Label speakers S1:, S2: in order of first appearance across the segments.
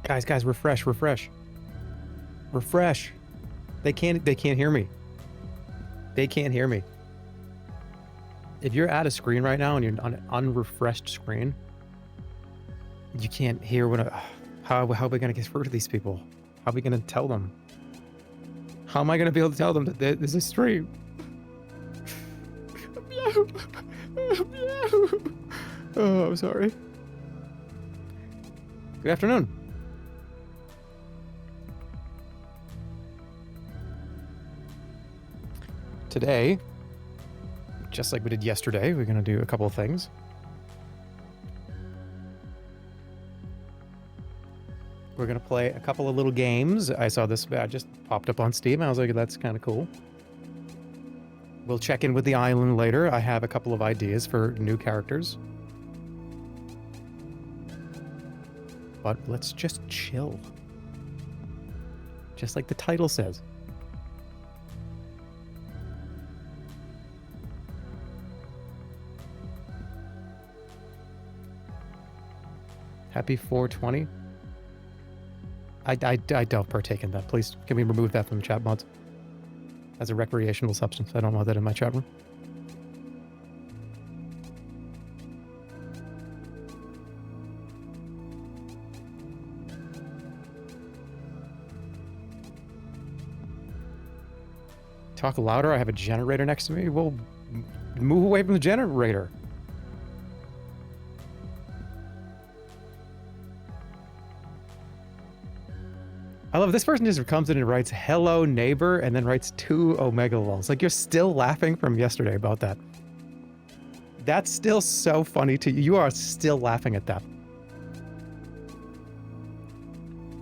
S1: Guys, refresh. Refresh. They can't hear me. They can't hear me. If you're at a screen right now and you're on an unrefreshed screen, you can't hear what how are we gonna get through to these people? How are we gonna tell them? How am I gonna be able to tell them that there's a stream? Oh, I'm sorry. Good afternoon. Today, just like we did yesterday, we're gonna do a couple of things. We're gonna play a couple of little games. I saw this just popped up on Steam. I was like, that's kind of cool. We'll check in with the island later. I have a couple of ideas for new characters. But let's just chill. Just like the title says. Happy 420. I don't partake in that. Please, can we remove that from the chat mods? As a recreational substance. I don't want that in my chat room. Talk louder. I have a generator next to me. Well, move away from the generator. I love this person just comes in and writes hello neighbor and then writes 2 omega lols. Like, you're still laughing from yesterday about that. That's still so funny to you. You are still laughing at that.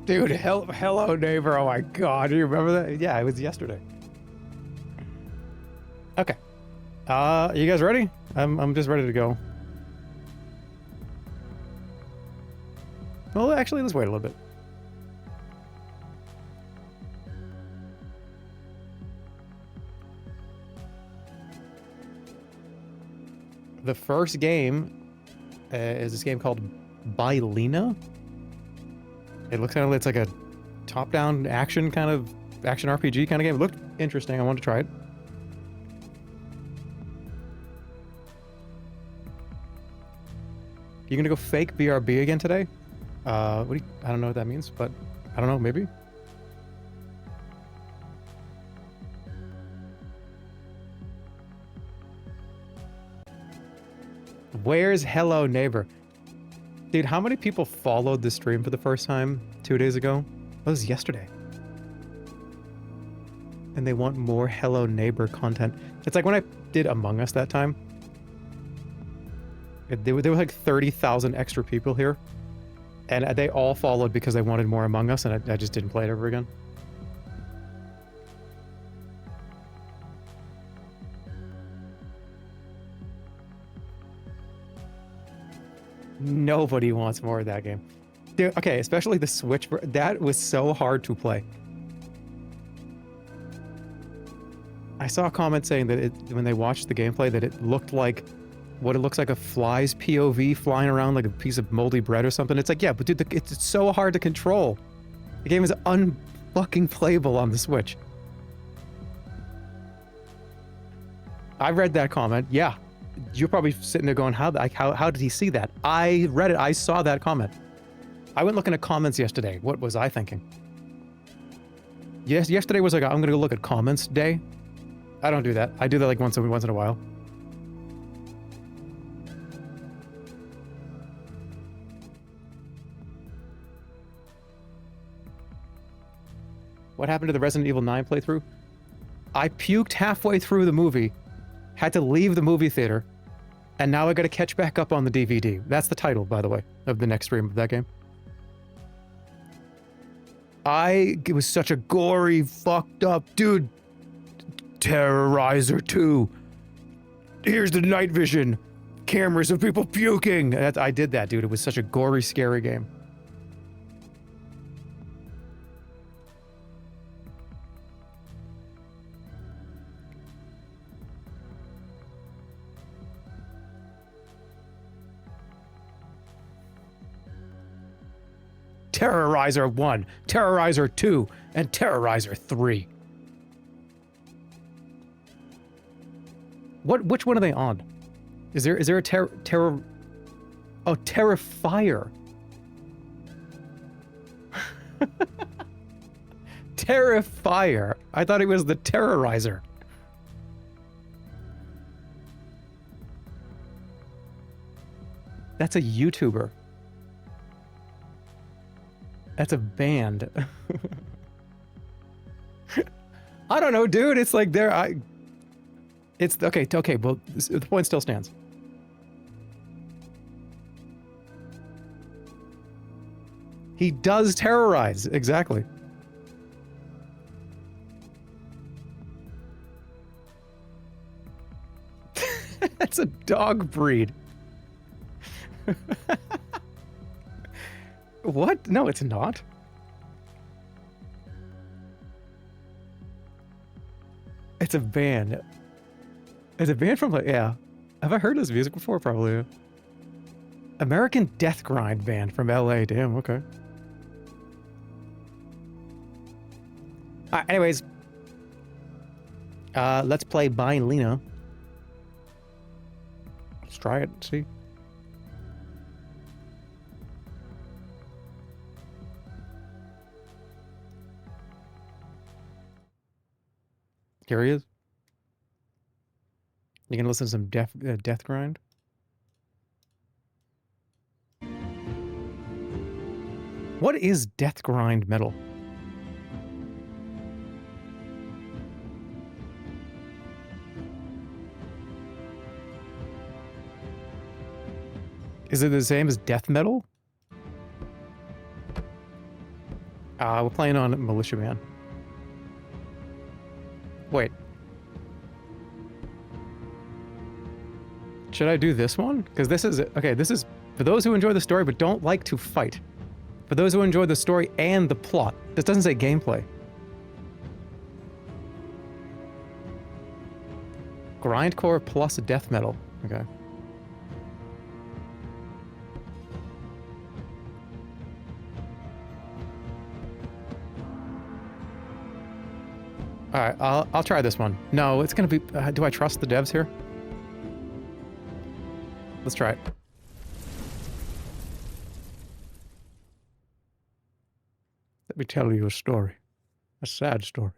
S1: Dude, hello neighbor. Oh my god, do you remember that? Yeah, it was yesterday. Okay. You guys ready? I'm just ready to go. Well, actually, let's wait a little bit. The first game is this game called Bylina. It looks kind of, it's like a top-down action RPG kind of game. It looked interesting. I wanted to try it. You gonna go fake BRB again today? I don't know what that means, but I don't know, maybe? Where's hello neighbor? Dude, how many people followed the stream for the first time 2 days ago? That was yesterday. And they want more hello neighbor content. It's like when I did Among Us that time. There were like 30,000 extra people here. And they all followed because they wanted more Among Us, and I just didn't play it ever again. Nobody wants more of that game. Dude, okay, especially the Switch. That was so hard to play. I saw a comment saying that when they watched the gameplay that it looked like what it looks like a fly's POV flying around like a piece of moldy bread or something. It's like, yeah, but dude, it's so hard to control. The game is unfucking playable on the Switch. I read that comment. Yeah. You're probably sitting there going, how did he see that? I read it. I saw that comment. I went looking at comments yesterday. What was I thinking? Yes, yesterday was like, I'm going to go look at comments day. I don't do that. I do that like once in a while. What happened to the Resident Evil 9 playthrough? I puked halfway through the movie, had to leave the movie theater, and now I gotta catch back up on the DVD. That's the title, by the way, of the next stream of that game. It was such a gory, fucked up, dude. Terrorizer 2. Here's the night vision. Cameras of people puking. I did that, dude. It was such a gory, scary game. Terrorizer 1, Terrorizer 2, and Terrorizer 3. Which one are they on? Is there a terror? Oh, Terrifier. Terrifier. I thought it was the Terrorizer. That's a YouTuber. That's a band. I don't know, dude. It's like it's okay. Okay, well, the point still stands. He does terrorize, exactly. That's a dog breed. What? No, it's not. It's a band. It's a band from, like, yeah. Have I heard this music before? Probably. American Death Grind band from LA. Damn, okay. Alright, anyways. Let's play Bylina. Let's try it, see. Here he is. You can listen to some Death Grind. What is Death Grind metal? Is it the same as death metal? We're playing on Militia Man. Wait. Should I do this one? Because this is... Okay, this is for those who enjoy the story but don't like to fight. For those who enjoy the story and the plot. This doesn't say gameplay. Grindcore plus death metal. Okay. Alright, I'll try this one. No, it's gonna be... do I trust the devs here? Let's try it. Let me tell you a story. A sad story.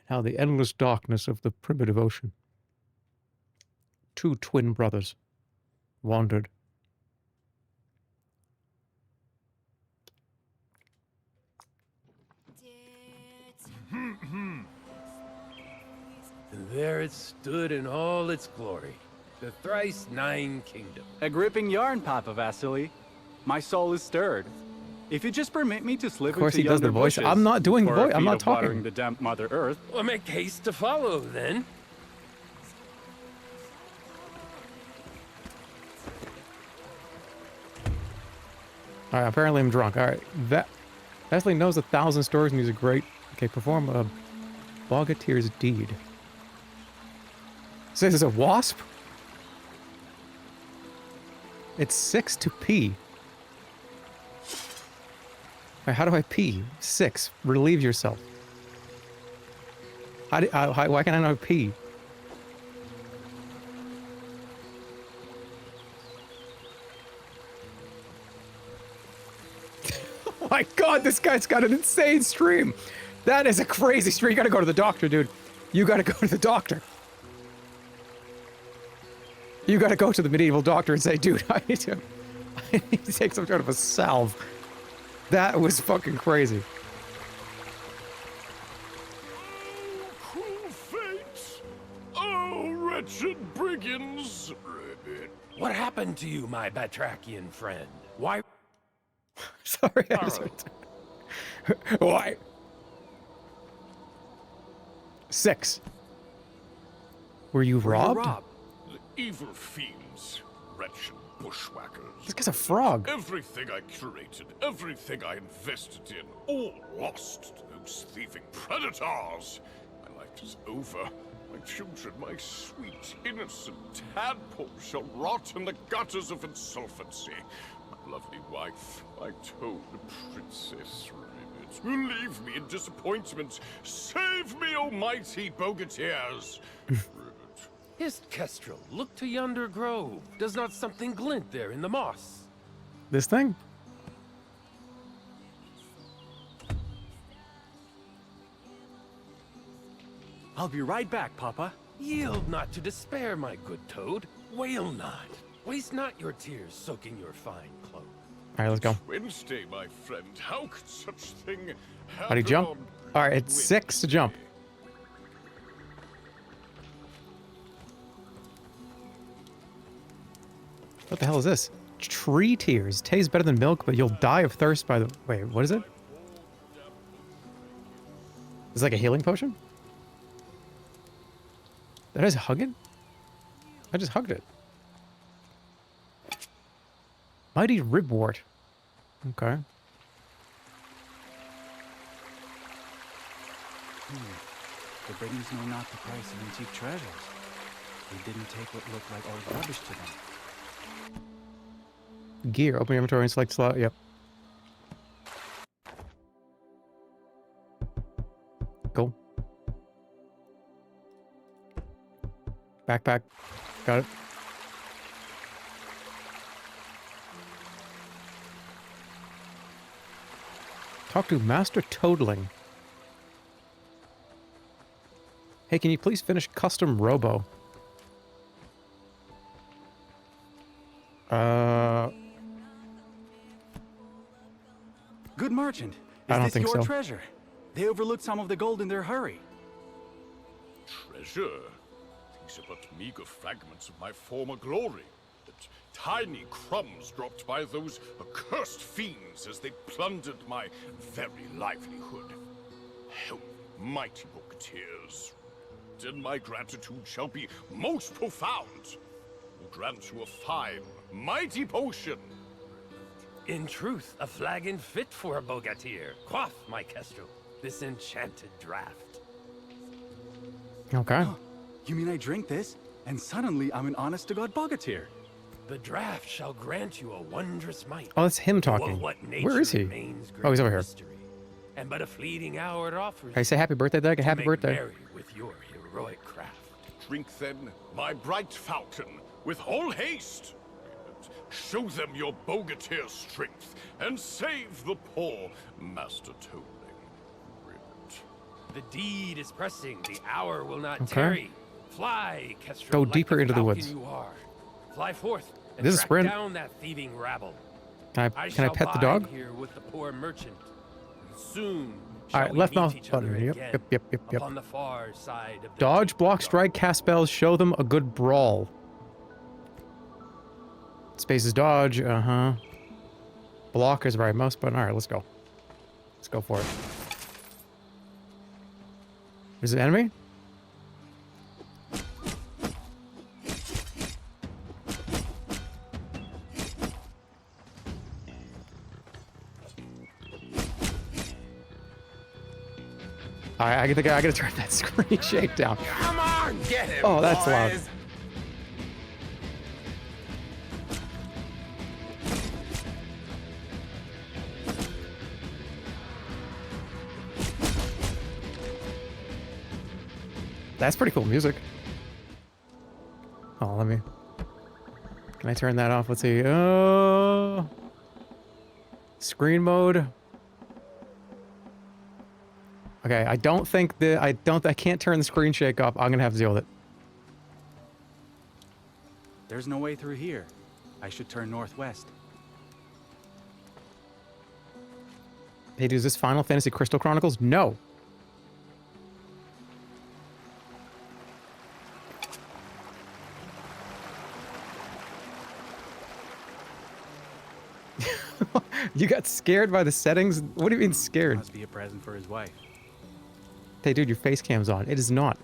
S1: How the endless darkness of the primitive ocean. Two twin brothers wandered.
S2: And there it stood in all its glory. The thrice nine kingdom.
S3: A gripping yarn, Papa Vasily. My soul is stirred. If you just permit me to slip
S1: of course
S3: into
S1: he does the voice. I'm not doing the voice. I'm not talking.
S3: The damp Mother Earth.
S2: Well, make haste to follow, then.
S1: All right, apparently I'm drunk. All right, Vasily knows 1,000 stories and he's a great... Okay, perform a bogatir's deed. Says it's a wasp? It's 6 to pee. Wait, how do I pee? 6. Relieve yourself. Why can I not pee? Oh my god, this guy's got an insane stream. That is a crazy stream. You gotta go to the doctor, dude. You gotta go to the doctor. You gotta go to the medieval doctor and say, dude, I need to take some sort of a salve. That was fucking crazy.
S4: Oh, cruel fate! Oh, wretched brigands!
S2: What happened to you, my Batrachian friend? Why?
S1: Sorry, I just... Why? 6. Were you robbed?
S4: The evil fiends, wretched bushwhackers.
S1: This guy's a frog.
S4: Everything I curated, everything I invested in, all lost to those thieving predators. My life is over. My children, my sweet, innocent tadpoles shall rot in the gutters of insolvency. My lovely wife, my toad princess Ribbit, will leave me in disappointment. Save me, almighty bogateers! Ribbit.
S2: Hist, Kestrel, look to yonder grove. Does not something glint there in the moss?
S1: This thing?
S3: I'll be right back, Papa.
S2: Yield not to despair, my good toad. Wail not. Waste not your tears soaking your fine cloak.
S1: All right, let's go.
S4: Wednesday, my friend. How could such thing happen?
S1: How do you jump?
S4: on
S1: All right, it's 6 to jump. What the hell is this? Tree tears. Tastes better than milk, but you'll die of thirst by the... Wait, what is it? Is it like a healing potion? Did I just hug it? I just hugged it. Mighty ribwort. Okay.
S3: The Britons know not the price of antique treasures. They didn't take what looked like old rubbish to them.
S1: Gear. Open your inventory and select slot. Yep. Cool. Backpack. Got it. Talk to Master Toadling. Hey, can you please finish custom robo?
S3: Good merchant.
S1: I don't
S3: Is this
S1: think
S3: your
S1: so.
S3: treasure? They overlooked some of the gold in their hurry.
S4: Treasure? These are but meager fragments of my former glory. That tiny crumbs dropped by those accursed fiends as they plundered my very livelihood. Help, mighty booketeers. Then my gratitude shall be most profound. Will grant you a fine, mighty potion.
S2: In truth, a flagon fit for a bogatir. Quaff, my Kestrel, this enchanted draught.
S1: Okay.
S3: You mean I drink this, and suddenly I'm an honest-to-God bogatir?
S2: The draught shall grant you a wondrous might.
S1: Oh, that's him
S2: Of
S1: talking.
S2: what
S1: Where is he?
S2: remains
S1: Oh, he's
S2: great
S1: over here.
S2: mystery, and but a fleeting hour it offers.
S1: Hey, say happy birthday, Doug.
S2: to
S1: Happy
S2: make
S1: birthday.
S2: merry with your heroic craft.
S4: Drink then, my bright falcon, with all haste. Show them your bogateer strength, and save the poor Master Toadling. Ribbit.
S2: The deed is pressing. The hour will not
S1: Okay.
S2: tarry. Fly, Kestrel.
S1: Go
S2: like
S1: deeper
S2: the
S1: into the
S2: falcon
S1: woods.
S2: You are. Fly forth and
S1: This is
S2: track
S1: sprint.
S2: down that thieving rabble.
S1: Can I
S2: shall
S1: pet the
S2: bide
S1: dog?
S2: here with the poor merchant. And soon
S1: All
S2: shall
S1: right,
S2: we
S1: left
S2: meet
S1: mouse
S2: each other
S1: button. Yep,
S2: again
S1: yep.
S2: upon the far side of the
S1: Dodge,
S2: deep
S1: block,
S2: dark.
S1: strike, cast spells, show them a good brawl. Space is dodge, Block is right mouse button. Alright, let's go. Let's go for it. Is it enemy? Alright, I gotta turn that screen shake down.
S2: Come on, get him.
S1: Oh, that's loud.
S2: boys.
S1: That's pretty cool music. Oh, let me... Can I turn that off? Let's see. Oh... Screen mode. Okay, I don't think the... I can't turn the screen shake off. I'm gonna have to deal with it.
S3: There's no way through here. I should turn northwest.
S1: Hey, dude, is this Final Fantasy Crystal Chronicles? No. You got scared by the settings? What do you mean scared?
S3: Must be a present for his wife.
S1: Hey, dude, your face cam's on. It is not.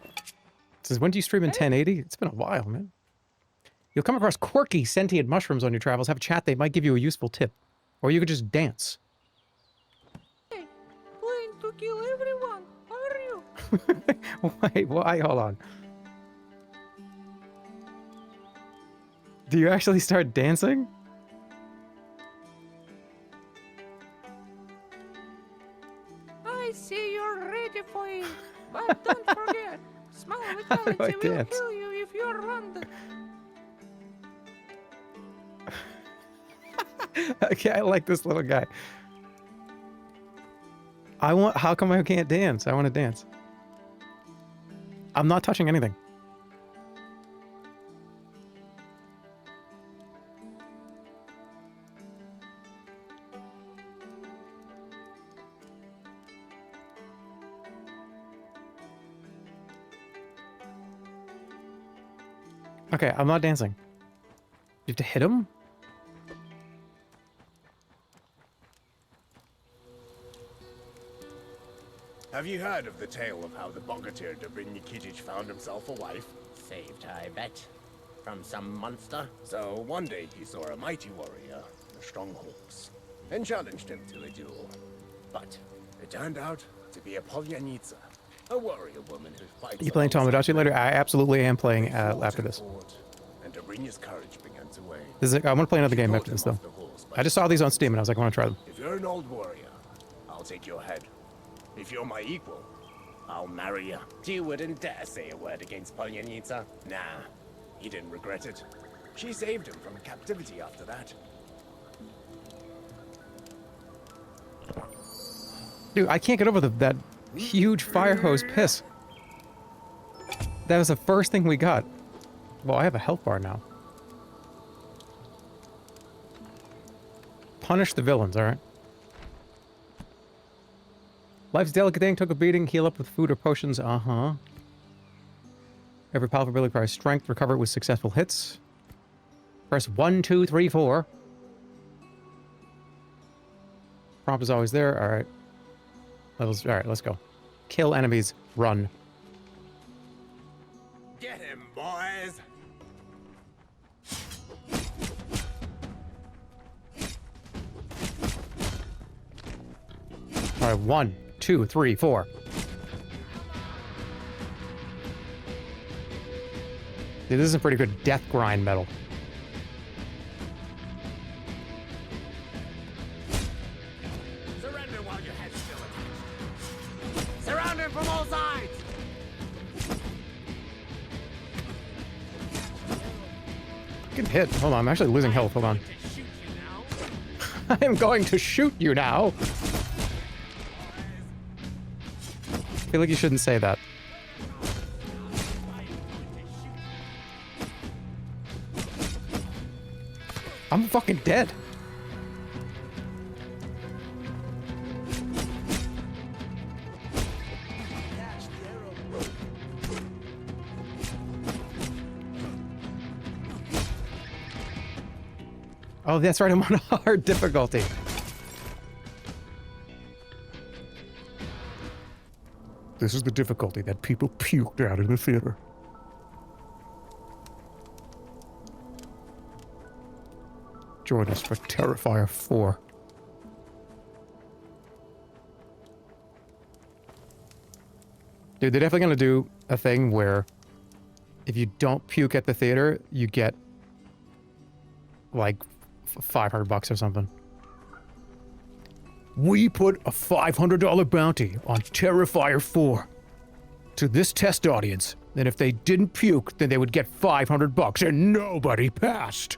S1: It says, when do you stream in 1080? It's been a while, man. You'll come across quirky, sentient mushrooms on your travels. Have a chat. They might give you a useful tip. Or you could just dance.
S5: Hey, Blaine took you
S1: Wait, why? Hold on. Do you actually start dancing?
S5: I see you're ready for it, but don't forget, small
S1: How do I
S5: vitality will
S1: dance?
S5: kill you if you're random.
S1: Okay, I like this little guy. How come I can't dance? I want to dance. I'm not touching anything. Okay, I'm not dancing. You have to hit him?
S6: Have you heard of the tale of how the bogatyr Dobrynikitic found himself a wife?
S7: Saved, I bet. From some monster?
S6: So one day he saw a mighty warrior, a strong horse, and challenged him to a duel. But it turned out to be a Polyanitsa, a warrior woman who fights.
S1: You playing Tomodachi later? I absolutely am playing
S6: They fought
S1: after
S6: in
S1: this.
S6: court, and Dobrynia's courage began to wane.
S1: I want to play another
S6: She
S1: game
S6: rode
S1: after this,
S6: him
S1: though.
S6: off the horse, but
S1: I just saw these on Steam, and I was like, I want to try them.
S6: if you're an old warrior, I'll take your head. If you're my equal, I'll marry you.
S7: You wouldn't dare say a word against Polyanitsa.
S6: Nah, he didn't regret it. She saved him from captivity after that.
S1: Dude, I can't get over that huge fire hose piss. That was the first thing we got. Well, I have a health bar now. Punish the villains, alright? Life's delicate thing, took a beating, heal up with food or potions, uh-huh. Every powerful ability requires strength, recover with successful hits. Press 1, 2, 3, 4. Prompt is always there, alright. Levels, alright, let's go. Kill enemies, run.
S6: Get him, boys!
S1: Alright, 1, 2, 3, 4. Dude, this is a pretty good death grind metal.
S6: Surrender while your head's still attached. Surround him from all sides!
S1: Good hit. Hold on, I'm actually losing health. Hold on. I am going to shoot you now. I feel like you shouldn't say that. I'm fucking dead. Oh, that's right, I'm on hard difficulty. This is the difficulty that people puked out in the theater. Join us for Terrifier 4. Dude, they're definitely gonna do a thing where if you don't puke at the theater, you get like $500 or something. We put a $500 bounty on Terrifier 4 to this test audience. And if they didn't puke, then they would get $500 and nobody passed.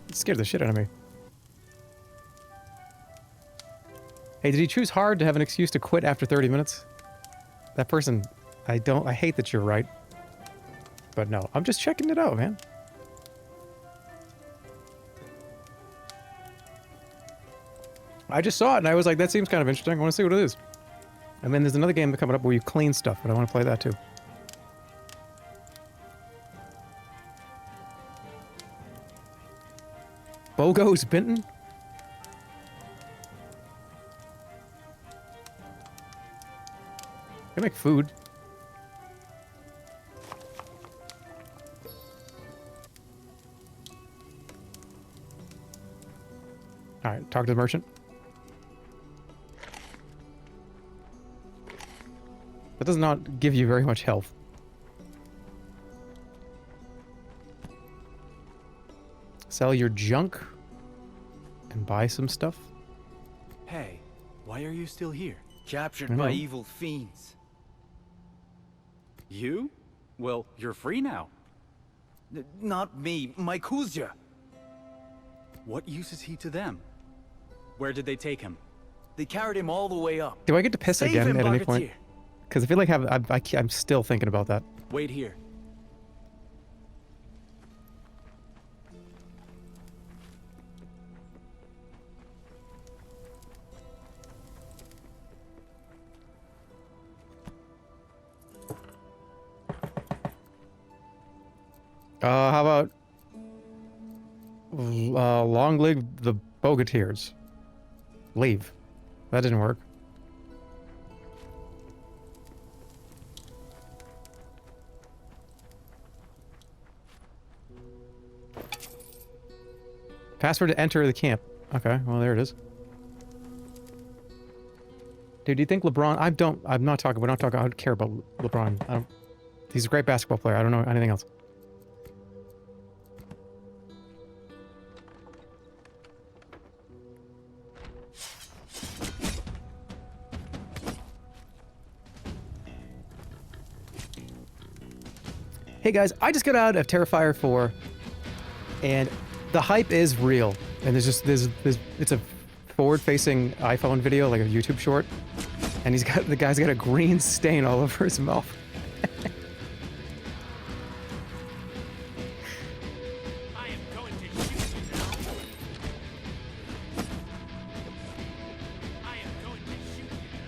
S1: It scared the shit out of me. Hey, did he choose hard to have an excuse to quit after 30 minutes? That person, I hate that you're right. But no, I'm just checking it out, man. I just saw it and I was like, that seems kind of interesting. I want to see what it is. And then there's another game coming up where you clean stuff, but I want to play that too. Bogo's Benton? I make food. Alright, talk to the merchant. That does not give you very much health. Sell your junk and buy some stuff.
S3: Hey, why are you still here?
S8: Captured by evil fiends.
S3: You? Well, you're free now.
S8: Not me, my Kuzya.
S3: What use is he to them? Where did they take him?
S8: They carried him all the way up.
S1: Do I get to piss
S8: Save
S1: again
S8: him,
S1: at any point?
S8: Bogatyr.
S1: Because I feel like I'm still thinking about that.
S3: Wait here.
S1: How about long live the Bogatyrs? Leave. That didn't work. Password to enter the camp. Okay, well there it is. Dude, do you think LeBron? We're not talking. I don't care about LeBron. He's a great basketball player. I don't know anything else. Hey guys, I just got out of Terrifier 4, and the hype is real. And there's it's a forward-facing iPhone video, like a YouTube short, and the guy's got a green stain all over his mouth.
S2: I am going to shoot you now. I am going to shoot you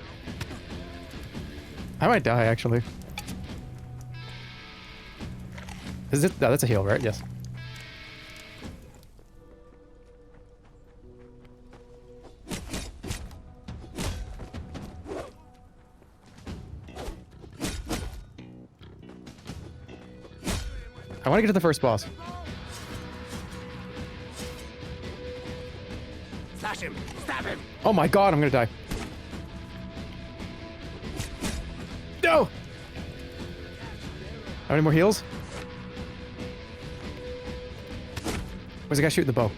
S2: now.
S1: I might die, actually. Is it? No, that's a heal, right? Yes. I want to get to the first boss.
S6: Slash him! Stab him!
S1: Oh my god, I'm gonna die. No! How many more heals? Where's the guy shooting the bow?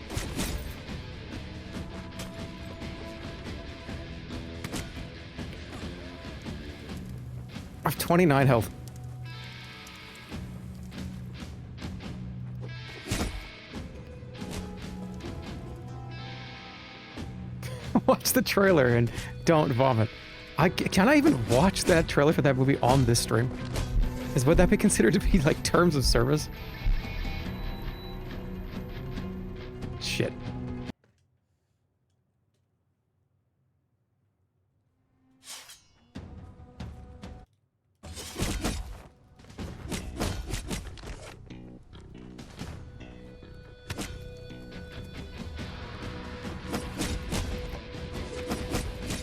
S1: I have 29 health. Watch the trailer and don't vomit. Can I even watch that trailer for that movie on this stream? Would that be considered to be like terms of service? Shit.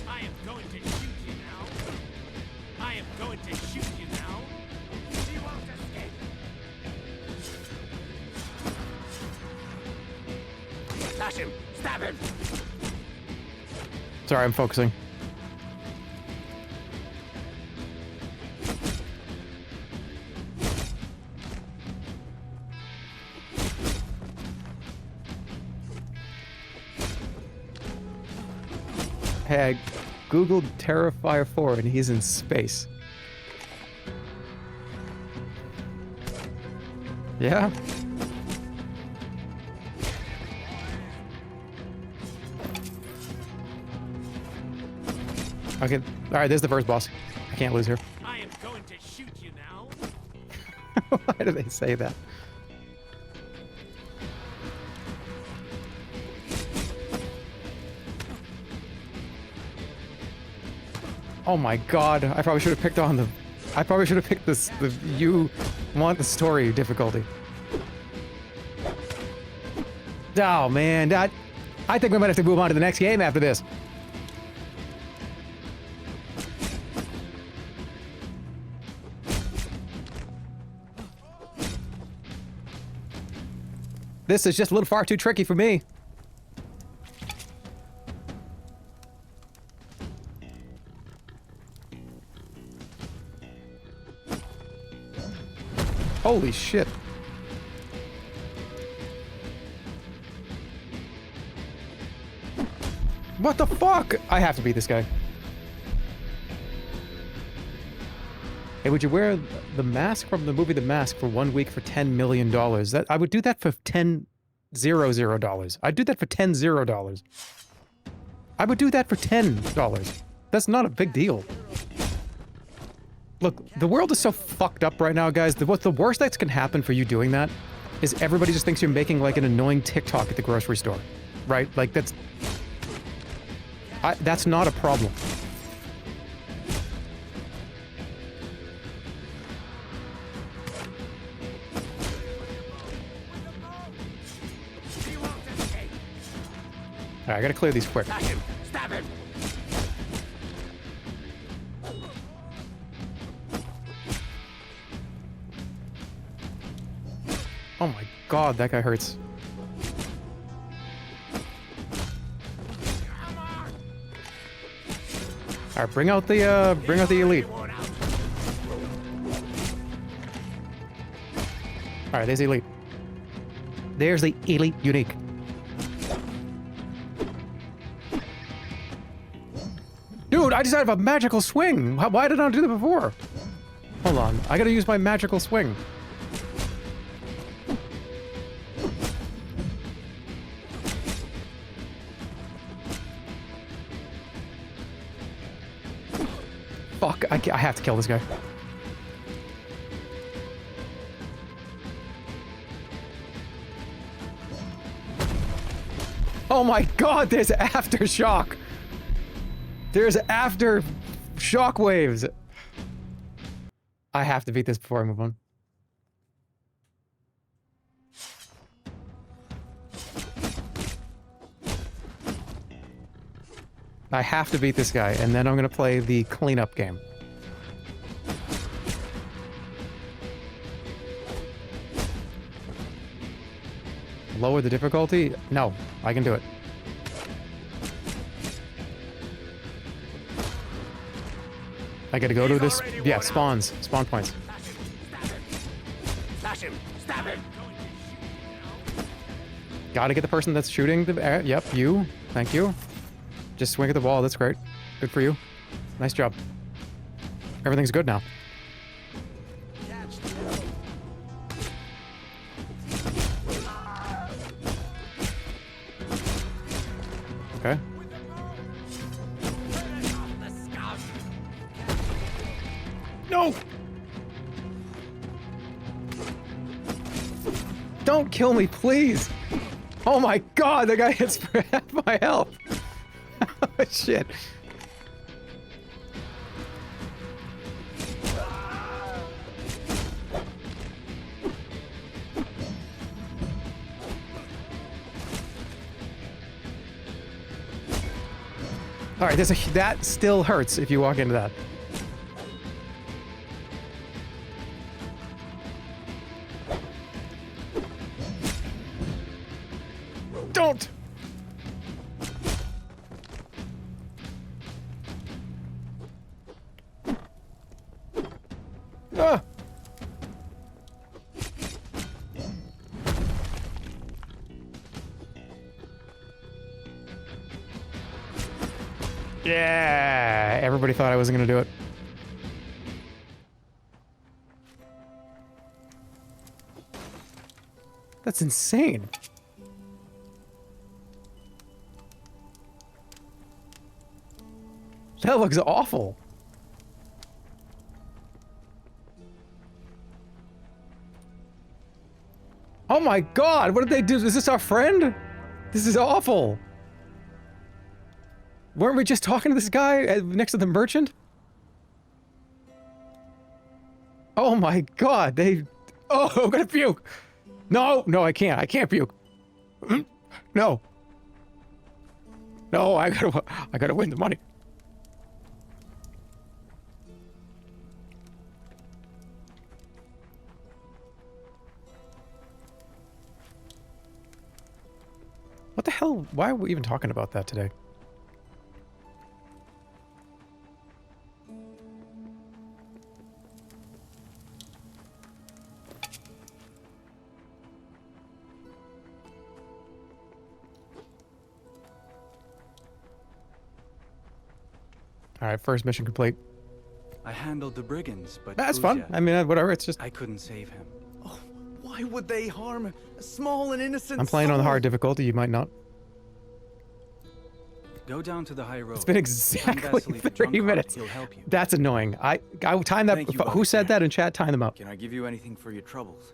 S2: I am going to shoot you now. I am going to shoot you now. You won't escape.
S6: Slash him! Stab him!
S1: Sorry, I'm focusing. Hey, I googled Terrifier 4 and he's in space. Yeah? Okay, alright, there's the first boss. I can't lose here.
S2: I am going to shoot you now.
S1: Why do they say that? Oh my god, I probably should have picked on the... I probably should have picked this, the you want the story difficulty. Oh man, I think we might have to move on to the next game after this. This is just a little far too tricky for me. Holy shit. What the fuck? I have to beat this guy. Hey, would you wear the mask from the movie The Mask for 1 week for $10 million? That I would do that for $10,000. I'd do that for $10,000. I would do that for $10. That's not a big deal. Look, the world is so fucked up right now, guys. What the worst that can happen for you doing that is everybody just thinks you're making like an annoying TikTok at the grocery store, right? Like that's not a problem. Alright, I gotta clear these quick.
S6: Stab him! Stab him!
S1: Oh my god, that guy hurts. Alright, bring out the elite. Alright, there's the elite. There's the elite unique. Dude, I just have a magical swing. Why did I not do that before? Hold on, I gotta use my magical swing. Fuck, I have to kill this guy. Oh my god, there's aftershock! There's after shockwaves! I have to beat this before I move on. I have to beat this guy, and then I'm gonna play the cleanup game. Lower the difficulty? No, I can do it. I gotta go to this. Yeah, spawns. Spawn points.
S6: Slash him! Stab him!
S1: Gotta get the person that's shooting the. Yep, you. Thank you. Just swing at the wall. That's great. Good for you. Nice job. Everything's good now. Okay. No! Don't kill me, please! Oh my god, the guy hits for half my health! Oh, shit. Alright, that still hurts if you walk into that. Don't! Ah! Yeah! Everybody thought I wasn't gonna do it. That's insane. That looks awful. Oh my god, what did they do? Is this our friend? This is awful. Weren't we just talking to this guy next to the merchant? Oh my god, they... Oh, I'm gonna puke. No, no, I can't. I can't puke. No. No, I gotta win the money. What the hell? Why are we even talking about that today? All right, first mission complete.
S3: I handled the brigands, but
S1: That's fun.
S3: Hozy,
S1: I mean, whatever. It's just
S3: I couldn't save him.
S8: Oh, why would they harm a small and innocent
S1: I'm playing on the
S8: soul?
S1: hard difficulty. You might not.
S3: Go down to the high road.
S1: It's been
S3: Find
S1: exactly
S3: Vasily the
S1: 3
S3: drunk cart.
S1: minutes.
S3: He'll help you.
S1: That's annoying. I timed that.
S8: Thank you,
S1: Who said
S8: officer.
S1: that in chat? Time them out.
S8: Can I give you anything for your troubles?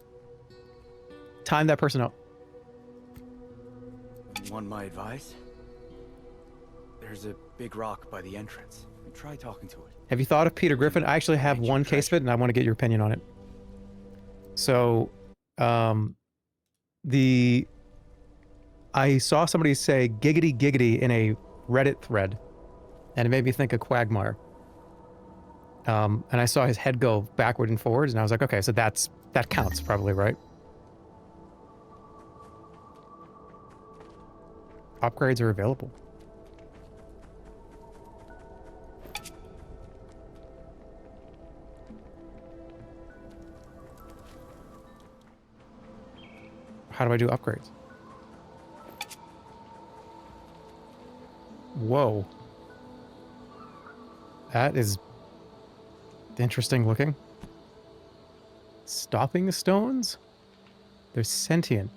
S1: Time that person out.
S8: Want my advice? There's a big rock by the entrance. Try talking to it.
S1: Have you thought of Peter Griffin? I actually have one case of it, and I want to get your opinion on it. So, I saw somebody say giggity giggity in a Reddit thread, and it made me think of Quagmire. And I saw his head go backward and forwards, and I was like, okay, so that counts probably, right? Upgrades are available. How do I do upgrades? Whoa. That is interesting looking. Stopping stones? They're sentient.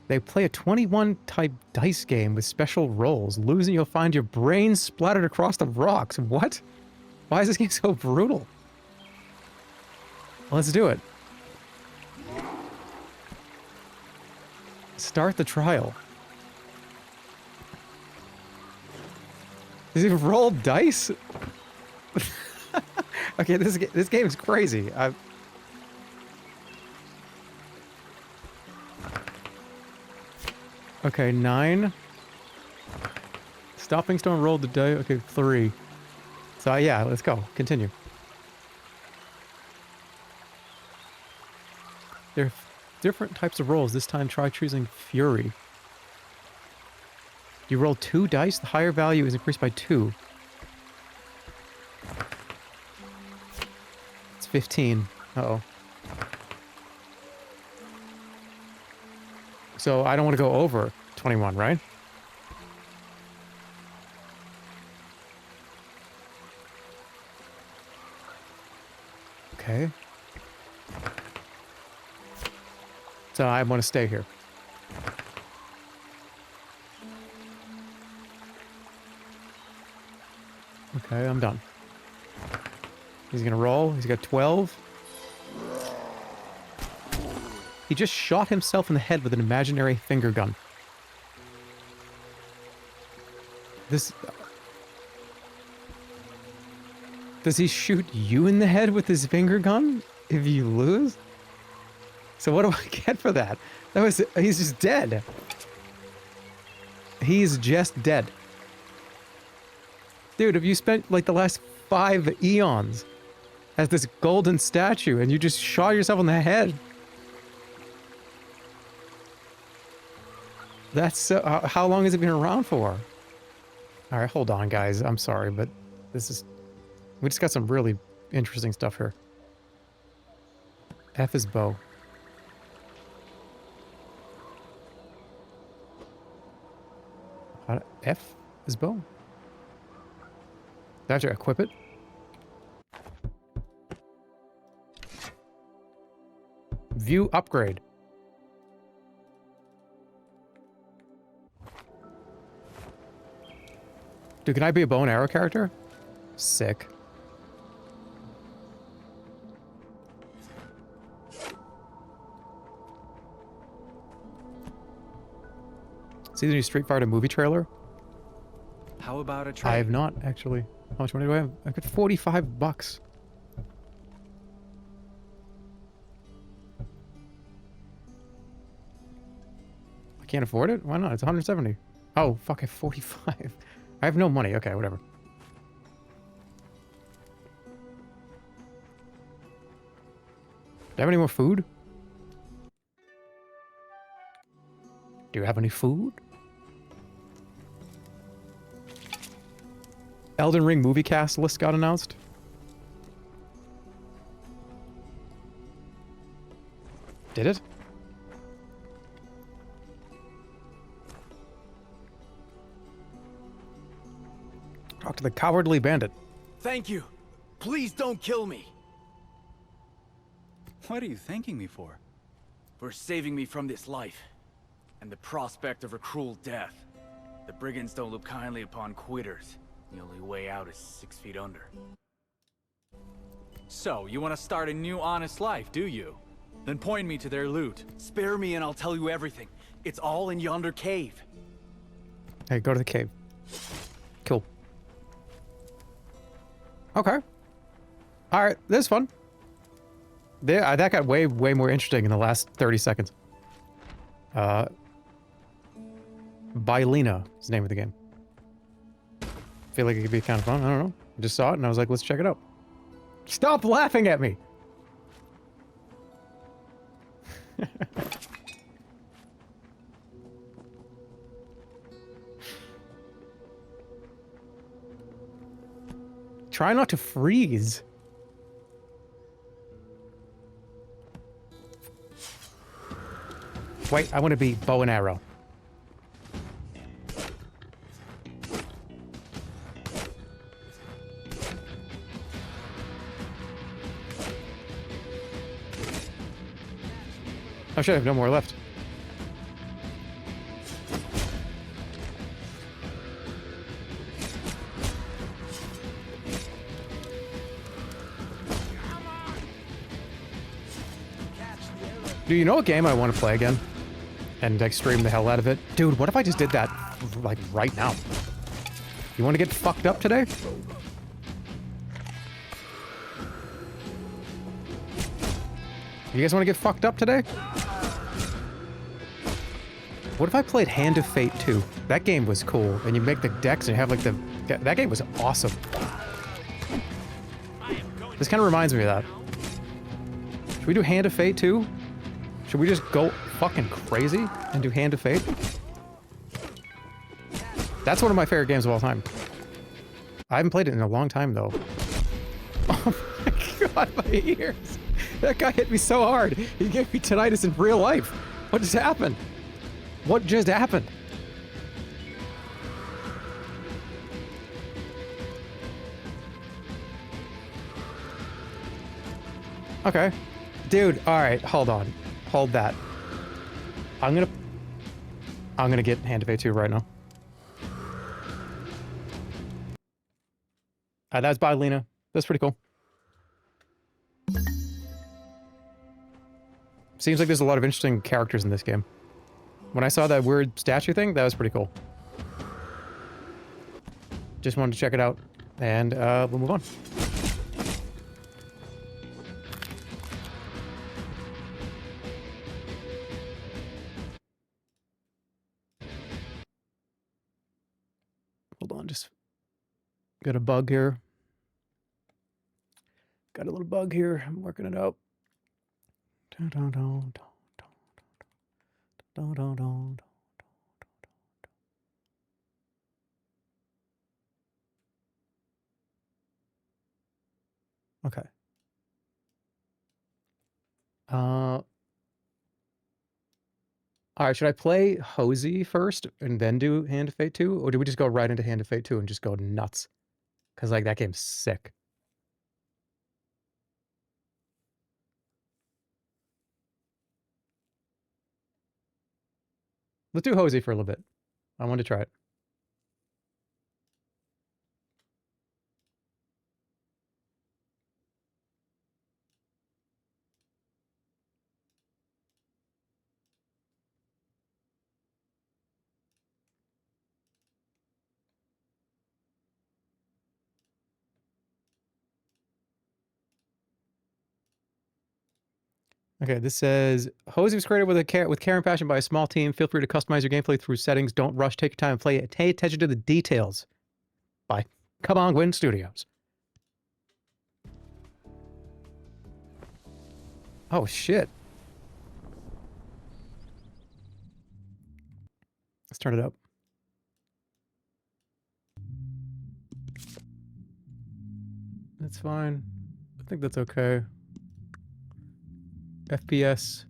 S1: They play a 21 type dice game with special rolls. Losing, you'll find your brains splattered across the rocks. What? Why is this game so brutal? Let's do it. Start the trial. Does he roll dice? Okay, this game is crazy. Okay, 9. Stopping stone rolled the die. Okay, 3. So yeah, let's go. Continue. There are different types of rolls. This time try choosing Fury. You roll 2 dice, the higher value is increased by 2. It's 15. Uh-oh. So I don't want to go over 21, right? Okay. So I want to stay here. Okay, I'm done. He's gonna roll. He's got 12. He just shot himself in the head with an imaginary finger gun. This... Does he shoot you in the head with his finger gun if you lose? So what do I get for that? He's just dead. He's just dead. Dude, have you spent like the last 5 eons as this golden statue and you just shot yourself in the head? That's how long has it been around for? All right, hold on, guys. I'm sorry, but we just got some really interesting stuff here. F is bow. F is bow? Do I have to equip it? View upgrade. Dude, can I be a bow and arrow character? Sick. See the new Street Fighter movie trailer?
S3: How about a try?
S1: I have not, actually. How much money do I have? I got 45 bucks. I can't afford it? Why not? It's 170. Oh, fuck, I have 45. I have no money. Okay, whatever. Do I have any more food? Do you have any food? Elden Ring movie cast list got announced. Did it? to the cowardly bandit.
S8: Thank you. Please don't kill me.
S3: What are you thanking me for?
S8: For saving me from this life. And the prospect of a cruel death. The brigands don't look kindly upon quitters. The only way out is 6 feet under.
S3: So, you want to start a new honest life, do you? Then point me to their loot.
S8: Spare me and I'll tell you everything. It's all in yonder cave.
S1: Hey, go to the cave. Cool. Okay. Alright, this is fun. That got way more interesting in the last 30 seconds. Bylina is the name of the game. Feel like it could be kind of fun. I don't know. I just saw it and I was like, let's check it out. Stop laughing at me! Try not to freeze. Wait, I want to be bow and arrow. Oh shit, I have no more left. Do you know what game I want to play again? And like stream the hell out of it? Dude, what if I just did that like right now? You want to get fucked up today? You guys want to get fucked up today? What if I played Hand of Fate 2? That game was cool, and you make the decks and you have like the... That game was awesome. This kind of reminds me of that. Should we do Hand of Fate 2? Should we just go fucking crazy and do Hand of Fate? That's one of my favorite games of all time. I haven't played it in a long time, though. Oh my god, my ears! That guy hit me so hard. He gave me tinnitus in real life. What just happened? What just happened? Okay. Dude, alright, hold on. Hold that. I'm gonna get Hand of Fate 2 right now. That's Bylina. That's pretty cool. Seems like there's a lot of interesting characters in this game. When I saw that weird statue thing, that was pretty cool. Just wanted to check it out, and we'll move on. Hold on, just got a bug here. Got a little bug here. I'm working it out. Okay. Alright, should I play Hozy first and then do Hand of Fate 2? Or do we just go right into Hand of Fate 2 and just go nuts? Because, like, that game's sick. Let's do Hozy for a little bit. I want to try it. Okay, this says, Hozy was created with care and passion by a small team. Feel free to customize your gameplay through settings. Don't rush. Take your time and play it. Pay attention to the details. By Come On Win Studios. Oh, shit. Let's turn it up. That's fine. I think that's okay. FPS,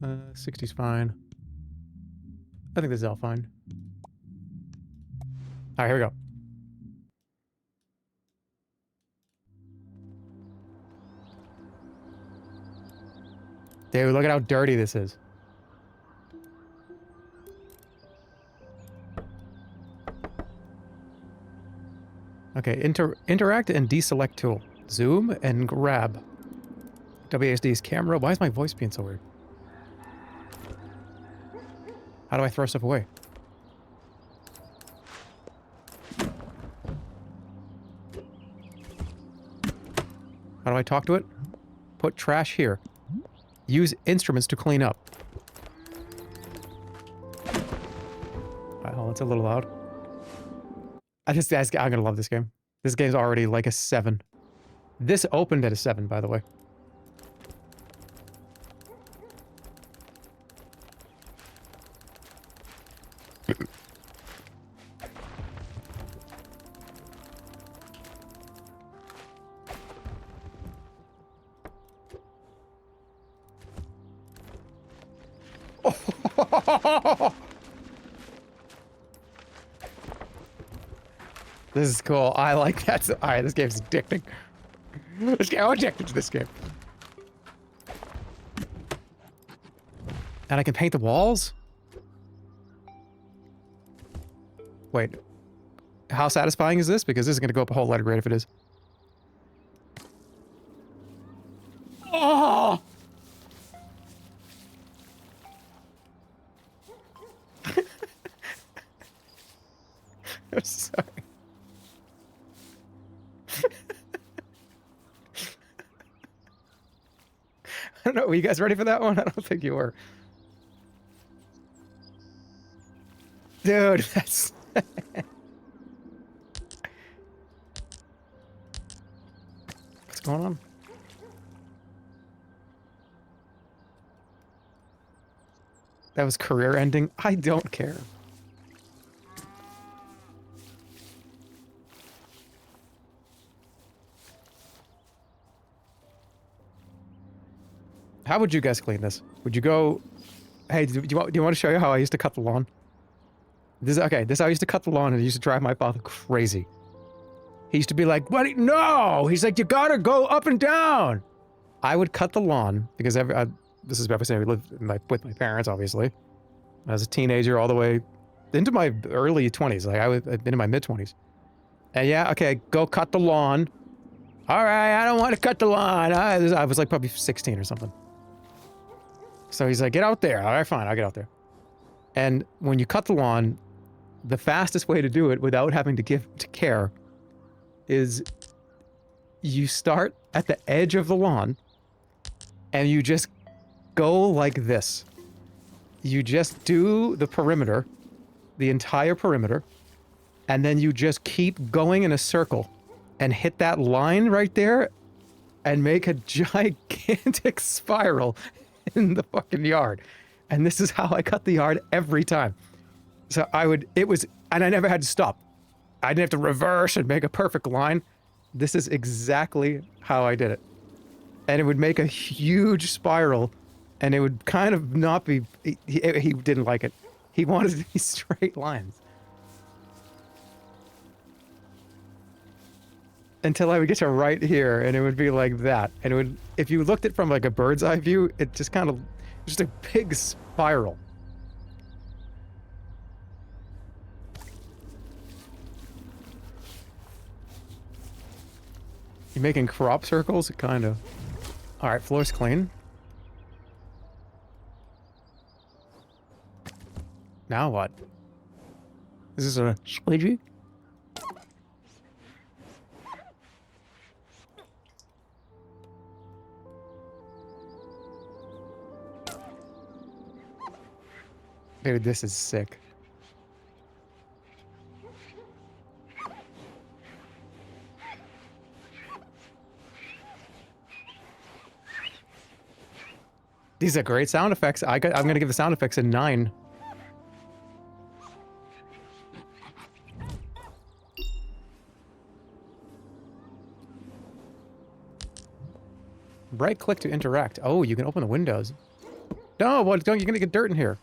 S1: 60's fine. I think this is all fine. All right, here we go. Dude, look at how dirty this is. Okay, interact and deselect tool. Zoom and grab. WASD's camera. Why is my voice being so weird? How do I throw stuff away? How do I talk to it? Put trash here. Use instruments to clean up. Oh, that's a little loud. I'm gonna love this game. This game's already like a 7. This opened at a 7, by the way. This is cool. I like that. Alright, this game's addicting. I'm addicted to this game. And I can paint the walls? Wait. How satisfying is this? Because this is going to go up a whole letter grade if it is. Oh! I'm sorry. I don't know. Were you guys ready for that one? I don't think you were. Dude, that's... What's going on? That was career ending? I don't care. How would you guys clean this? Would you go... Hey, do you want to show you how I used to cut the lawn? This is how I used to cut the lawn, and it used to drive my father crazy. He used to be like, "What? No!" He's like, "You gotta go up and down!" I would cut the lawn, because this is obviously I lived with my parents, obviously. I was a teenager all the way into my early 20s. Like, I've been in my mid-20s. And yeah, okay, go cut the lawn. All right, I don't want to cut the lawn. I was like probably 16 or something. So he's like, "Get out there." All right, fine, I'll get out there. And when you cut the lawn, the fastest way to do it without having to give to care is you start at the edge of the lawn and you just go like this. You just do the perimeter, the entire perimeter, and then you just keep going in a circle and hit that line right there and make a gigantic spiral in the fucking yard. And this is how I cut the yard every time. So and I never had to stop. I didn't have to reverse and make a perfect line. This is exactly how I did it. And it would make a huge spiral, and it would kind of not be, he didn't like it. He wanted it to be straight lines. Until I would get to right here, and it would be like that. And it would, if you looked at it from like a bird's eye view, it just kind of, just a big spiral. You making crop circles? Kind of. Alright, floor's clean. Now what? Is this a squidgy? Dude, this is sick. These are great sound effects. I'm gonna give the sound effects a 9. Right click to interact. Oh, you can open the windows. No, what? Don't, you're gonna get dirt in here.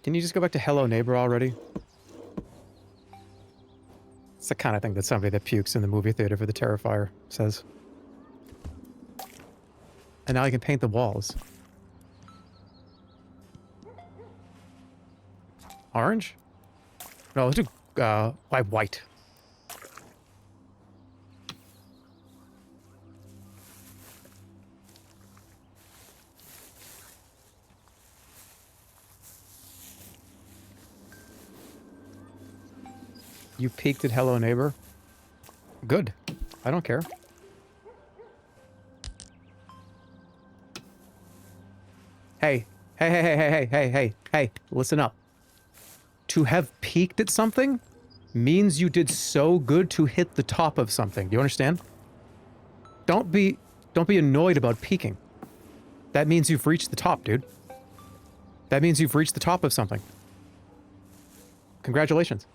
S1: Can you just go back to hello neighbor already? It's the kind of thing that somebody that pukes in the movie theater for the Terrifier says. And now I can paint the walls. Orange? No, let's do white. You peeked at Hello Neighbor? Good. I don't care. Hey. Hey, listen up. To have peeked at something means you did so good to hit the top of something. Do you understand? Don't be annoyed about peeking. That means you've reached the top, dude. That means you've reached the top of something. Congratulations.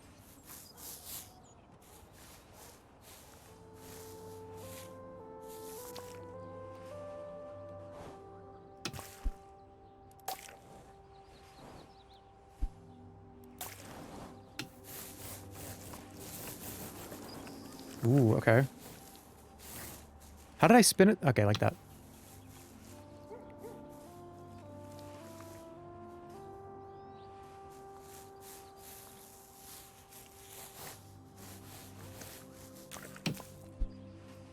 S1: Ooh, okay. How did I spin it? Okay, like that.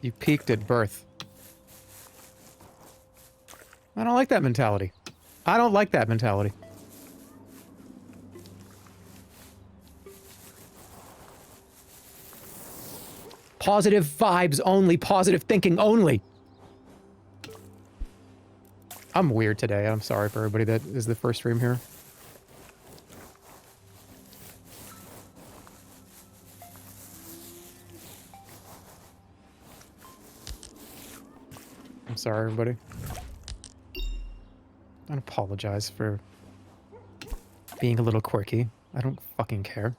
S1: You peaked at birth. I don't like that mentality. I don't like that mentality. Positive vibes only, positive thinking only. I'm weird today. I'm sorry for everybody that is the first stream here. I'm sorry, everybody. I apologize for being a little quirky. I don't fucking care.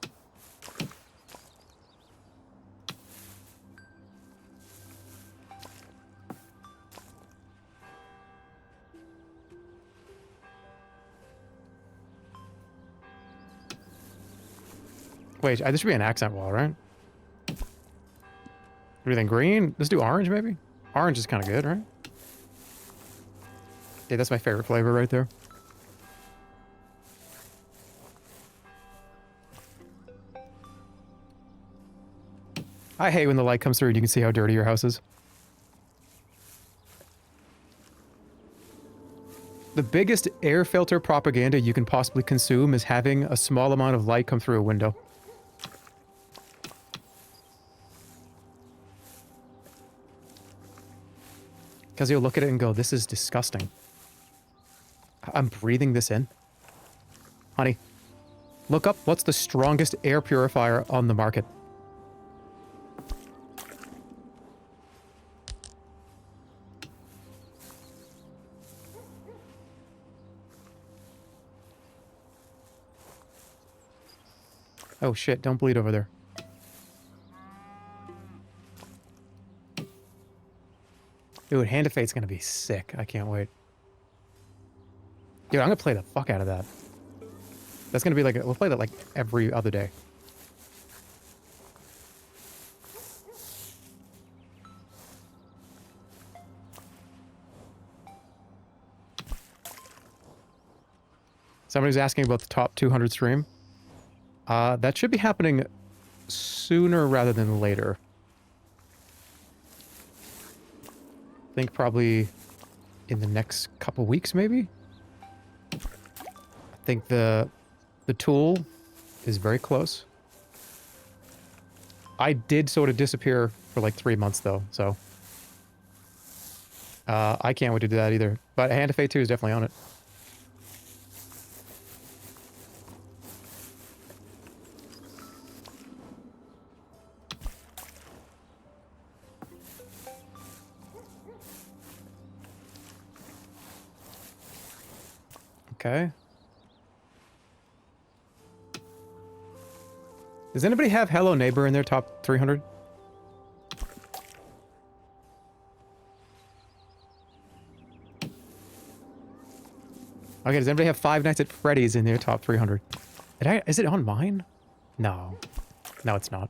S1: Wait, this should be an accent wall, right? Everything green? Let's do orange, maybe? Orange is kind of good, right? Yeah, that's my favorite flavor right there. I hate when the light comes through and you can see how dirty your house is. The biggest air filter propaganda you can possibly consume is having a small amount of light come through a window. Because you'll look at it and go, this is disgusting. I'm breathing this in. Honey, look up what's the strongest air purifier on the market. Oh shit, don't bleed over there. Dude, Hand of Fate's gonna be sick. I can't wait. Dude, I'm gonna play the fuck out of that. That's gonna be like, we'll play that like every other day. Somebody's asking about the top 200 stream. That should be happening sooner rather than later. I think probably in the next couple weeks, maybe? I think the tool is very close. I did sort of disappear for like 3 months though, so I can't wait to do that either. But Hand of Fate 2 is definitely on it. Okay. Does anybody have Hello Neighbor in their top 300? Okay, does anybody have Five Nights at Freddy's in their top 300? Is it on mine? No. No, it's not.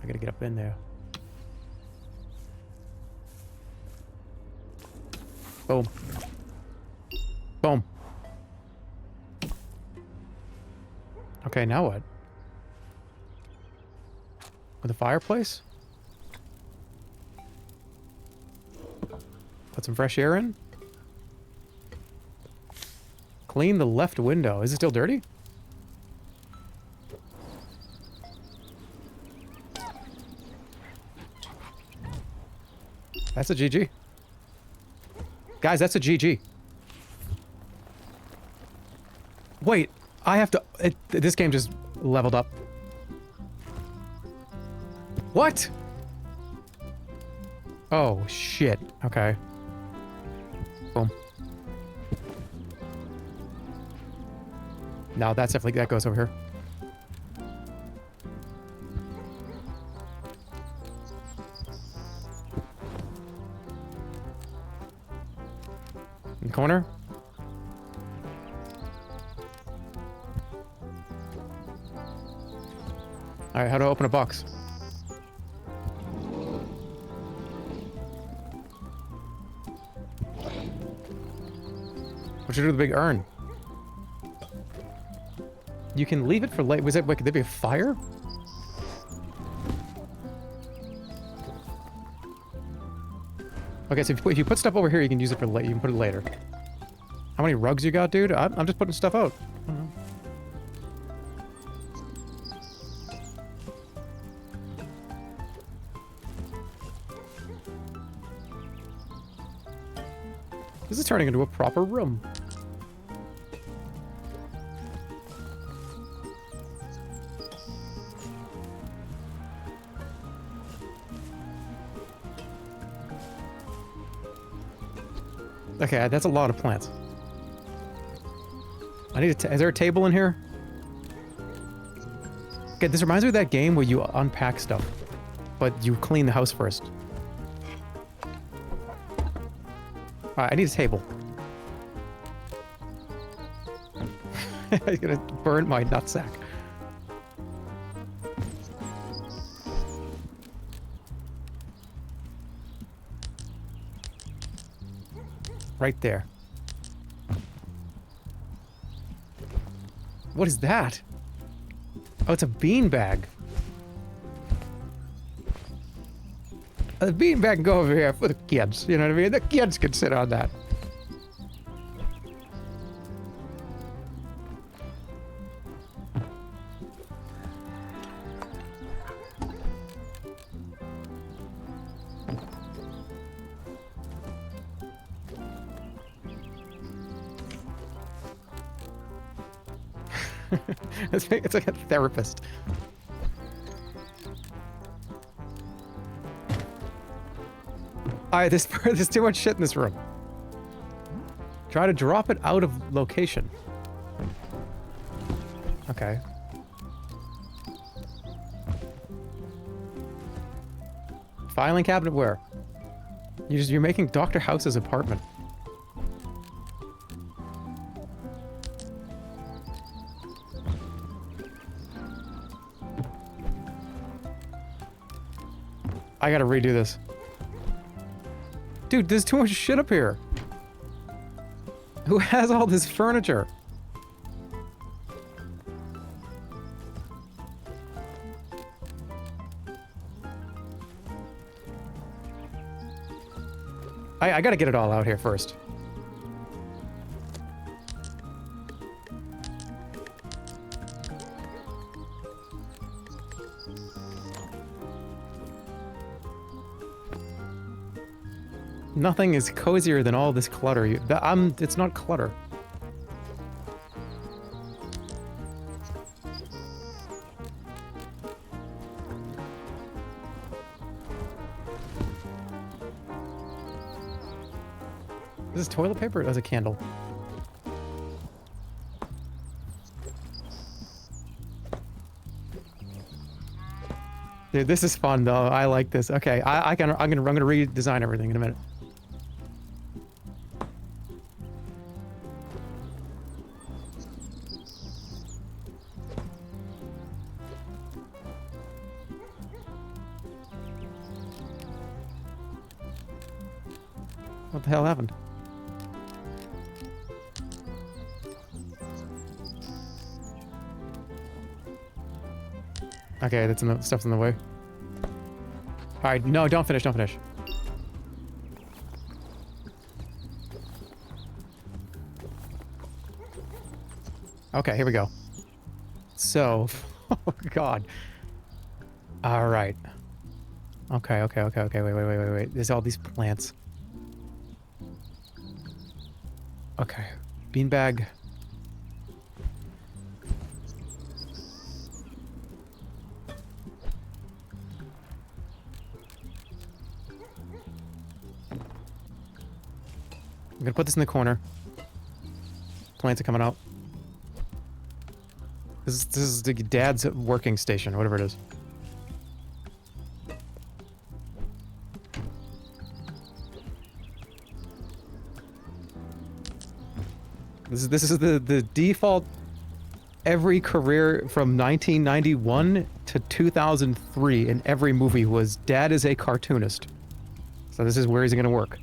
S1: I gotta get up in there. Boom. Boom. Okay, now what? With the fireplace? Put some fresh air in? Clean the left window. Is it still dirty? That's a GG. Guys, that's a GG. Wait, I have to... this game just leveled up. What? Oh, shit. Okay. Boom. No, that's definitely... that goes over here. In the corner. Alright, how to open a box? What should I do with the big urn? You can leave it for late. Was it, wait, could there be a fire? Okay, so if you put stuff over here, you can use it for late. You can put it later. How many rugs you got, dude? I'm just putting stuff out. I don't know. This is turning into a proper room. Okay, that's a lot of plants. I need a is there a table in here? Okay, this reminds me of that game where you unpack stuff, but you clean the house first. Alright, I need a table. I'm gonna burn my nutsack. Right there. What is that? Oh, it's a beanbag. The beanbag can go over here for the kids. You know what I mean? The kids can sit on that. It's like a therapist. Alright, there's too much shit in this room. Try to drop it out of location. Okay. Filing cabinet where? You're making Dr. House's apartment. I gotta redo this. Dude, there's too much shit up here. Who has all this furniture? I gotta get it all out here first. Nothing is cozier than all this clutter. It's not clutter. Is this toilet paper? It has a candle. Dude, this is fun though. I like this. Okay, I'm gonna redesign everything in a minute. What the hell happened? Okay, that's stuff's in the way. Alright, no, don't finish, don't finish. Okay, here we go. So, oh god. Alright. Okay, wait. There's all these plants. Okay. Beanbag. I'm gonna put this in the corner. Plants are coming out. This is the dad's working station, whatever it is. This is the default every career from 1991 to 2003 in every movie was dad is a cartoonist. So this is where he's gonna work.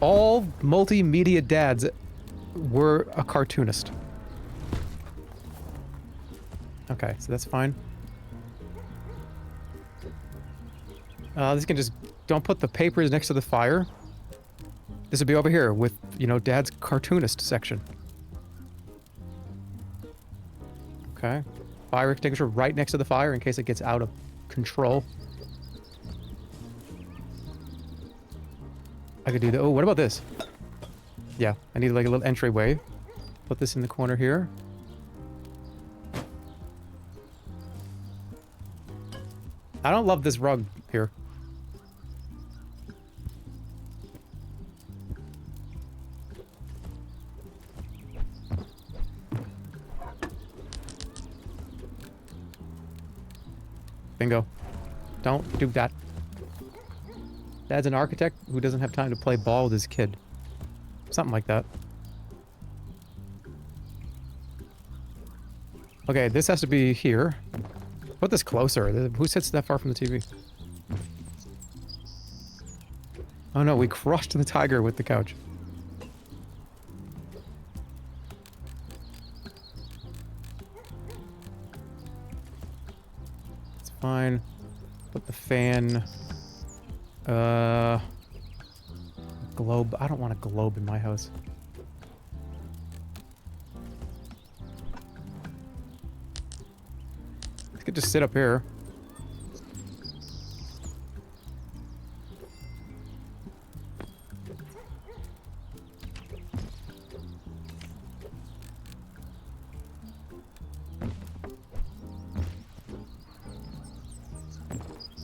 S1: All multimedia dads were a cartoonist. Okay, so that's fine. This can just... Don't put the papers next to the fire. This would be over here with, you know, Dad's cartoonist section. Okay. Fire extinguisher right next to the fire in case it gets out of control. I could do that. Oh, what about this? Yeah, I need like a little entryway. Put this in the corner here. I don't love this rug here. Bingo. Don't do that. Dad's an architect who doesn't have time to play ball with his kid. Something like that. Okay, this has to be here. Put this closer. Who sits that far from the TV? Oh no, we crushed the tiger with the couch. It's fine. Put the fan... globe. I don't want a globe in my house. I could just sit up here.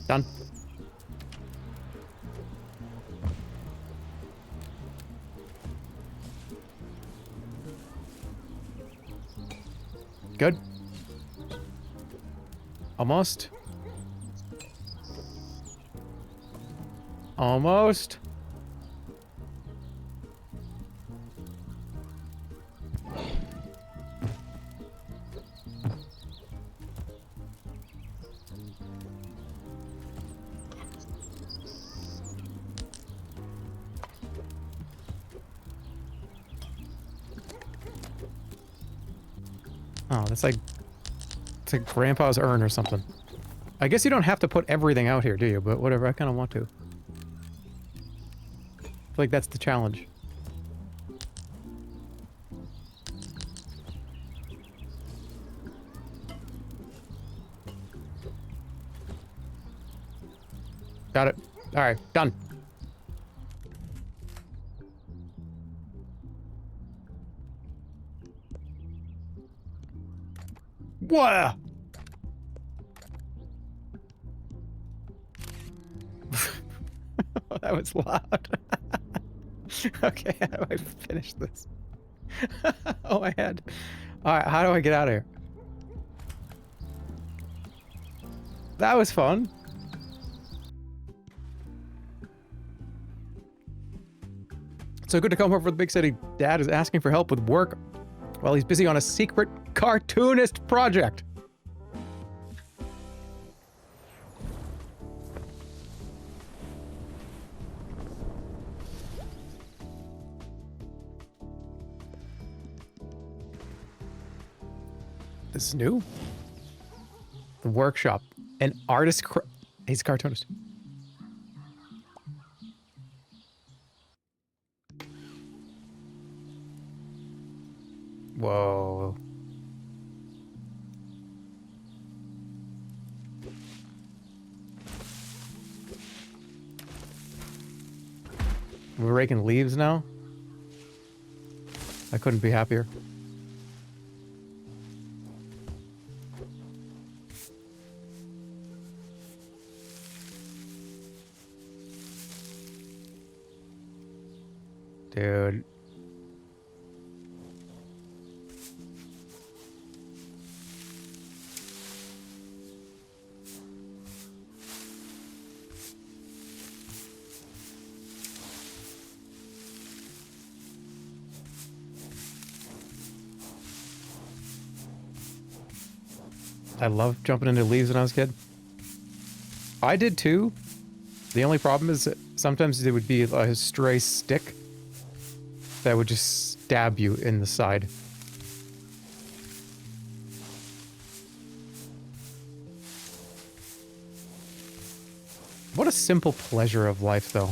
S1: Done. Good. Almost. Almost. Oh, that's like... It's like Grandpa's urn or something. I guess you don't have to put everything out here, do you? But whatever, I kind of want to. I feel like that's the challenge. Got it. Alright, done. Whoa! That was loud. Okay, how do I finish this? Oh, my head. Alright, how do I get out of here? That was fun. So good to come home from the big city. Dad is asking for help with work while he's busy on a secret cartoonist project. This is new. The workshop. An artist. He's a cartoonist. Whoa. We're raking leaves now? I couldn't be happier. Dude. I loved jumping into leaves when I was a kid. I did too. The only problem is that sometimes there would be a stray stick that would just stab you in the side. What a simple pleasure of life, though.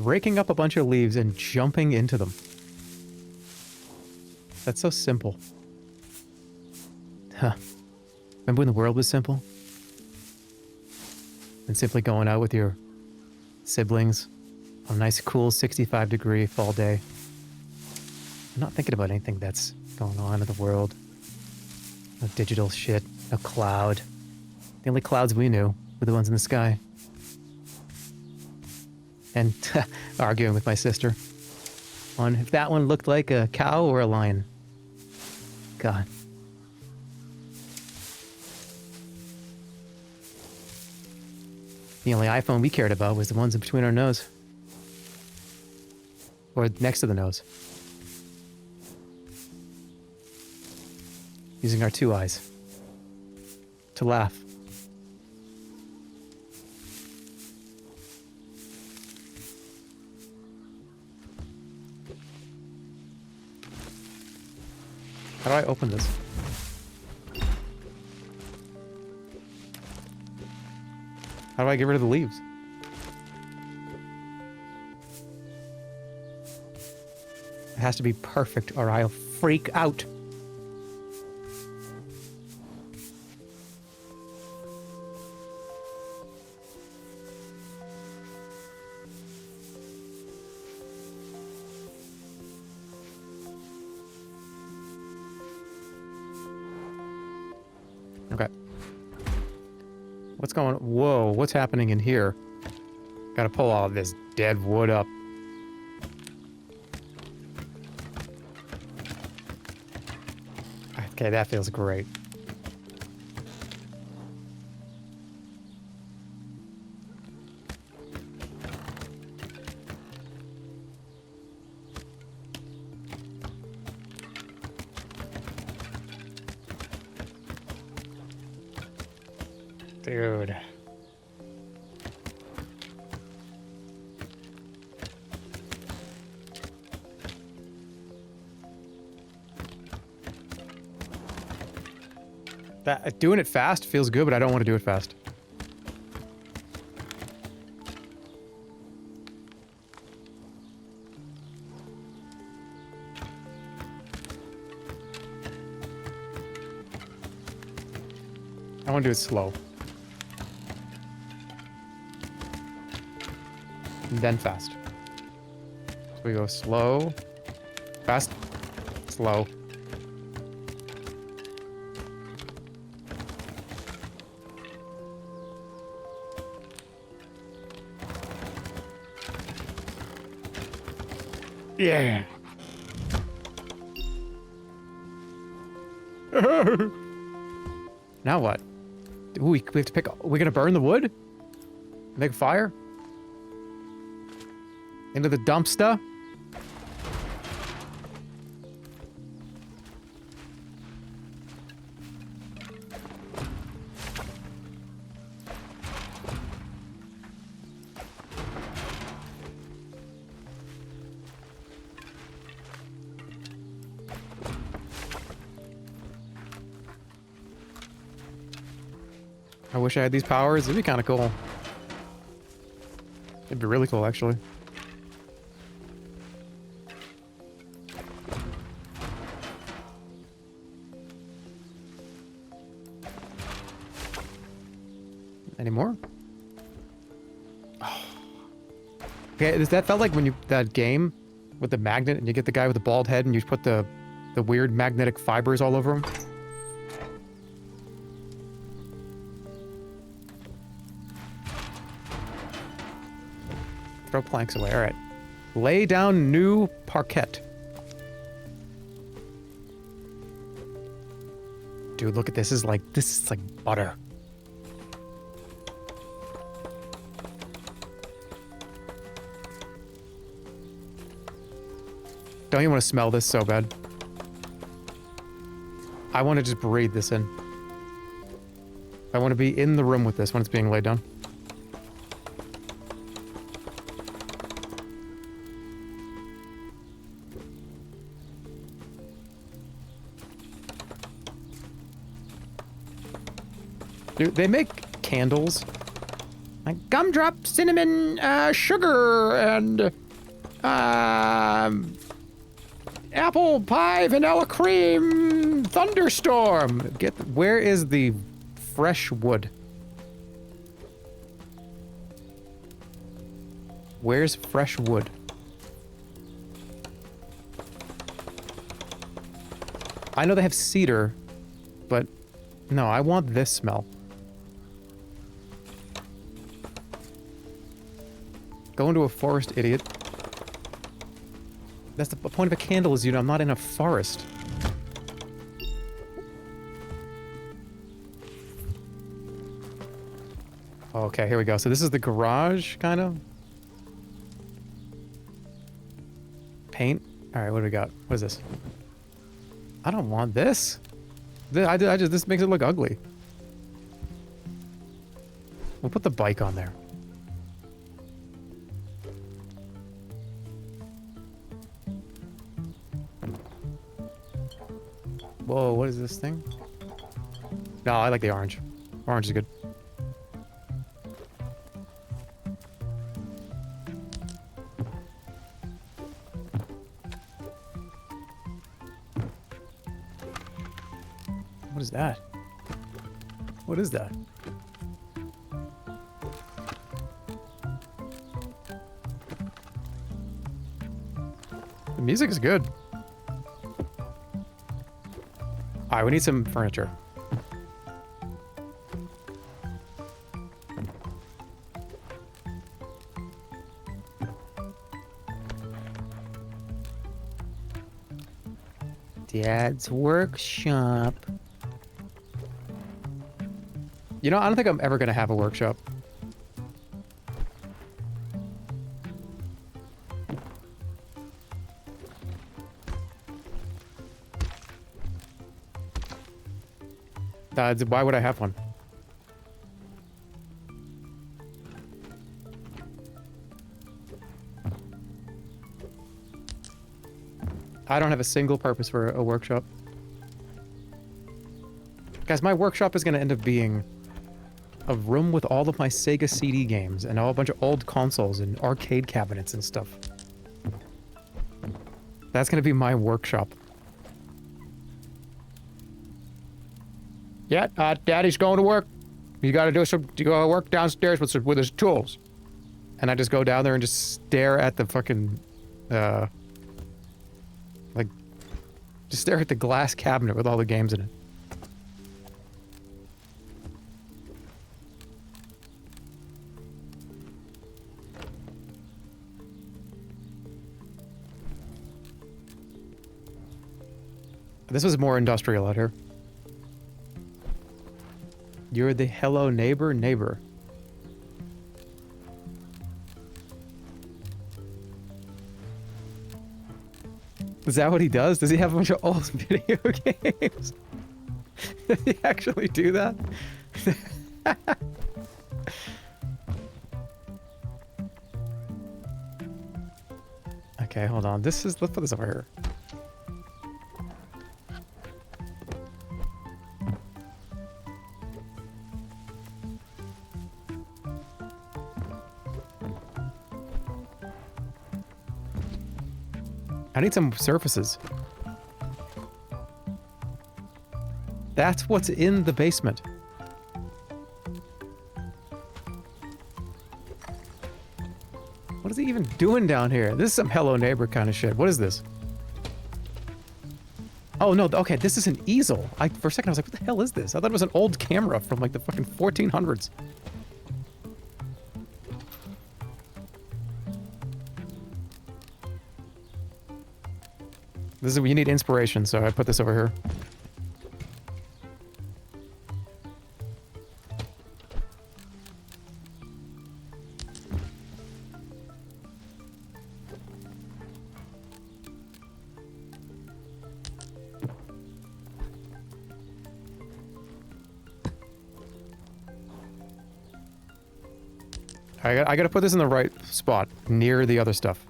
S1: Raking up a bunch of leaves and jumping into them. That's so simple. Huh. Remember when the world was simple? And simply going out with your siblings on a nice, cool 65-degree fall day. I'm not thinking about anything that's going on in the world. No digital shit, no cloud. The only clouds we knew were the ones in the sky. And arguing with my sister on if that one looked like a cow or a lion. God. The only iPhone we cared about was the ones in between our nose. Or next to the nose. Using our two eyes. To laugh. How do I open this? How do I get rid of the leaves? It has to be perfect or I'll freak out. Okay. What's going on? Whoa, what's happening in here? Gotta pull all of this dead wood up. Okay, that feels great. Dude. Doing it fast feels good, but I don't want to do it fast. I want to do it slow. And then fast. So we go slow, fast, slow. Yeah. Now what? Ooh, we have to pick. We're gonna burn the wood? Make a fire? Into the dumpster? I wish I had these powers. It'd be kind of cool. It'd be really cool, actually. Any more? Oh. Okay, that felt like when you that game with the magnet and you get the guy with the bald head and you put the weird magnetic fibers all over him. Throw planks away. All right. Lay down new parquet. Dude, look at this. This is like butter. Don't you want to smell this so bad? I want to just breathe this in. I want to be in the room with this when it's being laid down. Dude, they make candles. Like gumdrop, cinnamon, sugar, and apple pie, vanilla cream, thunderstorm. Where is the fresh wood? Where's fresh wood? I know they have cedar, but no, I want this smell. Go into a forest, idiot. That's the point of a candle is, I'm not in a forest. Okay, here we go. So this is the garage, kind of. Paint. All right, what do we got? What is this? I don't want this. This makes it look ugly. We'll put the bike on there. Whoa, what is this thing? No, I like the orange. Orange is good. What is that? What is that? The music is good. Alright, we need some furniture. Dad's workshop. You know, I don't think I'm ever gonna have a workshop. Why would I have one? I don't have a single purpose for a workshop. Guys, my workshop is going to end up being a room with all of my Sega CD games and a bunch of old consoles and arcade cabinets and stuff. That's going to be my workshop. Yeah, Daddy's going to work. You got to do some work downstairs with his tools. And I just go down there and just stare at the fucking, just stare at the glass cabinet with all the games in it. This was more industrial out here. You're the hello neighbor. Is that what he does? Does he have a bunch of old video games? Does he actually do that? Okay, hold on. Let's put this over here. I need some surfaces. That's what's in the basement. What is he even doing down here? This is some Hello Neighbor kind of shit. What is this? Oh no, okay, this is an easel. For a second I was like, what the hell is this? I thought it was an old camera from like the fucking 1400s. This is, you need inspiration, so I put this over here. I gotta put this in the right spot, near the other stuff.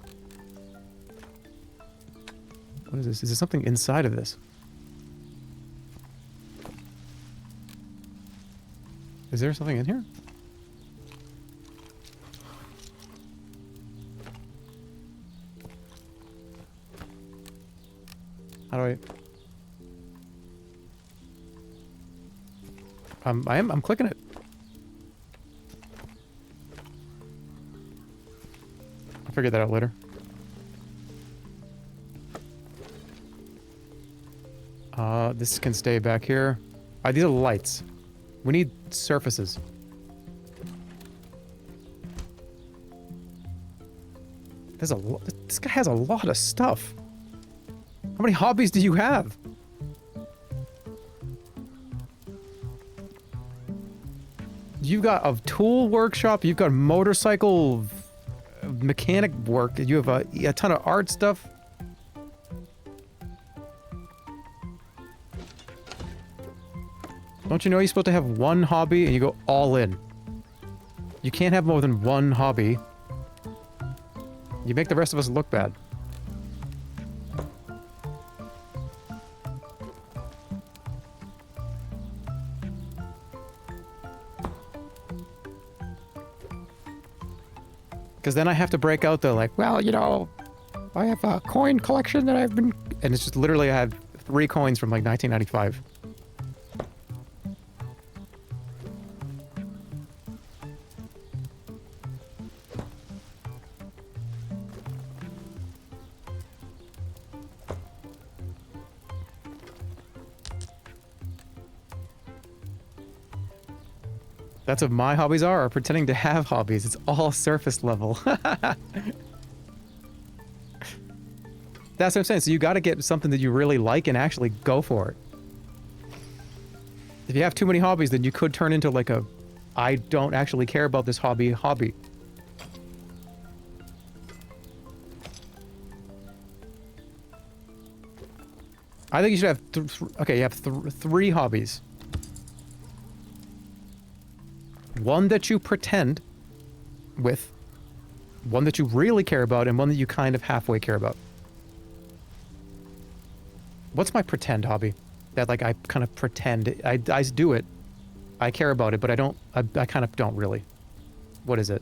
S1: What is this? Is there something inside of this? Is there something in here? How do I... I'm clicking it. I'll figure that out later. This can stay back here. These are lights. We need surfaces. There's a lot. This guy has a lot of stuff. How many hobbies do you have? You've got a tool workshop. You've got motorcycle mechanic work. You have a ton of art stuff. Don't you know you're supposed to have one hobby and you go all in? You can't have more than one hobby. You make the rest of us look bad. Because then I have to break out the like, well, you know, I have a coin collection that I've been... And it's just literally I have 3 coins from like 1995. That's what my hobbies are pretending to have hobbies. It's all surface level. That's what I'm saying. So you got to get something that you really like and actually go for it. If you have too many hobbies, then you could turn into like a, I don't actually care about this hobby. I think you should have, okay, you have 3 hobbies. One that you pretend with, one that you really care about, and one that you kind of halfway care about. What's my pretend hobby? That like I kind of pretend, I do it, I care about it, but I kind of don't really. What is it?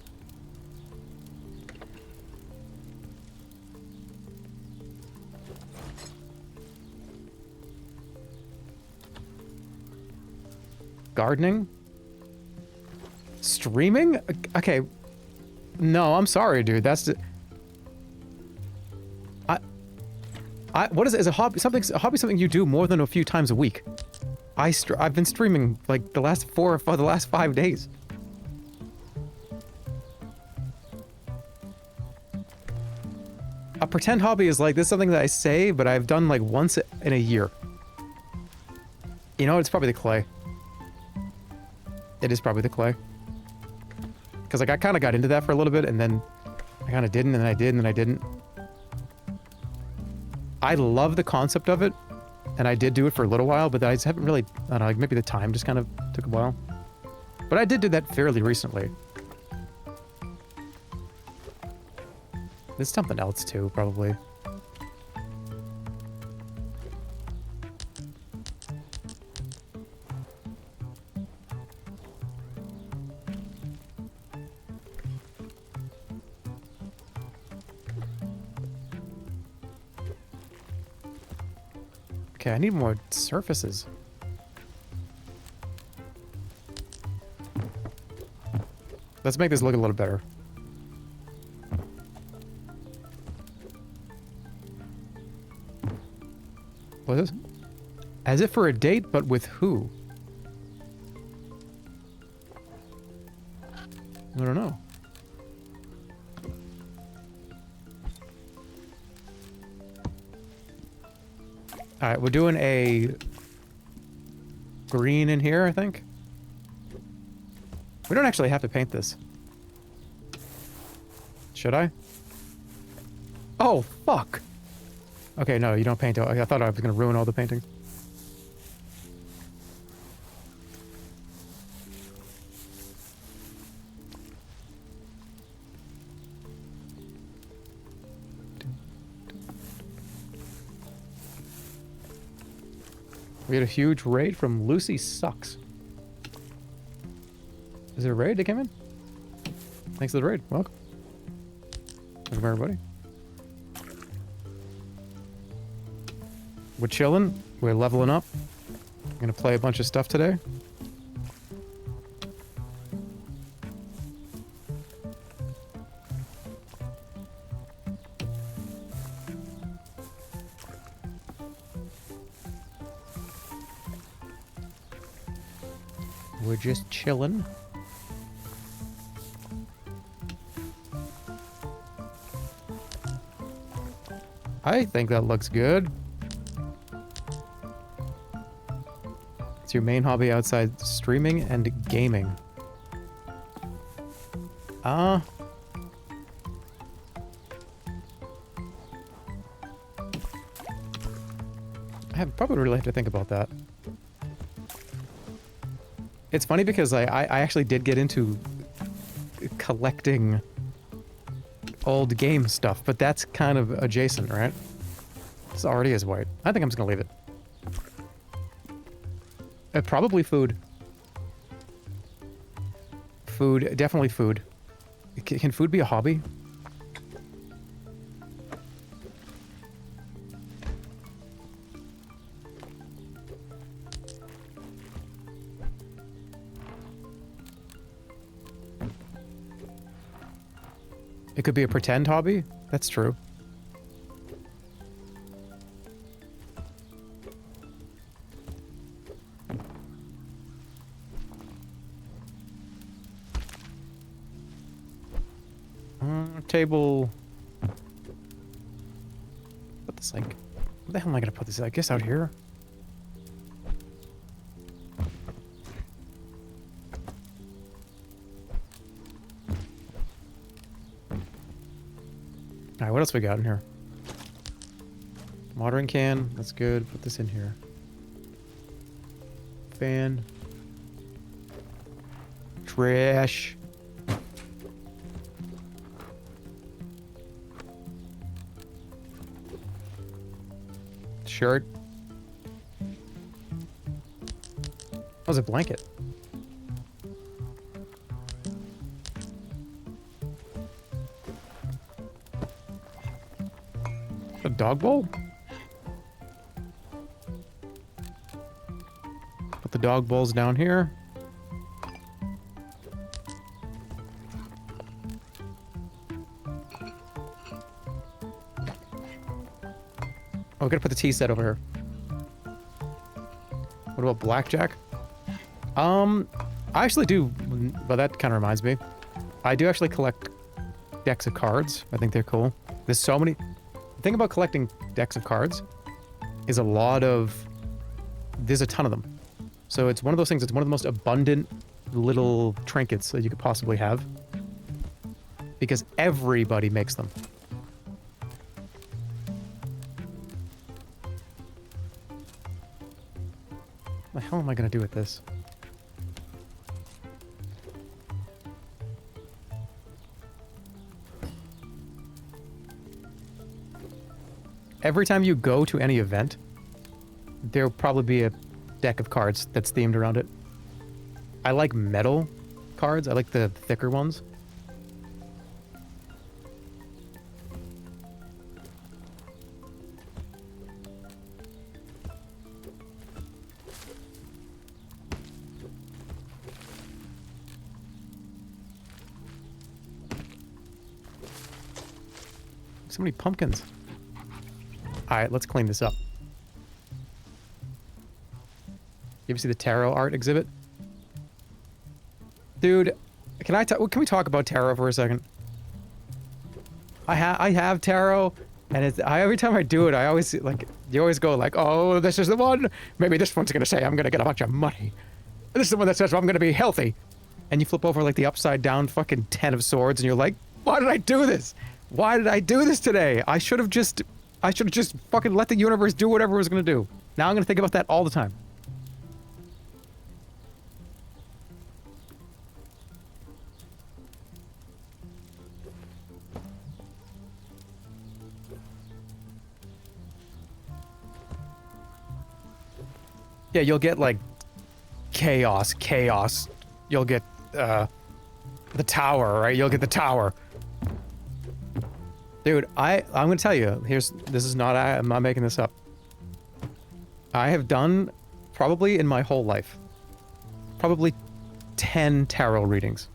S1: Gardening? Streaming? Okay. No, I'm sorry, dude. That's the... what is it? Is a hobby something you do more than a few times a week? I've been streaming like the last 5 days. A pretend hobby is like, this is something that I say, but I've done like once in a year. You know, it's probably the clay. It is probably the clay. Because like I kind of got into that for a little bit, and then I kind of didn't, and then I did, and then I didn't. I love the concept of it, and I did do it for a little while, but I just haven't really, I don't know, like maybe the time just kind of took a while. But I did do that fairly recently. There's something else too, probably. Okay, I need more surfaces. Let's make this look a little better. What is this? As if for a date, but with who? I don't know. Alright, we're doing a green in here, I think. We don't actually have to paint this. Should I? Oh, fuck! Okay, no, you don't paint it. I thought I was going to ruin all the painting. We had a huge raid from Lucy Sucks. Is there a raid that came in? Thanks for the raid. Welcome. Welcome, everybody. We're chilling. We're leveling up. I'm gonna play a bunch of stuff today. We're just chilling. I think that looks good. It's your main hobby outside streaming and gaming. I probably really have to think about that. It's funny because I actually did get into collecting old game stuff, but that's kind of adjacent, right? This already is white. I think I'm just gonna leave it. Probably food. Food, definitely food. Can food be a hobby? It could be a pretend hobby? That's true. Table. Put this like. Where the hell am I gonna put this? I guess out here. Alright, what else we got in here? Watering can, that's good. Put this in here. Fan. Trash. Shirt. That was a blanket. A dog bowl? Put the dog bowls down here. Oh, we gotta put the tea set over here. What about blackjack? I actually do, but that kind of reminds me. I do actually collect decks of cards. I think they're cool. There's so many. The thing about collecting decks of cards is there's a ton of them. So it's one of those things, it's one of the most abundant little trinkets that you could possibly have. Because everybody makes them. What the hell am I going to do with this? Every time you go to any event, there'll probably be a deck of cards that's themed around it. I like metal cards. I like the thicker ones. So many pumpkins. Alright, let's clean this up. You ever see the tarot art exhibit? Dude, can we talk about tarot for a second? I have tarot, and every time I do it, I always, like, you always go like, oh, this is the one. Maybe this one's gonna say I'm gonna get a bunch of money. This is the one that says I'm gonna be healthy. And you flip over like the upside down fucking 10 of swords, and you're like, why did I do this? Why did I do this today? I should have just fucking let the universe do whatever it was gonna do. Now I'm gonna think about that all the time. Yeah, you'll get like chaos. You'll get the tower, right? You'll get the tower. Dude, I'm gonna tell you, I'm not making this up. I have done, probably in my whole life, probably 10 tarot readings.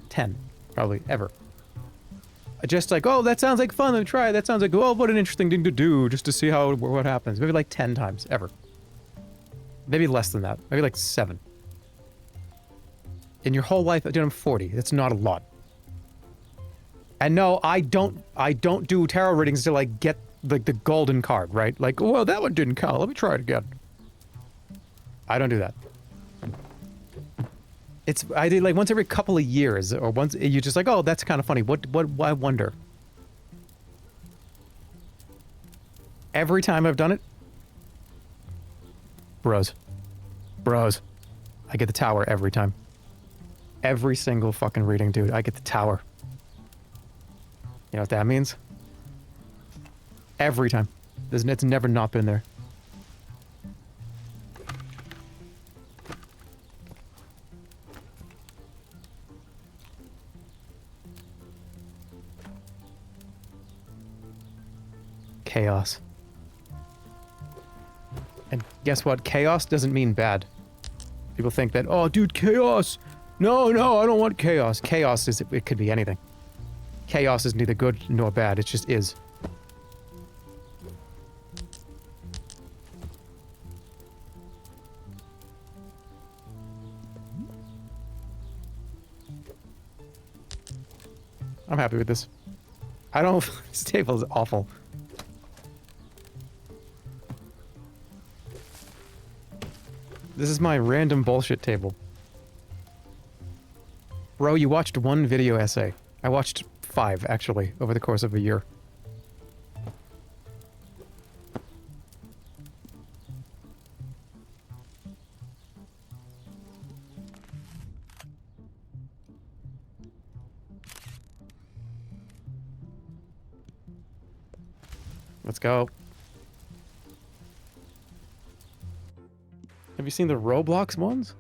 S1: 10, probably, ever. Just like, oh, that sounds like fun, let me try it. That sounds like, oh, what an interesting thing to do, just to see what happens. Maybe like 10 times, ever. Maybe less than that. Maybe like 7. In your whole life, dude, I'm 40. That's not a lot. And no, I don't do tarot readings till I get like the golden card, right? Like, oh, well, that one didn't count. Let me try it again. I don't do that. I did like once every couple of years, or once you're just like, oh, that's kind of funny. What I wonder. Every time I've done it, Bros. I get the tower every time. Every single fucking reading, dude. I get the tower. You know what that means? Every time. It's never not been there. Chaos. And guess what? Chaos doesn't mean bad. People think that, oh, dude, chaos! No, I don't want chaos. Chaos it could be anything. Chaos is neither good nor bad, it just is. I'm happy with this. This table is awful. This is my random bullshit table. Bro, you watched one video essay. I watched 5, actually, over the course of a year. Let's go. Have you seen the Roblox ones?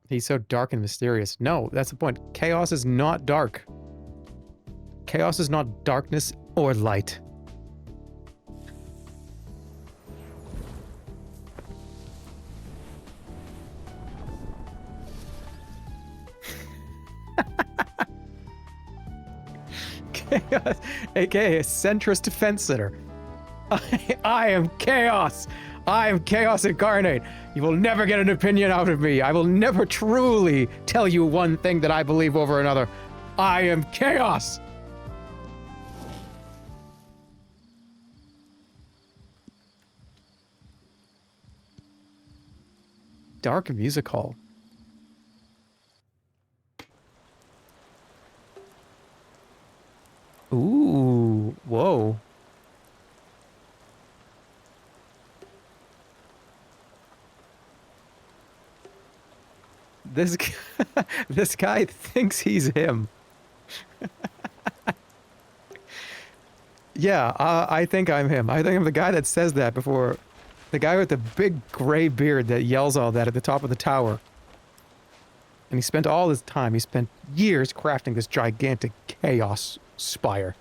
S1: He's so dark and mysterious. No, that's the point. Chaos is not dark. Chaos is not darkness or light. Chaos, aka a centrist fence sitter. I am chaos. I am chaos incarnate. You will never get an opinion out of me. I will never truly tell you one thing that I believe over another. I am chaos. Dark music hall. Ooh, whoa. This guy thinks he's him. Yeah, I think I'm him. I think I'm the guy that says that before. The guy with the big gray beard that yells all that at the top of the tower. And he spent all his time, he spent years crafting this gigantic chaos spire.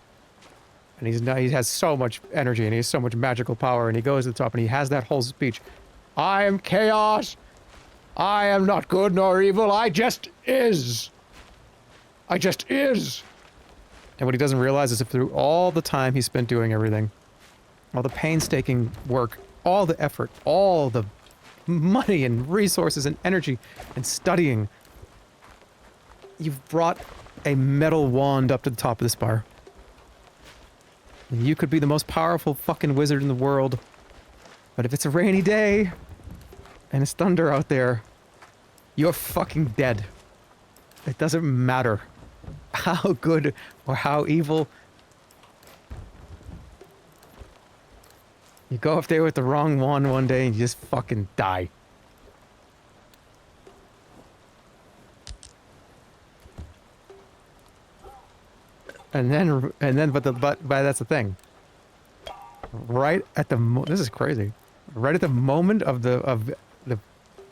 S1: And he has so much energy and he has so much magical power, and he goes to the top and he has that whole speech. I am chaos! I am not good nor evil, I just is! I just is. And what he doesn't realize is if through all the time he spent doing everything, all the painstaking work, all the effort, all the money and resources and energy and studying, you've brought a metal wand up to the top of this bar. And you could be the most powerful fucking wizard in the world, but if it's a rainy day and it's thunder out there, you're fucking dead. It doesn't matter how good or how evil. You go up there with the wrong one day and you just fucking die. But that's the thing. Right at the this is crazy. Right at the moment of the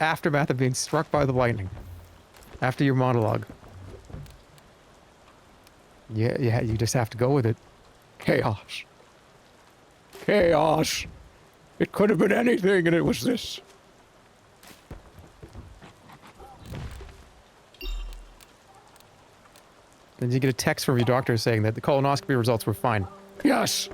S1: aftermath of being struck by the lightning, after your monologue, yeah, you just have to go with it. Chaos. Chaos. It could have been anything, and it was this. Then you get a text from your doctor saying that the colonoscopy results were fine. Yes!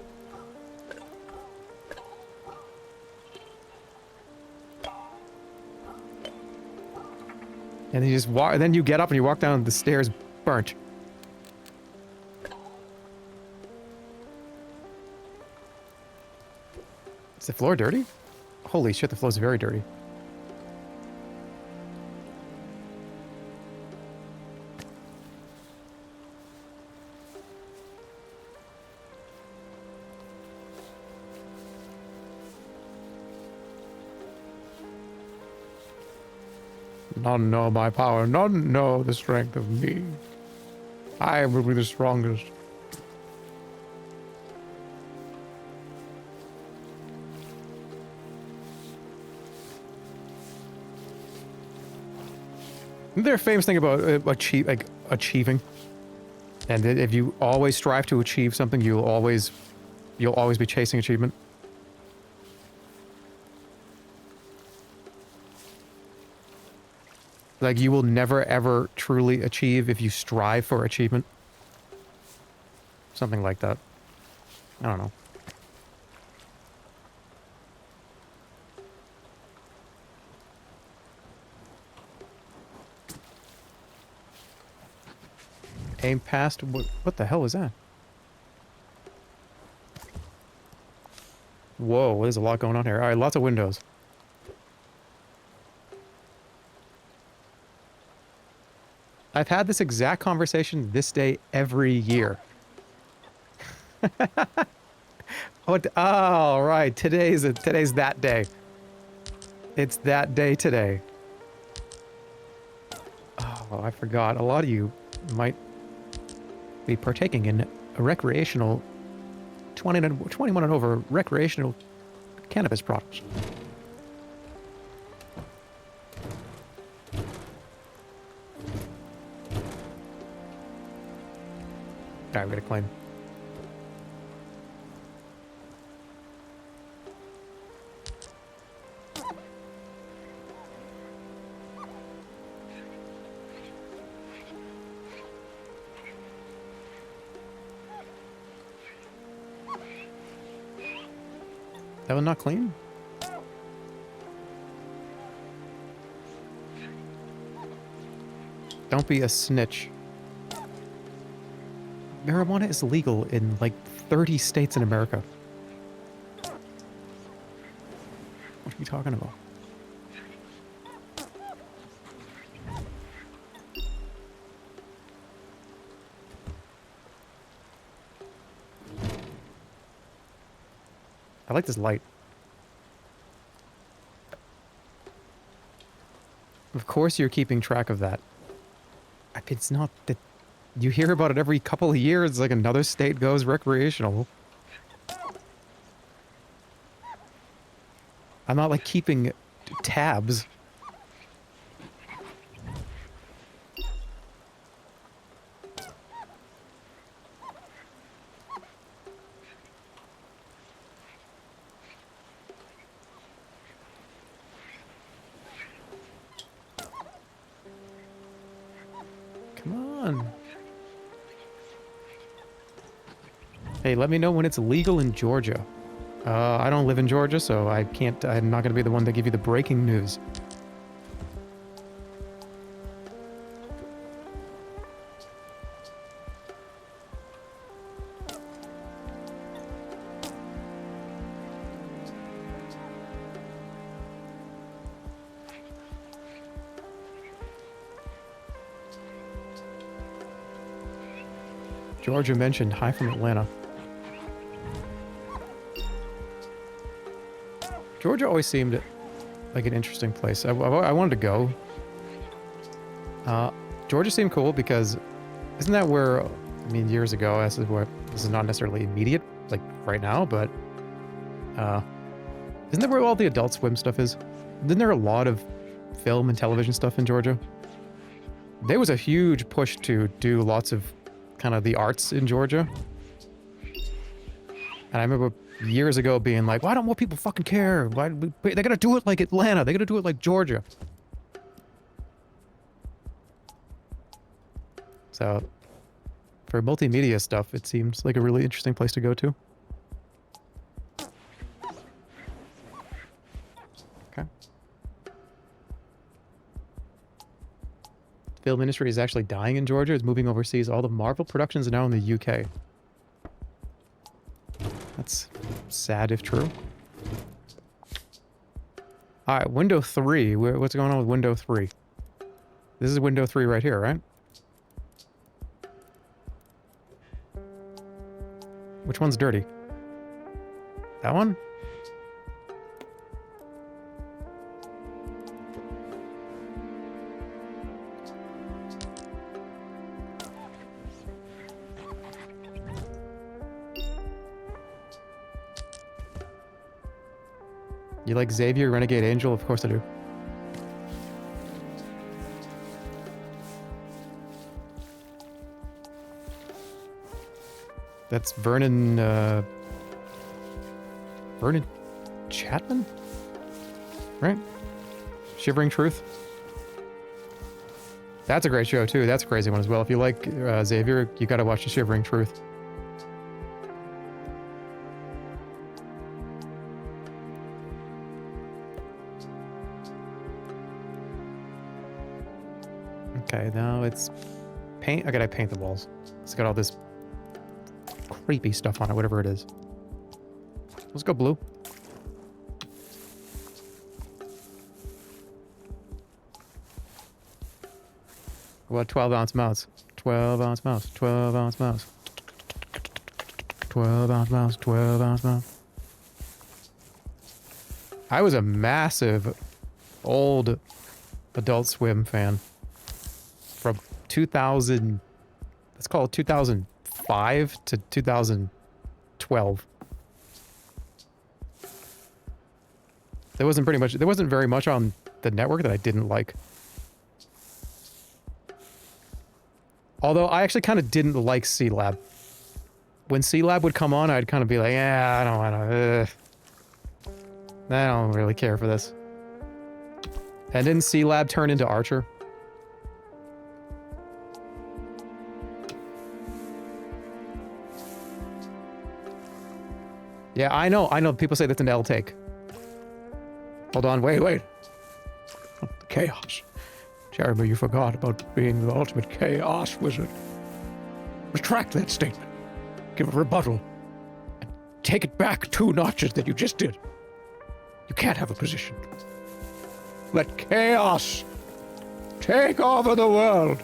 S1: And then you just walk, and then you get up and you walk down the stairs burnt. Is the floor dirty? Holy shit, the floor's very dirty. None know my power, none know the strength of me. I will be the strongest. Isn't there a famous thing about achieving? And that if you always strive to achieve something, you'll always be chasing achievement. Like, you will never, ever truly achieve if you strive for achievement. Something like that. I don't know. Aim past... What the hell is that? Whoa, there's a lot going on here. Alright, lots of windows. I've had this exact conversation this day every year. What? Oh, right. Today's that day. It's that day today. Oh, I forgot. A lot of you might be partaking in a recreational 21 and over recreational cannabis products. Alright, we gotta claim. That one not clean? Don't be a snitch. Marijuana is legal in like 30 states in America. What are you talking about? I like this light. Of course you're keeping track of that. It's not that... You hear about it every couple of years, like another state goes recreational. I'm not like keeping tabs. Come on. Hey, let me know when it's legal in Georgia. I don't live in Georgia, so I can't. I'm not going to be the one to give you the breaking news. Georgia mentioned hi from Atlanta. Georgia always seemed like an interesting place. I wanted to go. Georgia seemed cool because isn't that where, I mean, years ago, this is not necessarily immediate, like right now, but isn't that where all the Adult Swim stuff is? Isn't there a lot of film and television stuff in Georgia? There was a huge push to do lots of kind of the arts in Georgia. And I remember years ago being like, why don't more people fucking care? Why they gotta do it like Atlanta. They gotta do it like Georgia. So, for multimedia stuff, it seems like a really interesting place to go to. Okay. The film industry is actually dying in Georgia. It's moving overseas. All the Marvel productions are now in the UK. That's sad if true. Alright, window 3. What's going on with window 3? This is window 3 right here, right? Which one's dirty? That one? You like Xavier, Renegade Angel? Of course I do. That's Vernon, Vernon Chapman? Right? Shivering Truth? That's a great show, too. That's a crazy one as well. If you like Xavier, you gotta watch The Shivering Truth. Okay, now it's paint. I gotta paint the walls. It's got all this creepy stuff on it, whatever it is. Let's go blue. What 12-ounce mouse? 12-ounce mouse. 12-ounce mouse. 12-ounce mouse. 12-ounce mouse. I was a massive old Adult Swim fan. From 2000, let's call it 2005 to 2012. There wasn't very much on the network that I didn't like. Although I actually kind of didn't like C-Lab. When C-Lab would come on, I'd kind of be like, yeah, I don't really care for this. And didn't C-Lab turn into Archer? Yeah, I know. People say that's an L take. Hold on, wait. Chaos. Jerma, you forgot about being the ultimate chaos wizard. Retract that statement. Give a rebuttal. And take it back 2 notches that you just did. You can't have a position. Let chaos take over the world.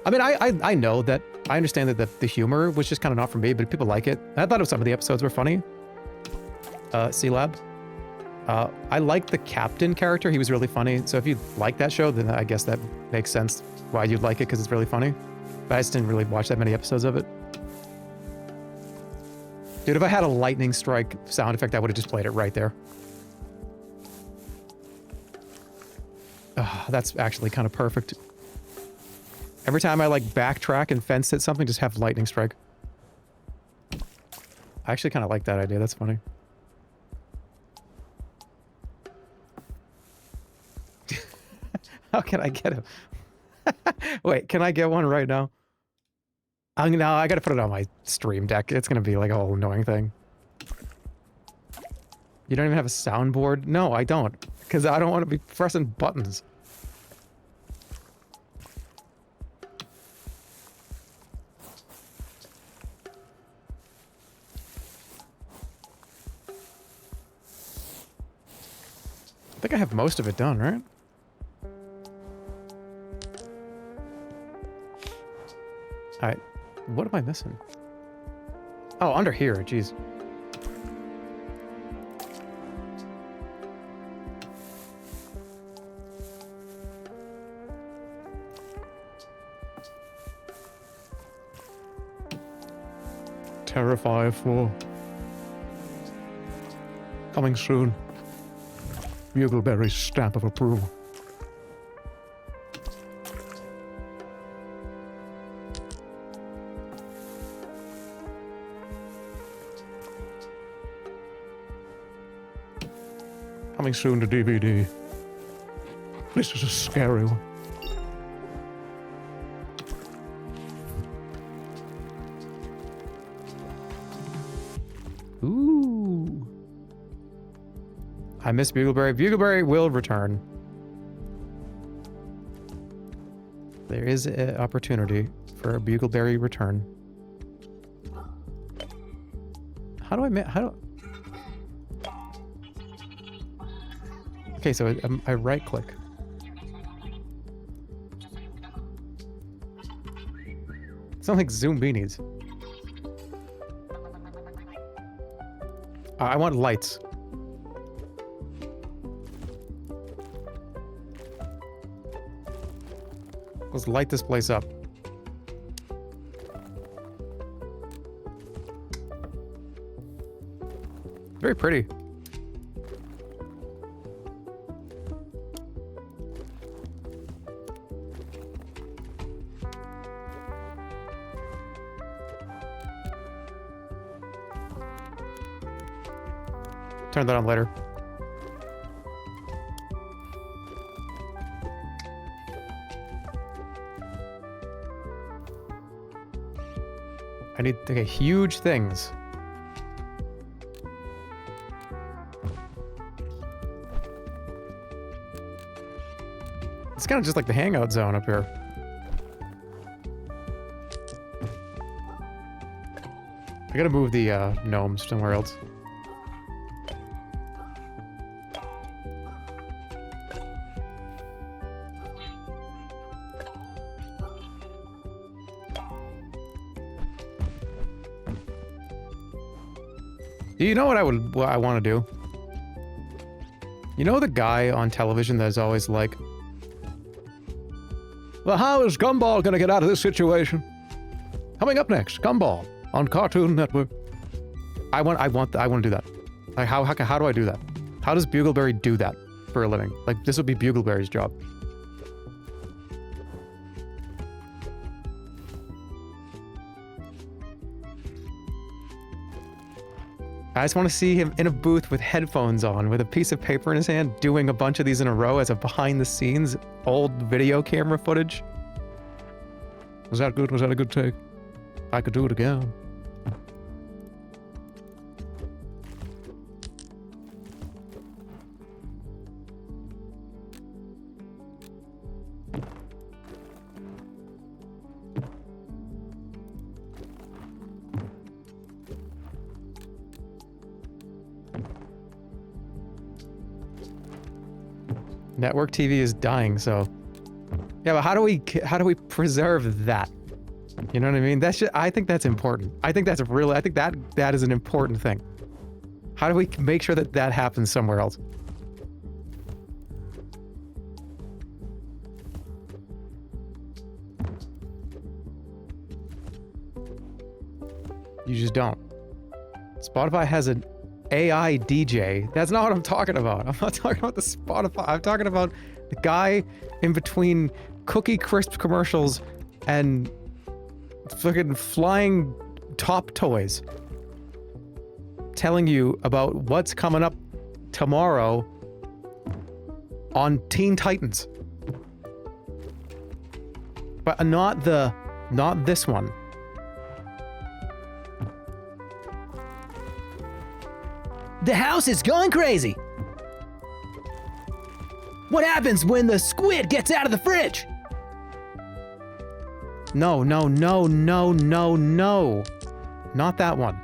S1: I mean, I know that. I understand that the humor was just kind of not for me, but people like it. I thought some of the episodes were funny. C-Lab. I like the captain character. He was really funny. So if you like that show, then I guess that makes sense why you'd like it, because it's really funny. But I just didn't really watch that many episodes of it. Dude, if I had a lightning strike sound effect, I would have just played it right there. That's actually kind of perfect. Every time I like backtrack and fence hit something, just have lightning strike. I actually kind of like that idea. That's funny. How can I get him? Wait, can I get one right now? No, I gotta put it on my stream deck. It's gonna be like a whole annoying thing. You don't even have a soundboard? No, I don't. Because I don't want to be pressing buttons. I think I have most of it done, right? Alright. What am I missing? Oh, under here. Jeez. Terrify 4. Coming soon. Bugleberry's stamp of approval. Coming soon to DVD. This is a scary one. Ooh. I miss Bugleberry. Bugleberry will return. There is an opportunity for a Bugleberry return. How do I Okay, so I right click. It's not like Zoom beanies. I want lights. Let's light this place up. Very pretty. Turn that on later. I need okay, huge things. It's kind of just like the hangout zone up here. I gotta move the gnomes somewhere else. You know what I want to do? You know the guy on television that's always like, well, how is Gumball gonna get out of this situation? Coming up next, Gumball on Cartoon Network. I want to do that. Like, how do I do that? How does Bugleberry do that for a living? Like, this would be Bugleberry's job. I just want to see him in a booth with headphones on, with a piece of paper in his hand, doing a bunch of these in a row as a behind-the-scenes old video camera footage. Was that good? Was that a good take? I could do it again. Network TV is dying, so yeah, but how do we preserve that? You know what I mean? I think that's important. I think that is an important thing. How do we make sure that that happens somewhere else? You just don't. Spotify has an AI DJ. That's not what I'm talking about. I'm not talking about the Spotify. I'm talking about the guy in between Cookie Crisp commercials and fucking flying top toys telling you about what's coming up tomorrow on Teen Titans. But not this one. The house is going crazy! What happens when the squid gets out of the fridge? No, no, no, no, no, no. Not that one.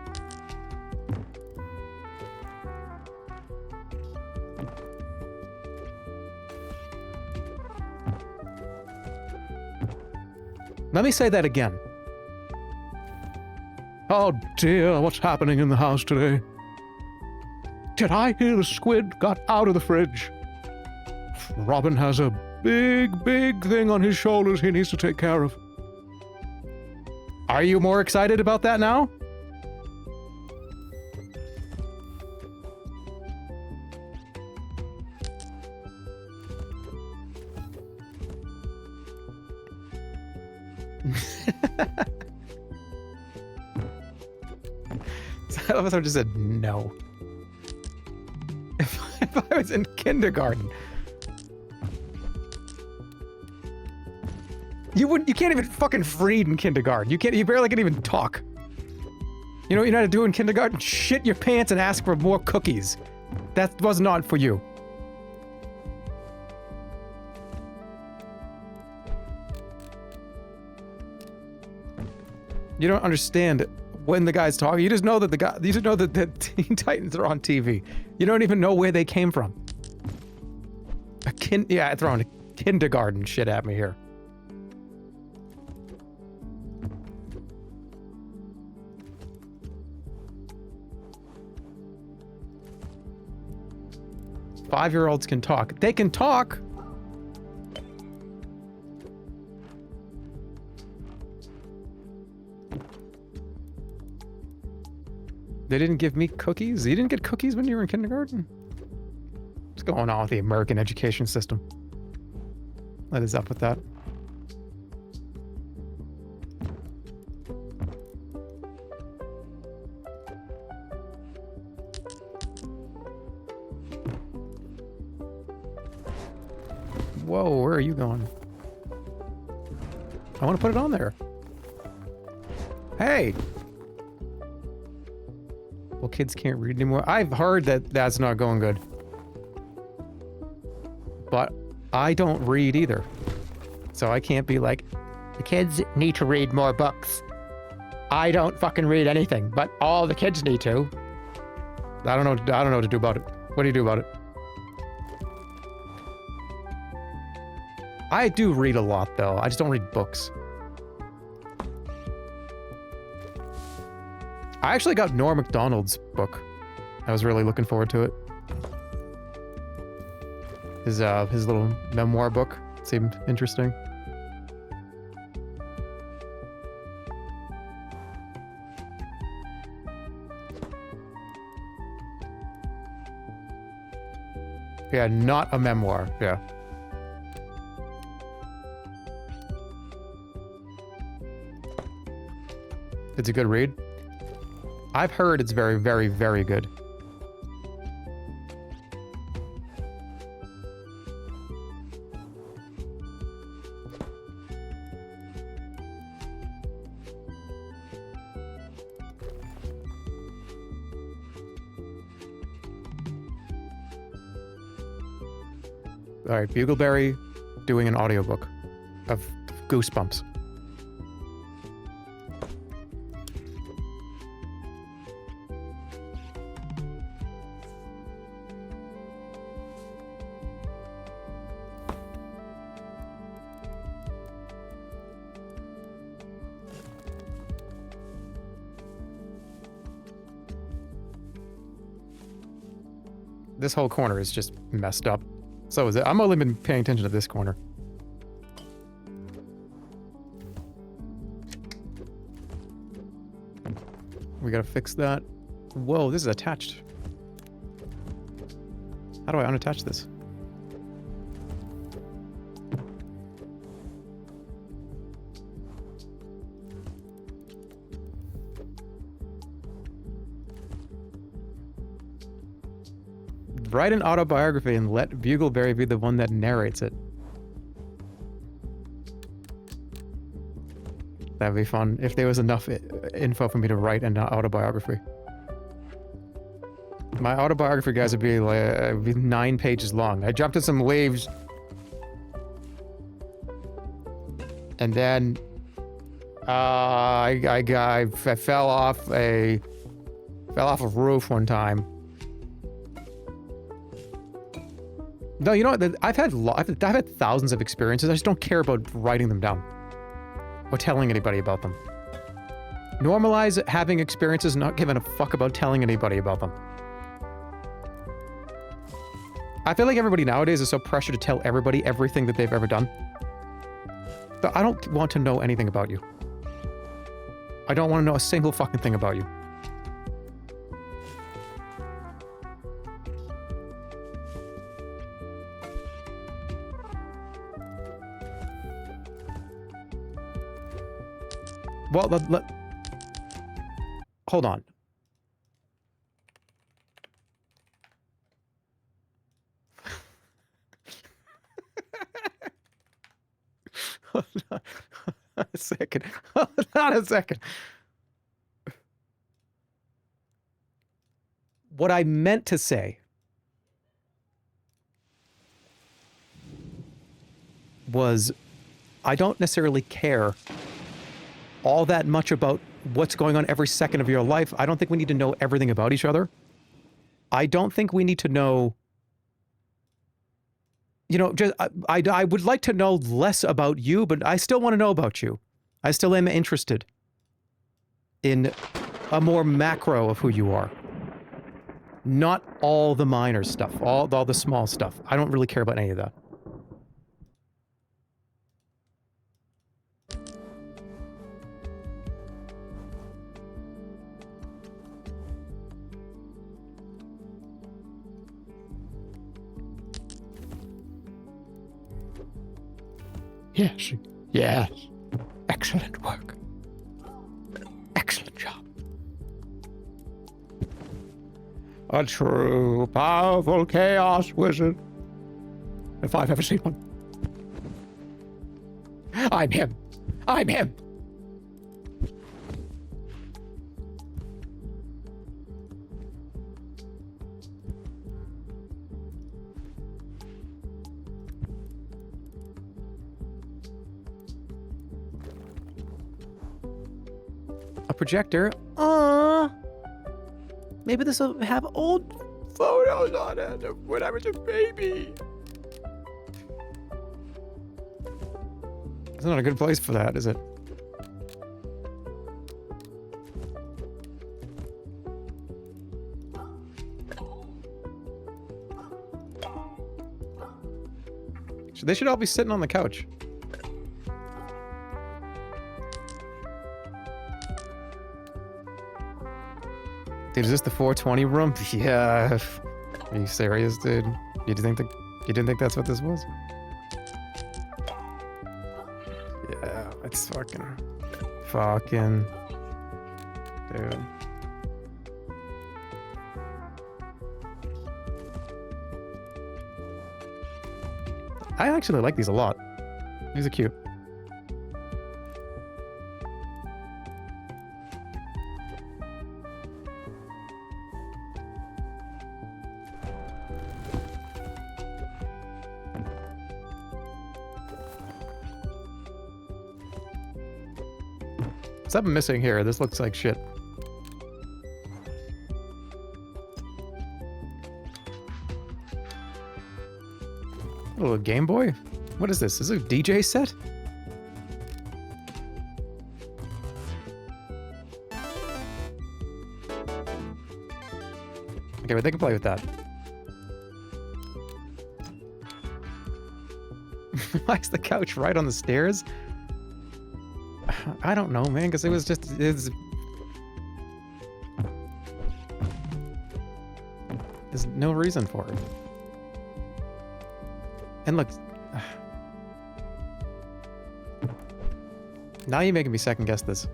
S1: Let me say that again. Oh dear, what's happening in the house today? Did I hear the squid got out of the fridge? Robin has a big, big thing on his shoulders he needs to take care of. Are you more excited about that now? Some of us just said no. If I was in kindergarten, you can't even fucking read in kindergarten. You barely can even talk. You know what you know how to do in kindergarten? Shit your pants and ask for more cookies. That was not for you. You don't understand when the guy's talking. You just know that the Teen Titans are on TV. You don't even know where they came from. Yeah, throwing a kindergarten shit at me here. Five-year-olds can talk. They can talk! They didn't give me cookies? You didn't get cookies when you were in kindergarten? What's going on with the American education system? What is up with that? Whoa, where are you going? I want to put it on there. Hey! Well, kids can't read anymore. I've heard that that's not going good. But I don't read either. So I can't be like, the kids need to read more books. I don't fucking read anything, but all the kids need to. I don't know what to do about it. What do you do about it? I do read a lot though. I just don't read books. I actually got Norm Macdonald's book. I was really looking forward to it. His little memoir book seemed interesting. Yeah, not a memoir. Yeah. It's a good read. I've heard it's very, very, very good. All right, Bugleberry doing an audiobook of Goosebumps. This whole corner is just messed up. So is it. I'm only been paying attention to this corner. We gotta fix that. Whoa, this is attached. How do I unattach this? Write an autobiography and let Bugleberry be the one that narrates it. That'd be fun if there was enough info for me to write an autobiography. My autobiography, guys, would be like be 9 pages long. I jumped in some waves, and then I fell off a roof one time. No, you know what? I've had thousands of experiences. I just don't care about writing them down or telling anybody about them. Normalize having experiences, not giving a fuck about telling anybody about them. I feel like everybody nowadays is so pressured to tell everybody everything that they've ever done. But I don't want to know anything about you. I don't want to know a single fucking thing about you. Well, hold on. Hold on a second. Hold on a second. What I meant to say was I don't necessarily care all that much about what's going on every second of your life. I don't think we need to know everything about each other. I don't think we need to know, you know, just I would like to know less about you, but I still want to know about you. I still am interested in a more macro of who you are. Not all the minor stuff, all the small stuff. I don't really care about any of that. Yes, yes. Excellent work. Excellent job. A true, powerful chaos wizard. If I've ever seen one. I'm him. I'm him. A projector. Aww. Maybe this will have old photos on it of when I was a baby. It's not a good place for that, is it? They should all be sitting on the couch. Dude, is this the 420 room? Yeah. Are you serious, dude? You didn't think that's what this was? Yeah, it's fucking, dude. I actually like these a lot. These are cute. Something missing here. This looks like shit. A little Game Boy? What is this? Is this a DJ set? Okay, but they can play with that. Why is the couch right on the stairs? I don't know, man, because it was just... There's no reason for it. And look... Now you're making me second guess this.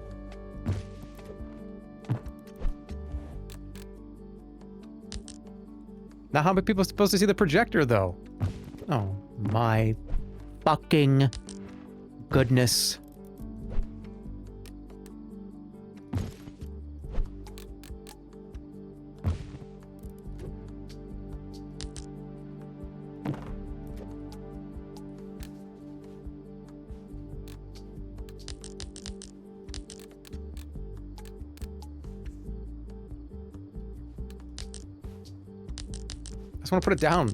S1: Now how many people are supposed to see the projector, though? Oh my fucking goodness. just want to put it down.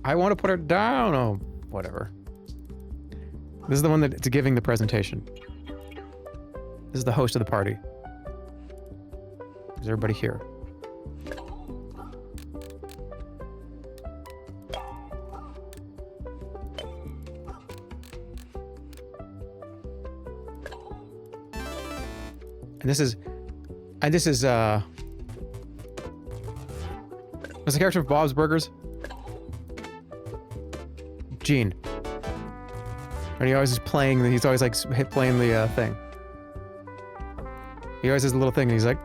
S1: I want to put it down. Oh, whatever. This is the one that's giving the presentation. This is the host of the party. Is everybody here? And this is what's the character of Bob's Burgers? Gene. And he always is playing, he's always like playing the thing. He always has a little thing and he's like, is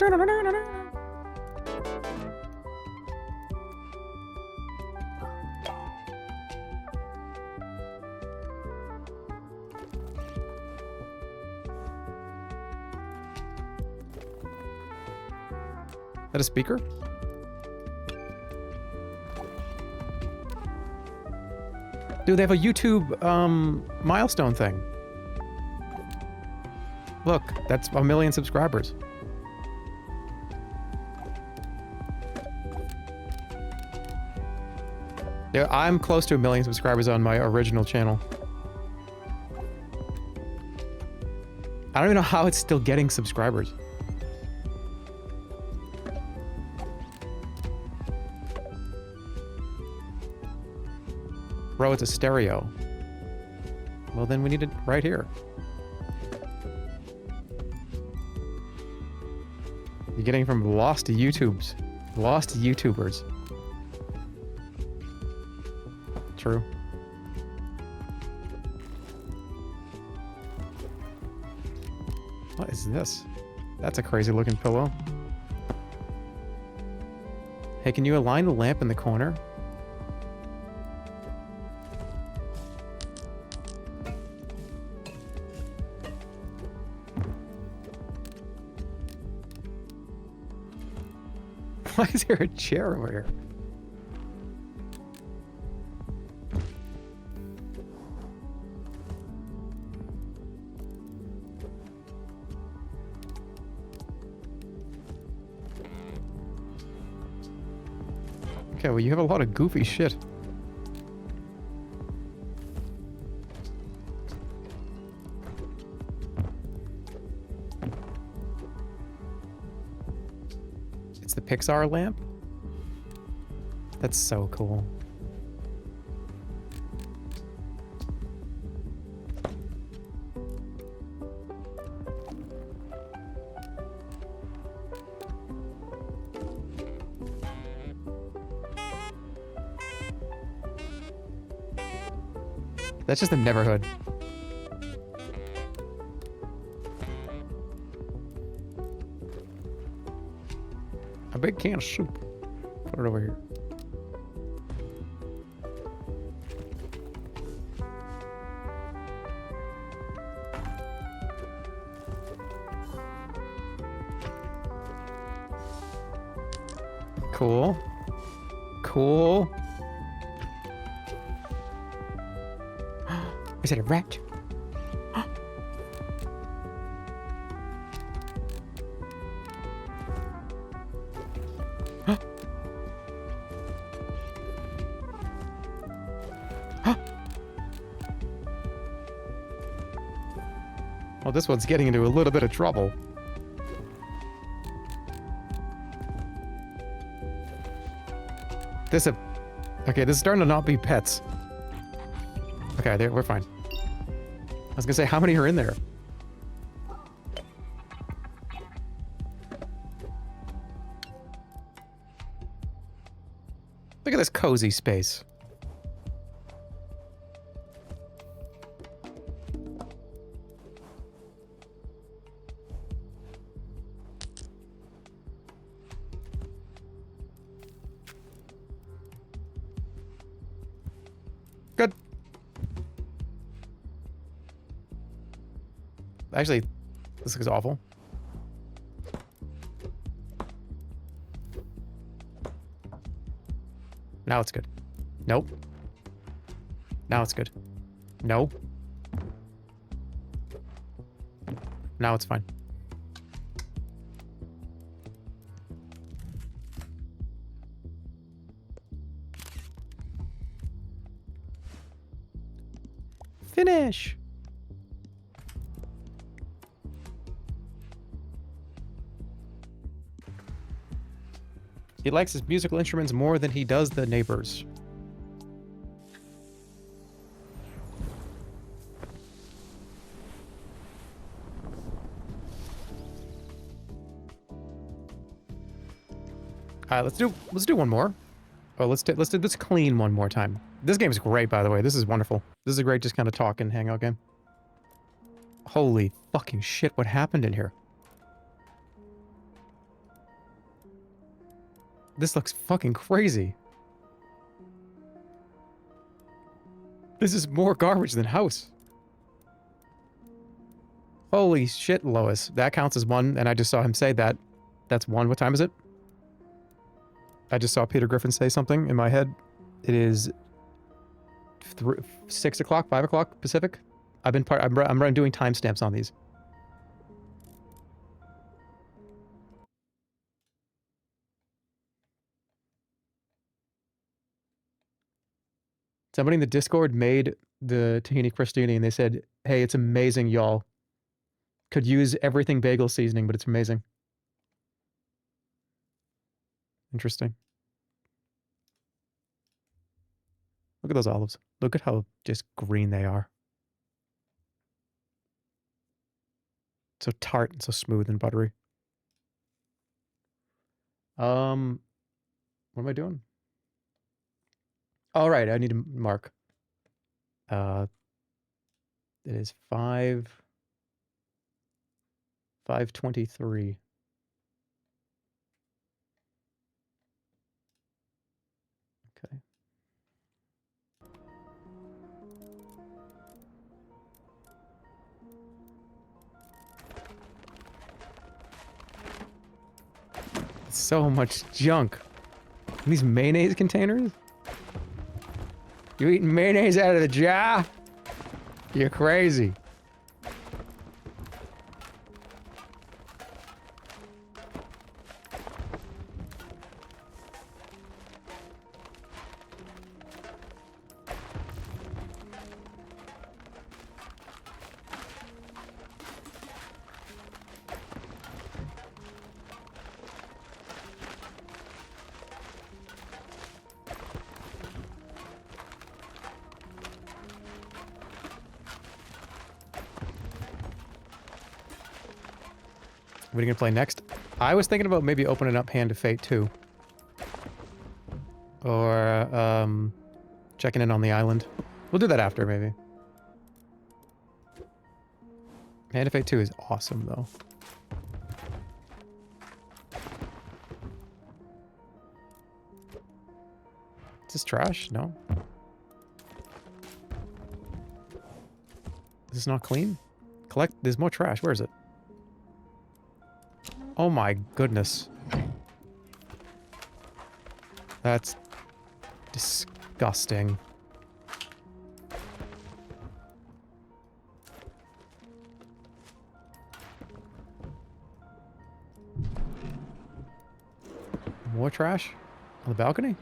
S1: that a speaker? Dude, they have a YouTube milestone thing. Look, that's 1 million subscribers. Yeah, I'm close to 1 million subscribers on my original channel. I don't even know how it's still getting subscribers. Bro, it's a stereo. Well, then we need it right here. You're getting from lost YouTubers. Lost YouTubers. True. What is this? That's a crazy looking pillow. Hey, can you align the lamp in the corner? Why is there a chair over here? Okay, well, you have a lot of goofy shit. It's the Pixar lamp? That's so cool. That's just a Neverhood. A big can of soup. Put it over here. Cool. Cool. Is it a rat? Well, this one's getting into a little bit of trouble. Okay, this is starting to not be pets. Okay, we're fine. I was gonna say, how many are in there? Look at this cozy space. Good. Actually, this looks awful. Now it's good. Nope. Now it's good. No. Now it's fine. Finish! He likes his musical instruments more than he does the neighbors. All right, let's do one more. Oh, let's clean one more time. This game's great, by the way. This is wonderful. This is a great just kind of talk and hangout game. Holy fucking shit, what happened in here? This looks fucking crazy. This is more garbage than house. Holy shit, Lois. That counts as one, and I just saw him say that. That's one. What time is it? I just saw Peter Griffin say something in my head. It is 6 o'clock, 5 o'clock Pacific. I'm doing timestamps on these. Somebody in the Discord made the tahini crostini and they said, hey, it's amazing, y'all. Could use everything bagel seasoning, but it's amazing. Interesting. Look at those olives. Look at how just green they are. So tart and so smooth and buttery. What am I doing? All right, I need to mark. It is 5:23. Okay. So much junk. These mayonnaise containers? You eating mayonnaise out of the jar? You're crazy. What are you gonna play next? I was thinking about maybe opening up Hand of Fate 2. Or, checking in on the island. We'll do that after, maybe. Hand of Fate 2 is awesome, though. Is this trash? No. Is this not clean? Collect... There's more trash. Where is it? Oh my goodness. That's disgusting. More trash? On the balcony?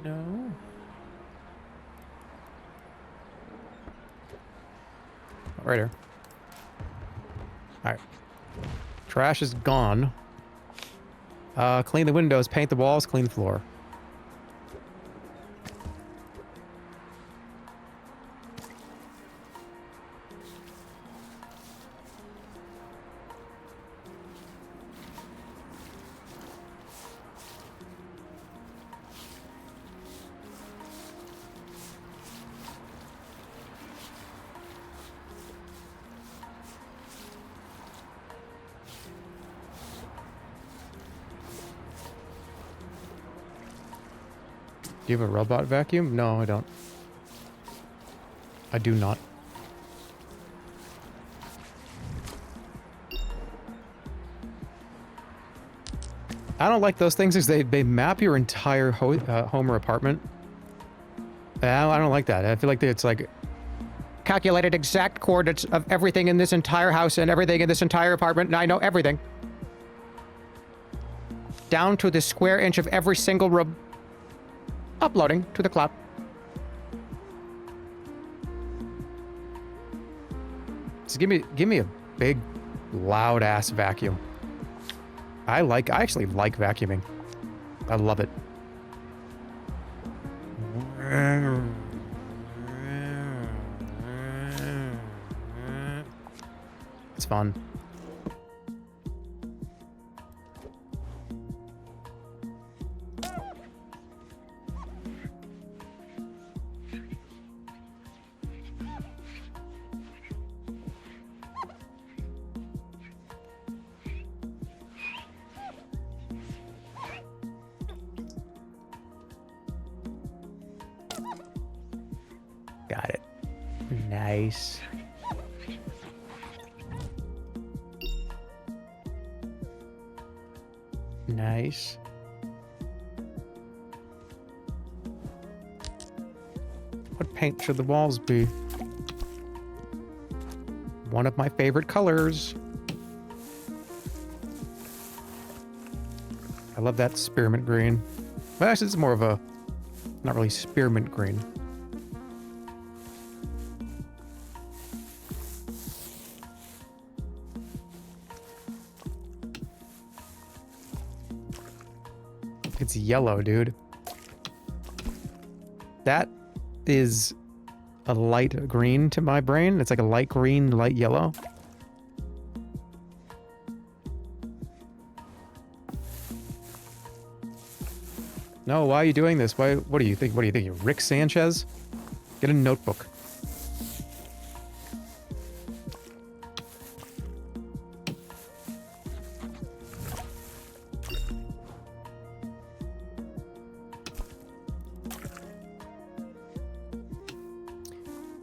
S1: No. Right here. Alright. Trash is gone. Clean the windows, paint the walls, clean the floor. Do you have a robot vacuum? No, I don't. I do not. I don't like those things because they map your entire home or apartment. I don't like that. I feel like it's like calculated exact coordinates of everything in this entire house and everything in this entire apartment, and I know everything. Down to the square inch of every single room. Uploading to the cloud. Just give me a big, loud ass vacuum. I actually like vacuuming. I love it. It's fun. Got it. Nice. Nice. What paint should the walls be? One of my favorite colors. I love that spearmint green. Well, actually, it's more of a, not really spearmint green. It's yellow, dude. That is a light green to my brain. It's like a light green, light yellow. No, why are you doing this? Why? What do you think? What do you think? You're Rick Sanchez? Get a notebook.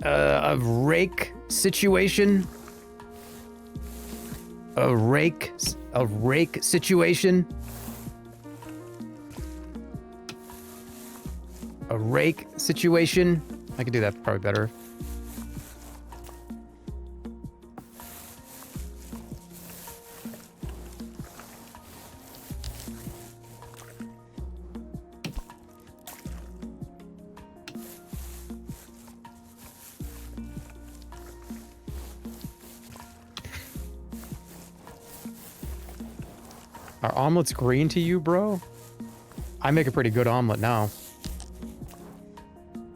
S1: A rake situation. A rake situation. A rake situation. I could do that probably better. Are omelets green to you, bro? I make a pretty good omelet now.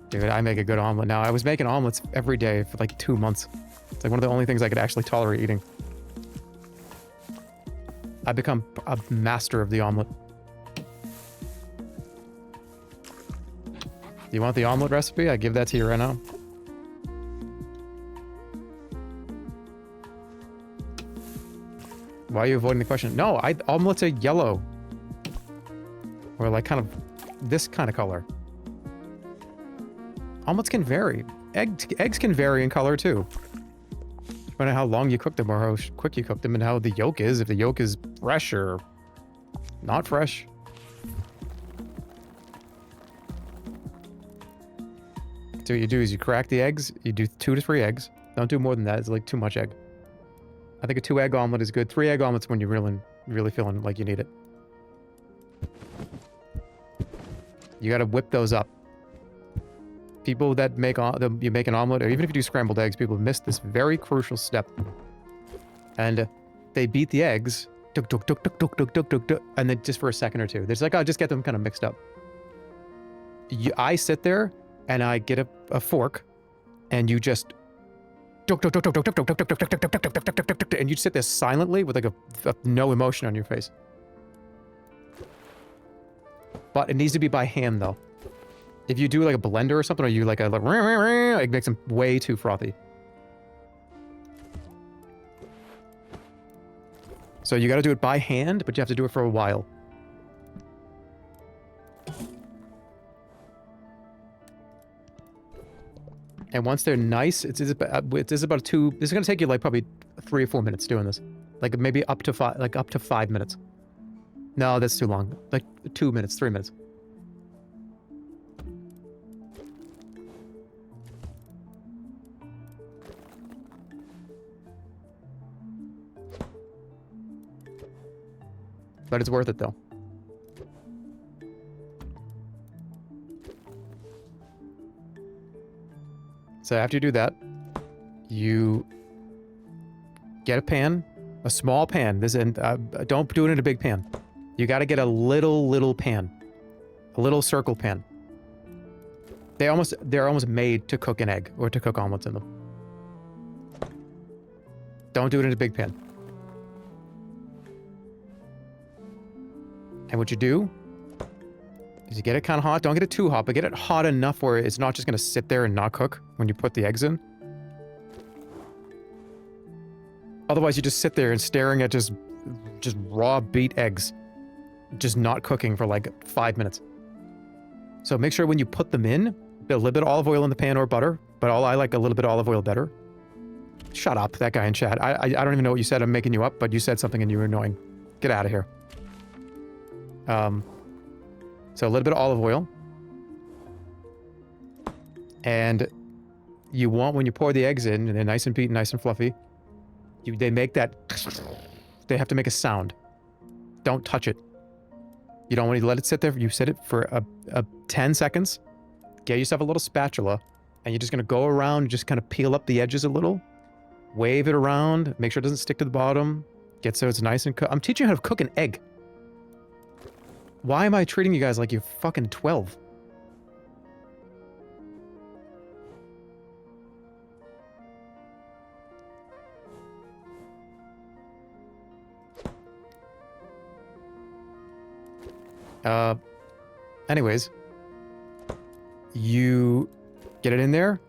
S1: Dude, I make a good omelet now. I was making omelets every day for like 2 months. It's like one of the only things I could actually tolerate eating. I've become a master of the omelet. You want the omelet recipe? I give that to you right now. Why are you avoiding the question? No, omelets are yellow. Or like kind of this kind of color. Omelets can vary. Eggs can vary in color too. Depending on how long you cook them or how quick you cook them and how the yolk is. If the yolk is fresh or not fresh. So what you do is you crack the eggs. You do 2 to 3 eggs. Don't do more than that. It's like too much egg. I think a 2-egg omelet is good. 3-egg omelet's when you're really feeling like you need it. You gotta whip those up. People that you make an omelet, or even if you do scrambled eggs, people miss this very crucial step. And they beat the eggs, duk, duk, duk, duk, duk, duk, duk, duk, duk, and then just for a second or two. There's like, I'll just get them kind of mixed up. I sit there, and I get a fork, and you just... And you sit there silently with like no emotion on your face. But it needs to be by hand though. If you do like a blender or something, or you like it makes them way too frothy. So you got to do it by hand, but you have to do it for a while. And once they're nice, it's about 2. This is gonna take you like probably 3 or 4 minutes doing this, like maybe up to 5 minutes. No, that's too long. Like 2 minutes, 3 minutes. But it's worth it though. So after you do that, you Get a pan, a small pan. This and don't do it in a big pan. You got to get a little pan, a little circle pan. They're almost made to cook an egg or to cook omelets in them. Don't do it in a big pan. And what you do is you get it kind of hot. Don't get it too hot, but get it hot enough where it's not just going to sit there and not cook when you put the eggs in. Otherwise, you just sit there and staring at just raw beat eggs, just not cooking for like 5 minutes. So make sure when you put them in, a little bit of olive oil in the pan or butter, but I like a little bit of olive oil better. Shut up, that guy in chat. I don't even know what you said. I'm making you up, but you said something and you were annoying. Get out of here. So a little bit of olive oil. And you want, when you pour the eggs in, and they're nice and beaten, nice and fluffy, they make that, they have to make a sound. Don't touch it. You don't want to let it sit there. You sit it for a 10 seconds. Get yourself a little spatula, and you're just going to go around and just kind of peel up the edges a little. Wave it around. Make sure it doesn't stick to the bottom. Get so it's nice and cooked. I'm teaching you how to cook an egg. Why am I treating you guys like you're fucking 12? Anyways, you get it in there.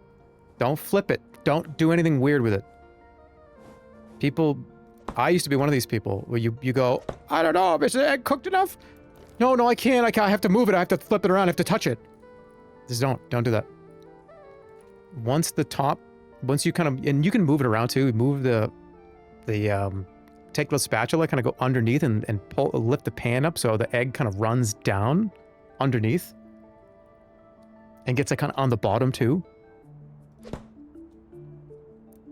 S1: Don't flip it. Don't do anything weird with it. People, I used to be one of these people where you go, I don't know, is the egg cooked enough? No, I can't. I have to move it. I have to flip it around. I have to touch it. Just don't do that. Once you kind of, and you can move it around too. Move take the spatula, kind of go underneath and lift the pan up so the egg kind of runs down underneath and gets it kind of on the bottom too.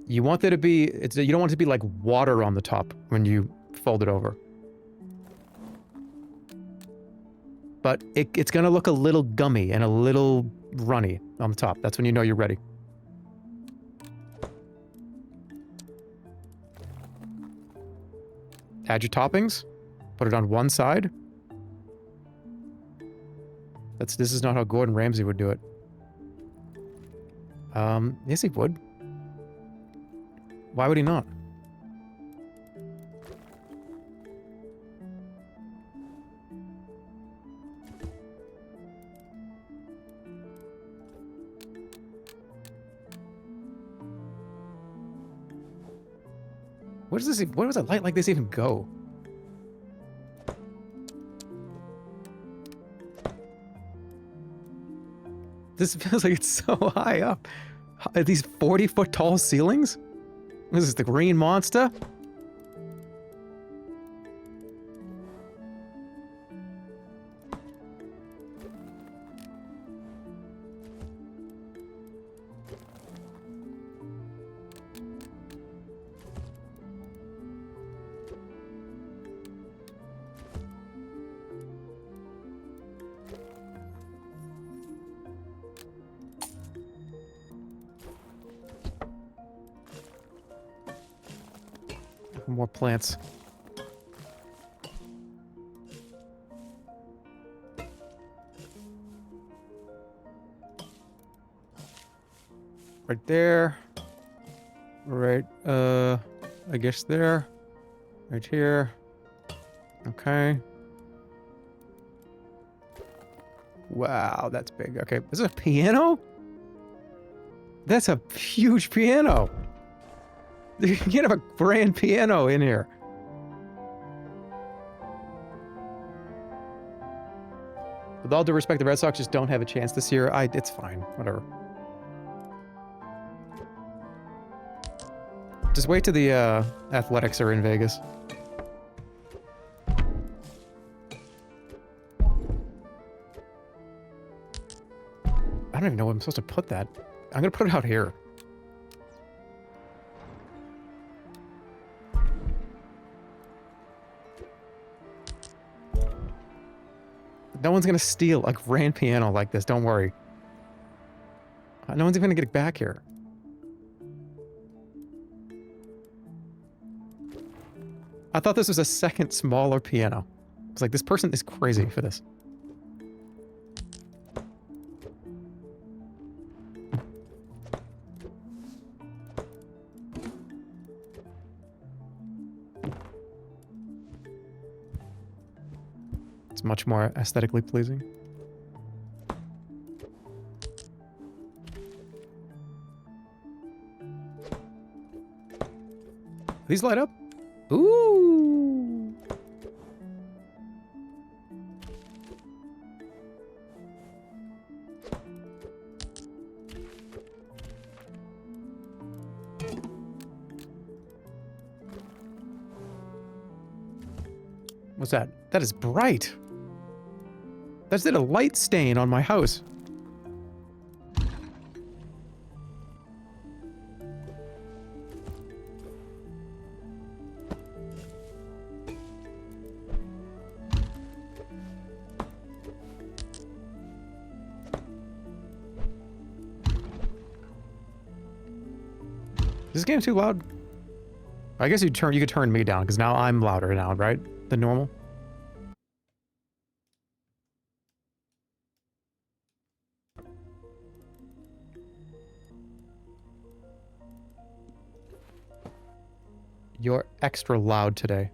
S1: You want there to be, you don't want it to be like water on the top when you fold it over. But it's going to look a little gummy and a little runny on the top. That's when you know you're ready. Add your toppings. Put it on one side. This is not how Gordon Ramsay would do it. Yes, he would. Why would he not? Where does a light like this even go? This feels like it's so high up. Are these 40-foot tall ceilings? What is this, the Green Monster? More plants. Right there. Right, I guess there. Right here. Okay. Wow, that's big. Okay, this is a piano? That's a huge piano. You can't have a grand piano in here. With all due respect, the Red Sox just don't have a chance this year. It's fine. Whatever. Just wait till the Athletics are in Vegas. I don't even know where I'm supposed to put that. I'm gonna put it out here. No one's gonna steal a grand piano like this, don't worry. No one's even gonna get it back here. I thought this was a second smaller piano. It's like, this person is crazy for this. It's much more aesthetically pleasing. These light up? Ooh. What's that? That is bright. That's a light stain on my house. Is this game too loud? I guess you could turn me down because now I'm louder now, right? Than normal. You're extra loud today.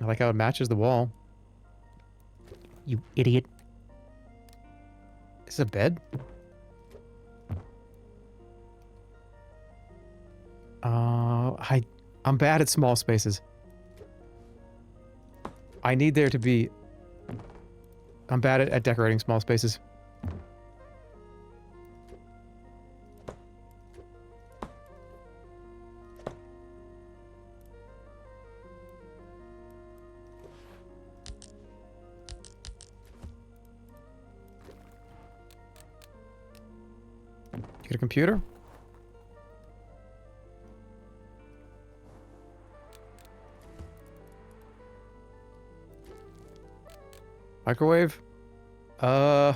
S1: I like how it matches the wall. You idiot. Is this a bed? I'm bad at small spaces. I need there to be... I'm bad at decorating small spaces. Get a computer? Microwave? A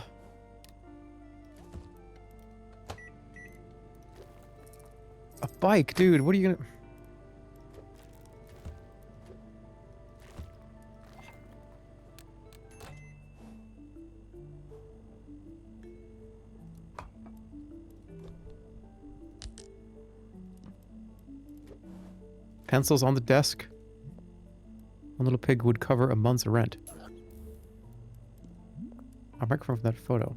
S1: bike, dude. What are you gonna... Pencils on the desk. One little pig would cover a month's rent. A microphone from that photo.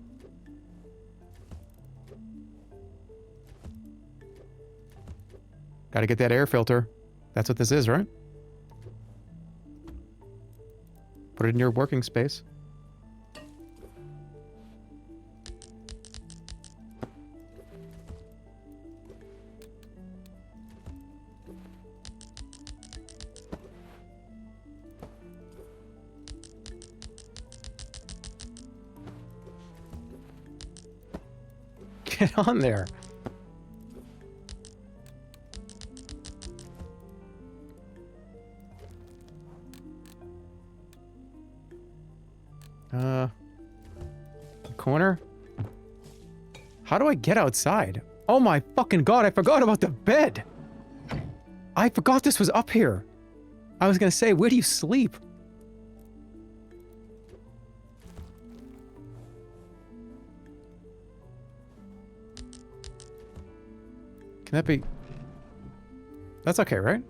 S1: Gotta get that air filter. That's what this is, right? Put it in your working space. Get on there. Corner? How do I get outside? Oh my fucking god, I forgot about the bed! I forgot this was up here. I was gonna say, where do you sleep? Can that be... That's okay, right?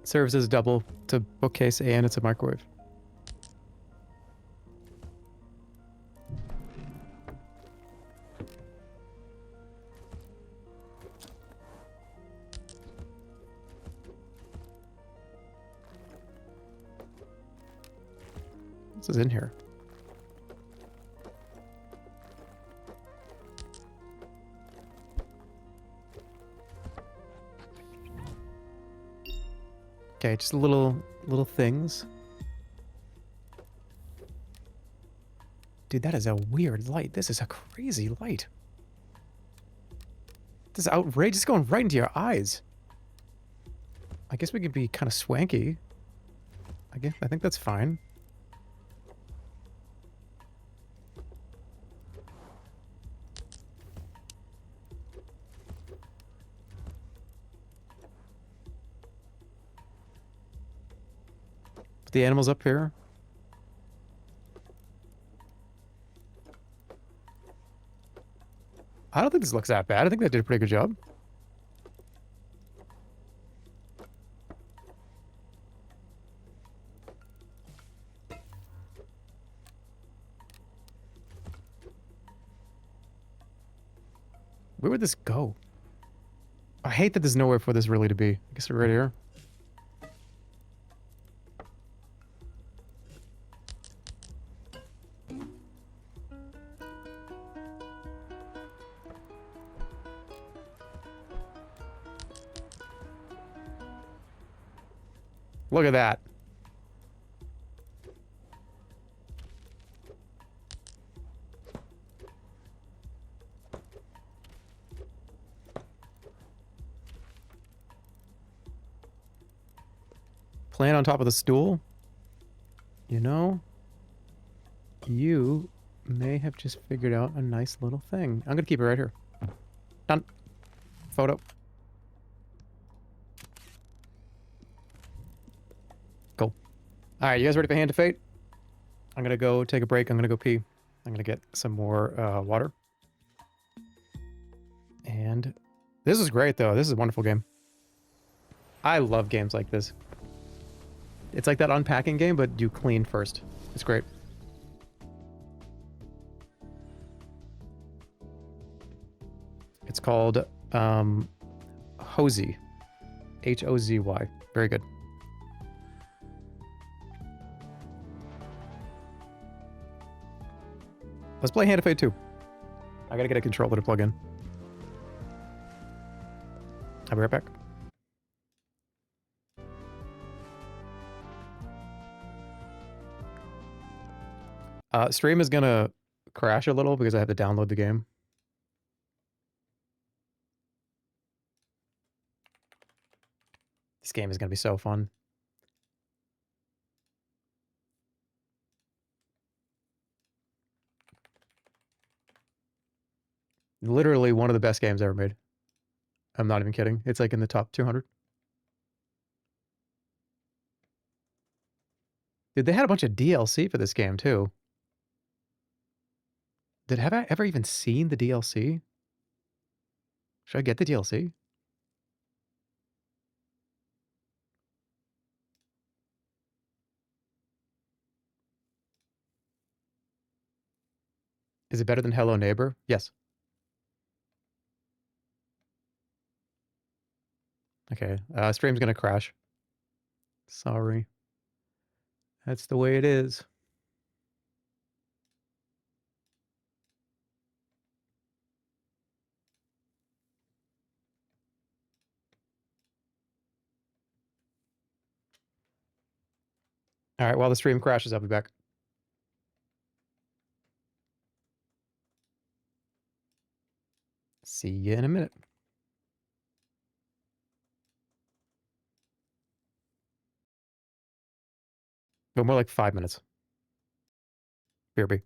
S1: Serves as double to bookcase and it's a microwave. This is in here. Okay, just little things. Dude, that is a weird light. This is a crazy light. This is outrageous, going right into your eyes. I guess we could be kind of swanky. I think that's fine. Put the animals up here. I don't think this looks that bad. I think they did a pretty good job. Where would this go? I hate that there's nowhere for this really to be. I guess we're right here. Look at that. Plant on top of the stool? You know, you may have just figured out a nice little thing. I'm gonna keep it right here. Done. Photo. Cool. Alright, you guys ready for Hand to Fate? I'm gonna go take a break. I'm gonna go pee. I'm gonna get some more water. And this is great, though. This is a wonderful game. I love games like this. It's like that unpacking game, but you clean first. It's great. It's called Hozy. H-O-Z-Y. Very good. Let's play Hand of Fate 2. I gotta get a controller to plug in. I'll be right back. Stream is gonna crash a little because I have to download the game. This game is gonna be so fun. Literally one of the best games ever made. I'm not even kidding. It's like in the top 200. Dude, they had a bunch of DLC for this game too. Have I ever even seen the DLC? Should I get the DLC? Is it better than Hello Neighbor? Yes. Okay. Stream's gonna crash. Sorry. That's the way it is. All right, while the stream crashes, I'll be back. See you in a minute. But more like 5 minutes. BRB.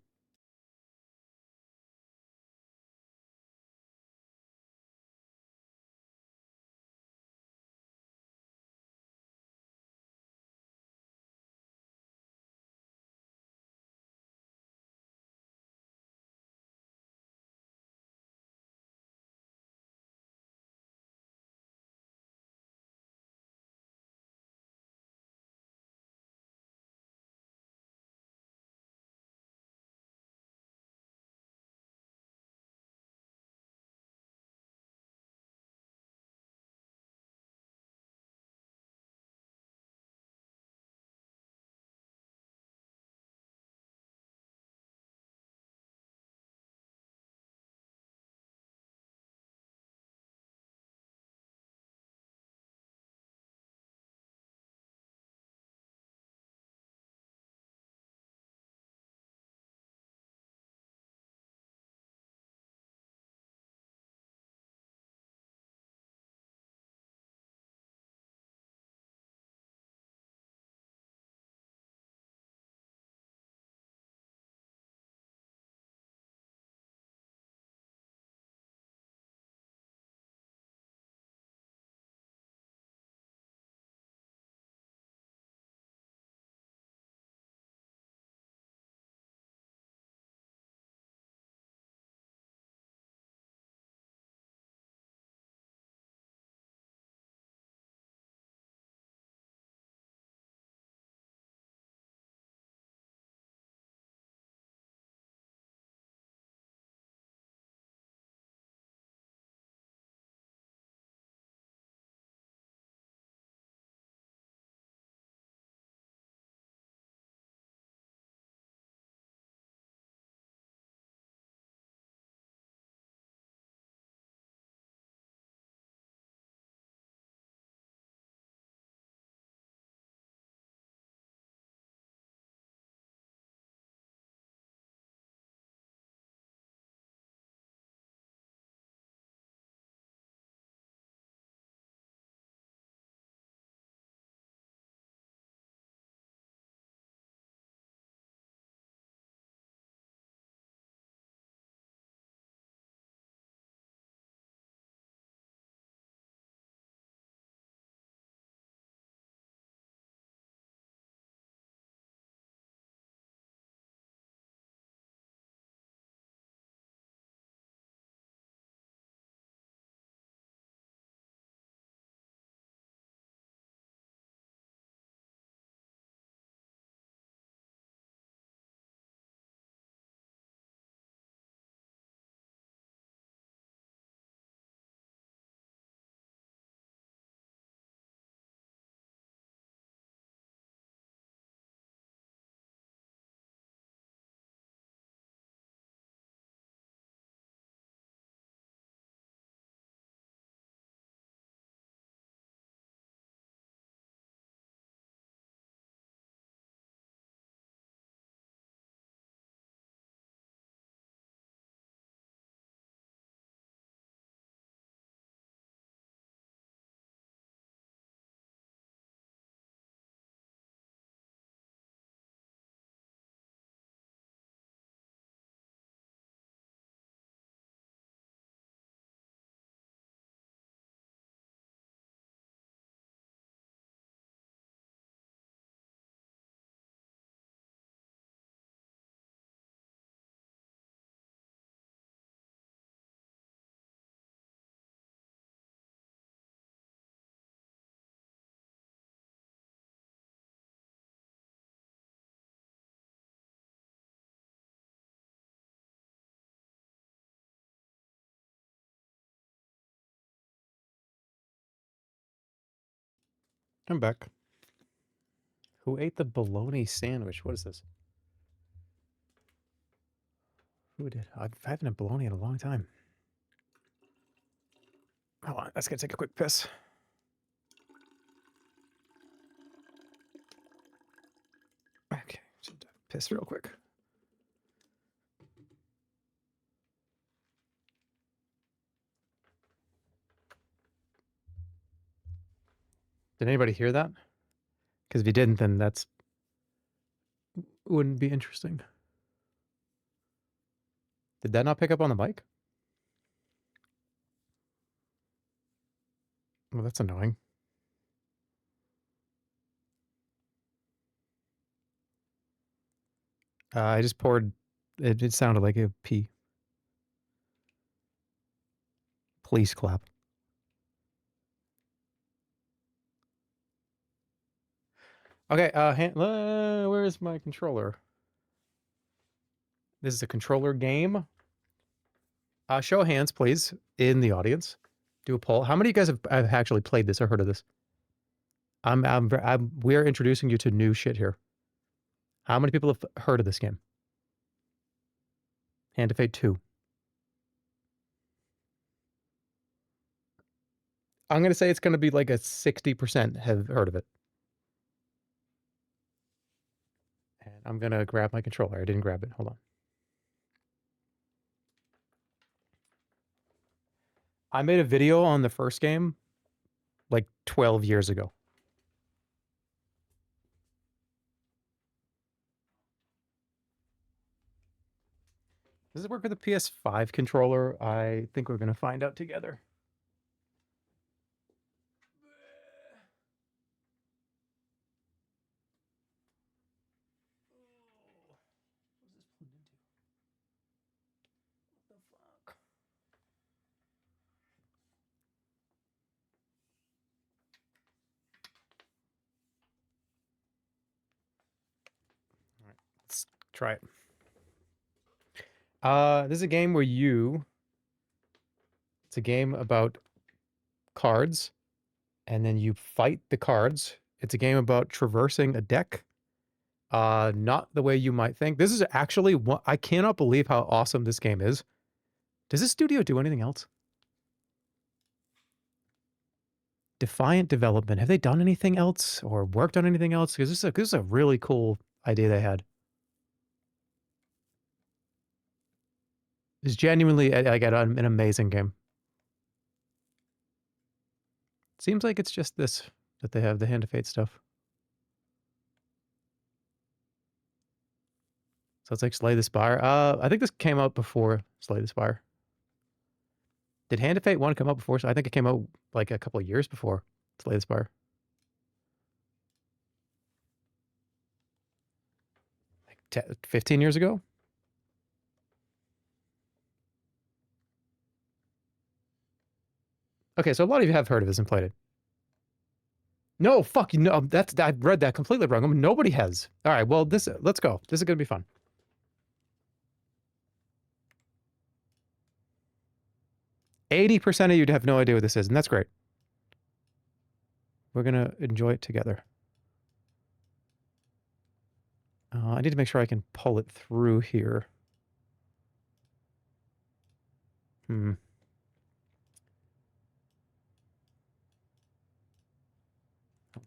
S1: I'm back. Who ate the bologna sandwich? What is this? Who did? I haven't had bologna in a long time. Hold on, let's go take a quick piss. Okay, just piss real quick. Did anybody hear that? Because if you didn't, then that's wouldn't be interesting. Did that not pick up on the mic? Well, that's annoying. I just poured. It sounded like a pee. Please clap. Okay. Where is my controller? This is a controller game. Show of hands, please, in the audience. Do a poll. How many of you guys have actually played this or heard of this? We're introducing you to new shit here. How many people have heard of this game? Hand of Fate 2. I'm going to say it's going to be like a 60% have heard of it. And I'm going to grab my controller. I didn't grab it. Hold on. I made a video on the first game like 12 years ago. Does it work with the PS5 controller? I think we're going to find out together. Let's try it. This is a game where it's a game about cards, and then you fight the cards. It's a game about traversing a deck. Not the way you might think. This is actually one, I cannot believe how awesome this game is. Does this studio do anything else? Defiant Development. Have they done anything else or worked on anything else? Because this is a really cool idea they had. It's genuinely like an amazing game. Seems like it's just this that they have, the Hand of Fate stuff. So it's like Slay the Spire. I think this came out before Slay the Spire. Did Hand of Fate 1 come out before? So I think it came out like a couple of years before Slay the Spire. Like 15 years ago? Okay, so a lot of you have heard of this and played it. No, fuck you. No, I read that completely wrong. I mean, nobody has. All right, well, let's go. This is going to be fun. %80 of you have no idea what this is, and that's great. We're going to enjoy it together. I need to make sure I can pull it through here. Hold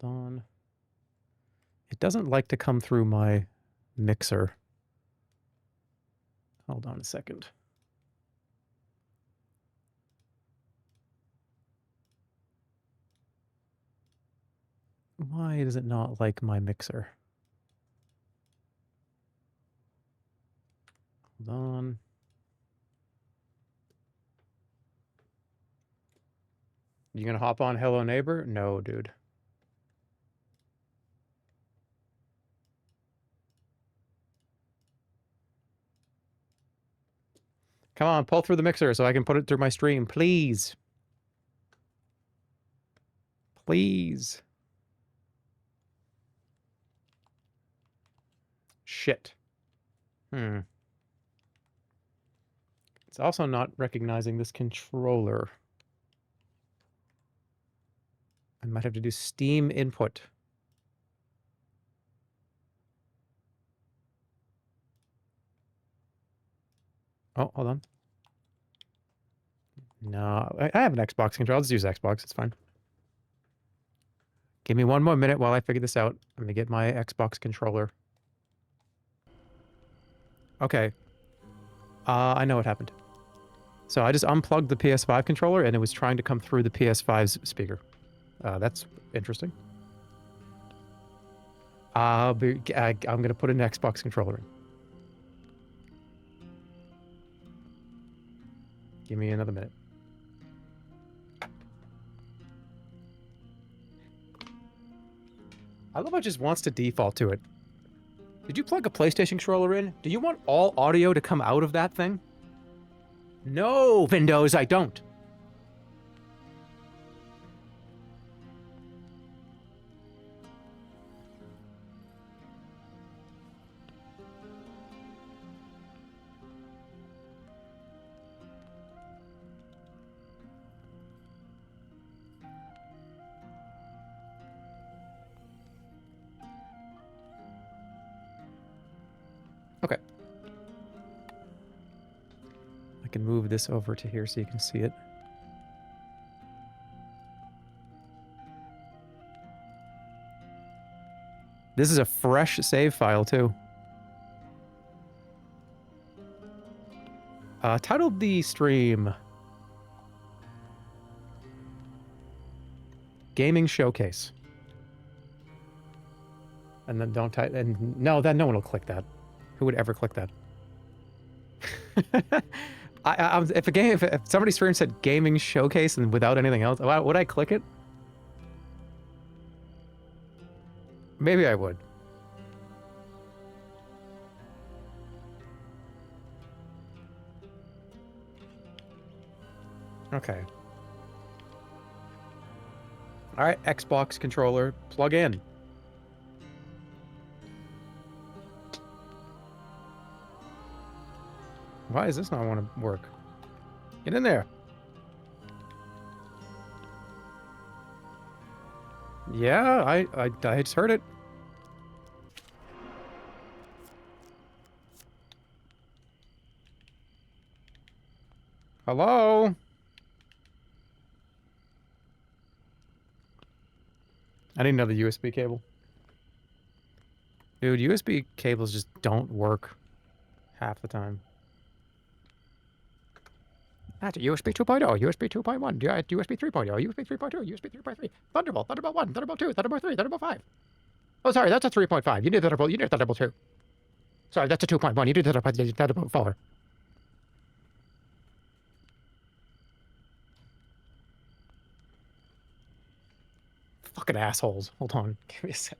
S1: on. It doesn't like to come through my mixer. Hold on a second. Why does it not like my mixer? Hold on. You gonna hop on Hello Neighbor? No, dude. Come on, pull through the mixer so I can put it through my stream, please. Please. Shit. It's also not recognizing this controller. I might have to do Steam input. Oh, hold on. No, I have an Xbox controller. I'll just use Xbox. It's fine. Give me 1 more minute while I figure this out. Let me get my Xbox controller. Okay. I know what happened. So I just unplugged the PS5 controller and it was trying to come through the PS5's speaker. That's interesting. I'm going to put an Xbox controller in. Give me another minute. I love how it just wants to default to it. Did you plug a PlayStation controller in? Do you want all audio to come out of that thing? No, Windows, I don't. Okay. I can move this over to here so you can see it. This is a fresh save file, too. Titled the stream Gaming Showcase. And then don't type, and no, no one will click that. Who would ever click that? If somebody's stream said Gaming Showcase and without anything else, would I click it? Maybe I would. Okay. All right, Xbox controller, plug in. Why does this not want to work? Get in there. Yeah, I just heard it. Hello? I need another USB cable. Dude, USB cables just don't work half the time. That's USB 2.0, USB 2.1, USB 3.0, USB 3.2, USB 3.3, Thunderbolt, Thunderbolt 1, Thunderbolt 2, Thunderbolt 3, Thunderbolt 5. Oh, sorry, that's a 3.5. You need Thunderbolt 2. Sorry, that's a 2.1. You need Thunderbolt 4. Fucking assholes. Hold on. Give me a sec.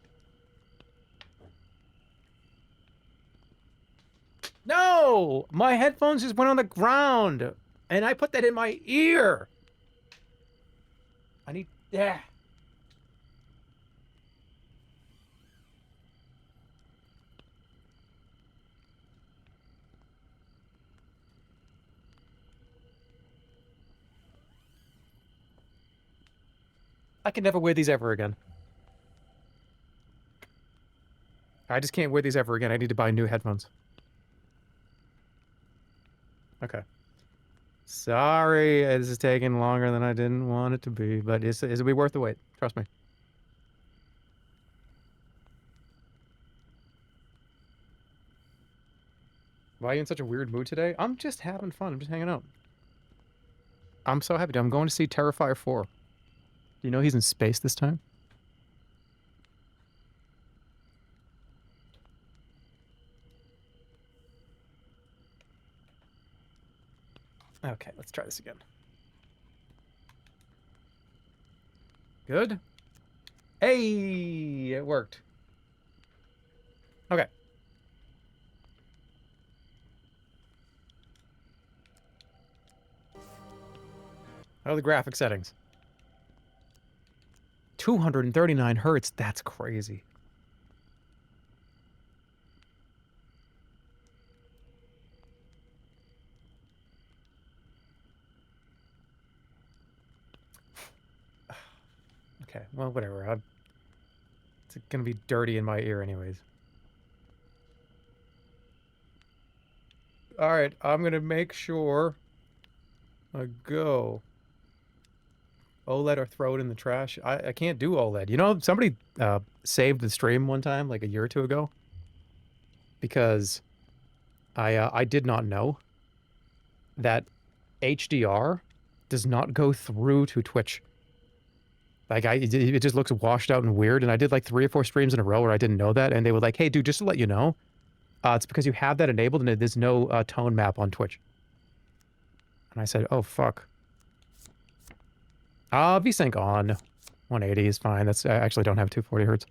S1: No! My headphones just went on the ground. And I put that in my ear. I need... Yeah. I can never wear these ever again. I just can't wear these ever again. I need to buy new headphones. Okay. Sorry, this is taking longer than I didn't want it to be, but it'll be worth the wait. Trust me. Why are you in such a weird mood today? I'm just having fun. I'm just hanging out. I'm so happy. I'm going to see Terrifier 4. Do you know he's in space this time? Okay, let's try this again. Good. Hey, it worked. Okay. How are the graphic settings? 239 hertz. That's crazy. Okay, well, whatever. It's gonna be dirty in my ear anyways. Alright, I'm gonna make sure I go. OLED or throw it in the trash. I can't do OLED. You know, somebody saved the stream one time, like a year or two ago. Because I did not know that HDR does not go through to Twitch. Like, it just looks washed out and weird, and I did like 3 or 4 streams in a row where I didn't know that, and they were like, hey, dude, just to let you know, it's because you have that enabled and there's no tone map on Twitch. And I said, oh, fuck. VSync on. 180 is fine. I actually don't have 240 hertz.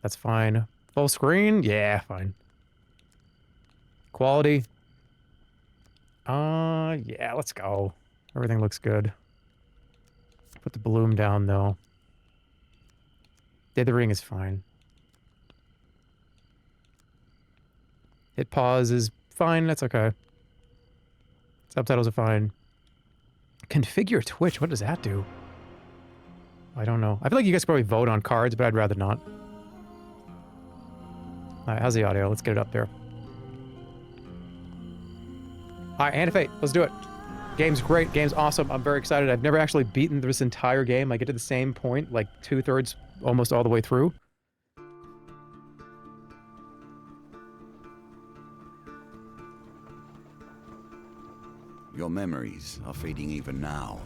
S1: That's fine. Full screen? Yeah, fine. Quality? Yeah, let's go. Everything looks good. Put the bloom down, though. Dithering is fine. Hit pause is fine. That's okay. Subtitles are fine. Configure Twitch. What does that do? I don't know. I feel like you guys probably vote on cards, but I'd rather not. Alright, how's the audio? Let's get it up there. Alright, Hand of Fate. Let's do it. Game's great. Game's awesome. I'm very excited. I've never actually beaten this entire game. I get to the same point, like 2/3, almost all the way through.
S9: Your memories are fading even now,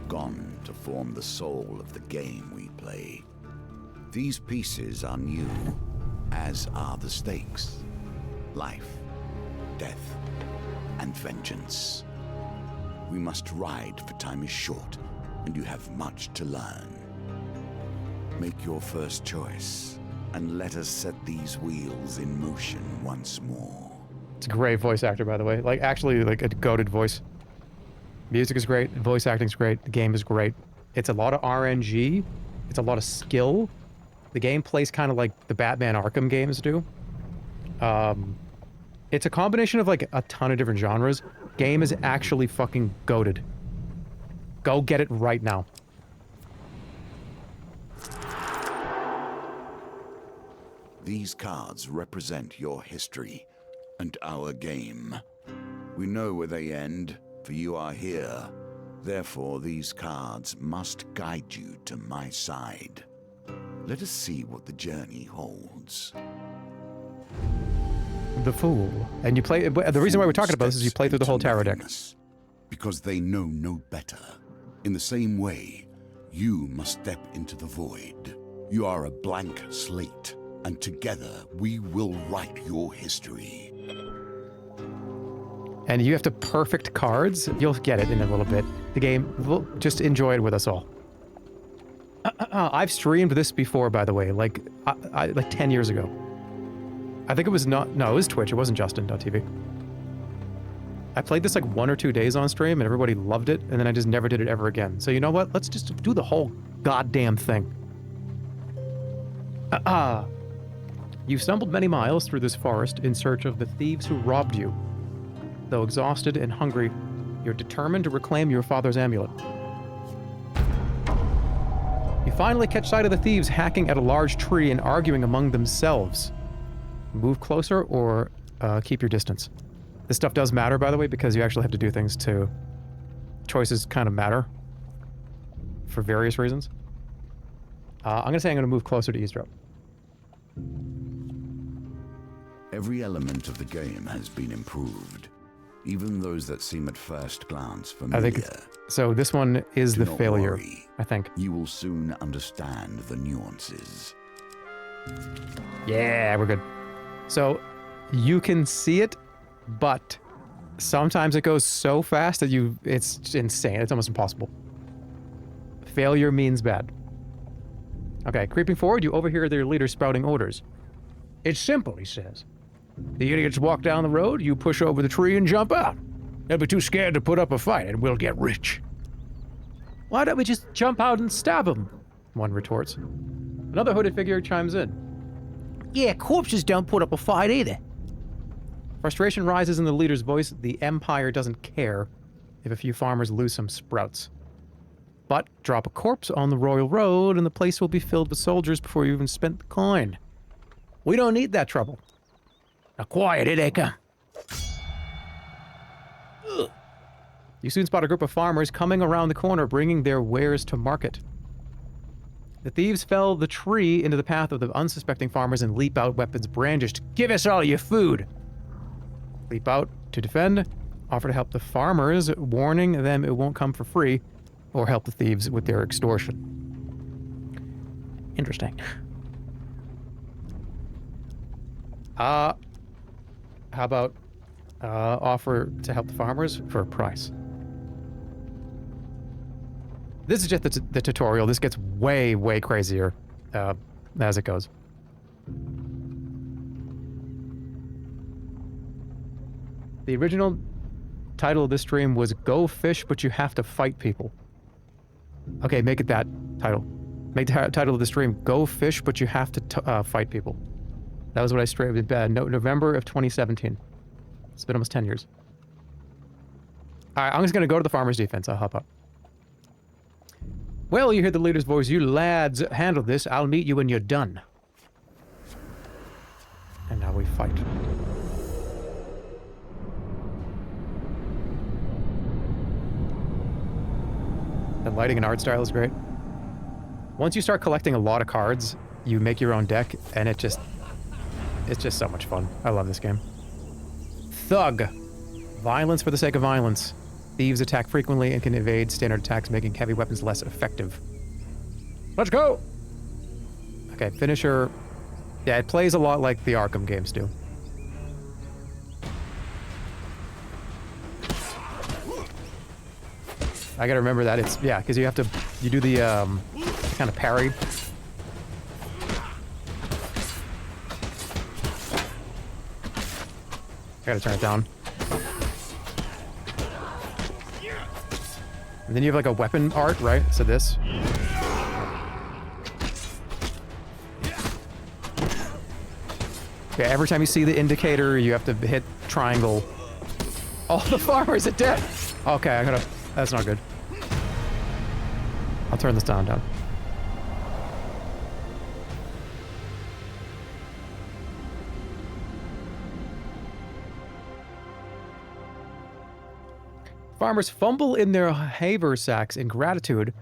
S9: gone to form the soul of the game we play. These pieces are new, as are the stakes. Life, death, and vengeance. We must ride, for time is short, and you have much to learn. Make your first choice, and let us set these wheels in motion once more.
S1: It's a great voice actor, by the way. Like, actually, like, a goated voice. Music is great. Voice acting's great. The game is great. It's a lot of RNG. It's a lot of skill. The game plays kind of like the Batman Arkham games do. It's a combination of, like, a ton of different genres. Game is actually fucking goated. Go get it right now.
S9: These cards represent your history and our game. We know where they end, for you are here. Therefore, these cards must guide you to my side. Let us see what the journey holds.
S1: The Fool. And you play... The reason why we're talking about this is you play through the whole tarot deck.
S9: Because they know no better. In the same way, you must step into the void. You are a blank slate, and together we will write your history.
S1: And you have to perfect cards. You'll get it in a little bit. The game, just enjoy it with us all. I've streamed this before, by the way, like 10 years ago. I think it was no, it was Twitch. It wasn't Justin.tv. I played this like 1 or 2 days on stream, and everybody loved it, and then I just never did it ever again. So you know what? Let's just do the whole goddamn thing. You've stumbled many miles through this forest in search of the thieves who robbed you. Though exhausted and hungry, you're determined to reclaim your father's amulet. You finally catch sight of the thieves hacking at a large tree and arguing among themselves. Move closer or keep your distance. This stuff does matter, by the way, because you actually have to do things to... Choices kind of matter. For various reasons. I'm gonna say I'm gonna move closer to eavesdrop.
S9: Every element of the game has been improved. Even those that seem at first glance familiar.
S1: I think so. This one is the failure,
S9: worry.
S1: I think.
S9: You will soon understand the nuances.
S1: Yeah, we're good. So you can see it, but sometimes it goes so fast that it's insane. It's almost impossible. Failure means bad. Okay, creeping forward, you overhear their leader spouting orders. It's simple, he says. The idiots walk down the road, you push over the tree and jump out. They'll be too scared to put up a fight, and we'll get rich. Why don't we just jump out and stab them? One retorts. Another hooded figure chimes in. Yeah, corpses don't put up a fight either. Frustration rises in the leader's voice. The Empire doesn't care if a few farmers lose some sprouts. But drop a corpse on the royal road and the place will be filled with soldiers before you even spent the coin. We don't need that trouble. Now quiet, here they come. Ugh. You soon spot a group of farmers coming around the corner, bringing their wares to market. The thieves fell the tree into the path of the unsuspecting farmers and leap out, weapons brandished. Give us all your food! Leap out to defend, offer to help the farmers, warning them it won't come for free, or help the thieves with their extortion. Interesting. How about offer to help the farmers for a price? This is just the tutorial. This gets way, way crazier as it goes. The original title of this stream was Go Fish, but you have to fight people. Okay, make it that title. Make the title of the stream Go Fish, but you have to fight people. That was what I streamed in November of 2017. It's been almost 10 years. All right, I'm just going to go to the farmer's defense. I'll hop up. Well, you hear the leader's voice. You lads handle this. I'll meet you when you're done. And now we fight. The lighting and art style is great. Once you start collecting a lot of cards, you make your own deck, and it's just so much fun. I love this game. Thug. Violence for the sake of violence. Thieves attack frequently and can evade standard attacks, making heavy weapons less effective. Let's go! Okay, finisher. Yeah, it plays a lot like the Arkham games do. I gotta remember that. It's, yeah, because you do the kind of parry. I gotta turn it down. And then you have like a weapon art, right? So this. Yeah, every time you see the indicator, you have to hit triangle. Oh, the farmers are dead! Okay, that's not good. I'll turn this down. Farmers fumble in their haversacks in gratitude.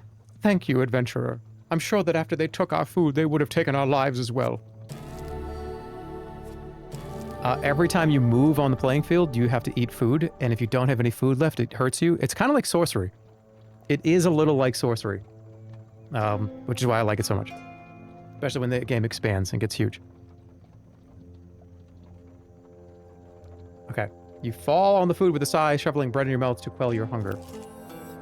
S1: Thank you, adventurer. I'm sure that after they took our food, they would have taken our lives as well. Every time you move on the playing field, you have to eat food, and if you don't have any food left, it hurts you. It's kind of like sorcery. It is a little like sorcery, which is why I like it so much. Especially when the game expands and gets huge. Okay. You fall on the food with a sigh, shoveling bread in your mouth to quell your hunger.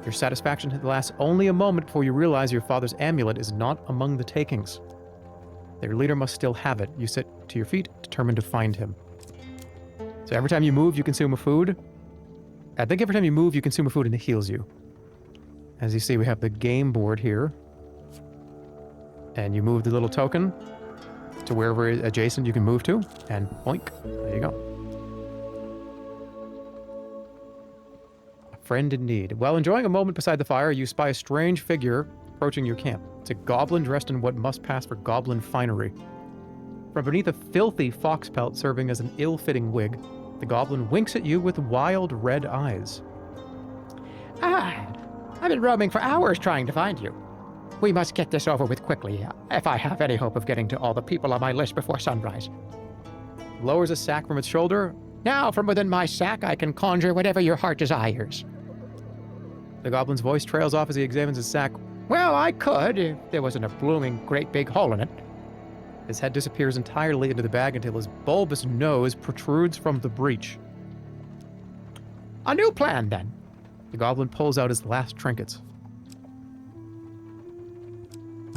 S1: Your satisfaction lasts only a moment before you realize your father's amulet is not among the takings. Their leader must still have it. You sit to your feet, determined to find him. So every time you move, you consume a food. I think every time you move, you consume a food and it heals you. As you see, we have the game board here. And you move the little token to wherever adjacent you can move to, and boink, there you go. Friend in need. While enjoying a moment beside the fire, you spy a strange figure approaching your camp. It's a goblin dressed in what must pass for goblin finery. From beneath a filthy fox pelt serving as an ill-fitting wig, the goblin winks at you with wild red eyes.
S5: Ah, I've been roaming for hours trying to find you. We must get this over with quickly, if I have any hope of getting to all the people on my list before sunrise.
S1: Lowers a sack from its shoulder.
S5: Now, from within my sack, I can conjure whatever your heart desires.
S1: The goblin's voice trails off as he examines his sack.
S5: Well, I could, if there wasn't a blooming great big hole in it.
S1: His head disappears entirely into the bag until his bulbous nose protrudes from the breach.
S5: A new plan, then.
S1: The goblin pulls out his last trinkets.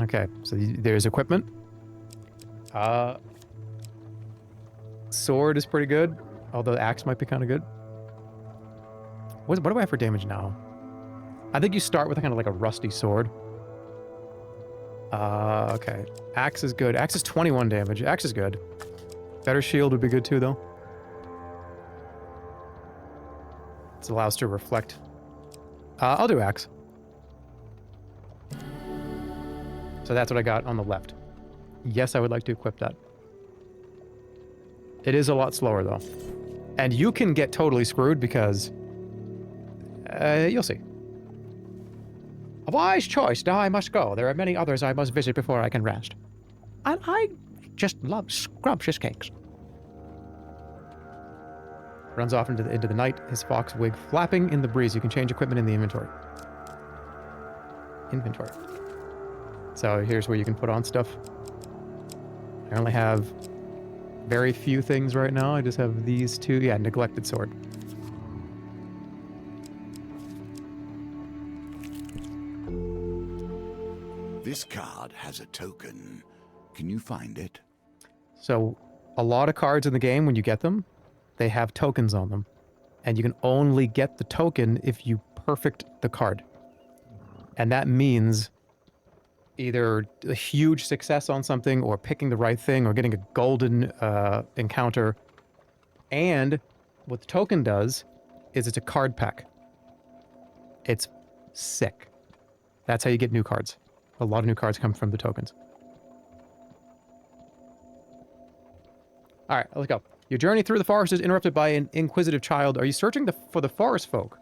S1: Okay, so there's equipment. Sword is pretty good, although the axe might be kind of good. What do I have for damage now? I think you start with kind of like a rusty sword. Okay. Axe is good. Axe is 21 damage. Axe is good. Better shield would be good too, though. It allows to reflect. I'll do axe. So that's what I got on the left. Yes, I would like to equip that. It is a lot slower, though. And you can get totally screwed because... you'll see.
S5: A wise choice. Now I must go. There are many others I must visit before I can rest. And I just love scrumptious cakes.
S1: Runs off into the night, his fox wig flapping in the breeze. You can change equipment in the inventory. Inventory. So here's where you can put on stuff. I only have very few things right now. I just have these two. Yeah, neglected sword.
S9: This card has a token. Can you find it?
S1: So a lot of cards in the game, when you get them, they have tokens on them. And you can only get the token if you perfect the card. And that means either a huge success on something or picking the right thing or getting a golden encounter. And what the token does is it's a card pack. It's sick. That's how you get new cards. A lot of new cards come from the tokens. All right, let's go. Your journey through the forest is interrupted by an inquisitive child. Are you searching for the forest folk?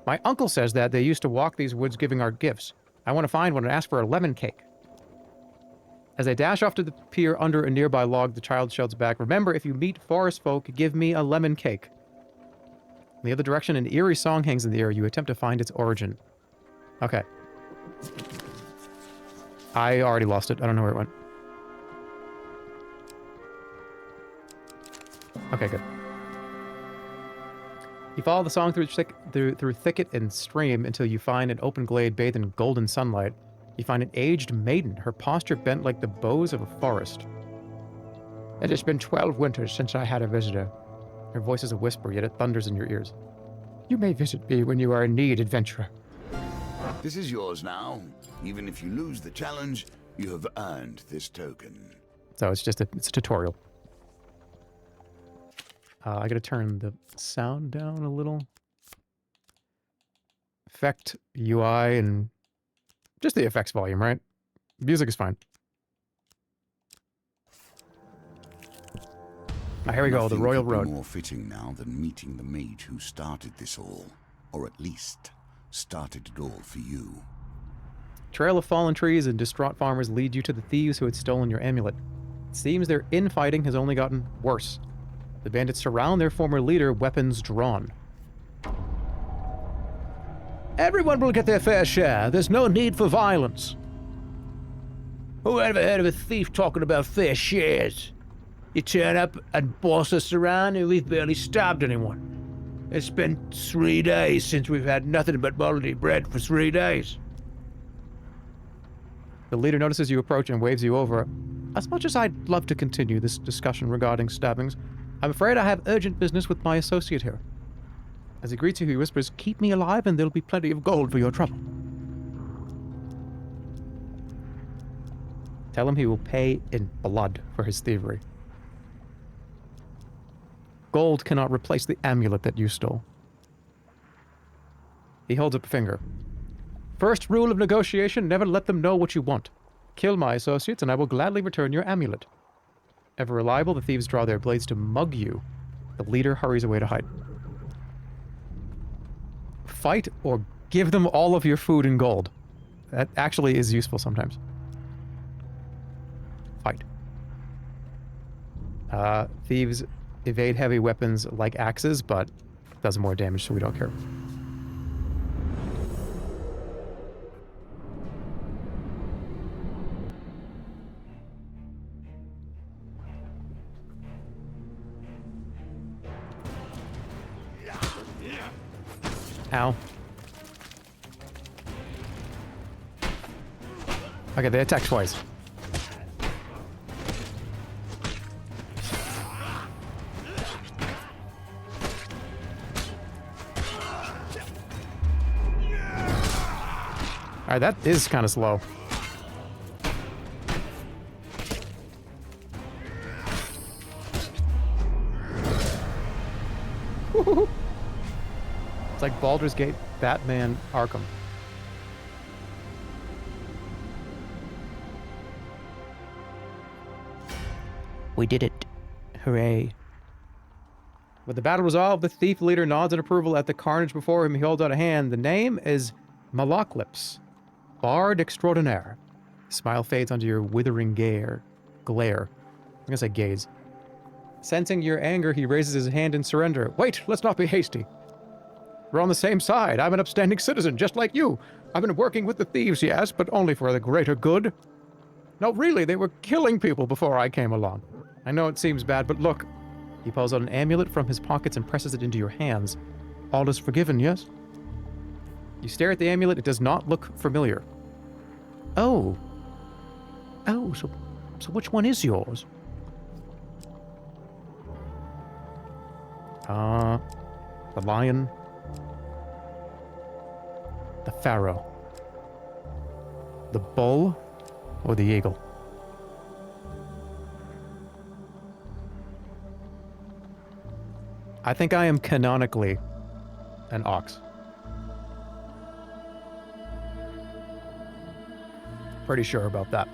S1: My uncle says that they used to walk these woods giving out gifts. I want to find one and ask for a lemon cake. As they dash off to the pier under a nearby log, the child shouts back, remember, if you meet forest folk, give me a lemon cake. In the other direction, an eerie song hangs in the air. You attempt to find its origin. Okay. I already lost it. I don't know where it went. Okay, good. You follow the song through thicket and stream until you find an open glade bathed in golden sunlight. You find an aged maiden, her posture bent like the boughs of a forest.
S5: It has been 12 winters since I had a visitor.
S1: Her voice is a whisper, yet it thunders in your ears.
S5: You may visit me when you are in need, adventurer.
S9: This is yours now. Even if you lose the challenge, you have earned this token.
S1: So it's just it's a tutorial. I gotta turn the sound down a little. Effect, UI, and just the effects volume, right? Music is fine. Here we go, the Royal
S9: Nothing could
S1: Road.
S9: be more fitting now than meeting the mage who started this all, or at least started it all for you.
S1: Trail of fallen trees and distraught farmers lead you to the thieves who had stolen your amulet. It seems their infighting has only gotten worse. The bandits surround their former leader, weapons drawn.
S5: Everyone will get their fair share. There's no need for violence. Who ever heard of a thief talking about fair shares? You turn up and boss us around and we've barely stabbed anyone. It's been 3 days since we've had nothing but moldy bread for 3 days.
S1: The leader notices you approach and waves you over. As much as I'd love to continue this discussion regarding stabbings, I'm afraid I have urgent business with my associate here. As he greets you, he whispers, keep me alive and there'll be plenty of gold for your trouble. Tell him he will pay in blood for his thievery. Gold cannot replace the amulet that you stole. He holds up a finger. First rule of negotiation, never let them know what you want. Kill my associates and I will gladly return your amulet. Ever reliable, the thieves draw their blades to mug you. The leader hurries away to hide. Fight or give them all of your food and gold. That actually is useful sometimes. Fight. Thieves evade heavy weapons like axes, but does more damage, so we don't care. Ow. Okay, they attack twice. Alright, that is kind of slow. It's like Baldur's Gate, Batman, Arkham.
S5: We did it. Hooray.
S1: With the battle resolved, the thief leader nods in approval at the carnage before him. He holds out a hand. The name is Maloclips, Bard Extraordinaire. Smile fades onto your withering glare. I'm gonna say gaze. Sensing your anger, he raises his hand in surrender. Wait, let's not be hasty. We're on the same side. I'm an upstanding citizen, just like you. I've been working with the thieves, yes, but only for the greater good. No, really, they were killing people before I came along. I know it seems bad, but look. He pulls out an amulet from his pockets and presses it into your hands. All is forgiven, yes? You stare at the amulet. It does not look familiar.
S5: Oh. Oh, so which one is yours?
S1: The lion. The pharaoh. The bull or the eagle? I think I am canonically an ox. Pretty sure about that.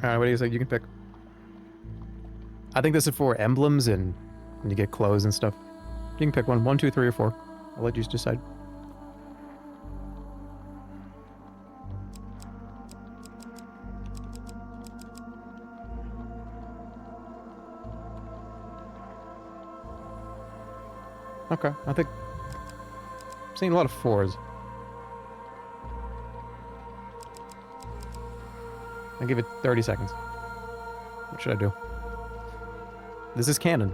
S1: Alright, what do you think? You can pick. I think this is for emblems and when you get clothes and stuff. You can pick one. 1, 2, 3, or 4. I'll let you decide. Okay, I think I'm seeing a lot of 4s. I'll give it 30 seconds. What should I do? This is canon.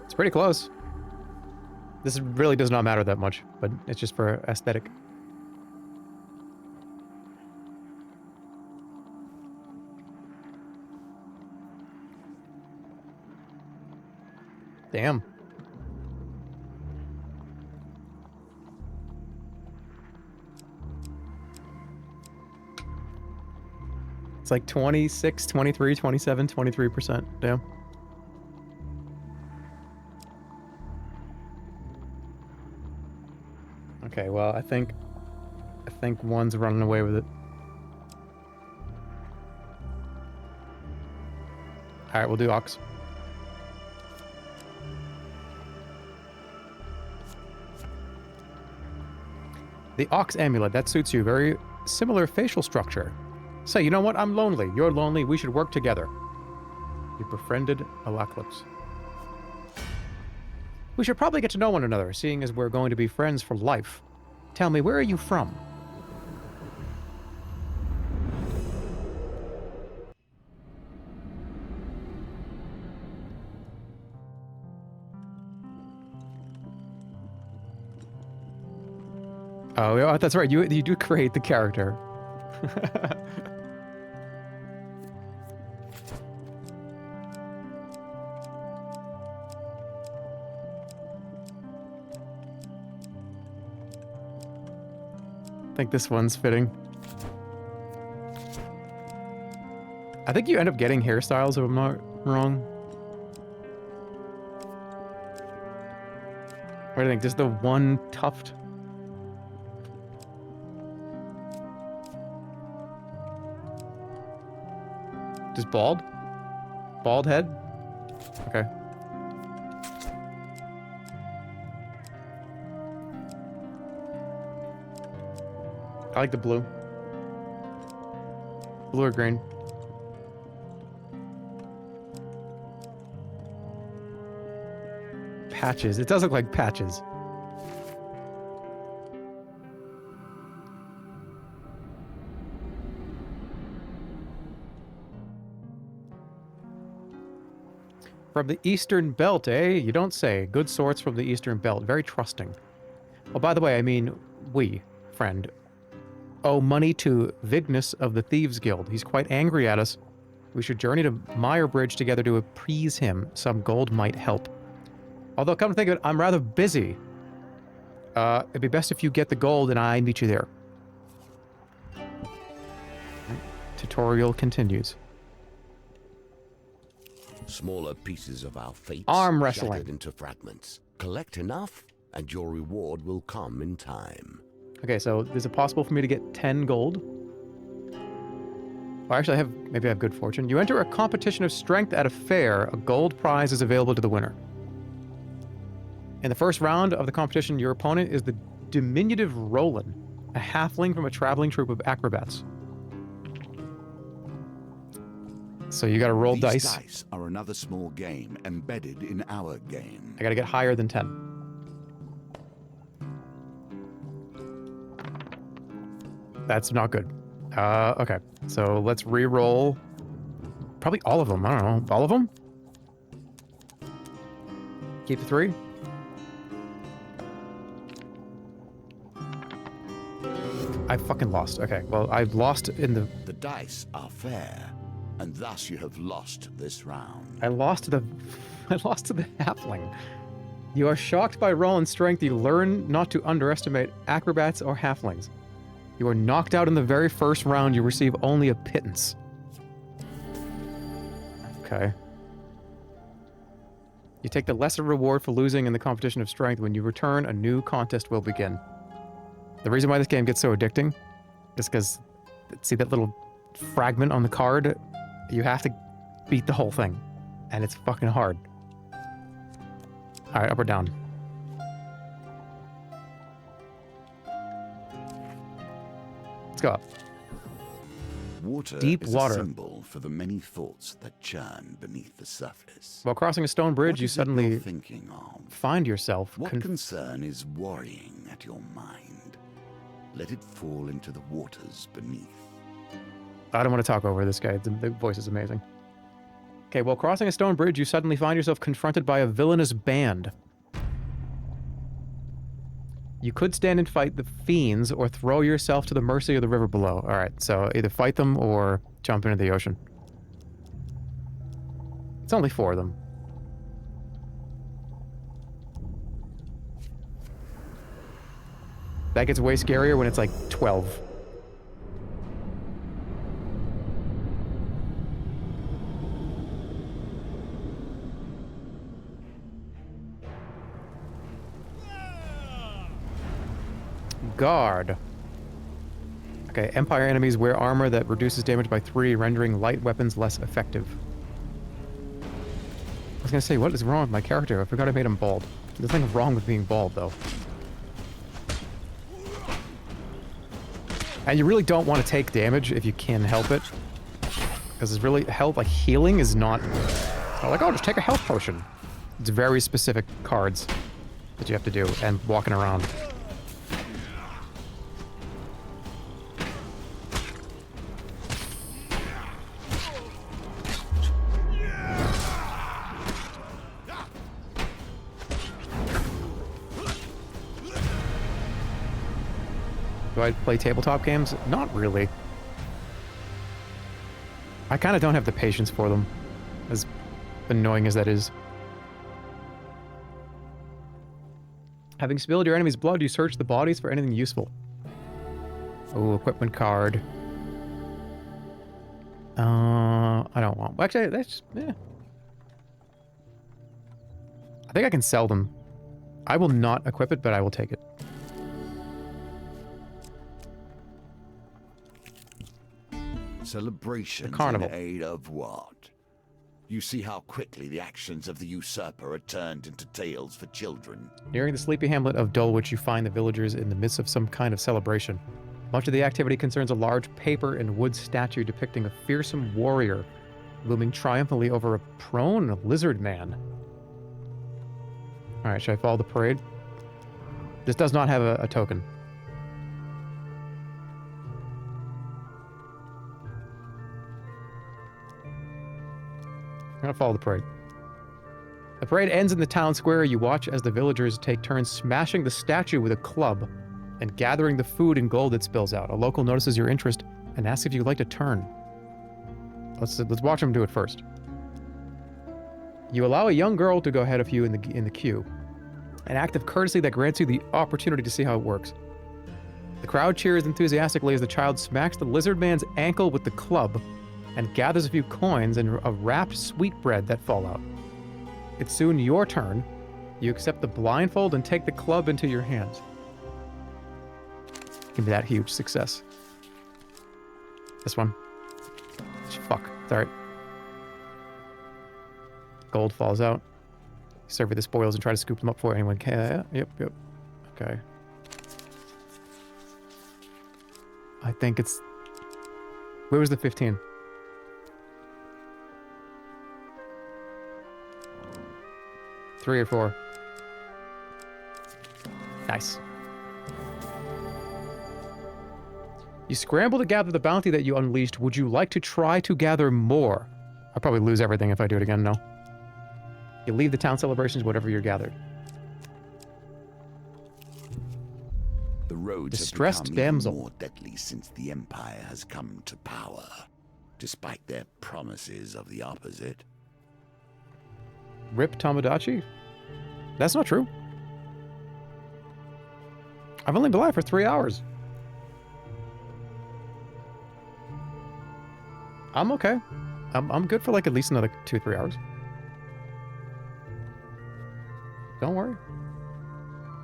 S1: It's pretty close. This really does not matter that much, but it's just for aesthetic. Damn. It's like 26, 23, 27, 23%. Damn. Okay, well, I think one's running away with it. All right, we'll do ox. The ox amulet, that suits you. Very similar facial structure. Say, you know what? I'm lonely. You're lonely. We should work together. You befriended Maloclips. We should probably get to know one another, seeing as we're going to be friends for life. Tell me, where are you from? Oh, yeah, that's right. You do create the character. I think this one's fitting. I think you end up getting hairstyles, if I'm not wrong. What do you think? Just the one tuft? Just bald? Bald head? Okay. I like the blue. Blue or green? Patches. It does look like patches. From the Eastern Belt, eh? You don't say. Good sorts from the Eastern Belt. Very trusting. Oh, by the way, I mean, we, friend, owe money to Vignus of the Thieves Guild. He's quite angry at us. We should journey to Meyer Bridge together to appease him. Some gold might help. Although, come to think of it, I'm rather busy. It'd be best if you get the gold and I meet you there. Tutorial continues.
S10: Smaller pieces of our fate
S1: Arm wrestling.
S10: shattered into fragments. Collect enough, and your reward will come in time.
S1: Okay, so is it possible for me to get 10 gold? Well, actually, maybe I have good fortune. You enter a competition of strength at a fair. A gold prize is available to the winner. In the first round of the competition, your opponent is the diminutive Roland, a halfling from a traveling troupe of acrobats. So you gotta roll
S9: These
S1: dice.
S9: dice are another small game embedded in our game.
S1: I gotta get higher than 10. That's not good. Okay. So let's re-roll. Probably all of them. I don't know. All of them? Keep the 3. I fucking lost. Okay. Well, I've lost in the...
S9: The dice are fair, and thus you have lost this round.
S1: I lost to the halfling. You are shocked by Roland's strength. You learn not to underestimate acrobats or halflings. You are knocked out in the very first round. You receive only a pittance. Okay. You take the lesser reward for losing in the competition of strength. When you return, a new contest will begin. The reason why this game gets so addicting is because, see that little fragment on the card? You have to beat the whole thing. And it's fucking hard. Alright, up or down? Let's go up.
S9: Water
S1: Deep
S9: is
S1: water.
S9: a symbol for the many thoughts that churn beneath the surface.
S1: While crossing a stone bridge,
S9: What
S1: you
S9: is it
S1: suddenly
S9: you're thinking of?
S1: find yourself...
S9: What concern is worrying at your mind? Let it fall into the waters beneath.
S1: I don't want to talk over this guy. The voice is amazing. Okay, while crossing a stone bridge, you suddenly find yourself confronted by a villainous band. You could stand and fight the fiends or throw yourself to the mercy of the river below. Alright, so either fight them or jump into the ocean. It's only 4 of them. That gets way scarier when it's like 12. Guard. Okay, Empire enemies wear armor that reduces damage by 3, rendering light weapons less effective. I was gonna say, what is wrong with my character? I forgot I made him bald. There's nothing wrong with being bald, though. And you really don't want to take damage if you can help it. Because it's really, health, like healing is not like, oh, just take a health potion. It's very specific cards that you have to do, and walking around. Do I play tabletop games? Not really. I kind of don't have the patience for them, as annoying as that is. Having spilled your enemy's blood, you search the bodies for anything useful. Oh, equipment card. I don't want... Actually, that's... Yeah. I think I can sell them. I will not equip it, but I will take it.
S9: Celebration
S1: carnival.
S9: in aid of what? You see how quickly the actions of the usurper are turned into tales for children.
S1: Nearing the sleepy hamlet of Dulwich, you find the villagers in the midst of some kind of celebration. Much of the activity concerns a large paper and wood statue depicting a fearsome warrior looming triumphantly over a prone lizard man. Alright, should I follow the parade? This does not have a token. I'm gonna follow the parade. The parade ends in the town square. You watch as the villagers take turns smashing the statue with a club and gathering the food and gold that spills out. A local notices your interest and asks if you'd like to turn. Let's watch them do it first. You allow a young girl to go ahead of you in the queue. An act of courtesy that grants you the opportunity to see how it works. The crowd cheers enthusiastically as the child smacks the lizard man's ankle with the club and gathers a few coins and a wrapped sweetbread that fall out. It's soon your turn. You accept the blindfold and take the club into your hands. Give me that huge success. This one. Fuck. It's alright. Gold falls out. Survey the spoils and try to scoop them up for anyone. Okay. Yep. Okay. I think it's... Where was the 15? Three or four. Nice. You scramble to gather the bounty that you unleashed. Would you like to try to gather more? I'll probably lose everything if I do it again, no. You leave the town celebrations, whatever you're gathered.
S9: The roads
S1: Distressed
S9: have become
S1: damsel.
S9: even more deadly since the Empire has come to power, despite their promises of the opposite.
S1: Rip Tomodachi? That's not true. I've only been alive for 3 hours. I'm okay. I'm good for like at least another 2-3 hours. Don't worry.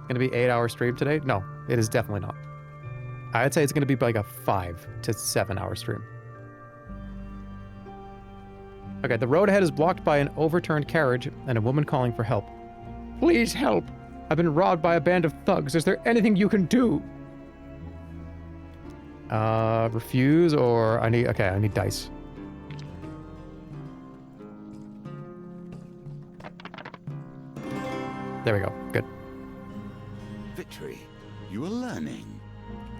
S1: Gonna be 8-hour stream today? No, it is definitely not. I'd say it's gonna be like a 5 to 7 hour stream. Okay, the road ahead is blocked by an overturned carriage and a woman calling for help. Please help! I've been robbed by a band of thugs. Is there anything you can do? Refuse or I need dice. There we go. Good.
S9: Victory, you are learning.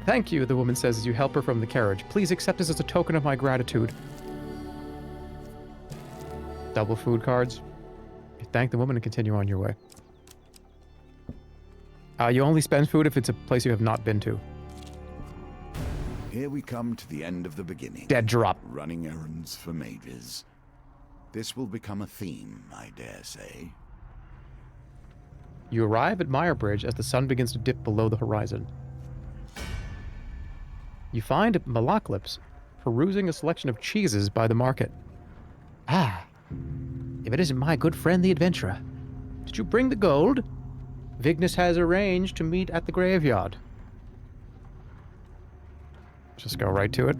S1: Thank you, the woman says as you help her from the carriage. Please accept this as a token of my gratitude. Double food cards. You thank the woman and continue on your way. You only spend food if it's a place you have not been to.
S9: Here we come to the end of the beginning.
S1: Dead drop.
S9: Running errands for mages. This will become a theme, I dare say.
S1: You arrive at Mire Bridge as the sun begins to dip below the horizon. You find Malaklips perusing a selection of cheeses by the market. Ah, if it isn't my good friend the adventurer. Did you bring the gold? Vignis has arranged to meet at the graveyard. Just go right to it.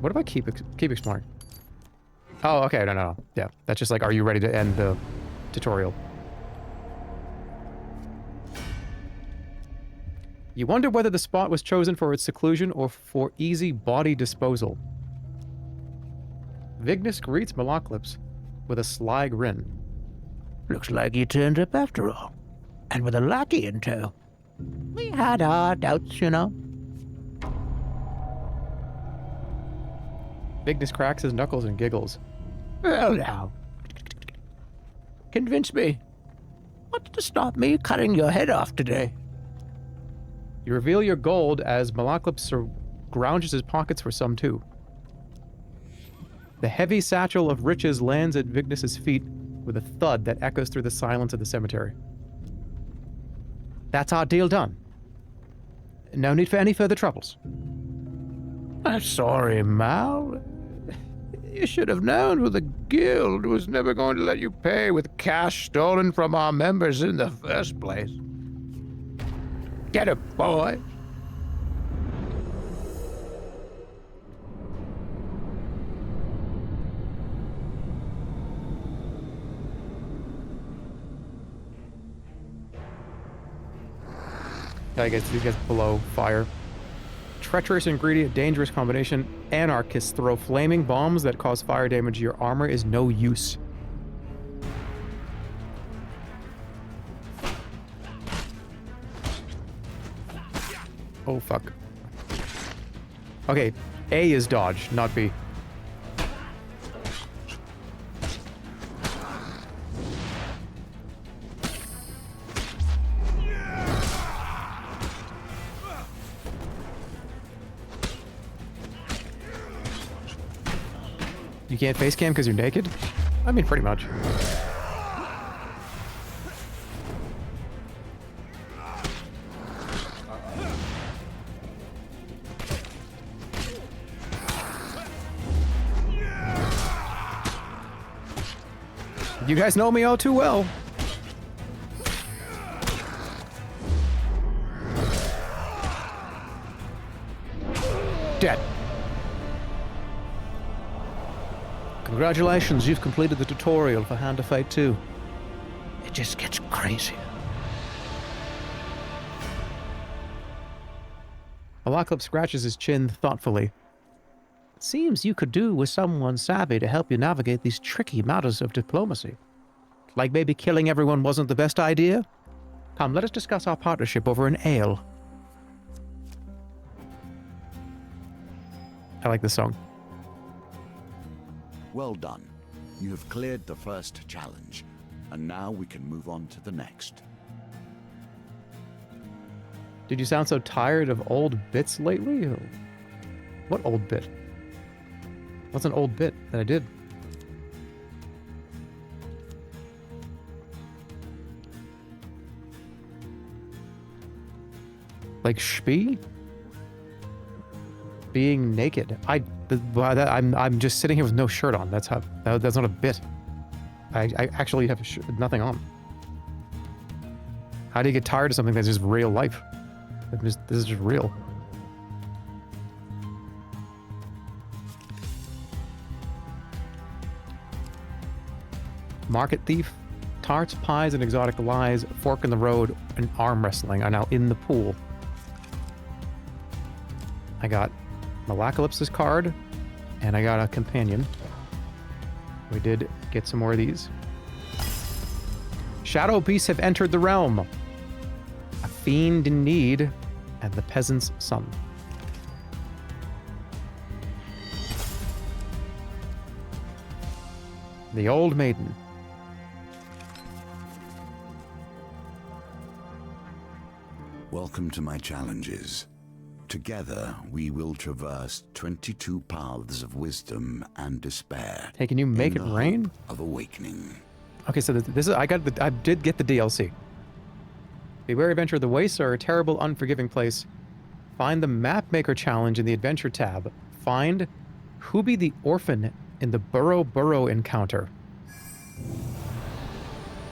S1: What if I keep exploring? Oh, okay, no. Yeah, that's just like, are you ready to end the tutorial? You wonder whether the spot was chosen for its seclusion or for easy body disposal. Vignis greets Malaklips with a sly grin.
S5: Looks like you turned up after all. And with a lackey in tow. We had our doubts, you know.
S1: Vignis cracks his knuckles and giggles.
S5: Well now. Convince me. What's to stop me cutting your head off today?
S1: You reveal your gold as Malaklips grouches his pockets for some too. The heavy satchel of riches lands at Vignis's feet with a thud that echoes through the silence of the cemetery. That's our deal done. No need for any further troubles.
S5: I'm sorry, Mal. You should have known the guild was never going to let you pay with cash stolen from our members in the first place. Get it, boy.
S1: I guess you get below fire. Treacherous ingredient, dangerous combination. Anarchists throw flaming bombs that cause fire damage to your armor is no use. Oh, fuck. Okay, A is dodge, not B. You can't face cam because you're naked? I mean, pretty much. You guys know me all too well. Dead. Congratulations, you've completed the tutorial for Hand of Fate 2. It just gets crazier. Alaklup scratches his chin thoughtfully. Seems you could do with someone savvy to help you navigate these tricky matters of diplomacy. Like maybe killing everyone wasn't the best idea? Come, let us discuss our partnership over an ale. I like this song.
S9: Well done. You have cleared the first challenge, and now we can move on to the next.
S1: Did you sound so tired of old bits lately? What old bit? What's an old bit that I did? Like spee? Being naked. I'm just sitting here with no shirt on. That's not a bit. I actually have nothing on. How do you get tired of something that's just real life? This is just real. Market thief, tarts, pies, and exotic lies, fork in the road, and arm wrestling are now in the pool. I got Malacalypse's card, and I got a companion. We did get some more of these. Shadow beasts have entered the realm. A fiend in need, and the peasant's son. The old maiden.
S9: Welcome to my challenges. Together, we will traverse 22 paths of wisdom and despair.
S1: Hey, can you make it rain?
S9: Of awakening.
S1: Okay, so this is I did get the DLC. Beware Adventure, the wastes are a terrible, unforgiving place. Find the Map Maker challenge in the Adventure tab. Find Hubi the Orphan in the Burrow encounter.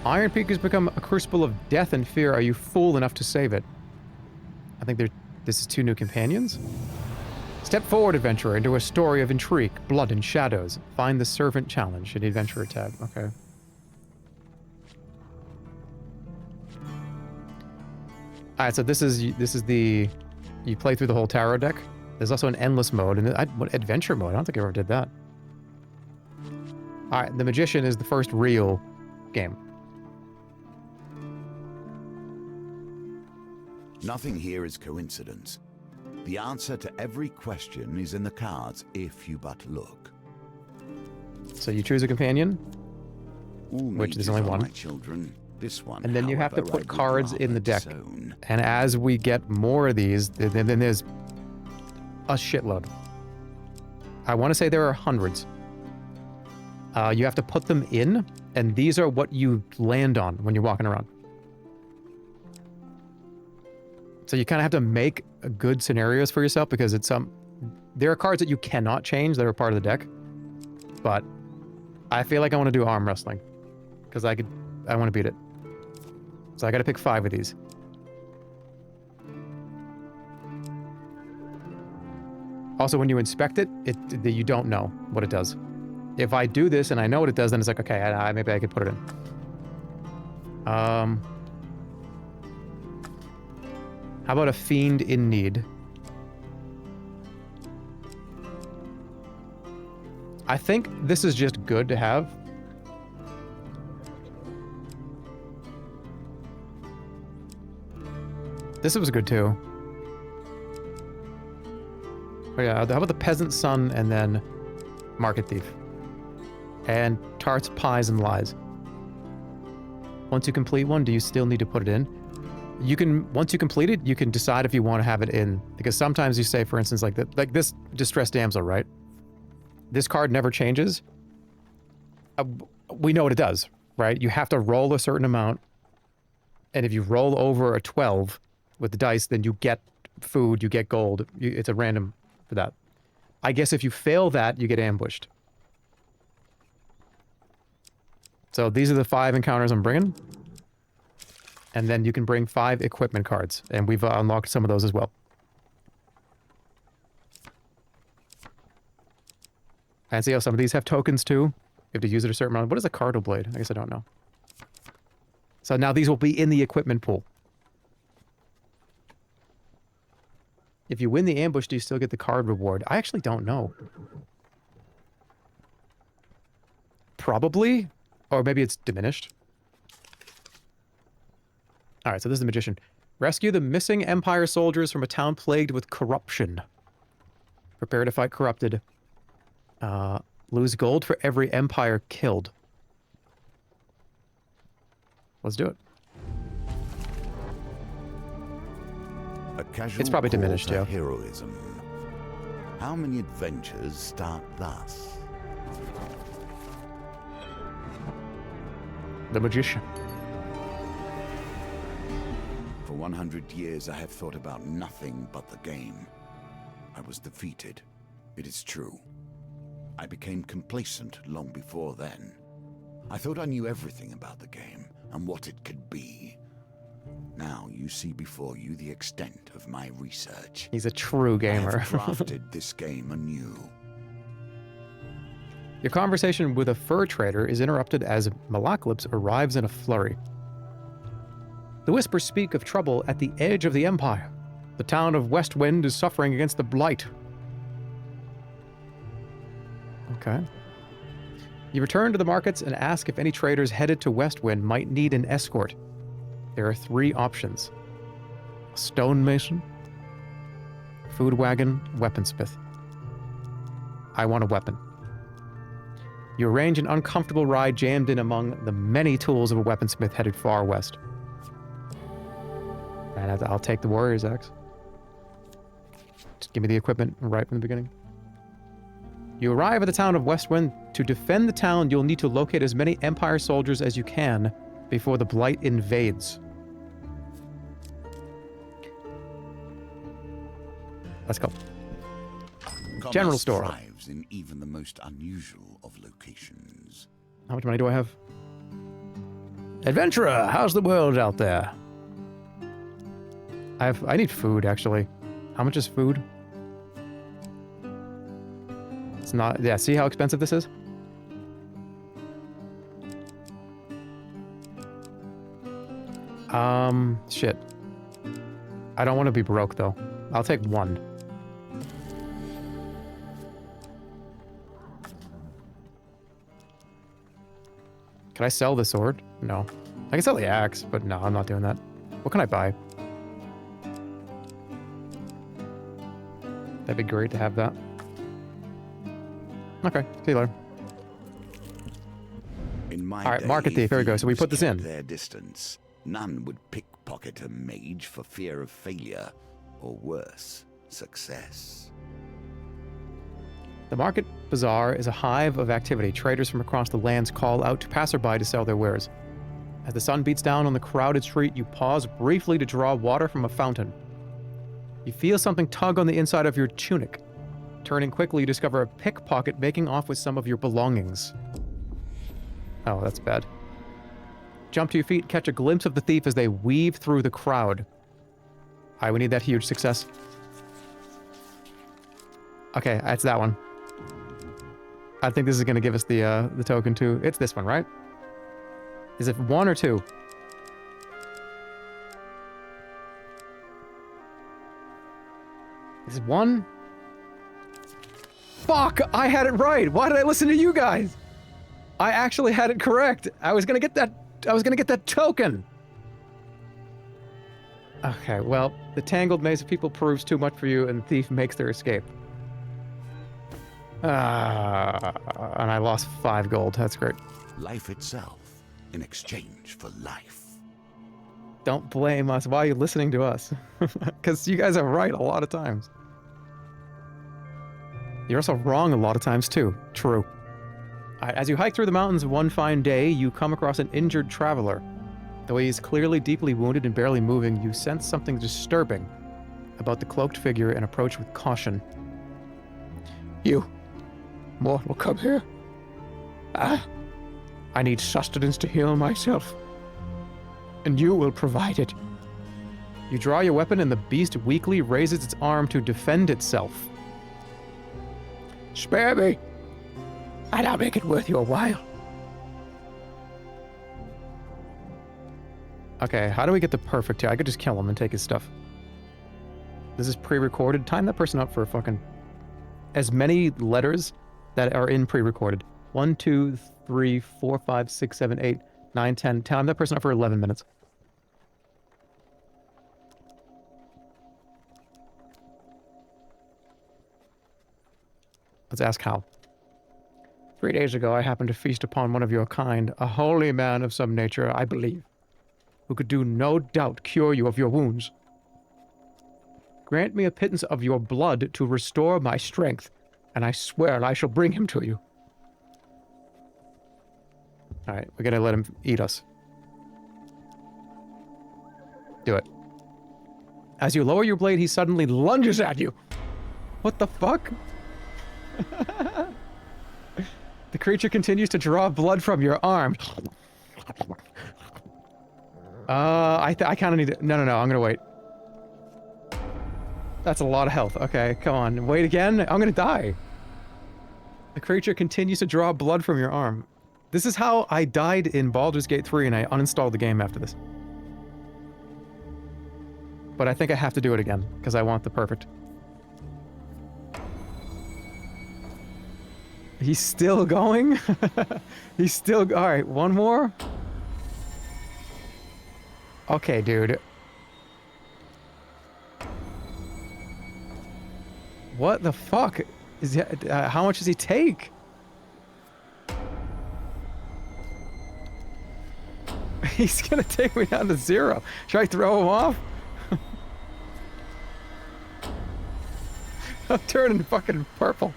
S1: Iron Peak has become a crucible of death and fear. Are you fool enough to save it? I think this is 2 new companions. Step forward, adventurer, into a story of intrigue, blood, and shadows. Find the Servant challenge in the Adventurer tab. Okay. Alright, so this is the... You play through the whole tarot deck. There's also an endless mode, and what adventure mode? I don't think I ever did that. Alright, the Magician is the first real game.
S9: Nothing here is coincidence. The answer to every question is in the cards if you but look.
S1: So you choose a companion,
S9: All
S1: which there's
S9: mages
S1: only
S9: are
S1: one.
S9: my children. This one,
S1: And then you have to
S9: however,
S1: put
S9: I would
S1: cards in the
S9: rather
S1: deck.
S9: disown.
S1: And as we get more of these, then there's a shitload. I want to say there are hundreds. You have to put them in, and these are what you land on when you're walking around. So you kind of have to make good scenarios for yourself because there are cards that you cannot change that are part of the deck. But I feel like I want to do arm wrestling because I want to beat it. So I got to pick 5 of these. Also, when you inspect it, you don't know what it does. If I do this and I know what it does, then it's like, okay, maybe I could put it in. How about a fiend in need? I think this is just good to have. This was good too. Oh yeah, how about the peasant son and then market thief? And tarts, pies, and lies. Once you complete one, do you still need to put it in? Once you complete it, you can decide if you want to have it in. Because sometimes you say, for instance, like this distressed damsel, right? This card never changes. We know what it does, right? You have to roll a certain amount. And if you roll over a 12 with the dice, then you get food, you get gold. It's a random for that. I guess if you fail that, you get ambushed. So these are the 5 encounters I'm bringing. And then you can bring 5 equipment cards. And we've unlocked some of those as well. And see how some of these have tokens too. You have to use it a certain amount. What is a cardinal blade? I guess I don't know. So now these will be in the equipment pool. If you win the ambush, do you still get the card reward? I actually don't know. Probably. Or maybe it's diminished. Alright, so this is the magician. Rescue the missing Empire soldiers from a town plagued with corruption. Prepare to fight corrupted. Lose gold for every Empire killed. Let's do it.
S9: A casual
S1: It's probably
S9: call
S1: diminished,
S9: to
S1: yeah.
S9: heroism. How many adventures start thus?
S1: The magician.
S9: For 100 years, I have thought about nothing but the game. I was defeated. It is true. I became complacent long before then. I thought I knew everything about the game and what it could be. Now you see before you the extent of my research.
S1: He's a true gamer.
S9: I have crafted this game anew.
S1: Your conversation with a fur trader is interrupted as Malaklips arrives in a flurry. The whispers speak of trouble at the edge of the Empire. The town of Westwind is suffering against the Blight. Okay. You return to the markets and ask if any traders headed to Westwind might need an escort. There are 3 options. A stonemason, food wagon, weaponsmith. I want a weapon. You arrange an uncomfortable ride jammed in among the many tools of a weaponsmith headed far west. And I'll take the warrior's axe. Just give me the equipment right from the beginning. You arrive at the town of Westwind. To defend the town, you'll need to locate as many Empire soldiers as you can before the Blight invades. Let's go. General store.
S9: Thrives in even the most unusual of locations.
S1: How much money do I have?
S5: Adventurer, how's the world out there?
S1: I need food, actually. How much is food? It's not... Yeah, see how expensive this is? Shit. I don't want to be broke, though. I'll take 1. Can I sell the sword? No. I can sell the axe, but no, I'm not doing that. What can I buy? That'd be great to have that. Okay, see you later.
S9: In my
S1: All right,
S9: day,
S1: market thief. Here we go. So we put this
S9: kept
S1: in.
S9: their distance. None would pickpocket a mage for fear of failure, or worse, success.
S1: The market bazaar is a hive of activity. Traders from across the lands call out to passerby to sell their wares. As the sun beats down on the crowded street, you pause briefly to draw water from a fountain. You feel something tug on the inside of your tunic. Turning quickly, you discover a pickpocket making off with some of your belongings. Oh, that's bad. Jump to your feet, catch a glimpse of the thief as they weave through the crowd. Alright, we need that huge success. Okay, that's that one. I think this is going to give us the token too. It's this one, right? Is it 1 or 2? Is it 1? Fuck! I had it right! Why did I listen to you guys? I actually had it correct! I was gonna get that token! Okay, well, the tangled maze of people proves too much for you, and the thief makes their escape. And I lost 5 gold. That's great.
S9: Life itself in exchange for life.
S1: Don't blame us. Why are you listening to us? Because you guys are right a lot of times. You're also wrong a lot of times, too. True. As you hike through the mountains one fine day, you come across an injured traveler. Though he is clearly deeply wounded and barely moving, you sense something disturbing about the cloaked figure and approach with caution.
S5: You, mortal, come here. I need sustenance to heal myself. And you will provide it. You draw your weapon and the beast weakly raises its arm to defend itself. Spare me, and I'll make it worth your while. Okay, how do we get the perfect here? I could just kill him and take his stuff. This is pre-recorded. Time that person up for fucking... as many letters that are in pre-recorded. 1, 2, 3, 4, 5, 6, 7, 8, 9, 10. Time that person up for 11 minutes. Let's ask how. 3 days ago, I happened to feast upon one of your kind, a holy man of some nature, I believe, who could do no doubt cure you of your wounds. Grant me a pittance of your blood to restore my strength, and I swear I shall bring him to you. Alright, we gotta let him eat us. Do it. As you lower your blade, he suddenly lunges at you. What the fuck? The creature continues to draw blood from your arm. I kind of need to... No, I'm gonna wait. That's a lot of health. Okay, come on. Wait again? I'm gonna die. The creature continues to draw blood from your arm. This is how I died in Baldur's Gate 3 and I uninstalled the game after this. But I think I have to do it again, because I want the perfect. He's still going? He's still... Alright, one more? Okay, dude. What the fuck? Is he, how much does he take? He's gonna take me down to 0. Should I throw him off? I'm turning fucking purple.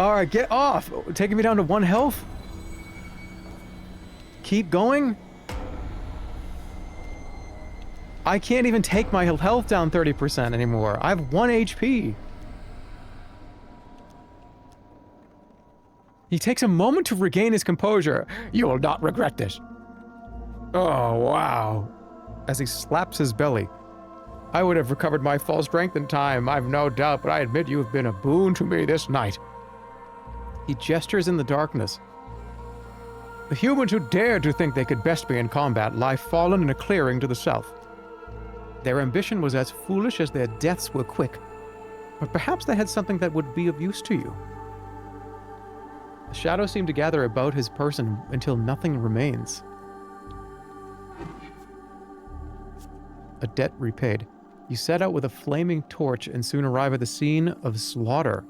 S5: Alright, get off! Taking me down to 1 health? Keep going? I can't even take my health down 30% anymore. I have 1 HP. He takes a moment to regain his composure. You will not regret this. Oh, wow. As he slaps his belly. I would have recovered my full strength in time, I've no doubt, but I admit you have been a boon to me this night. He gestures in the darkness. The humans who dared to think they could best me in combat lie fallen in a clearing to the south. Their ambition was as foolish as their deaths were quick, but perhaps they had something that would be of use to you. The shadows seem to gather about his person until nothing remains. A debt repaid. You set out with a flaming torch and soon arrive at the scene of slaughter.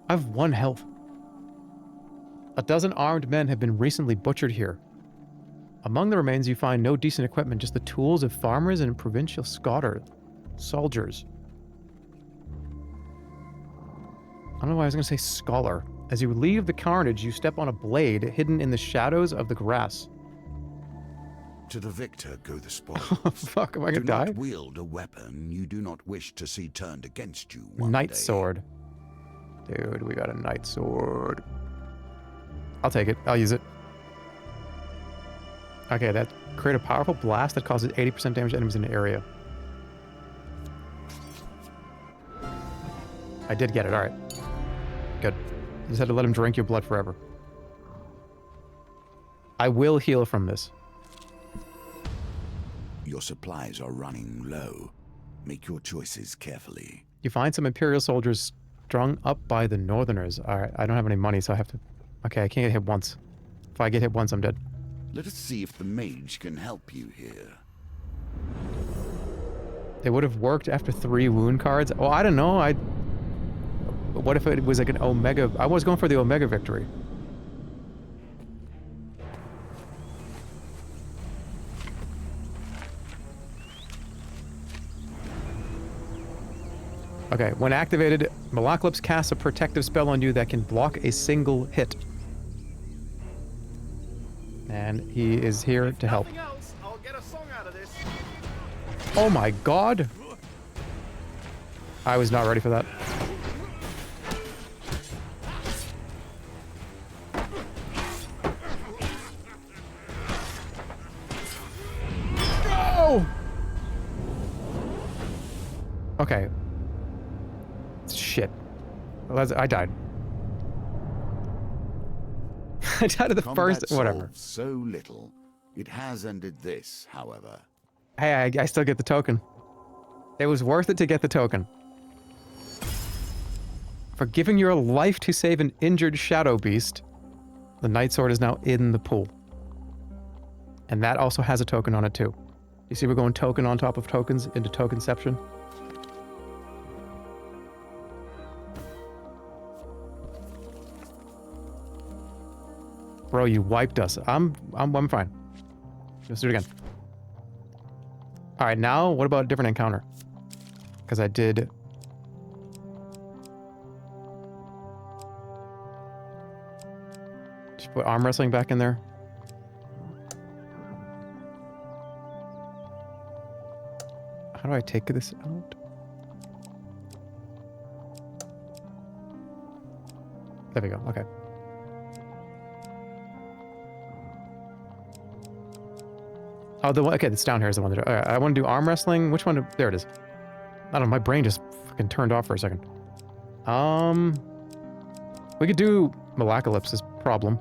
S5: I have 1 health. A dozen armed men have been recently butchered here. Among the remains you find no decent equipment, just the tools of farmers and provincial soldiers. I don't know why I was going to say scholar. As you leave the carnage, you step on a blade hidden in the shadows of the grass.
S9: To the victor go the spoils.
S5: Fuck, am I going to die?
S9: Do not wield a weapon you do not wish to see turned against you one
S5: Knight
S9: day.
S5: sword. Dude, we got a knight sword. I'll take it. I'll use it. Okay, that create a powerful blast that causes 80% damage to enemies in an area. I did get it, alright. Good. You just had to let him drink your blood forever. I will heal from this.
S9: Your supplies are running low. Make your choices carefully.
S5: You find some Imperial soldiers strung up by the Northerners. Alright, I don't have any money, so I have to... Okay, I can't get hit once. If I get hit once, I'm dead.
S9: Let us see if the mage can help you here.
S5: They would have worked after 3 wound cards. Oh, I don't know. What if it was like an Omega... I was going for the Omega victory. Okay, when activated, Malaklips casts a protective spell on you that can block a single hit. And he is here to help.
S6: Else, I'll get a song out of this.
S5: Oh my god! I was not ready for that.
S1: Okay. Shit. I died. I died at the
S9: Combat
S1: first... Whatever.
S9: solves so little. It has ended this, however.
S1: Hey, I still get the token. It was worth it to get the token. For giving your life to save an injured shadow beast, the Night Sword is now in the pool. And that also has a token on it too. You see we're going token on top of tokens into tokenception? Bro, you wiped us. I'm fine. Let's do it again. Alright, now what about a different encounter? Because I did... Just put arm wrestling back in there. How do I take this out? There we go, okay. Oh, the one, okay, that's down here is the one that, I want to do arm wrestling. Which one? There it is. I don't know, my brain just fucking turned off for a second. We could do Malacalypse's problem.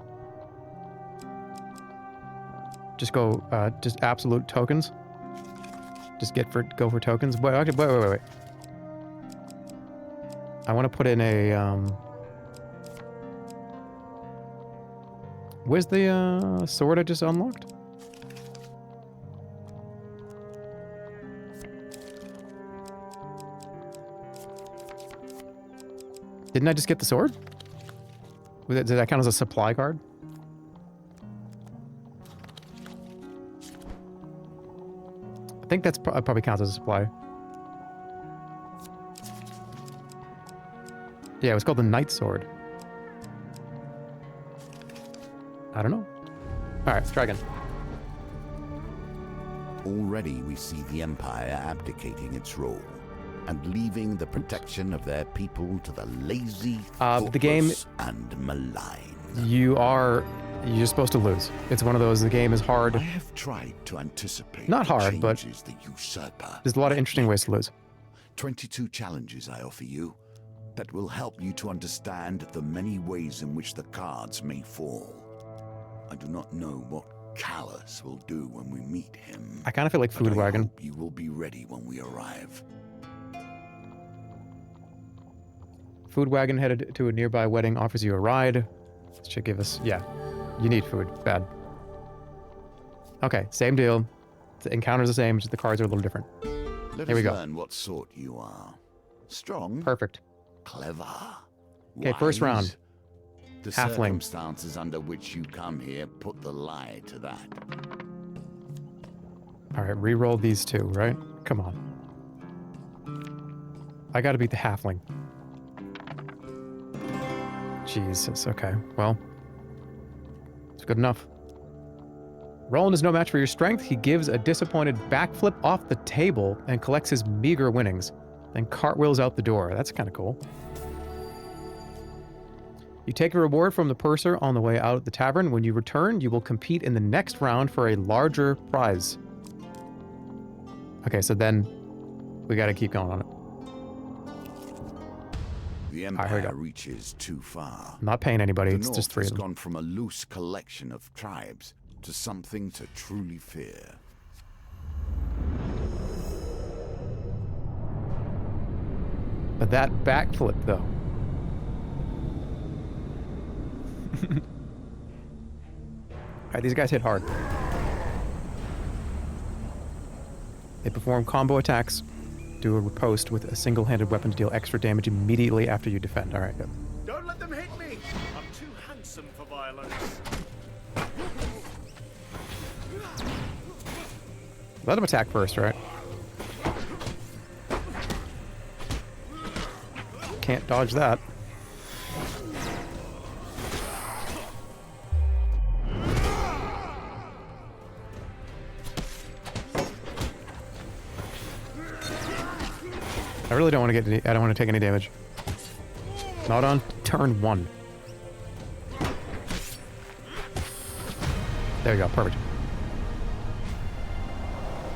S1: Just go, just absolute tokens. Just go for tokens. Wait. I want to put in a, where's the, sword I just unlocked? Didn't I just get the sword? Did that count as a supply card? I think that's probably counts as a supply. Yeah, it was called the Night Sword. I don't know. Alright, let's try again.
S9: Already we see the Empire abdicating its role and leaving the protection of their people to the lazy,
S1: the game,
S9: and malign.
S1: You're supposed to lose. It's one of those, the game is hard.
S9: I have tried to anticipate
S1: Not hard, but
S9: the usurper.
S1: There's a lot of interesting ways to lose.
S9: 22 challenges I offer you that will help you to understand the many ways in which the cards may fall. I do not know what Callus will do when we meet him.
S1: I kind of feel like Food Wagon.
S9: Hope you will be ready when we arrive.
S1: Food Wagon headed to a nearby wedding, offers you a ride. This should give us... Yeah. You need food. Bad. Okay, same deal. The encounter's the same, just the cards are a little different.
S9: Here we go. Learn what sort you are. Strong.
S1: Perfect.
S9: Clever.
S1: Okay, first round.
S9: The
S1: Halfling.
S9: Circumstances under which you come here put the lie to that.
S1: Alright, re-roll these two, right? Come on. I gotta beat the halfling. Jesus, okay. Well, it's good enough. Roland is no match for your strength. He gives a disappointed backflip off the table and collects his meager winnings, then cartwheels out the door. That's kind of cool. You take a reward from the purser on the way out of the tavern. When you return, you will compete in the next round for a larger prize. Okay, so then we gotta keep going on it.
S9: The Empire reaches too far.
S1: I'm not paying anybody, it's just three of
S9: them.
S1: them.
S9: Gone from a loose collection of tribes to something to truly fear.
S1: But that backflip, though. Alright, these guys hit hard. They perform combo attacks. Do a riposte with a single-handed weapon to deal extra damage immediately after you defend. Alright, good.
S6: Don't let them hit me! I'm too handsome for violence.
S1: Let them attack first, right? Can't dodge that. I really don't want to get any, I don't want to take any damage. Not on turn 1. There we go, perfect.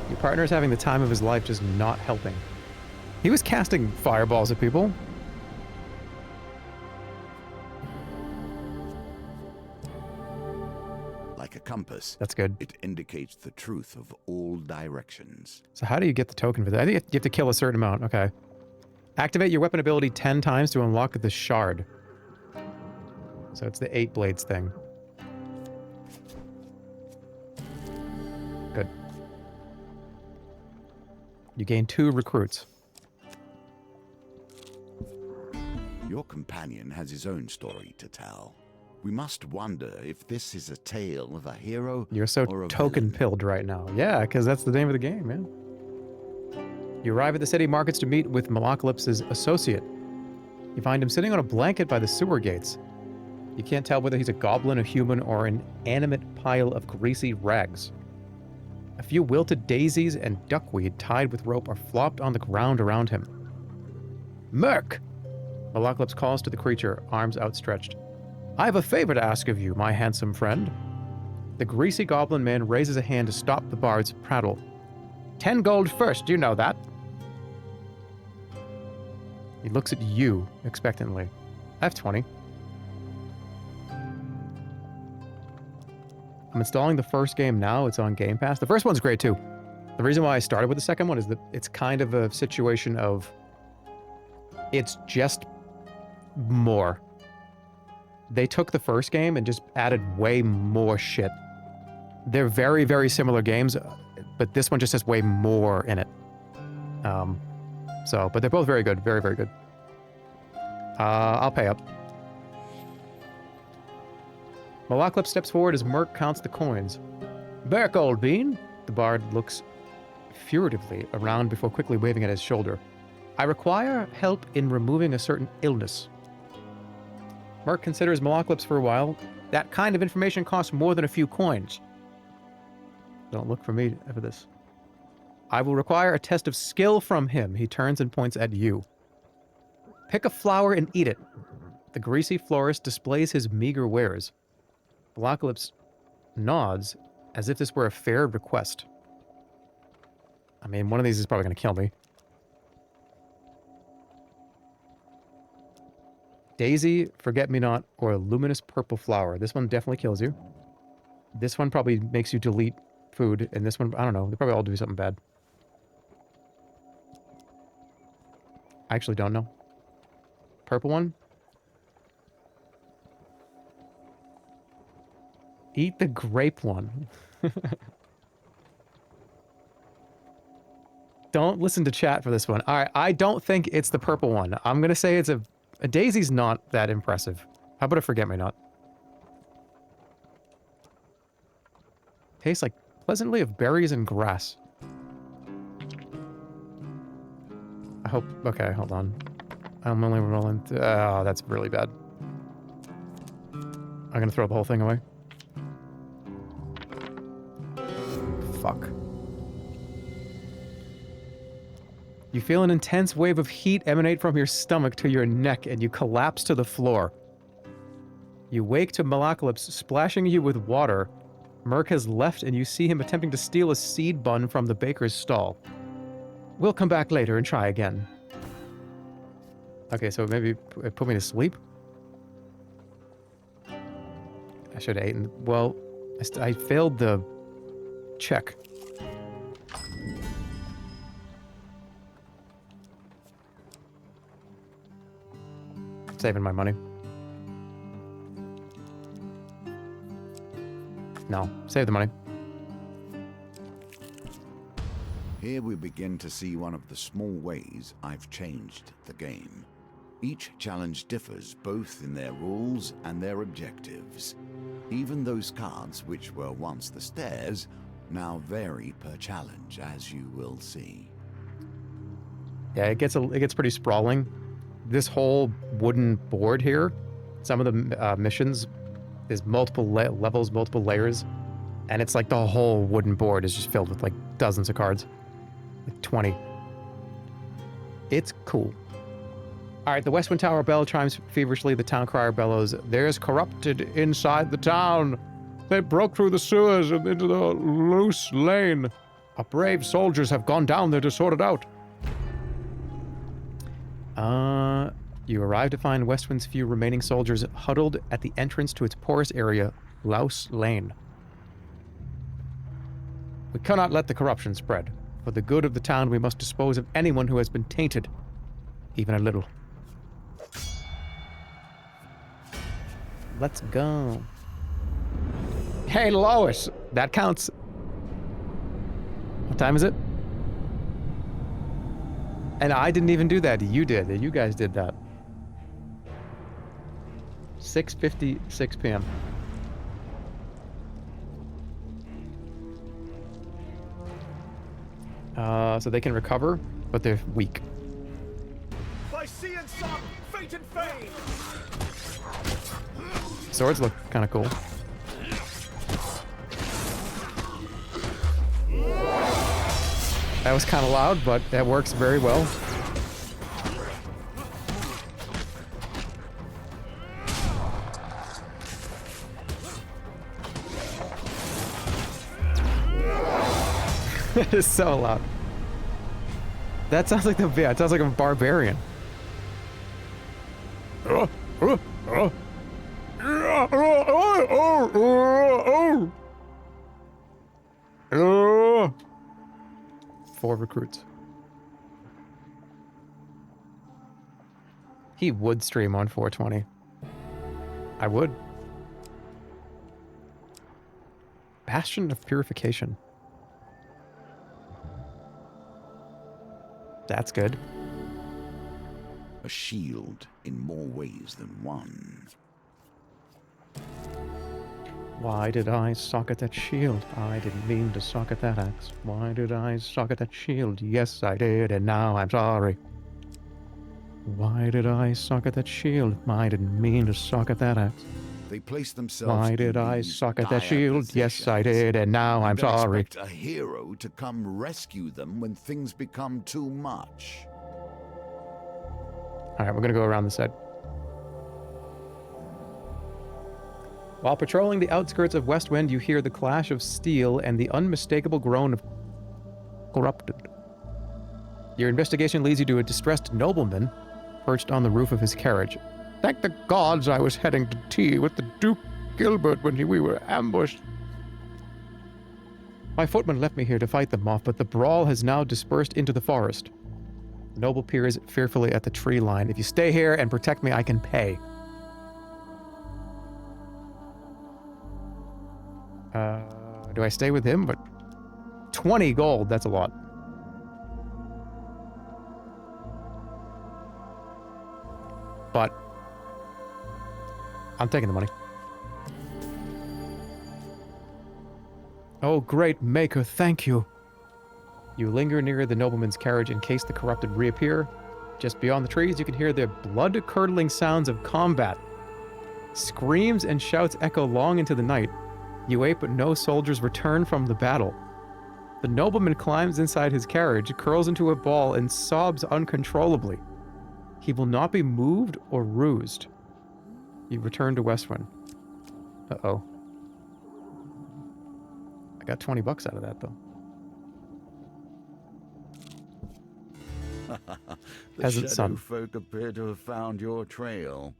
S1: Your partner is having the time of his life, just not helping. He was casting fireballs at people.
S9: Like a compass,
S1: That's good.
S9: it indicates the truth of all directions.
S1: So how do you get the token for that? I think you have to kill a certain amount. Okay. Activate your weapon ability 10 times to unlock the shard. So it's the 8 blades thing. Good. You gain 2 recruits.
S9: Your companion has his own story to tell. We must wonder if this is a tale of a hero
S1: You're so
S9: or a
S1: token
S9: villain.
S1: pilled right now. Yeah, because that's the name of the game, man. You arrive at the city markets to meet with Malacalypse's associate. You find him sitting on a blanket by the sewer gates. You can't tell whether he's a goblin, a human, or an animate pile of greasy rags. A few wilted daisies and duckweed tied with rope are flopped on the ground around him. Merc! Malacalypse calls to the creature, arms outstretched. I have a favor to ask of you, my handsome friend. The greasy goblin man raises a hand to stop the bard's prattle. 10 gold first, you know that. He looks at you expectantly. I have 20. I'm installing the first game now. It's on Game Pass. The first one's great too. The reason why I started with the second one is that it's kind of a situation of it's just more. They took the first game and just added way more shit. They're very, very similar games, but this one just has way more in it. But they're both very good. Very, very good. I'll pay up. Malacalypse steps forward as Merc counts the coins. Back, old bean. The bard looks furtively around before quickly waving at his shoulder. I require help in removing a certain illness. Merc considers Malacalypse for a while. That kind of information costs more than a few coins. Don't look for me for this. I will require a test of skill from him. He turns and points at you. Pick a flower and eat it. The greasy florist displays his meager wares. Malacalypse nods as if this were a fair request. I mean, one of these is probably going to kill me. Daisy, forget-me-not, or a luminous purple flower. This one definitely kills you. This one probably makes you delete food, and this one, I don't know, they probably all do something bad. I actually don't know. Purple one? Eat the grape one. Don't listen to chat for this one. All right, I don't think it's the purple one. I'm going to say it's a daisy's not that impressive. How about a forget-me-not? Tastes like pleasantly of berries and grass. I hope... Okay, hold on. I'm only rolling... Oh, that's really bad. I'm going to throw the whole thing away. Fuck. You feel an intense wave of heat emanate from your stomach to your neck, and you collapse to the floor. You wake to Malacalypse splashing you with water. Merc has left, and you see him attempting to steal a seed bun from the baker's stall. We'll come back later and try again. Okay, so maybe it put me to sleep? I should have eaten... Well, I failed the check. Saving my money. No, save the money.
S9: Here we begin to see one of the small ways I've changed the game. Each challenge differs both in their rules and their objectives. Even those cards which were once the stairs now vary per challenge, as you will see.
S1: Yeah, it gets pretty sprawling. This whole wooden board here, some of the missions is multiple levels, multiple layers, and it's like the whole wooden board is just filled with like dozens of cards. Like 20. It's cool. Alright, the Westwind Tower bell chimes feverishly. The town crier bellows, "There's corrupted inside the town. They broke through the sewers and into the loose lane. Our brave soldiers have gone down there to sort it out." You arrive to find Westwind's few remaining soldiers huddled at the entrance to its porous area, Louse Lane. We cannot let the corruption spread. For the good of the town, we must dispose of anyone who has been tainted, even a little. Let's go. Hey, Lois! That counts. What time is it? And I didn't even do that. You did. You guys did that. 6:56 p.m. So they can recover, but they're weak.
S6: By sea and sun, fate and fame.
S1: Swords look kind of cool. That was kind of loud, but that works very well. It is so loud. That sounds like it sounds like a barbarian. Four recruits. He would stream on 420. I would. Bastion of Purification. That's good.
S9: A shield in more ways than one.
S1: Why did I socket that shield? I didn't mean to socket that axe. Why did I socket that shield? Yes, I did, and now I'm sorry. Why did I socket that shield? I didn't mean to socket that axe.
S9: They place themselves.
S1: Why did I socket that shield? Yes, I did, and now I'm sorry.
S9: Expect a hero to come rescue them when things become too much.
S1: All right, we're gonna go around the side. While patrolling the outskirts of Westwind, you hear the clash of steel and the unmistakable groan of corrupted. Your investigation leads you to a distressed nobleman perched on the roof of his carriage. Thank the gods I was heading to tea with the Duke Gilbert when we were ambushed. My footman left me here to fight them off, but the brawl has now dispersed into the forest. The noble peers fearfully at the tree line. If you stay here and protect me, I can pay. Do I stay with him? But 20 gold, that's a lot. But I'm taking the money. Oh, great maker, thank you. You linger near the nobleman's carriage in case the corrupted reappear. Just beyond the trees, you can hear the blood-curdling sounds of combat. Screams and shouts echo long into the night. You wait, but no soldiers return from the battle. The nobleman climbs inside his carriage, curls into a ball, and sobs uncontrollably. He will not be moved or rused. You return to Westwind. Uh-oh. I got 20 bucks out of that, though.
S9: The
S1: Peasant
S9: shadow
S1: son.
S9: folk appear to have found your trail.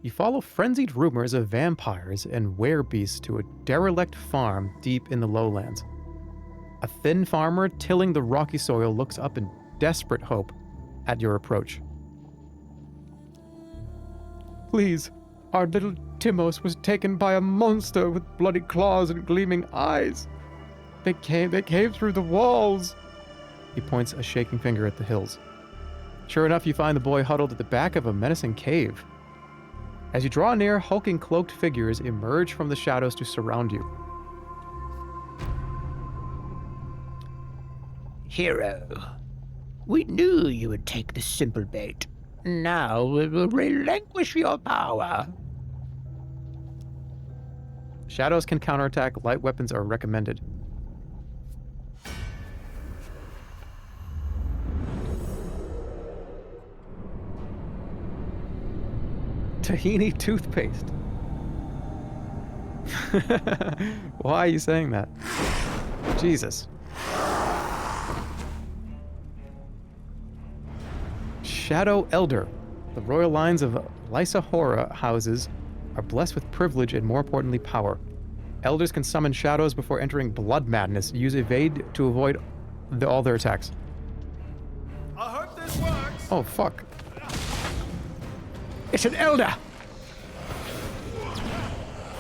S1: You follow frenzied rumors of vampires and werebeasts to a derelict farm deep in the lowlands. A thin farmer tilling the rocky soil looks up in desperate hope at your approach. Please, our little Timos was taken by a monster with bloody claws and gleaming eyes. They came through the walls. He points a shaking finger at the hills. Sure enough, you find the boy huddled at the back of a menacing cave. As you draw near, hulking cloaked figures emerge from the shadows to surround you.
S5: Hero, we knew you would take the simple bait. Now we will relinquish your power.
S1: Shadows can counterattack. Light weapons are recommended. Tahini toothpaste. Why are you saying that? Jesus. Shadow Elder. The royal lines of Lysahora houses are blessed with privilege and, more importantly, power. Elders can summon shadows before entering Blood Madness. Use Evade to avoid all their attacks.
S6: I hope this works.
S1: Oh, fuck.
S5: It's an elder!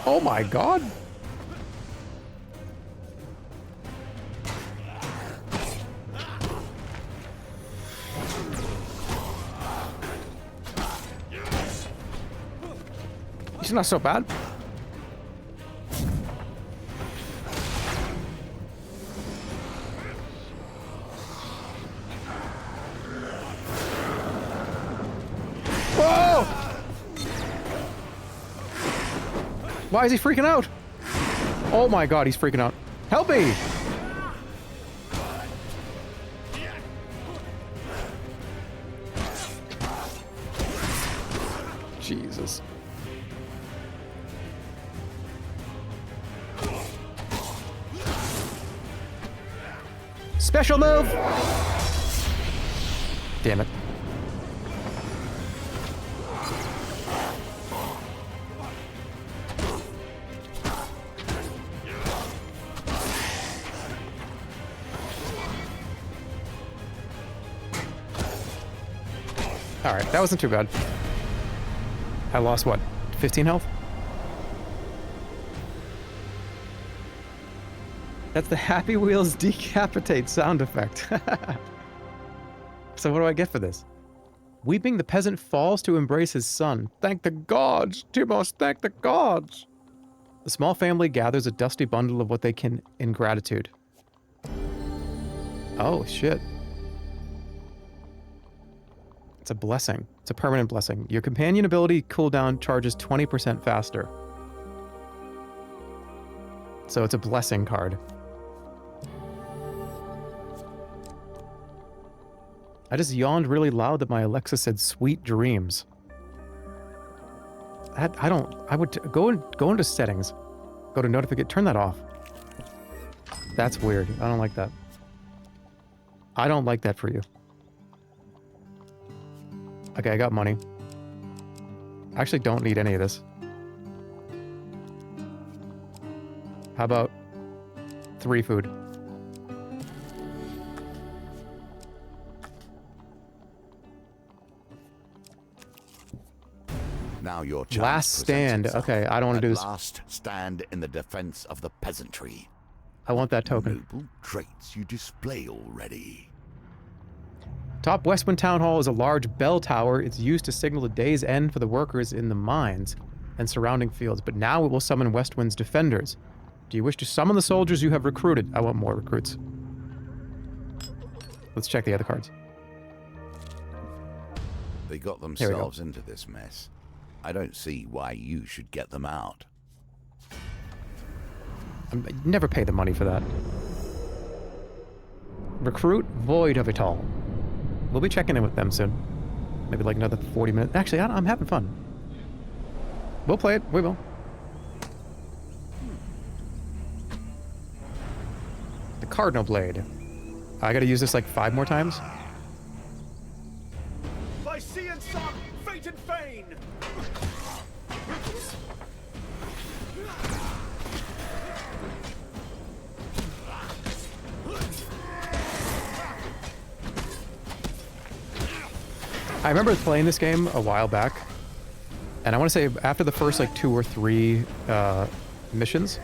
S1: Oh my god. He's not so bad. Whoa! Why is he freaking out? Oh my god, he's freaking out. Help me! Jesus. Special move! Damn it. Alright, that wasn't too bad. I lost, what, 15 health? That's the Happy Wheels decapitate sound effect. So what do I get for this? Weeping, the peasant falls to embrace his son. Thank the gods! Timos, thank the gods! The small family gathers a dusty bundle of what they can in gratitude. Oh, shit. It's a blessing. It's a permanent blessing. Your companion ability cooldown charges 20% faster. So it's a blessing card. I just yawned really loud that my Alexa said sweet dreams. I would go into settings. Go to notification, turn that off. That's weird. I don't like that. I don't like that for you. Okay, I got money. I actually don't need any of this. How about 3 food?
S9: Now your chance
S1: Last stand.
S9: presents itself.
S1: Okay, I don't want to do this.
S9: Last stand in the defense of the peasantry.
S1: I want that token.
S9: Noble traits you display already.
S1: Top Westwind Town Hall is a large bell tower. It's used to signal the day's end for the workers in the mines and surrounding fields, but now it will summon Westwind's defenders. Do you wish to summon the soldiers you have recruited? I want more recruits. Let's check the other cards.
S9: They got themselves into this mess. I don't see why you should get them out.
S1: I never pay the money for that. Recruit Void of It All. We'll be checking in with them soon. Maybe like another 40 minutes. Actually, I'm having fun. We'll play it. We will. The Cardinal Blade. I gotta use this like 5 more times.
S6: By sea and sun, fate and fane.
S1: I remember playing this game a while back, and I want to say after the first like 2 or 3 missions,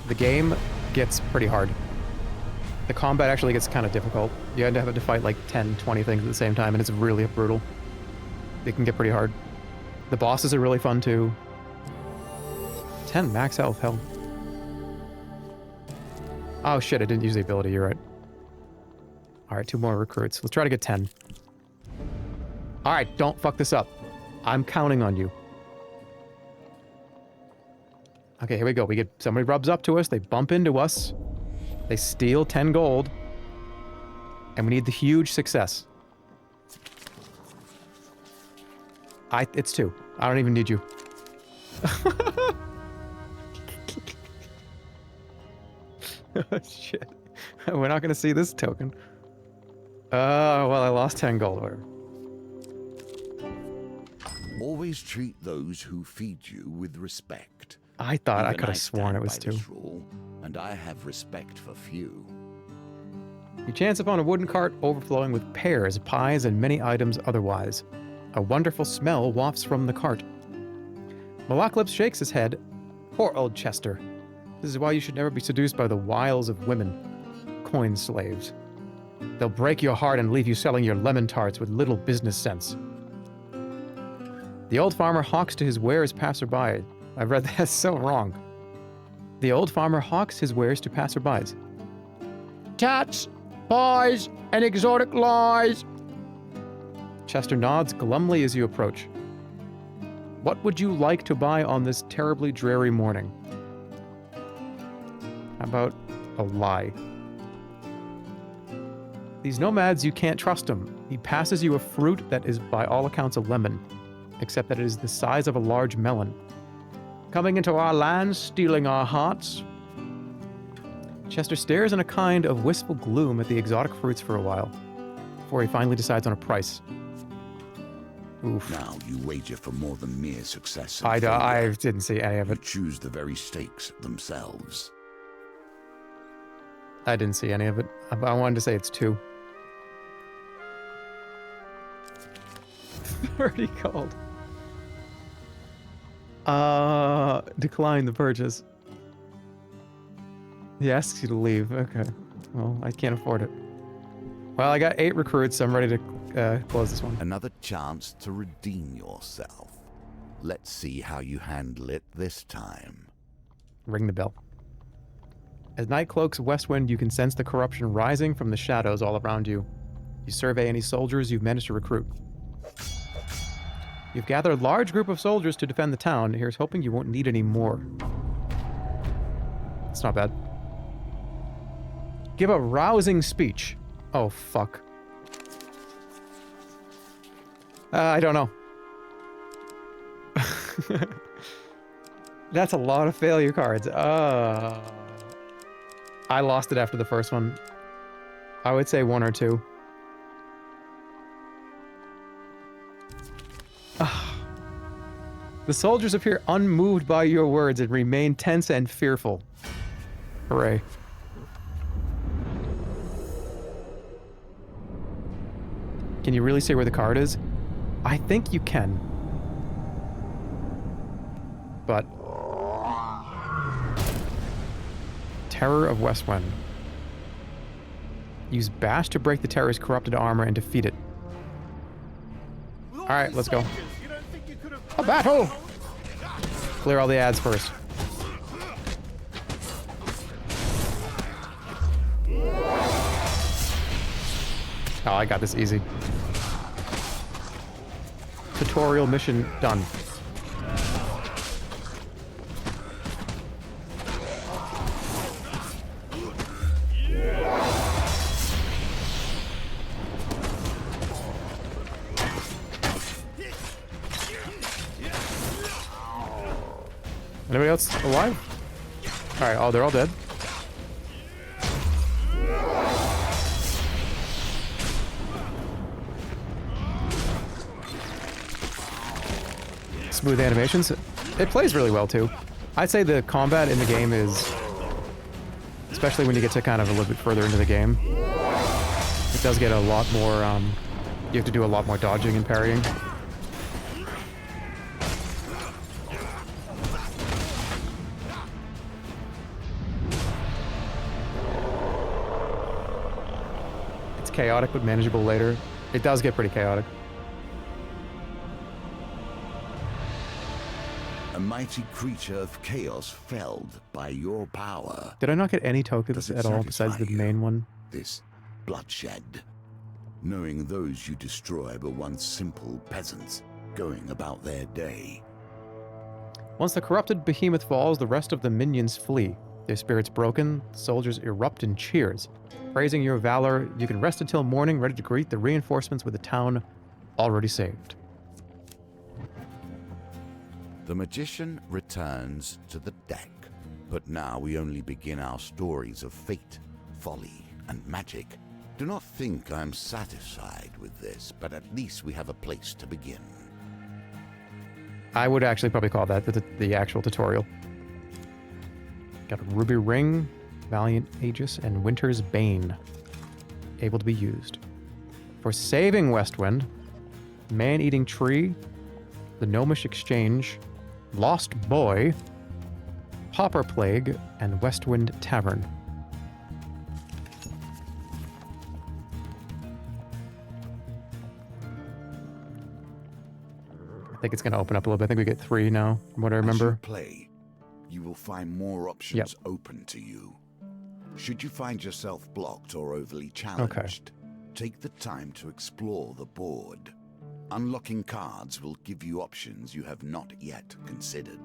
S1: the game gets pretty hard. The combat actually gets kind of difficult. You end up having to fight like 10, 20 things at the same time, and it's really brutal. It can get pretty hard. The bosses are really fun too. 10 max health, hell. Oh shit, I didn't use the ability, you're right. Alright, 2 more recruits. Let's try to get 10. Alright, don't fuck this up. I'm counting on you. Okay, here we go. We get somebody rubs up to us, they bump into us, they steal 10 gold, and we need the huge success. It's 2. I don't even need you. Oh, shit. We're not gonna see this token. Well, I lost 10 gold. Whatever.
S9: Always treat those who feed you with respect.
S1: I thought I
S9: Even
S1: could have sworn
S9: stand
S1: it was
S9: by
S1: 2.
S9: this rule, and I have respect for few.
S1: You chance upon a wooden cart overflowing with pears, pies, and many items otherwise. A wonderful smell wafts from the cart. Malaklips shakes his head. Poor old Chester. This is why you should never be seduced by the wiles of women. Coin slaves. They'll break your heart and leave you selling your lemon tarts with little business sense. The old farmer hawks to his wares passerby. I've read that so wrong. The old farmer hawks his wares to passerbys.
S5: Tats, pies, and exotic lies.
S1: Chester nods glumly as you approach. What would you like to buy on this terribly dreary morning? How about a lie? These nomads, you can't trust him. He passes you a fruit that is by all accounts a lemon, except that it is the size of a large melon.
S5: Coming into our lands, stealing our hearts.
S1: Chester stares in a kind of wistful gloom at the exotic fruits for a while, before he finally decides on a price. Oof.
S9: Now you wager for more than mere success. and
S1: I
S9: failure.
S1: didn't see any of
S9: You
S1: it.
S9: choose the very stakes themselves.
S1: I didn't see any of it. I wanted to say it's 2. 30 gold. Decline the purchase. He asks you to leave. Okay. Well, I can't afford it. Well, I got 8 recruits, so I'm ready to close this one.
S9: Another chance to redeem yourself. Let's see how you handle it this time.
S1: Ring the bell. As night cloaks westwind, you can sense the corruption rising from the shadows all around you. You survey any soldiers you've managed to recruit. You've gathered a large group of soldiers to defend the town. Here's hoping you won't need any more. It's not bad. Give a rousing speech. Oh, fuck. I don't know. That's a lot of failure cards. I lost it after the first one. I would say 1 or 2. The soldiers appear unmoved by your words and remain tense and fearful. Hooray. Can you really say where the card is? I think you can. But... Terror of Westwind. Use Bash to break the terror's corrupted armor and defeat it. Alright, let's go.
S5: A battle!
S1: Clear all the ads first. Oh, I got this easy. Tutorial mission done. Anybody else alive? Alright, oh, they're all dead. Smooth animations. It plays really well, too. I'd say the combat in the game is... Especially when you get to kind of a little bit further into the game. It does get a lot more, you have to do a lot more dodging and parrying. Chaotic but manageable later. It does get pretty chaotic.
S9: A mighty creature of chaos felled by your power.
S1: Did I not get any tokens
S9: Does it
S1: at all besides the
S9: satisfy you?
S1: main one?
S9: This bloodshed. Knowing those you destroy were once simple peasants, going about their day.
S1: Once the corrupted behemoth falls, the rest of the minions flee. Their spirits broken, the soldiers erupt in cheers. Praising your valor, you can rest until morning, ready to greet the reinforcements with the town already saved.
S9: The magician returns to the deck, but now we only begin our stories of fate, folly, and magic. Do not think I'm satisfied with this, but at least we have a place to begin.
S1: I would actually probably call that the actual tutorial. Got a ruby ring, valiant aegis, and winter's bane. Able to be used. For saving Westwind, man-eating tree, the gnomish exchange, lost boy, pauper plague, and Westwind tavern. I think it's going to open up a little bit. I think we get 3 now, from what I remember.
S9: As you play, you will find more options open to you. Should you find yourself blocked or overly challenged, take the time to explore the board. Unlocking cards will give you options you have not yet considered.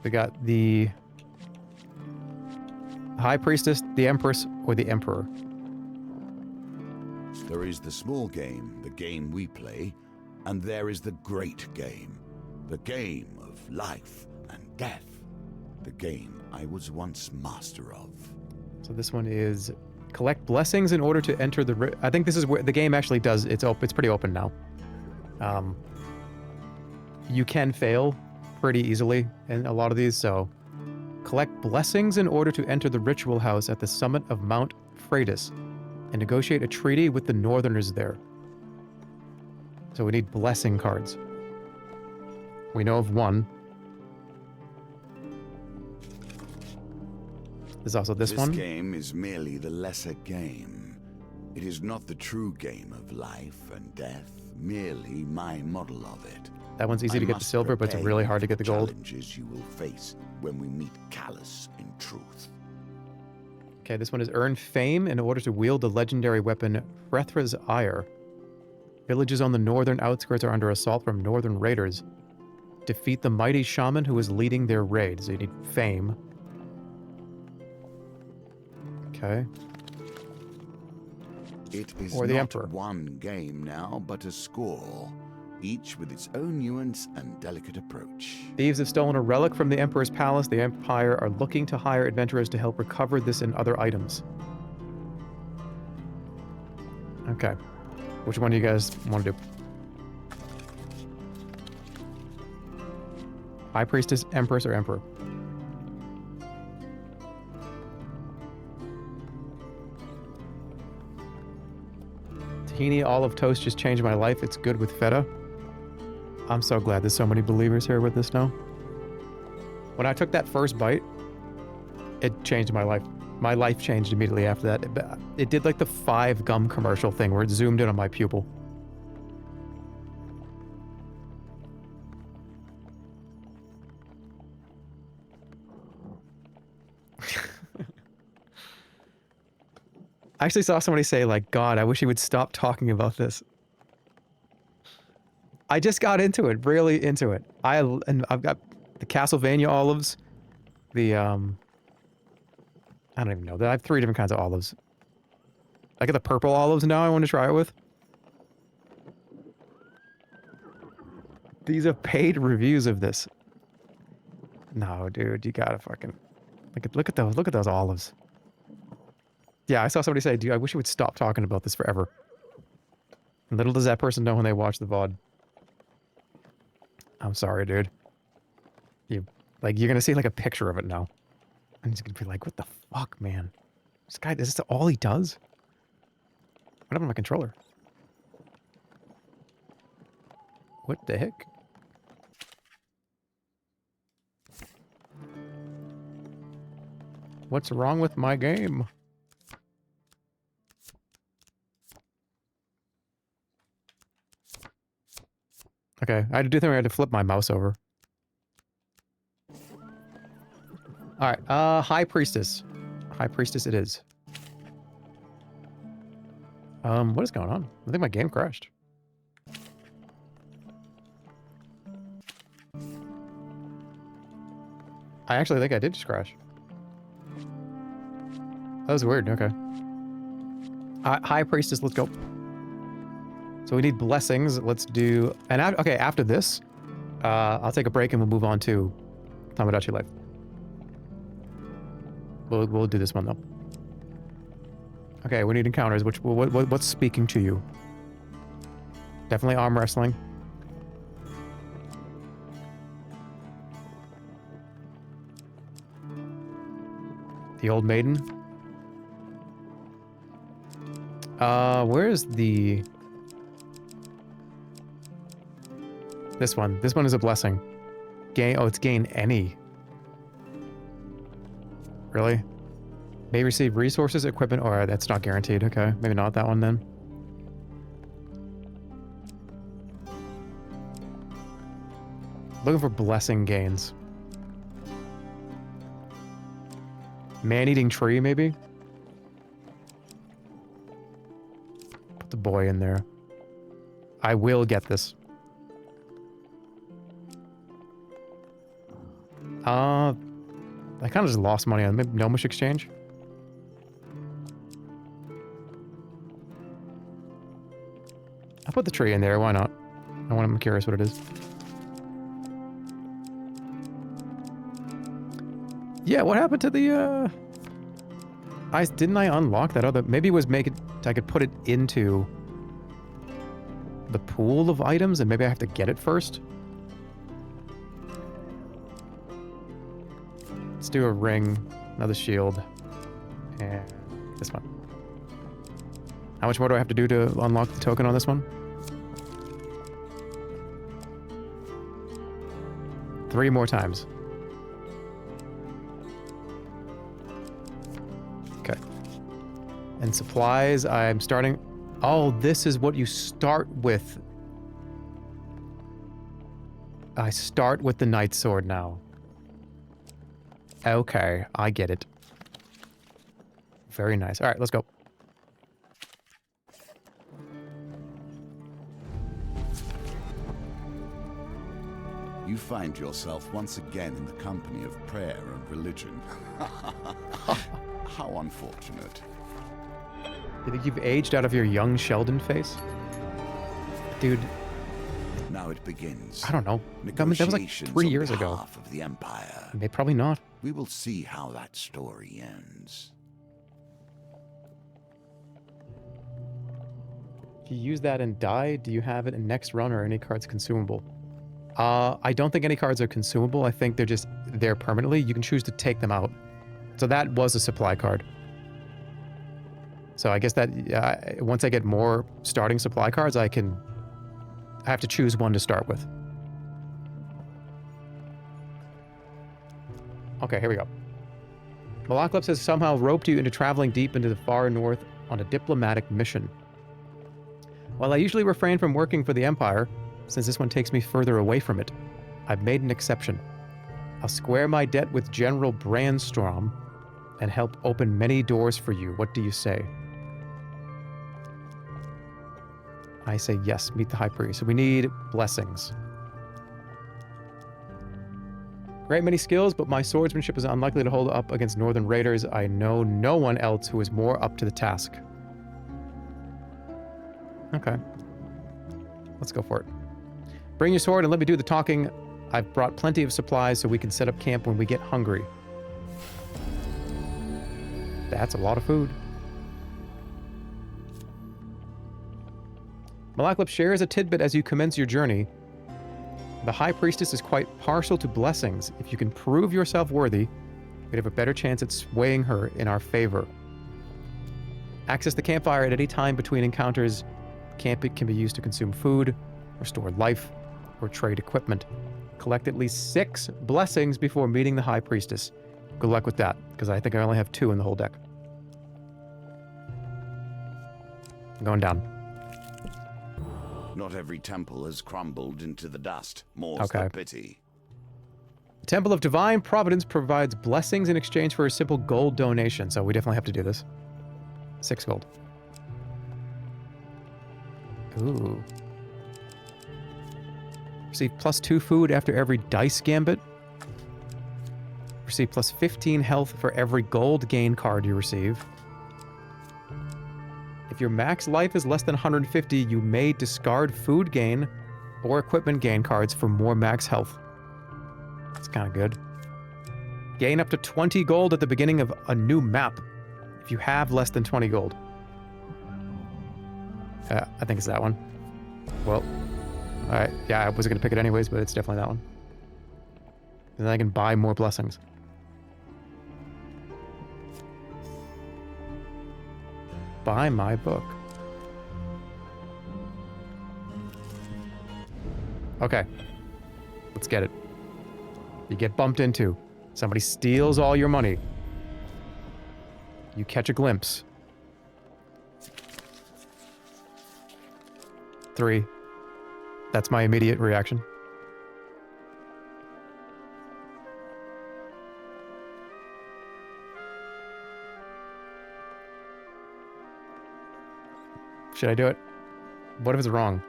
S1: We got the High Priestess, the Empress, or the Emperor.
S9: There is the small game, the game we play, and there is the great game, the game of life and death, the game I was once master of.
S1: So this one is collect blessings in order to enter the... I think this is where the game actually does... It's pretty open now. You can fail pretty easily in a lot of these, so... Collect blessings in order to enter the ritual house at the summit of Mount Freitas and negotiate a treaty with the Northerners there. So we need blessing cards. We know of one. There's also this one.
S9: This game is merely the lesser game. It is not the true game of life and death, merely my model of it.
S1: That one's easy to get the silver, but it's really hard to get the gold.
S9: Challenges you will face when we meet Callus in truth.
S1: Okay, this one is earn fame in order to wield the legendary weapon Frethra's Ire. Villages on the northern outskirts are under assault from northern raiders. Defeat the mighty shaman who is leading their raid. So you need fame. Okay.
S9: It is
S1: or the
S9: not
S1: Emperor.
S9: One game now, but a score, each with its own nuance and delicate approach.
S1: Thieves have stolen a relic from the Emperor's palace. The Empire are looking to hire adventurers to help recover this and other items. Okay. Which one do you guys want to do? High Priestess, Empress, or Emperor? Tahini olive toast just changed my life. It's good with feta. I'm so glad there's so many believers here with this now. When I took that first bite, it changed my life. My life changed immediately after that. It did like the 5 gum commercial thing where it zoomed in on my pupil. I actually saw somebody say, like, God, I wish he would stop talking about this. I just got into it, really into it. I've got the Castlevania olives, the, I don't even know. I have 3 different kinds of olives. I got the purple olives now I want to try it with. These are paid reviews of this. No, dude, you gotta fucking... Look at those olives. Yeah, I saw somebody say, dude, I wish you would stop talking about this forever. And little does that person know when they watch the VOD. I'm sorry, dude. You're gonna see like a picture of it now. And he's gonna be like, what the fuck, man? This guy, is this all he does? What happened to my controller? What the heck? What's wrong with my game? Okay, I had to do something. I had to flip my mouse over. Alright, High Priestess. High Priestess it is. What is going on? I think my game crashed. I actually think I did just crash. That was weird, okay. High Priestess, let's go. So we need blessings. Let's do... And okay, after this, I'll take a break and we'll move on to Tomodachi Life. We'll do this one, though. Okay, we need encounters. What's speaking to you? Definitely arm wrestling. The old maiden. Where's the... This one. This one is a blessing. Gain... Oh, it's gain any. Really? May receive resources, equipment, or that's not guaranteed. Okay, maybe not that one then. Looking for blessing gains. Man-eating tree, maybe? Put the boy in there. I will get this. I kind of just lost money on maybe Gnomish exchange. I'll put the tree in there, why not? I'm curious what it is. Yeah, what happened to the, didn't I unlock that other... Maybe it was I could put it into the pool of items, and maybe I have to get it first? Let's do a ring, another shield, and this one. How much more do I have to do to unlock the token on this one? 3 more times. Okay. And supplies, I'm starting... Oh, this is what you start with. I start with the Knight Sword now. Okay, I get it. Very nice. All right, let's go.
S9: You find yourself once again in the company of prayer and religion. How unfortunate.
S1: You think you've aged out of your young Sheldon face? Dude.
S9: Now it begins.
S1: I don't know. That was like 3 years ago.
S9: Of the Empire.
S1: Maybe probably not.
S9: We will see how that story ends.
S1: If you use that and die, do you have it in next run or any cards consumable? I don't think any cards are consumable. I think they're just there permanently. You can choose to take them out. So that was a supply card. So I guess that once I get more starting supply cards, I have to choose one to start with. Okay, here we go. Malakleps has somehow roped you into traveling deep into the far north on a diplomatic mission. While I usually refrain from working for the Empire, since this one takes me further away from it, I've made an exception. I'll square my debt with General Brandstrom and help open many doors for you. What do you say? I say yes, meet the High Priest. So we need blessings. Great many skills, but my swordsmanship is unlikely to hold up against Northern Raiders. I know no one else who is more up to the task. Okay. Let's go for it. Bring your sword and let me do the talking. I've brought plenty of supplies so we can set up camp when we get hungry. That's a lot of food. Malakleps shares a tidbit as you commence your journey. The High Priestess is quite partial to blessings. If you can prove yourself worthy, we'd have a better chance at swaying her in our favor. Access the campfire at any time between encounters. Camp can be used to consume food, restore life, or trade equipment. Collect at least 6 blessings before meeting the High Priestess. Good luck with that, because I think I only have 2 in the whole deck. I'm going down.
S9: Not every temple has crumbled into the dust. More's the pity.
S1: The Temple of Divine Providence provides blessings in exchange for a simple gold donation, so we definitely have to do this. 6 gold. Ooh. Receive +2 food after every dice gambit. Receive +15 health for every gold gain card you receive. If your max life is less than 150, you may discard food gain or equipment gain cards for more max health. That's kind of good. Gain up to 20 gold at the beginning of a new map if you have less than 20 gold. I think it's that one. Well, alright. Yeah, I wasn't going to pick it anyways, but it's definitely that one. And then I can buy more blessings. Buy my book. Okay. Let's get it. You get bumped into. Somebody steals all your money. You catch a glimpse. 3. That's my immediate reaction. Should I do it? What if it's wrong?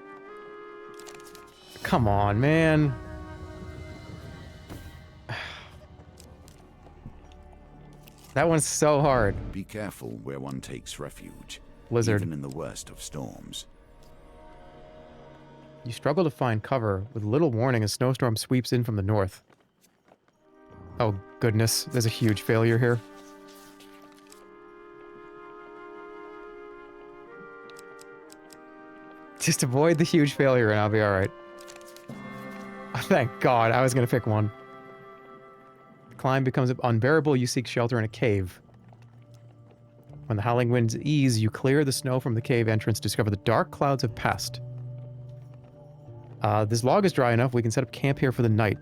S1: Come on, man. That one's so hard.
S9: Be careful where one takes refuge.
S1: Lizard.
S9: Even in the worst of storms.
S1: You struggle to find cover. With little warning, a snowstorm sweeps in from the north. Oh, goodness. There's a huge failure here. Just avoid the huge failure and I'll be alright. Oh, thank God. I was going to pick one. The climb becomes unbearable. You seek shelter in a cave. When the howling winds ease, you clear the snow from the cave entrance, discover the dark clouds have passed. This log is dry enough. We can set up camp here for the night.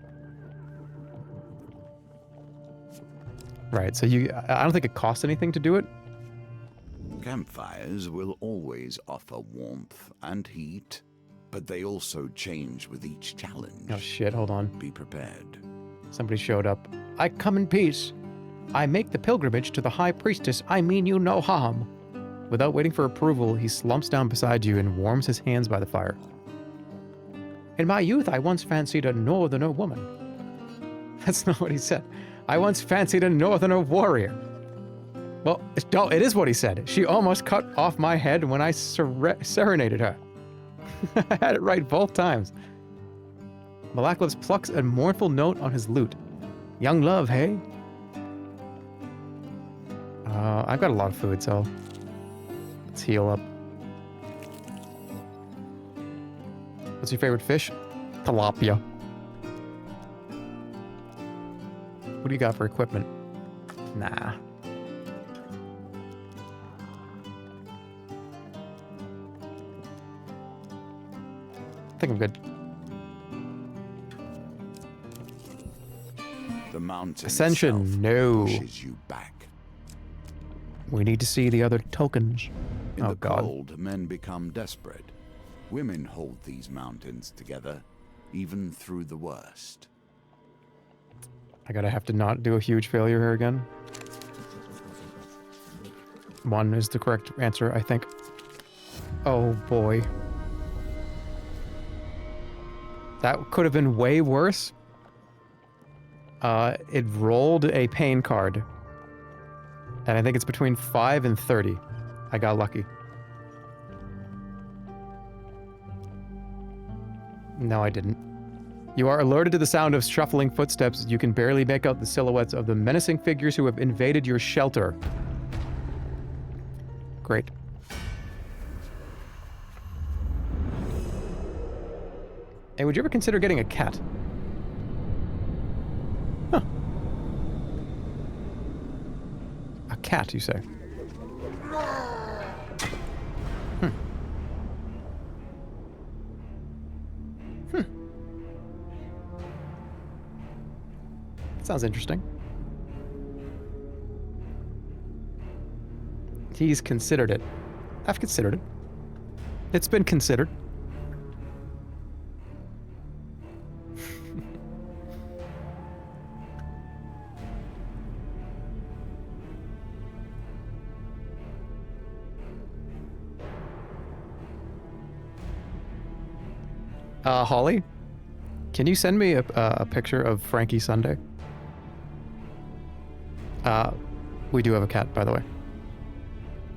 S1: Right, so I don't think it costs anything to do it.
S9: Campfires will always offer warmth and heat, but they also change with each challenge.
S1: Oh shit, hold on.
S9: Be prepared.
S1: Somebody showed up. I come in peace. I make the pilgrimage to the High Priestess. I mean you no harm. Without waiting for approval, he slumps down beside you and warms his hands by the fire. In my youth, I once fancied a northerner woman. That's not what he said. I once fancied a northerner warrior. Well, it is what he said. She almost cut off my head when I serenaded her. I had it right both times. Malaklovs plucks a mournful note on his lute. Young love, hey? I've got a lot of food, so let's heal up. What's your favorite fish? Tilapia. What do you got for equipment? Nah. I think I'm good.
S9: The mountain
S1: Ascension,
S9: itself
S1: no.
S9: pushes you back.
S1: We need to see the other tokens.
S9: In
S1: oh
S9: the
S1: God.
S9: cold, men become desperate. Women hold these mountains together, even through the worst.
S1: I gotta have to not do a huge failure here again. 1 is the correct answer, I think. Oh boy. That could have been way worse. It rolled a pain card. And I think it's between 5 and 30. I got lucky. No, I didn't. You are alerted to the sound of shuffling footsteps. You can barely make out the silhouettes of the menacing figures who have invaded your shelter. Great. Hey, would you ever consider getting a cat? Huh. A cat, you say? Hmm. Sounds interesting. He's considered it. I've considered it. It's been considered. Holly, can you send me a picture of Frankie Sunday? We do have a cat, by the way.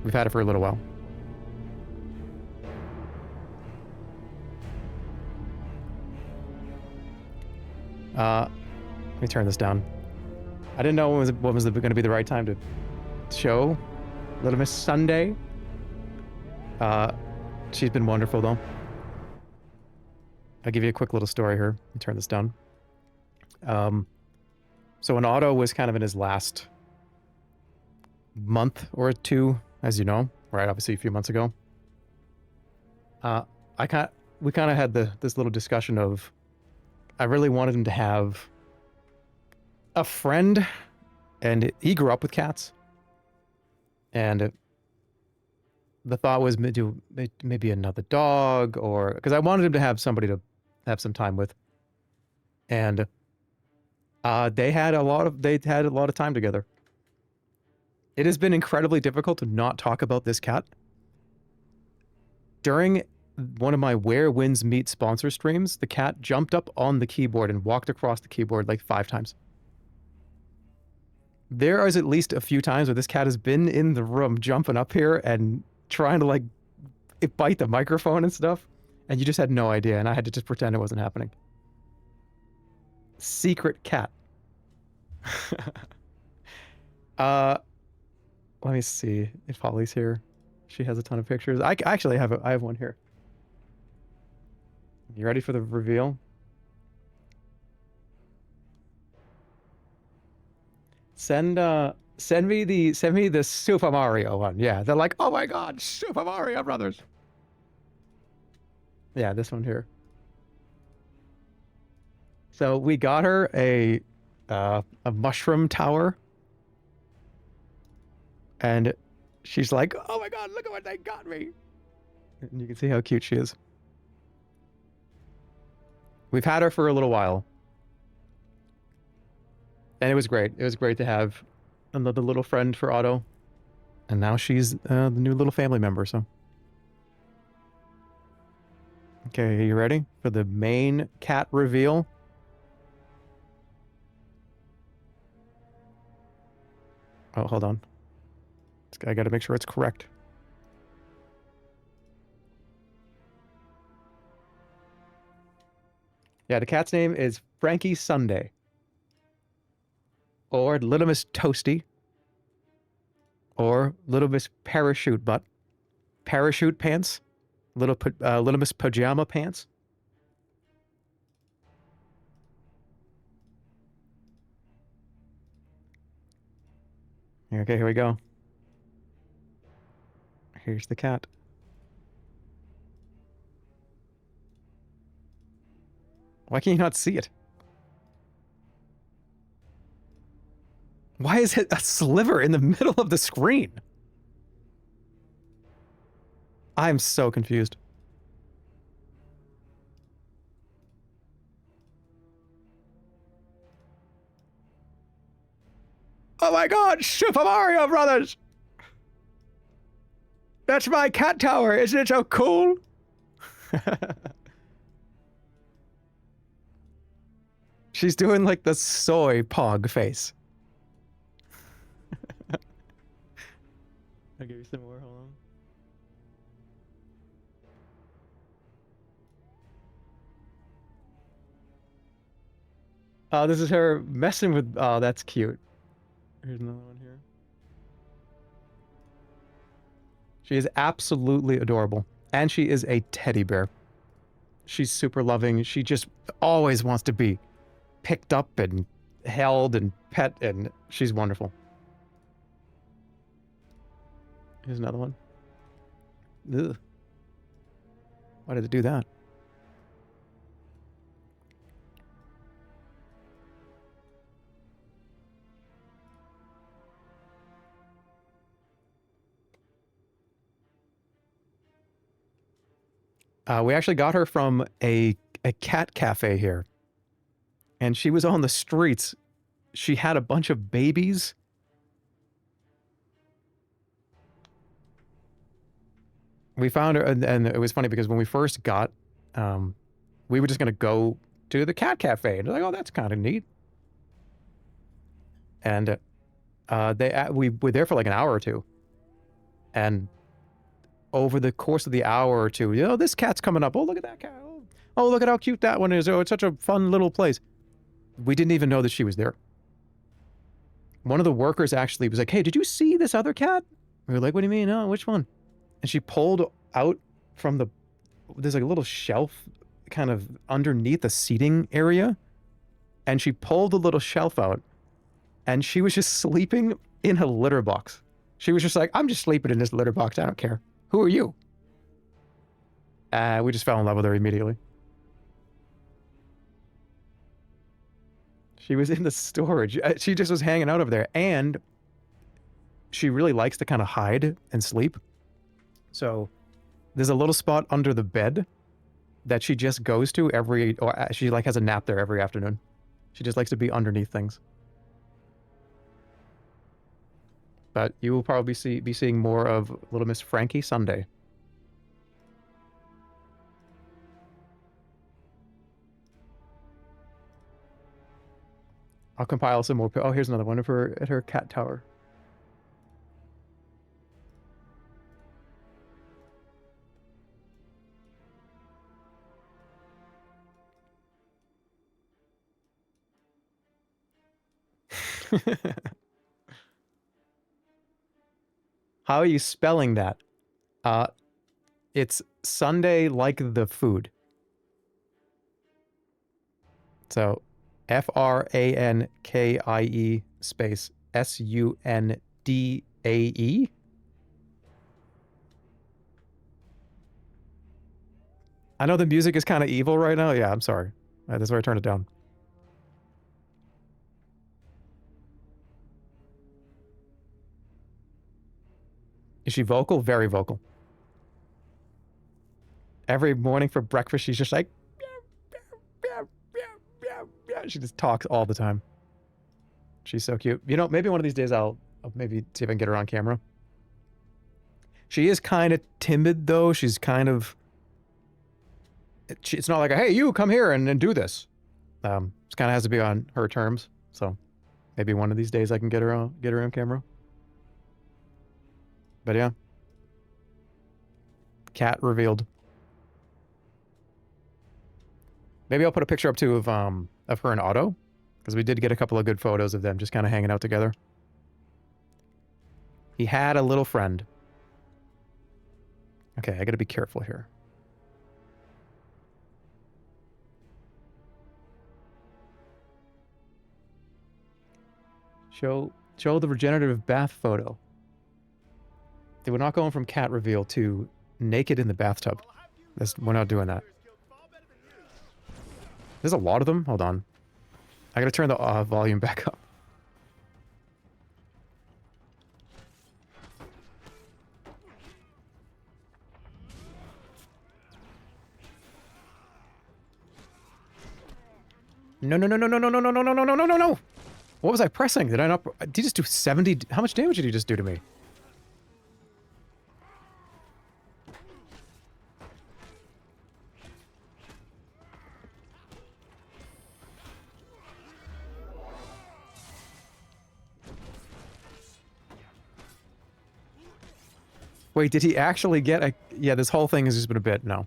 S1: We've had it for a little while. Let me turn this down. I didn't know when was going to be the right time to show Little Miss Sunday. She's been wonderful, though. I'll give you a quick little story here and turn this down. So when Otto was kind of in his last month or two, as you know, right? Obviously a few months ago. We kind of had this little discussion of, I really wanted him to have a friend, and he grew up with cats. And the thought was maybe another dog, or because I wanted him to have somebody to have some time with. And they had a lot of time together. It has been incredibly difficult to not talk about this cat. During one of my Where Winds Meet sponsor streams, the cat jumped up on the keyboard and walked across the keyboard like 5 times. There is at least a few times where this cat has been in the room jumping up here and trying to like bite the microphone and stuff, and you just had no idea, and I had to just pretend it wasn't happening. Secret cat. Let me see if Holly's here. She has a ton of pictures. I actually have I have one here. You ready for the reveal? Send me the Super Mario one. Yeah, they're like, oh my god, Super Mario Brothers. Yeah, this one here. So we got her a mushroom tower, and she's like, oh my god, look at what they got me. And you can see how cute she is. We've had her for a little while. And it was great. It was great to have another little friend for Otto. And now she's the new little family member, so. Okay, are you ready for the main cat reveal? Oh, hold on. I gotta make sure it's correct. Yeah, the cat's name is Frankie Sunday. Or Little Miss Toasty. Or Little Miss Parachute Butt. Parachute Pants. Little Miss Pajama Pants. Okay, here we go. Here's the cat. Why can you not see it? Why is it a sliver in the middle of the screen? I'm so confused. Oh my god, Super Mario Brothers! That's my cat tower, isn't it so cool? She's doing like the soy pog face. I'll give you some more, hold on. Oh, this is her messing with, oh, that's cute. Here's another one here. She is absolutely adorable. And she is a teddy bear. She's super loving. She just always wants to be picked up and held and pet, and she's wonderful. Here's another one. Ugh. Why did it do that? We actually got her from a cat cafe here. And she was on the streets. She had a bunch of babies. We found her, and it was funny because when we first got, we were just going to go to the cat cafe. And they're like, oh, that's kind of neat. And we were there for like an hour or two. And over the course of the hour or two, you know, this cat's coming up. Oh, look at that cat. Oh, look at how cute that one is. Oh, it's such a fun little place. We didn't even know that she was there. One of the workers actually was like, hey, did you see this other cat? We were like, what do you mean? Oh, which one? And she pulled out from the... There's like a little shelf kind of underneath the seating area. And she pulled the little shelf out. And she was just sleeping in a litter box. She was just like, I'm just sleeping in this litter box. I don't care. Who are you? We just fell in love with her immediately. She was in the storage. She just was hanging out over there. And she really likes to kind of hide and sleep. So there's a little spot under the bed that she just goes to or she like has a nap there every afternoon. She just likes to be underneath things. But you will probably be seeing more of Little Miss Frankie Sunday. I'll compile some more. Oh, here's another one of her at her cat tower. How are you spelling that? It's Sunday like the food. So Frankie space Sundae. I know the music is kind of evil right now. Yeah, I'm sorry. That's why I turned it down. Is she vocal? Very vocal. Every morning for breakfast, she's just like... She just talks all the time. She's so cute. You know, maybe one of these days I'll maybe see if I can get her on camera. She is kind of timid, though. She's kind of... It's not like, hey, you come here and do this. It kind of has to be on her terms. So maybe one of these days I can get her on camera. But yeah. Cat revealed. Maybe I'll put a picture up too of her and Otto, because we did get a couple of good photos of them just kind of hanging out together. He had a little friend. Okay, I gotta be careful here. Show the regenerative bath photo. They were not going from cat reveal to naked in the bathtub. We're not doing that. There's a lot of them. Hold on. I gotta turn the volume back up. No. What was I pressing? Did I not... Did he just do 70... How much damage did he just do to me? Wait, did he actually get a... Yeah, this whole thing has just been a bit... No.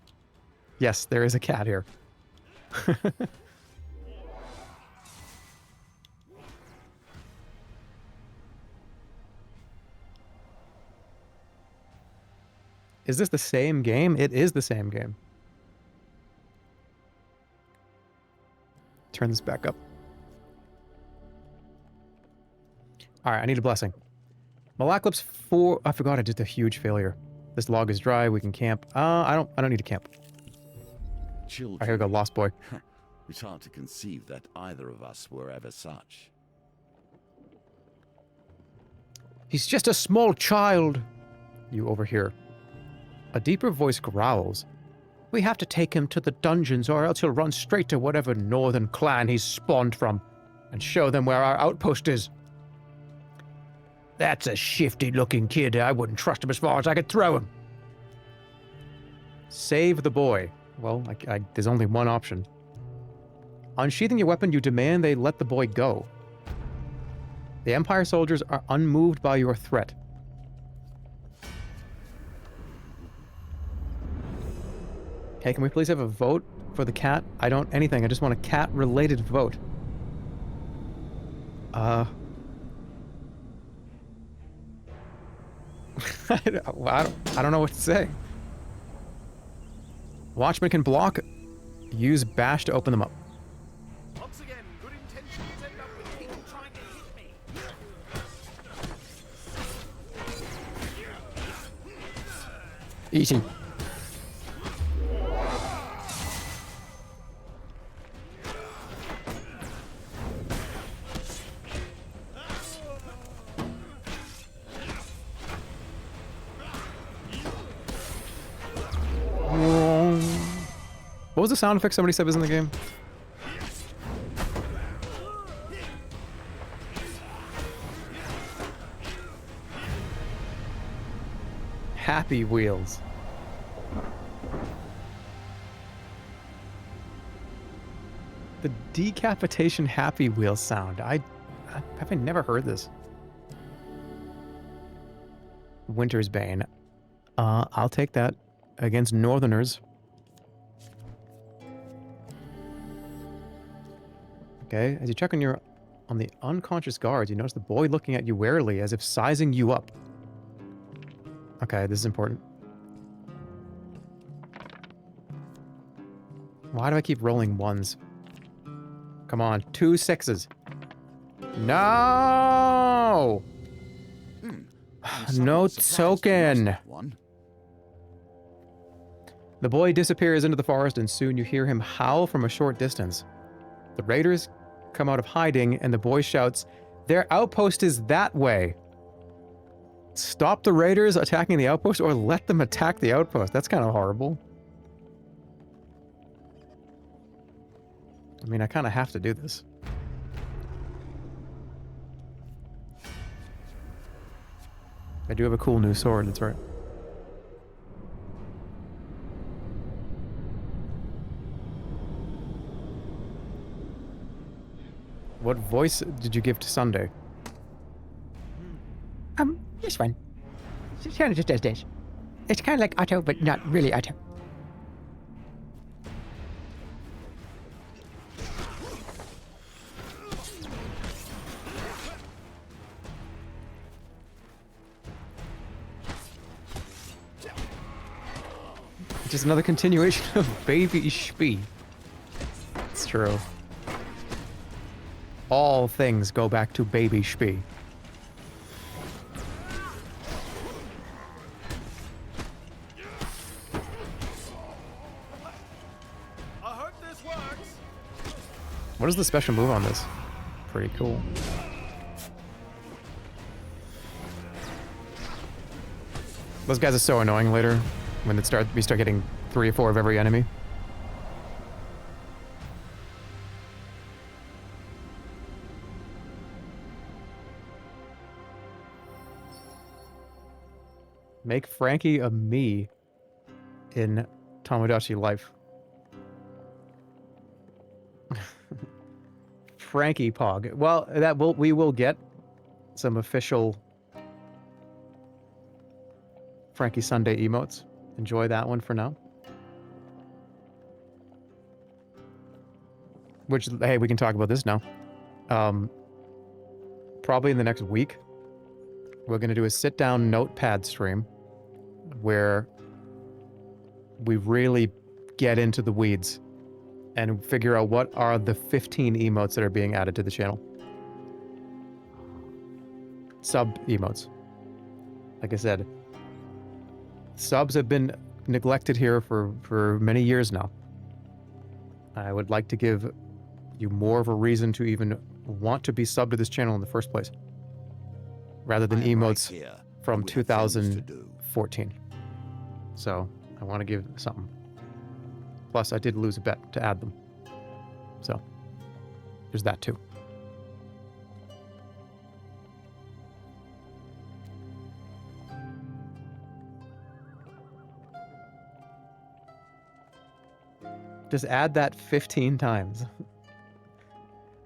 S1: Yes, there is a cat here. Is this the same game? It is the same game. Turn this back up. Alright, I need a blessing. Malacalypse 4... I forgot I did a huge failure. This log is dry, we can camp. I don't need to camp.
S9: Children.
S1: Alright, here we go, Lost Boy.
S9: It's hard to conceive that either of us were ever such.
S5: He's just a small child.
S1: You over here.
S5: A deeper voice growls. We have to take him to the dungeons or else he'll run straight to whatever northern clan he's spawned from and show them where our outpost is. That's a shifty-looking kid. I wouldn't trust him as far as I could throw him.
S1: Save the boy. Well, there's only one option. Unsheathing your weapon, you demand they let the boy go. The Empire soldiers are unmoved by your threat. Okay, can we please have a vote for the cat? I don't anything. I just want a cat-related vote. I don't know what to say. Watchman can block. Use bash to open them up.
S6: Once again, good intentions end up with people trying to hit me.
S1: Easy. What was the sound effect somebody said was in the game? Happy Wheels. The decapitation Happy Wheels sound. Have I never heard this? Winter's Bane. I'll take that against Northerners. Okay, as you check on the unconscious guards, you notice the boy looking at you warily as if sizing you up. Okay, this is important. Why do I keep rolling ones? Come on, 2 6s. No! No token. The boy disappears into the forest and soon you hear him howl from a short distance. The raiders come out of hiding and the boy shouts, "Their outpost is that way." Stop the raiders attacking the outpost or let them attack the outpost. That's kind of horrible. I mean, I kind of have to do this. I do have a cool new sword, that's right. What voice did you give to Sunday?
S5: This one. It kind of just does this. It's kind of like Otto, but not really Otto.
S1: Just another continuation of Baby Spee. It's true. All things go back to Baby Spee. What is the special move on this? Pretty cool. Those guys are so annoying later when we start getting 3 or 4 of every enemy. Make Frankie a me in Tomodachi life. Frankie Pog. Well, we will get some official Frankie Sunday emotes. Enjoy that one for now. Which, hey, we can talk about this now. Probably in the next week, we're going to do a sit-down notepad stream where we really get into the weeds and figure out what are the 15 emotes that are being added to the channel. Sub emotes. Like I said, subs have been neglected here for many years now. I would like to give you more of a reason to even want to be subbed to this channel in the first place, rather than emotes from 2014. So I want to give something. Plus, I did lose a bet to add them. So, there's that too. Just add that 15 times.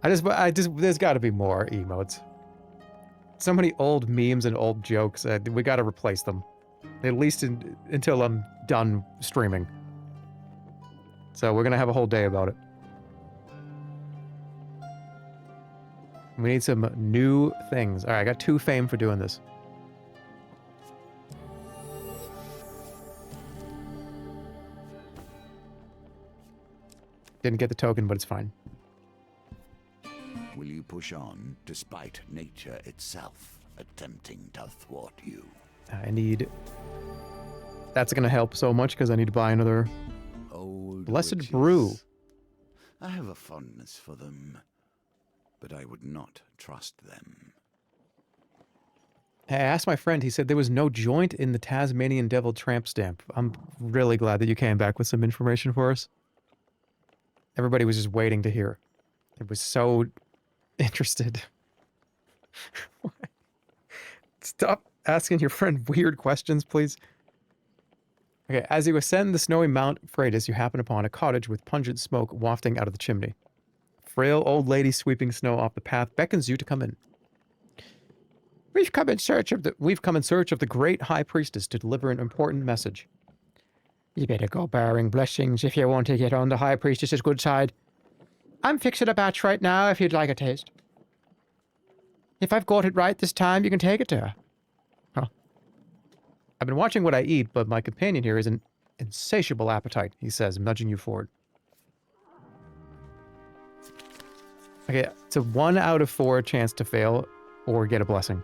S1: I just, there's got to be more emotes. So many old memes and old jokes. We got to replace them. At least until I'm done streaming. So we're going to have a whole day about it. We need some new things. All right, I got 2 fame for doing this. Didn't get the token, but it's fine.
S9: Will you push on despite nature itself attempting to thwart you?
S1: I need... That's going to help so much because I need to buy another
S9: Old
S1: Blessed
S9: witches.
S1: Brew.
S9: I have a fondness for them, but I would not trust them.
S1: Hey, I asked my friend, he said there was no joint in the Tasmanian Devil tramp stamp. I'm really glad that you came back with some information for us. Everybody was just waiting to hear. It was so interested. Stop asking your friend weird questions, please. Okay, as you ascend the snowy Mount Freitas, you happen upon a cottage with pungent smoke wafting out of the chimney. A frail old lady sweeping snow off the path beckons you to come in. We've come in search of the great high priestess to deliver an important message. You better go bearing blessings if you want to get on the high priestess's good side. I'm fixing a batch right now if you'd like a taste. If I've got it right this time, you can take it to her. Huh. I've been watching what I eat, but my companion here is an insatiable appetite, he says, nudging you forward. Okay, it's a 1 out of 4 chance to fail or get a blessing.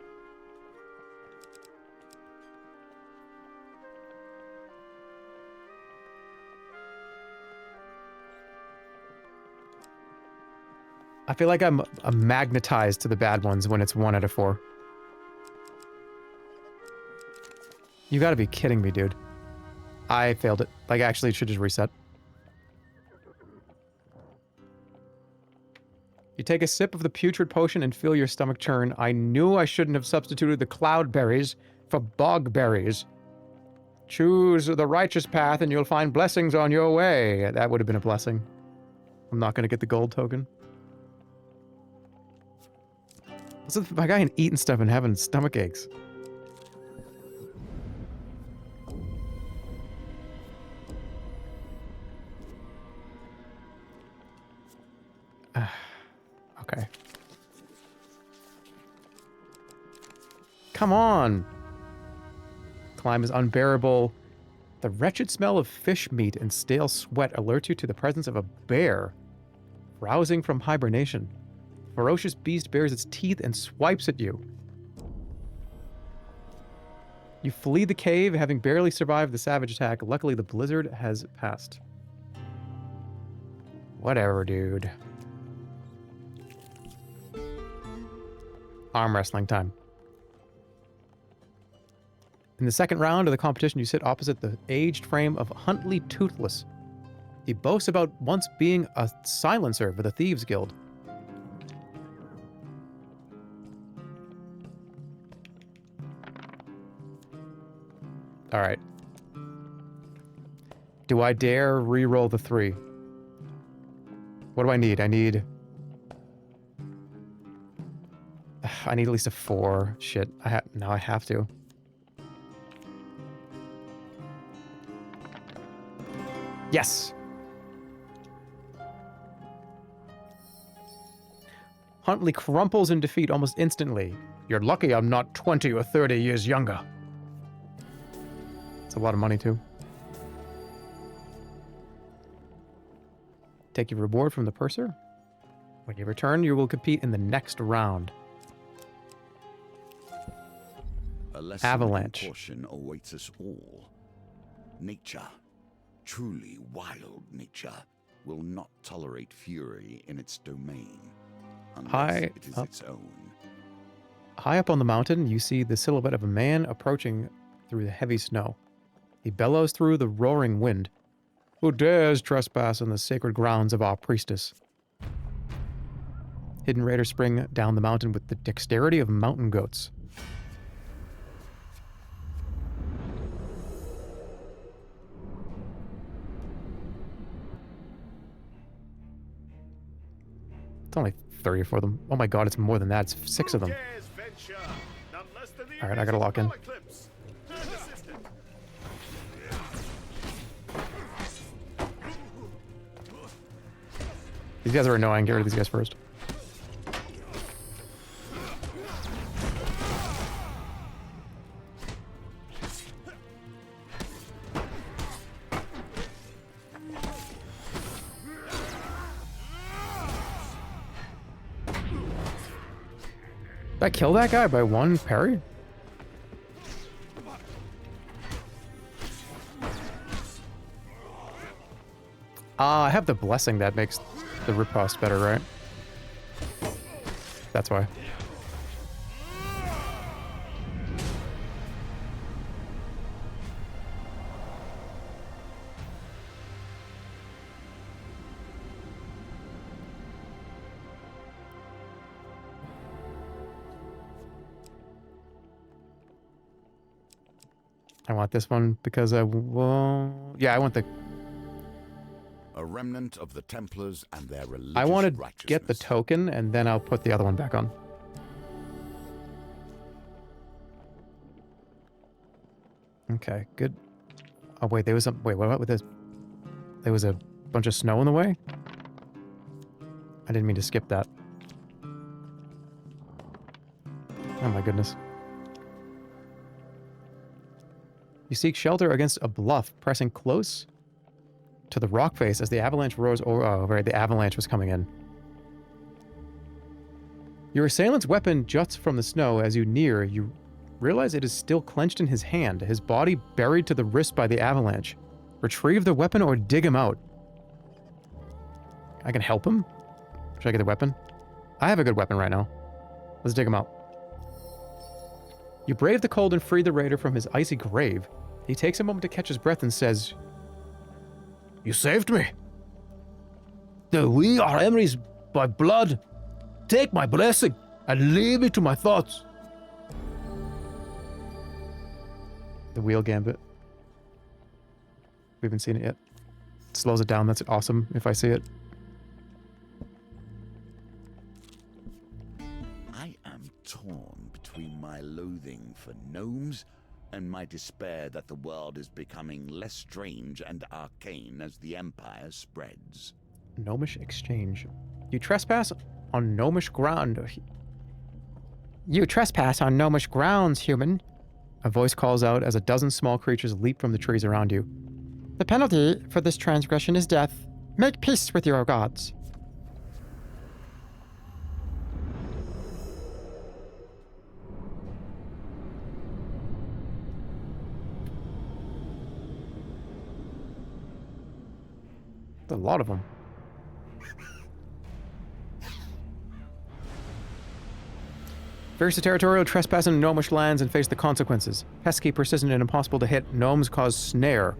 S1: I feel like I'm magnetized to the bad ones when it's 1 out of 4. You gotta be kidding me, dude. I failed it. Like, actually, it should just reset. You take a sip of the putrid potion and feel your stomach churn. I knew I shouldn't have substituted the cloud berries for bog berries. Choose the righteous path and you'll find blessings on your way. That would have been a blessing. I'm not gonna get the gold token. What's with my guy and eating stuff and having stomach aches? Okay. Come on! Climb is unbearable. The wretched smell of fish meat and stale sweat alerts you to the presence of a bear, rousing from hibernation. Ferocious beast bares its teeth and swipes at you. You flee the cave, having barely survived the savage attack. Luckily, the blizzard has passed. Whatever, dude. Arm wrestling time. In the second round of the competition, you sit opposite the aged frame of Huntley Toothless. He boasts about once being a silencer for the Thieves Guild. Alright. Do I dare re-roll the 3? What do I need? I need at least a 4. Shit. Now I have to. Yes! Huntley crumples in defeat almost instantly. You're lucky I'm not 20 or 30 years younger. It's a lot of money, too. Take your reward from the purser. When you return, you will compete in the next round.
S9: A lesson
S1: Avalanche.
S9: in caution awaits us all. Nature, truly wild nature, will not tolerate fury in its domain unless it is its own.
S1: High up on the mountain, you see the silhouette of a man approaching through the heavy snow. He bellows through the roaring wind. Who dares trespass on the sacred grounds of our priestess? Hidden raiders spring down the mountain with the dexterity of mountain goats. It's only 30 for them. Oh my god, it's more than that. It's 6 of them. Alright, I gotta lock in. These guys are annoying. Get rid of these guys first. I kill that guy by one parry? I have the blessing that makes the riposte better, right? That's why. I want this one because I will... Yeah, I want the...
S9: A remnant of the Templars and their religious
S1: I want to
S9: righteousness.
S1: get the token, and then I'll put the other one back on. Okay, good. Oh, wait, there was some... Wait, what with this? There was a bunch of snow in the way? I didn't mean to skip that. Oh my goodness. You seek shelter against a bluff, pressing close to the rock face as the avalanche roars over... Oh, right, the avalanche was coming in. Your assailant's weapon juts from the snow as you near. You realize it is still clenched in his hand, his body buried to the wrist by the avalanche. Retrieve the weapon or dig him out. I can help him? Should I get the weapon? I have a good weapon right now. Let's dig him out. You brave the cold and free the raider from his icy grave. He takes a moment to catch his breath and says, "You saved me. Though we are enemies by blood, take my blessing and leave me to my thoughts." The wheel gambit. We haven't seen it yet. It slows it down. That's awesome if I see it.
S9: I am torn between my loathing for gnomes and my despair that the world is becoming less strange and arcane as the Empire spreads.
S1: Gnomish exchange. You trespass on gnomish ground. You trespass on gnomish grounds, human. A voice calls out as a dozen small creatures leap from the trees around you. The penalty for this transgression is death. Make peace with your gods. A lot of them. Fierce territorial trespass in gnomish lands and face the consequences. Pesky, persistent, and impossible to hit. Gnomes cause snare.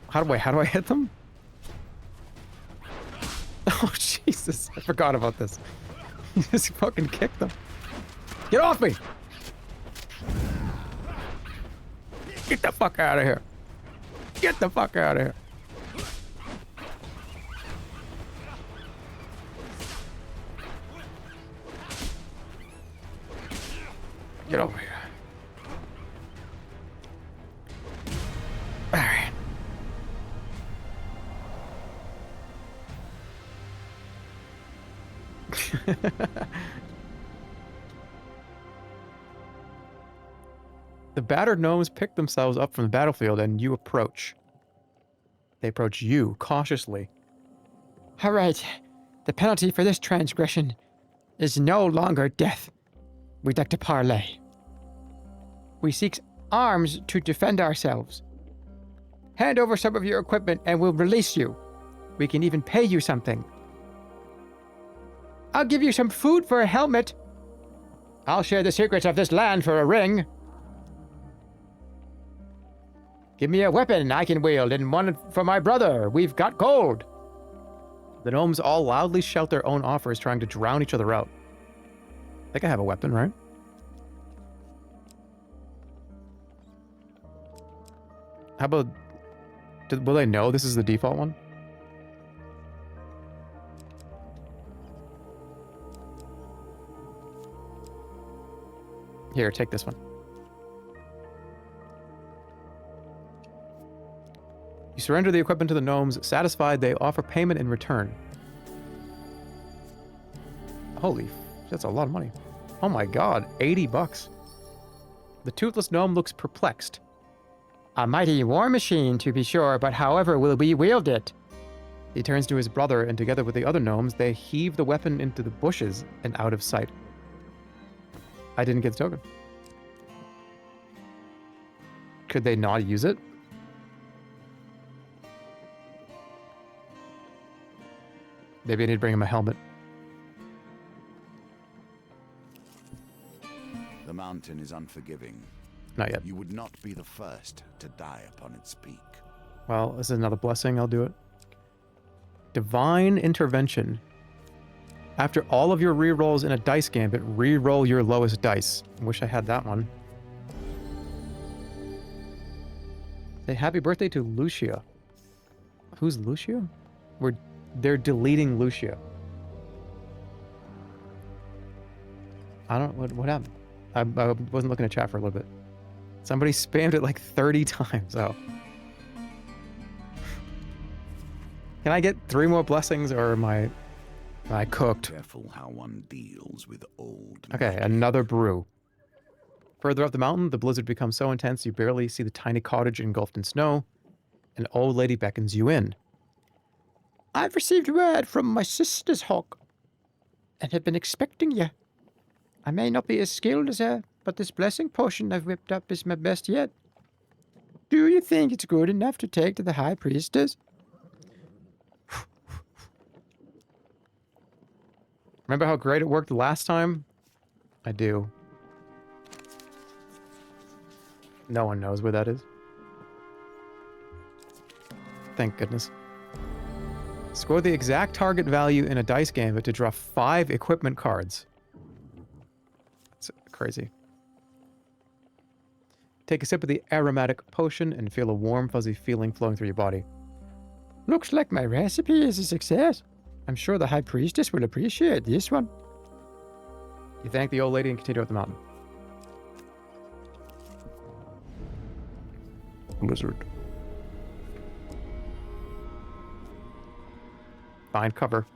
S1: How do I hit them? Oh, Jesus. I forgot about this. You just fucking kicked them. Get off me! Get the fuck out of here. Get the fuck out of here. Get over here. All right. The battered gnomes pick themselves up from the battlefield and you approach. They approach you cautiously. All right. The penalty for this transgression is no longer death. We'd like to parley. We seek arms to defend ourselves. Hand over some of your equipment and we'll release you. We can even pay you something. I'll give you some food for a helmet. I'll share the secrets of this land for a ring. Give me a weapon I can wield and one for my brother. We've got gold. The gnomes all loudly shout their own offers, trying to drown each other out. I think I have a weapon, right? How about... will they know this is the default one? Here, take this one. You surrender the equipment to the gnomes. Satisfied, they offer payment in return. Holy, that's a lot of money. Oh my god, 80 bucks. The toothless gnome looks perplexed. A mighty war machine, to be sure, but however will we wield it? He turns to his brother, and together with the other gnomes, they heave the weapon into the bushes and out of sight. I didn't get the token. Could they not use it? Maybe I need to bring him a helmet.
S9: The mountain is unforgiving.
S1: Not yet.
S9: You would not be the first to die upon its peak.
S1: Well, this is another blessing. I'll do it. Divine Intervention. After all of your rerolls in a dice gambit, reroll your lowest dice. Wish I had that one. Say happy birthday to Lucia. Who's Lucia? They're deleting Lucia. I don't what happened? I wasn't looking at chat for a little bit. Somebody spammed it like 30 times. Oh. Can I get 3 more blessings, or am I cooked?
S9: Careful how one deals with old.
S1: Okay,
S9: magic.
S1: another brew. Further up the mountain, the blizzard becomes so intense you barely see the tiny cottage engulfed in snow. An old lady beckons you in. I've received word from my sister's hawk, and have been expecting you. I may not be as skilled as her, but this blessing potion I've whipped up is my best yet. Do you think it's good enough to take to the High Priestess? Remember how great it worked last time? I do. No one knows where that is. Thank goodness. Score the exact target value in a dice gambit to draw 5 equipment cards. That's crazy. Take a sip of the aromatic potion and feel a warm, fuzzy feeling flowing through your body. Looks like my recipe is a success. I'm sure the High Priestess will appreciate this one. You thank the old lady and continue up the mountain. Blizzard. Find cover.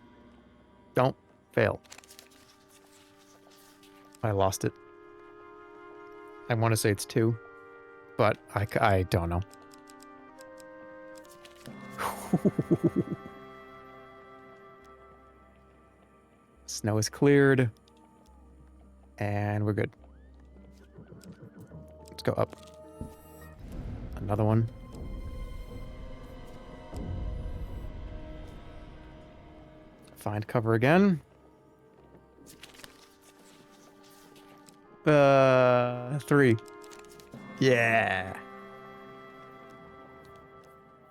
S1: Don't fail. I lost it. I want to say it's 2, but I don't know. Snow is cleared. And we're good. Let's go up. Another one. Find cover again. 3. Yeah.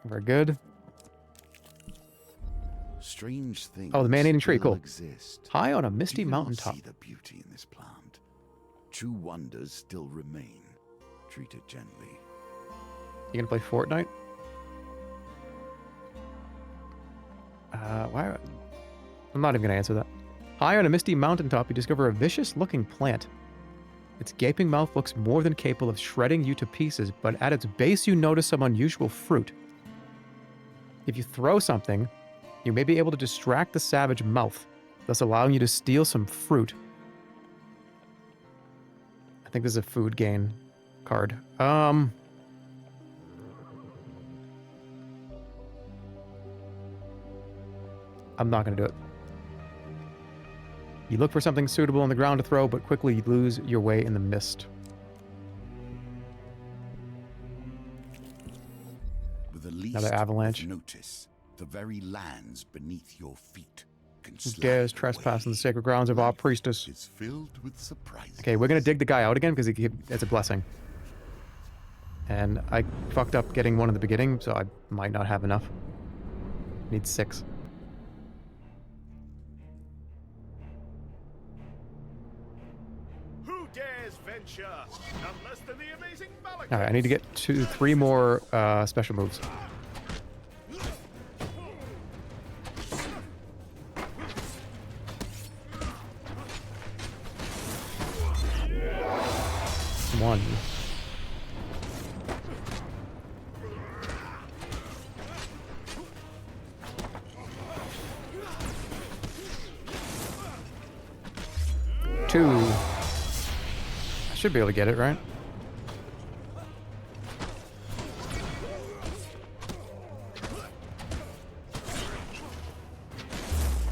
S1: We're good.
S9: Strange things.
S1: Oh, the man-eating tree,
S9: still
S1: cool.
S9: Exist.
S1: High on a misty
S9: Do you not
S1: mountaintop.
S9: see the beauty in this plant? True wonders still remain. Treat it gently.
S1: You gonna play Fortnite? Why? I'm not even gonna answer that. High on a misty mountaintop, you discover a vicious-looking plant. Its gaping mouth looks more than capable of shredding you to pieces, but at its base you notice some unusual fruit. If you throw something, you may be able to distract the savage mouth, thus allowing you to steal some fruit. I think this is a food gain card. I'm not going to do it. You look for something suitable on the ground to throw, but quickly lose your way in the mist.
S9: With the least
S1: Another avalanche.
S9: of notice, the very lands beneath your feet can
S1: Who
S9: slide
S1: dares trespass in the sacred grounds of our priestess?
S9: It's filled with surprises.
S1: Okay, we're going to dig the guy out again because it's a blessing. And I fucked up getting one in the beginning, so I might not have enough. Need 6.
S6: Who dares venture? None less than the amazing Malachite.
S1: Alright, I need to get 3 more special moves. One. Two. I should be able to get it, right?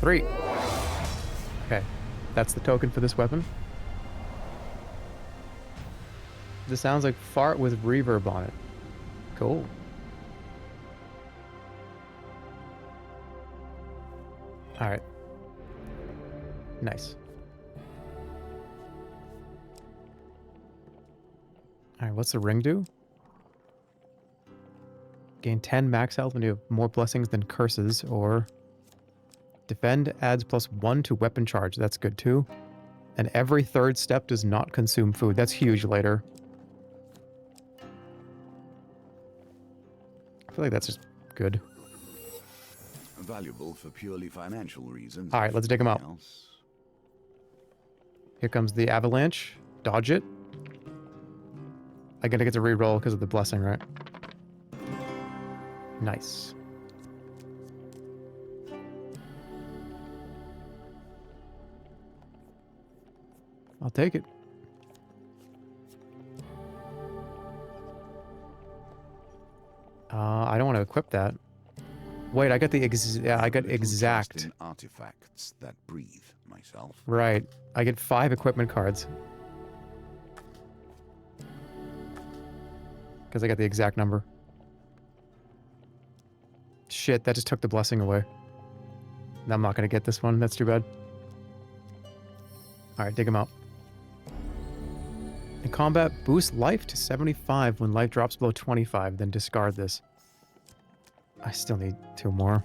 S1: 3. Okay, that's the token for this weapon. This sounds like fart with reverb on it. Cool. Alright. Nice. Alright, what's the ring do? Gain 10 max health when you have more blessings than curses, or defend adds +1 to weapon charge. That's good too. And every third step does not consume food. That's huge later. I feel like that's just good.
S9: Valuable for purely financial reasons.
S1: All right, let's dig them out.
S9: Else.
S1: Here comes the avalanche. Dodge it. I gotta get to reroll because of the blessing, right? Nice. I'll take it. I don't want to equip that. Wait, I got the I got exact.
S9: Artifacts that breathe myself.
S1: Right. I get 5 equipment cards. Because I got the exact number. Shit, that just took the blessing away. I'm not going to get this one. That's too bad. Alright, dig him out. In combat, boost life to 75 when life drops below 25, then discard this. I still need 2 more.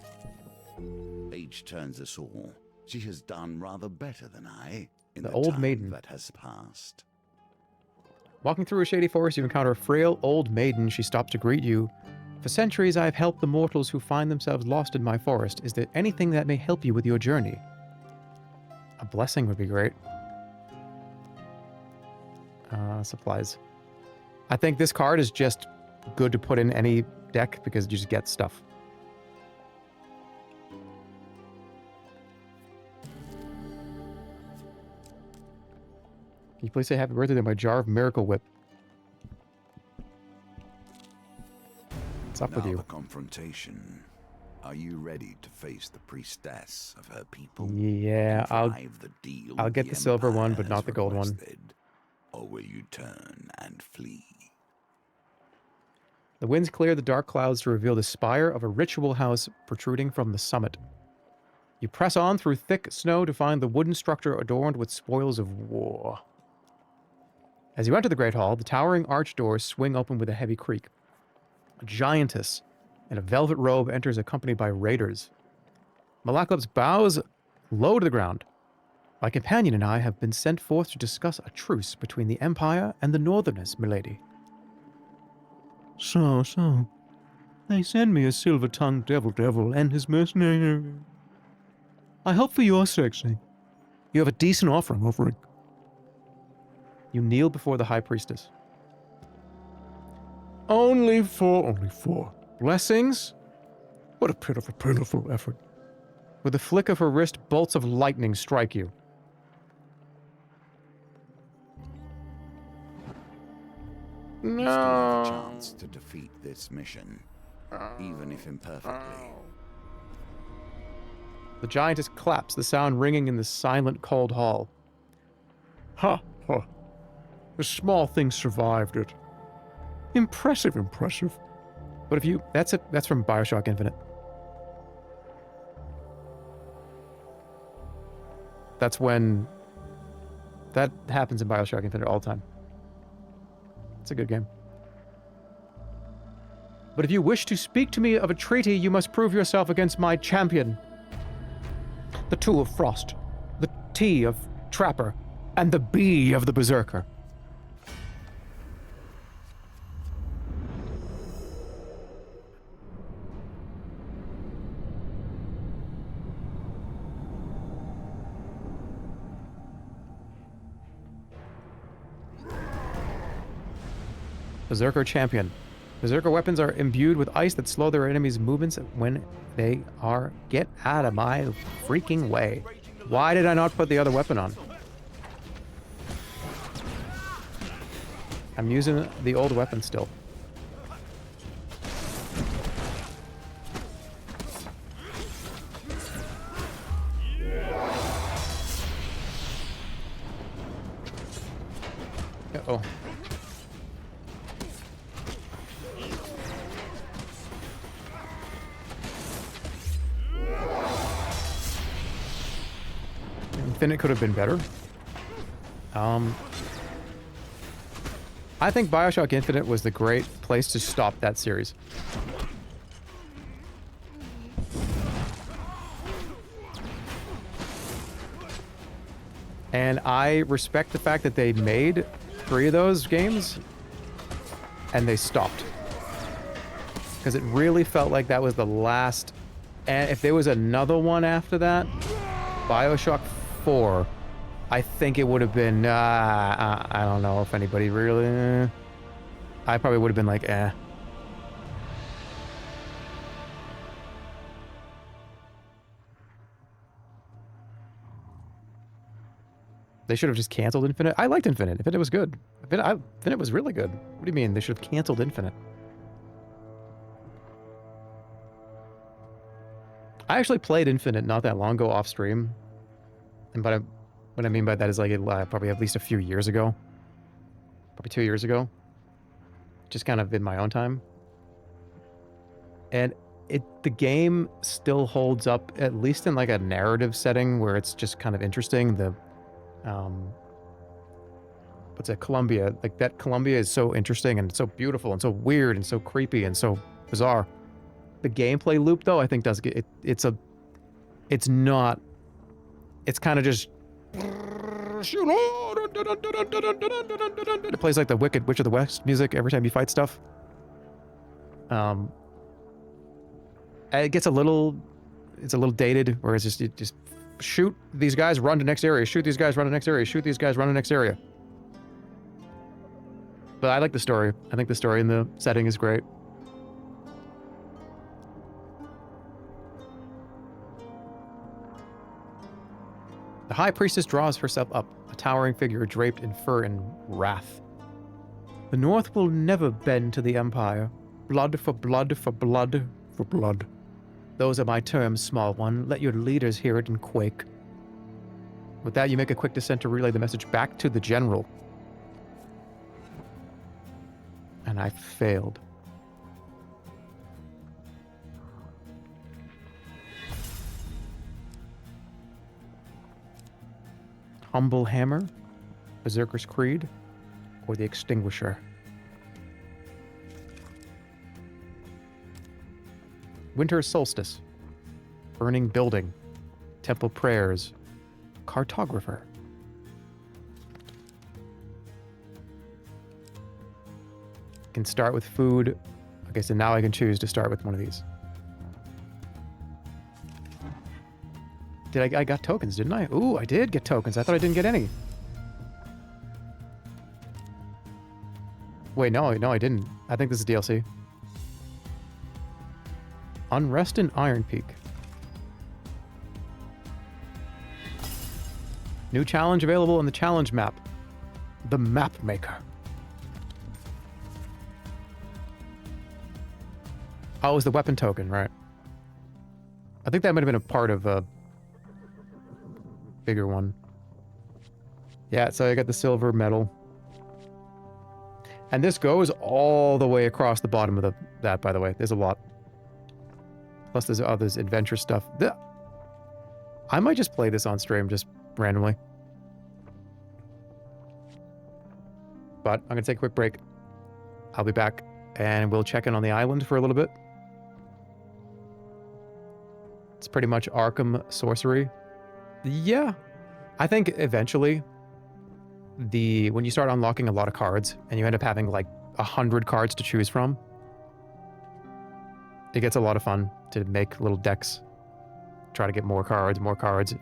S9: Age turns us all. She has done rather better than I in
S1: The
S9: the
S1: old
S9: time
S1: maiden.
S9: that has passed.
S1: Walking through a shady forest, you encounter a frail old maiden. She stops to greet you. For centuries, I have helped the mortals who find themselves lost in my forest. Is there anything that may help you with your journey? A blessing would be great. Supplies. I think this card is just good to put in any deck because you just get stuff. Can you please say happy birthday to my jar of Miracle Whip? What's up
S9: Now
S1: with you?
S9: the confrontation. Are you ready to face the priestess of her people?
S1: Yeah, I'll get the silver one, but not the gold one.
S9: Or will you turn and flee?
S1: The winds clear the dark clouds to reveal the spire of a ritual house protruding from the summit. You press on through thick snow to find the wooden structure adorned with spoils of war. As you enter the Great Hall, the towering arch doors swing open with a heavy creak. A giantess in a velvet robe enters accompanied by raiders. Malakleps bows low to the ground. My companion and I have been sent forth to discuss a truce between the Empire and the Northerners, milady. So. They send me a silver-tongued devil and his mercenary. I hope for your sake, you have a decent offering. You kneel before the High Priestess. Only four. Blessings? What a pitiful effort. With a flick of her wrist, bolts of lightning strike you.
S9: You still have a chance to defeat this mission, even if imperfectly.
S1: The giantess claps, the sound ringing in the silent, cold hall. Ha! The small thing survived it. Impressive. But if you... That's from Bioshock Infinite. That's when... That happens in Bioshock Infinite all the time. It's a good game. But if you wish to speak to me of a treaty, you must prove yourself against my champion. The 2 of Frost, the T of Trapper, and the B of the Berserker. Berserker Champion. Berserker weapons are imbued with ice that slow their enemies' movements when they are... Get out of my freaking way. Why did I not put the other weapon on? I'm using the old weapon still. Infinite could have been better. I think Bioshock Infinite was the great place to stop that series. And I respect the fact that they made 3 of those games and they stopped. Because it really felt like that was the last. And if there was another one after that, Bioshock 4, I think it would have been, I don't know if anybody really, I probably would have been like, eh. They should have just canceled Infinite. I liked Infinite. Infinite was good. Infinite was really good. What do you mean? They should have canceled Infinite. I actually played Infinite not that long ago off stream. And what I mean by that is like probably at least a few years ago. Probably 2 years ago. Just kind of in my own time. And the game still holds up, at least in like a narrative setting where it's just kind of interesting. What's that, Columbia? Like that Columbia is so interesting and so beautiful and so weird and so creepy and so bizarre. The gameplay loop though, I think does get it's not, it's kind of just it plays like the Wicked Witch of the West music every time you fight stuff. It gets a little dated, whereas you just shoot these guys, run to next area, shoot these guys, run to next area, shoot these guys, run to next area. But I like the story. I think the story and the setting is great. The High Priestess draws herself up, a towering figure draped in fur and wrath. The North will never bend to the Empire. Blood for blood for blood for blood. Those are my terms, small one. Let your leaders hear it and quake. With that, you make a quick descent to relay the message back to the General. And I failed. Humble Hammer, Berserker's Creed, or the Extinguisher. Winter Solstice, Burning Building, Temple Prayers, Cartographer. Can start with food. Okay, so now I can choose to start with one of these. I got tokens, didn't I? Ooh, I did get tokens. I thought I didn't get any. Wait, no, I didn't. I think this is DLC. Unrest in Iron Peak. New challenge available in the challenge map. The Map Maker. Oh, it was the weapon token, right? I think that might have been a part of a bigger one. Yeah, so I got the silver medal. And this goes all the way across the bottom of that, by the way. There's a lot. Plus there's others, adventure stuff. I might just play this on stream, just randomly. But I'm going to take a quick break. I'll be back, and we'll check in on the island for a little bit. It's pretty much Arkham sorcery. Yeah. I think eventually, when you start unlocking a lot of cards, and you end up having like 100 cards to choose from, it gets a lot of fun to make little decks. Try to get more cards, more cards.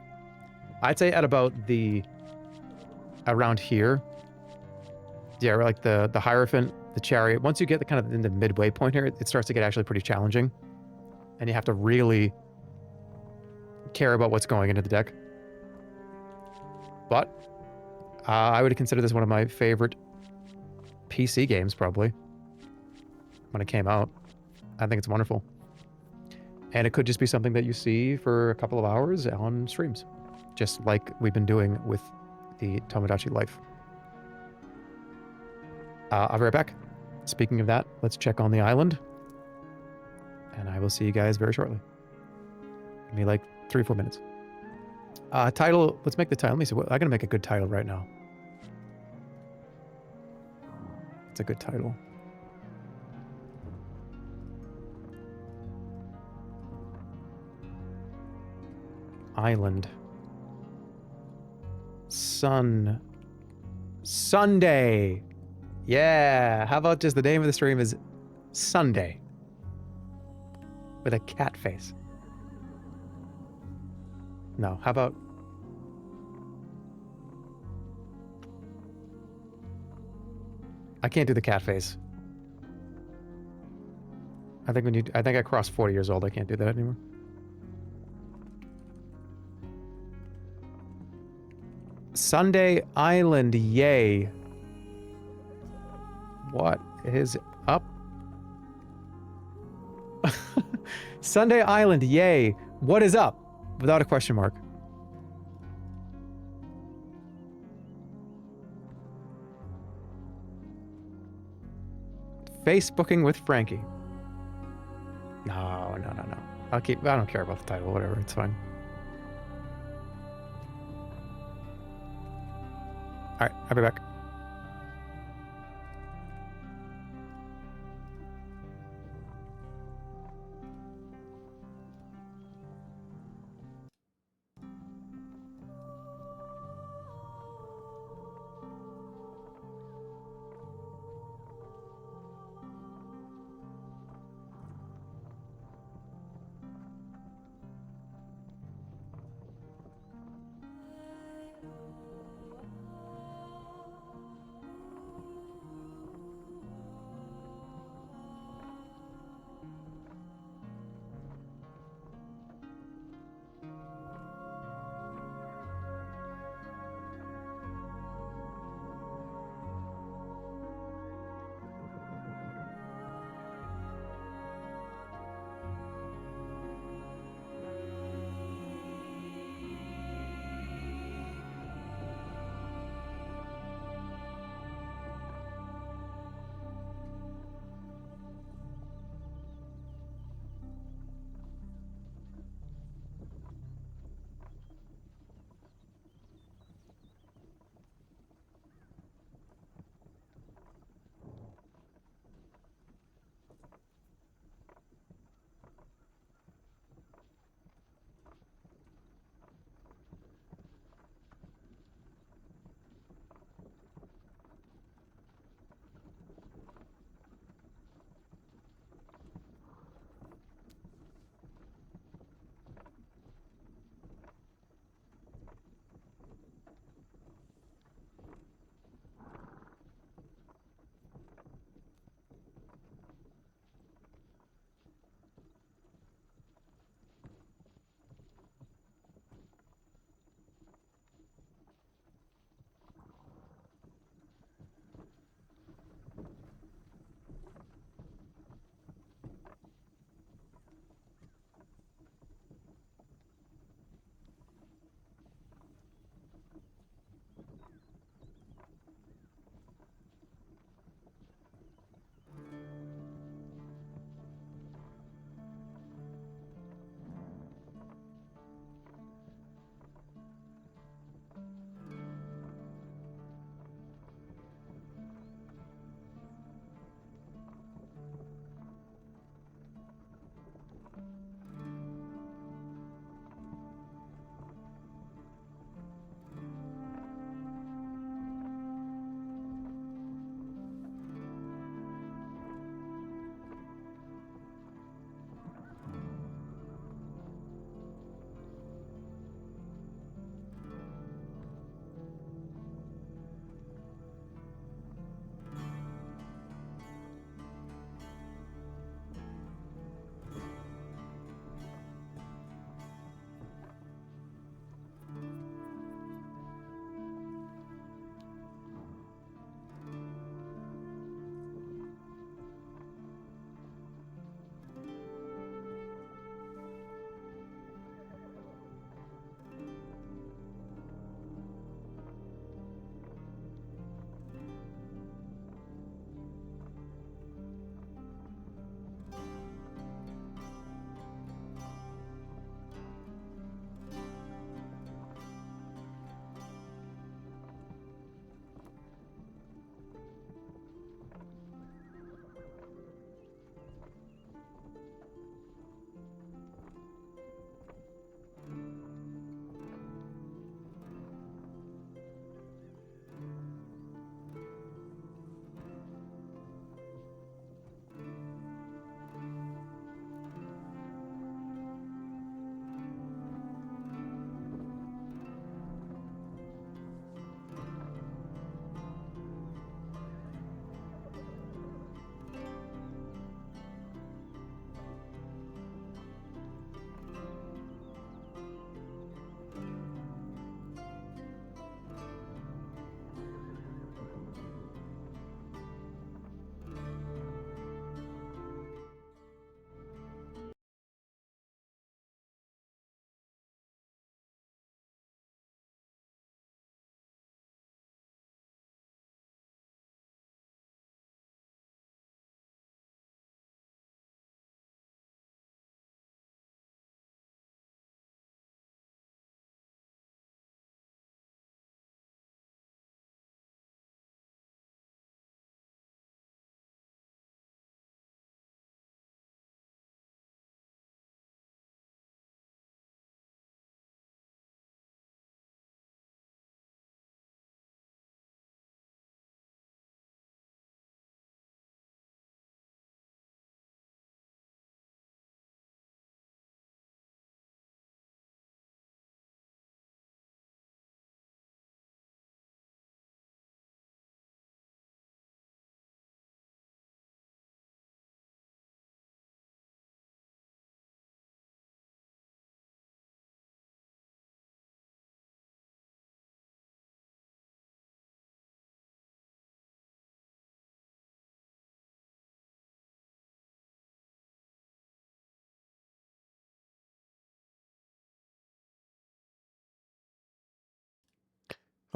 S1: I'd say at about around here. Yeah, like the Hierophant, the Chariot. Once you get kind of in the midway point here, it starts to get actually pretty challenging. And you have to really care about what's going into the deck. But I would consider this one of my favorite PC games, probably, when it came out. I think it's wonderful. And it could just be something that you see for a couple of hours on streams, just like we've been doing with the Tomodachi Life. I'll be right back. Speaking of that, let's check on the island. And I will see you guys very shortly. Give me like 3 or 4 minutes. Title. Let's make the title. Let me see. I gotta make a good title right now. It's a good title. Island. Sunday. Yeah. How about just the name of the stream is Sunday with a cat face? No. How about I can't do the cat face. I think I crossed 40 years old. I can't do that anymore. Sunday Island, yay. What is up? Sunday Island, yay. What is up? Without a question mark. Facebooking with Frankie. No. I don't care about the title, whatever, it's fine. Alright, I'll be back.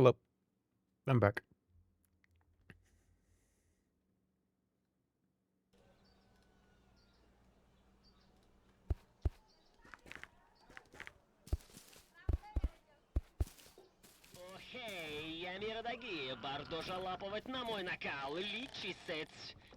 S1: Hello. I'm back.
S11: Хей, я мир дорогие, бардо жалапывать на мой накал, личисец.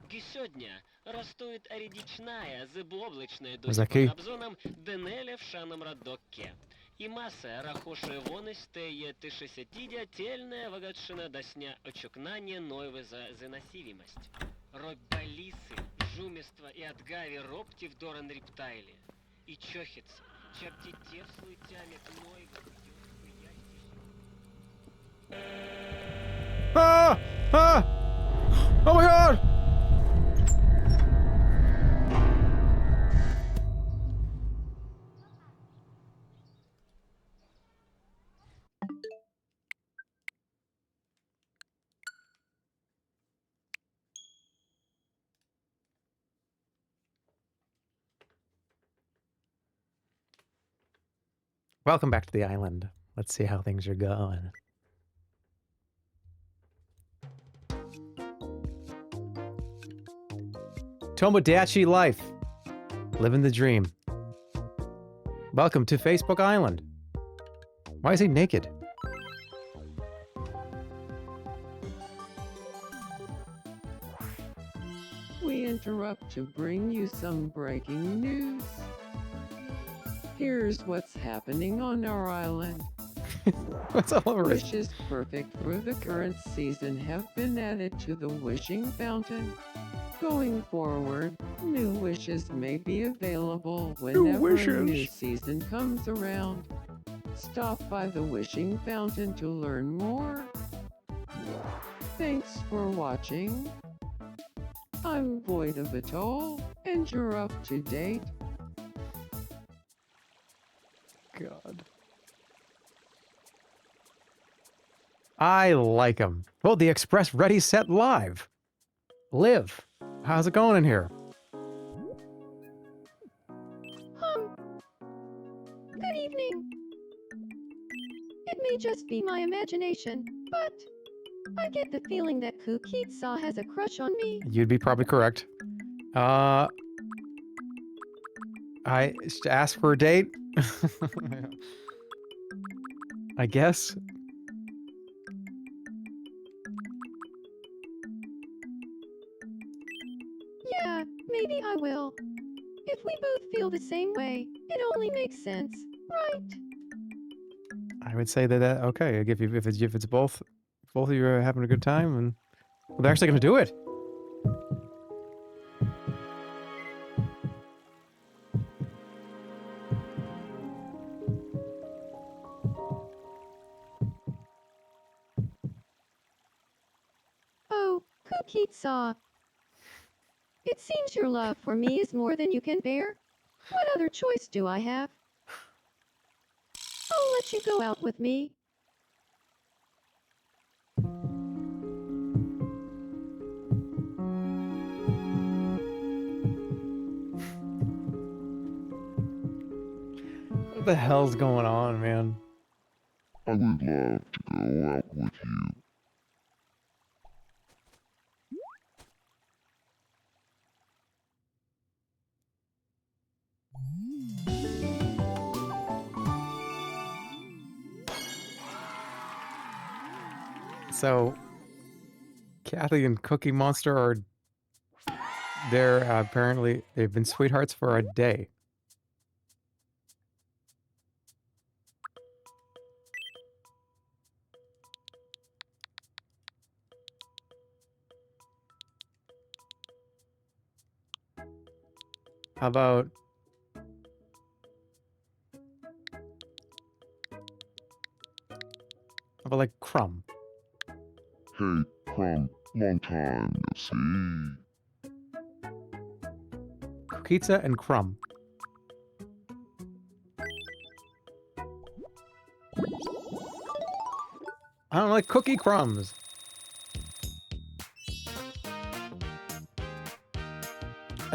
S11: Сегодня растует редичная, зыбоблачная до
S1: Закей.
S11: обзоном денеля в шаном радокке. И масса рахоши вонестеє тишесятидя тельная вагатшина досня очукнание нойвы за заносивимость. Роббалисы, жумество и отгави робти в доран рептайли. И чохица, чертите в слытями нойвы.
S1: Ah! Ah! Oh my god! Welcome back to the island. Let's see how things are going. Tomodachi life. Living the dream. Welcome to Facebook Island. Why is he naked?
S12: We interrupt to bring you some breaking news. Here's what's happening on our island.
S1: What's all over it?
S12: Wishes perfect for the current season have been added to the wishing fountain. Going forward, new wishes may be available whenever a new season comes around. Stop by the wishing fountain to learn more. Thanks for watching. I'm void of it all, and you're up to date.
S1: God. I like him. Oh, the Express ready, set, live. Live. How's it going in here?
S13: Good evening. It may just be my imagination, but I get the feeling that Kukitsa has a crush on me.
S1: You'd be probably correct. I asked for a date. I guess.
S13: Yeah, maybe I will. If we both feel the same way, it only makes sense, right?
S1: I would say that okay. If it's both of you are having a good time, and well, they're actually going to do it.
S13: Oh, Kukitsa. It seems your love for me is more than you can bear. What other choice do I have? I'll let you go out with me.
S1: What the hell's going on, man?
S14: I would love to go out with you.
S1: So, Kathy and Cookie Monster are... They're apparently... They've been sweethearts for a day. How about... How about, like, Crumb?
S14: Hey, Crumb, long time no see.
S1: Kukitsa and Crumb. I don't like cookie crumbs.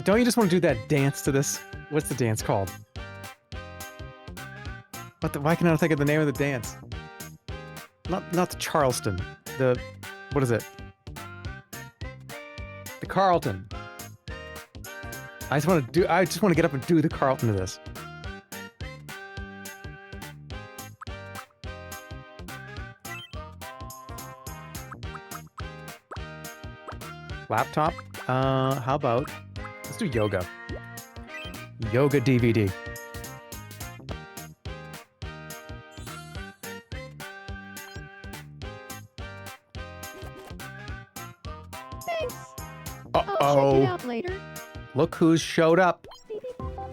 S1: Don't you just want to do that dance to this? What's the dance called? Why can I not think of the name of the dance? Not the Charleston. The what is it? The Carlton. I just want to get up and do the Carlton to this. Laptop? How about let's do yoga. Yoga DVD.
S13: Thanks.
S1: Uh-oh.
S13: I'll check it out later.
S1: Look who's showed up.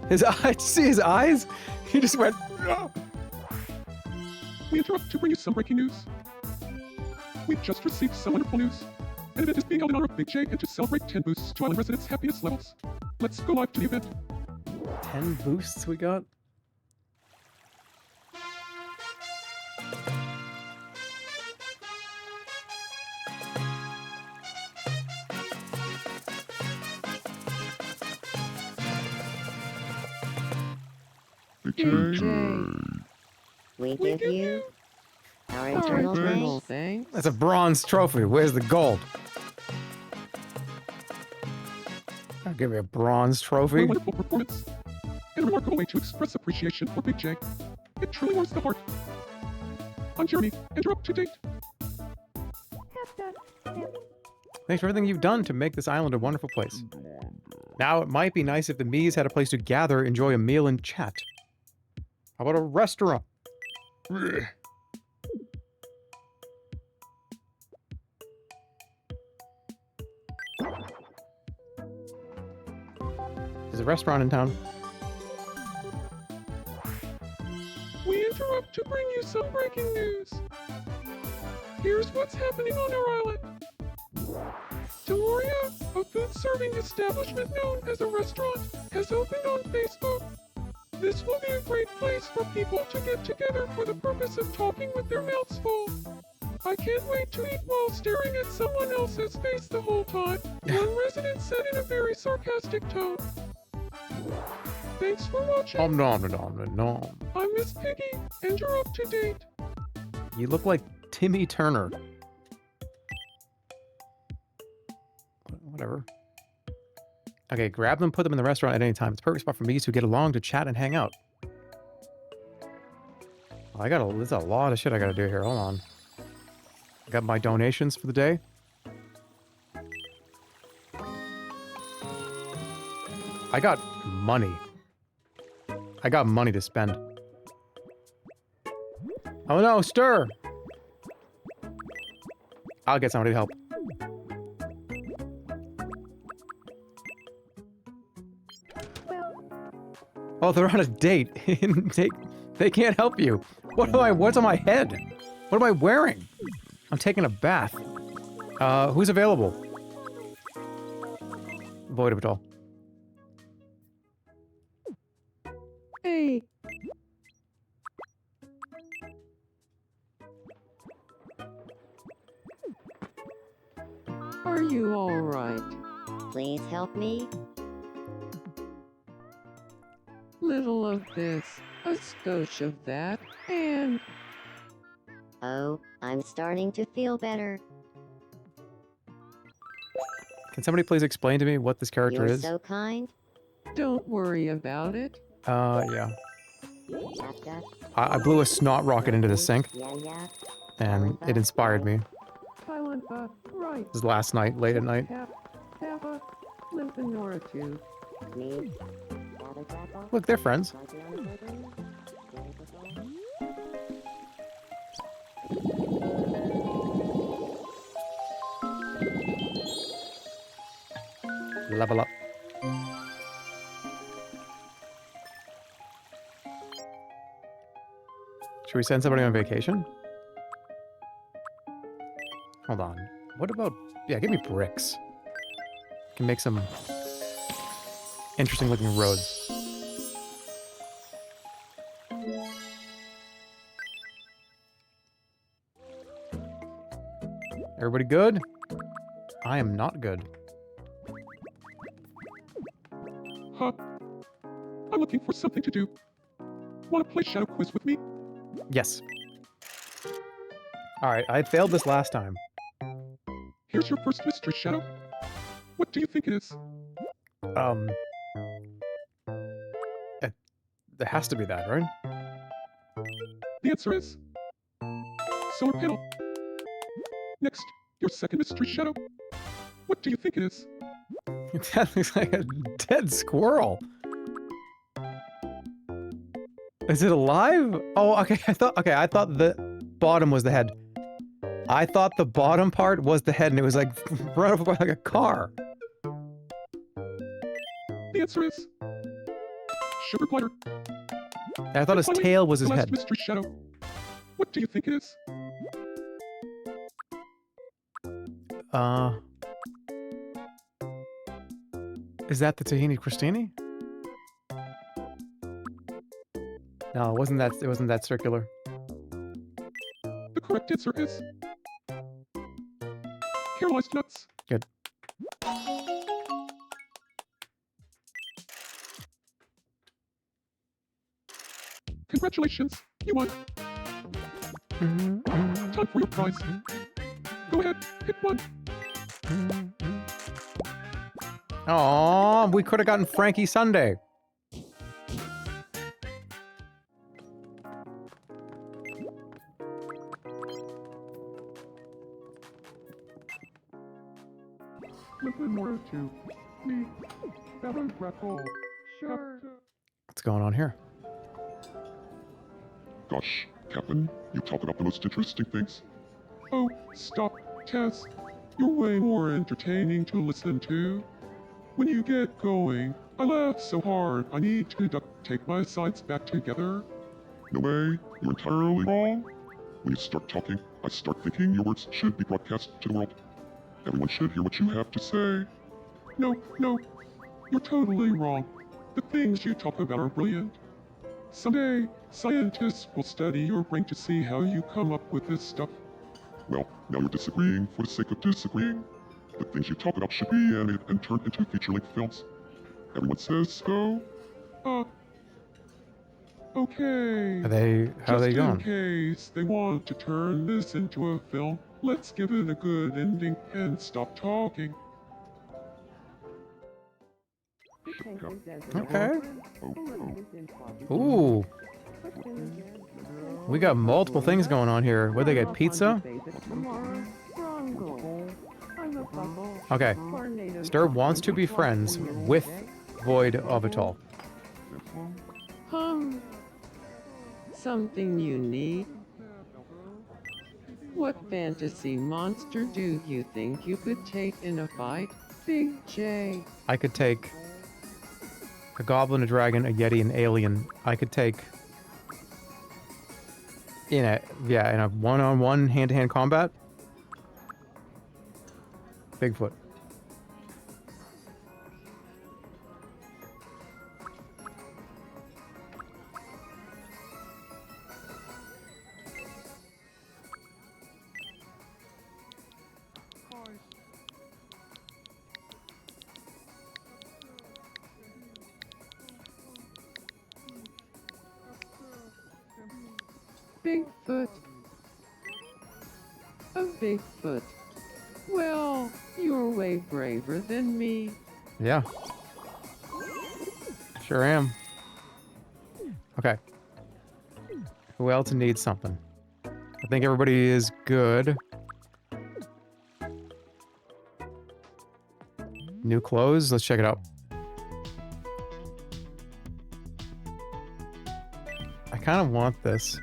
S1: His eyes, see his eyes? He just went, "Oh."
S15: We interrupt to bring you some breaking news. We've just received some wonderful news. An event is being held in honor of Big J and to celebrate 10 boosts to island residents' happiness levels. Let's go live to the event.
S1: 10 boosts we got?
S16: We give you our eternal thanks.
S1: That's a bronze trophy. Where's the gold? I'll give you a bronze trophy.
S15: What a wonderful performance. And a remarkable way to express appreciation for Big J. It truly warms the heart. I'm Jeremy, and you're up to date.
S1: Thanks for everything you've done to make this island a wonderful place. Now, it might be nice if the Mies had a place to gather, enjoy a meal, and chat. How about a restaurant? There's a restaurant in town.
S15: We interrupt to bring you some breaking news. Here's what's happening on our island. Deloria, a food-serving establishment known as a restaurant, has opened on Facebook. This will be a great place for people to get together for the purpose of talking with their mouths full. I can't wait to eat while staring at someone else's face the whole time, one resident said in a very sarcastic tone. Thanks for watching.
S1: No.
S15: I'm Miss Piggy, and you're up to date.
S1: You look like Timmy Turner. Whatever. Okay, grab them, put them in the restaurant at any time. It's a perfect spot for me to get along, to chat, and hang out. There's a lot of shit I gotta do here. Hold on. I got my donations for the day. I got money. I got money to spend. Oh no, stir! I'll get somebody to help. Oh, they're on a date. They can't help you. What's on my head? What am I wearing? I'm taking a bath. Who's available? Border Patrol.
S12: Hey. Are you all right?
S16: Please help me.
S12: Little of this, a skosh of that, and...
S16: Oh, I'm starting to feel better.
S1: Can somebody please explain to me what this character
S16: You're
S1: is?
S16: so kind.
S12: Don't worry about it.
S1: Yeah. I blew a snot rocket into the sink, and it inspired me.
S12: Right.
S1: This was last night, late at night.
S12: Have a lymphedema too.
S1: Look, they're friends. Level up. Should we send somebody on vacation? Hold on. What about... Yeah, give me bricks. Can make some interesting looking roads. Everybody good? I am not good.
S15: Huh. I'm looking for something to do. Want to play Shadow Quiz with me?
S1: Yes. Alright, I failed this last time.
S15: Here's your first mystery, Shadow. What do you think it is?
S1: There has to be that, right?
S15: The answer is... solar panel. Next, your second mystery, Shadow. What do you think it is?
S1: That looks like a dead squirrel. Is it alive? Oh, okay. I thought the bottom was the head. I thought the bottom part was the head, and it was like run over by like a car.
S15: The answer is sugar glider.
S1: I thought his tail was his
S15: the last
S1: head.
S15: mystery, Shadow. What do you think it is?
S1: Is that the tahini crostini? No, it wasn't that circular.
S15: The correct answer is caramelized nuts.
S1: Good.
S15: Congratulations, you won. Time for your prize. Go ahead, pick one.
S1: Aww, we could have gotten Frankie Sunday.
S15: Listen more to me. Better grapple. Sure.
S1: What's going on here?
S14: Gosh, Captain, you talk about the most interesting things.
S15: Oh, stop, Tess. You're way more entertaining to listen to. When you get going, I laugh so hard I need to duct tape my sides back together.
S14: No way, you're entirely wrong. When you start talking, I start thinking your words should be broadcast to the world. Everyone should hear what you have to say.
S15: No, you're totally wrong. The things you talk about are brilliant. Someday, scientists will study your brain to see how you come up with this stuff.
S14: Well, now you're disagreeing for the sake of disagreeing. The things you talk about should be animated and turned into feature-length films. Everyone says so.
S15: Okay.
S1: How are they going?
S15: Just in case they want to turn this into a film, let's give it a good ending and stop talking.
S1: Okay. Ooh. We got multiple things going on here. Where'd they get pizza? Okay. Stir wants to be friends with Void of Atoll.
S12: Something unique? What fantasy monster do you think you could take in a fight, Big J?
S1: I could take a goblin, a dragon, a yeti, an alien. I could take in a one-on-one hand-to-hand combat. Bigfoot.
S12: Bigfoot. A Bigfoot. Well, you're way braver than me.
S1: Yeah. Sure am. Okay. Who else needs something? I think everybody is good. New clothes? Let's check it out. I kind of want this.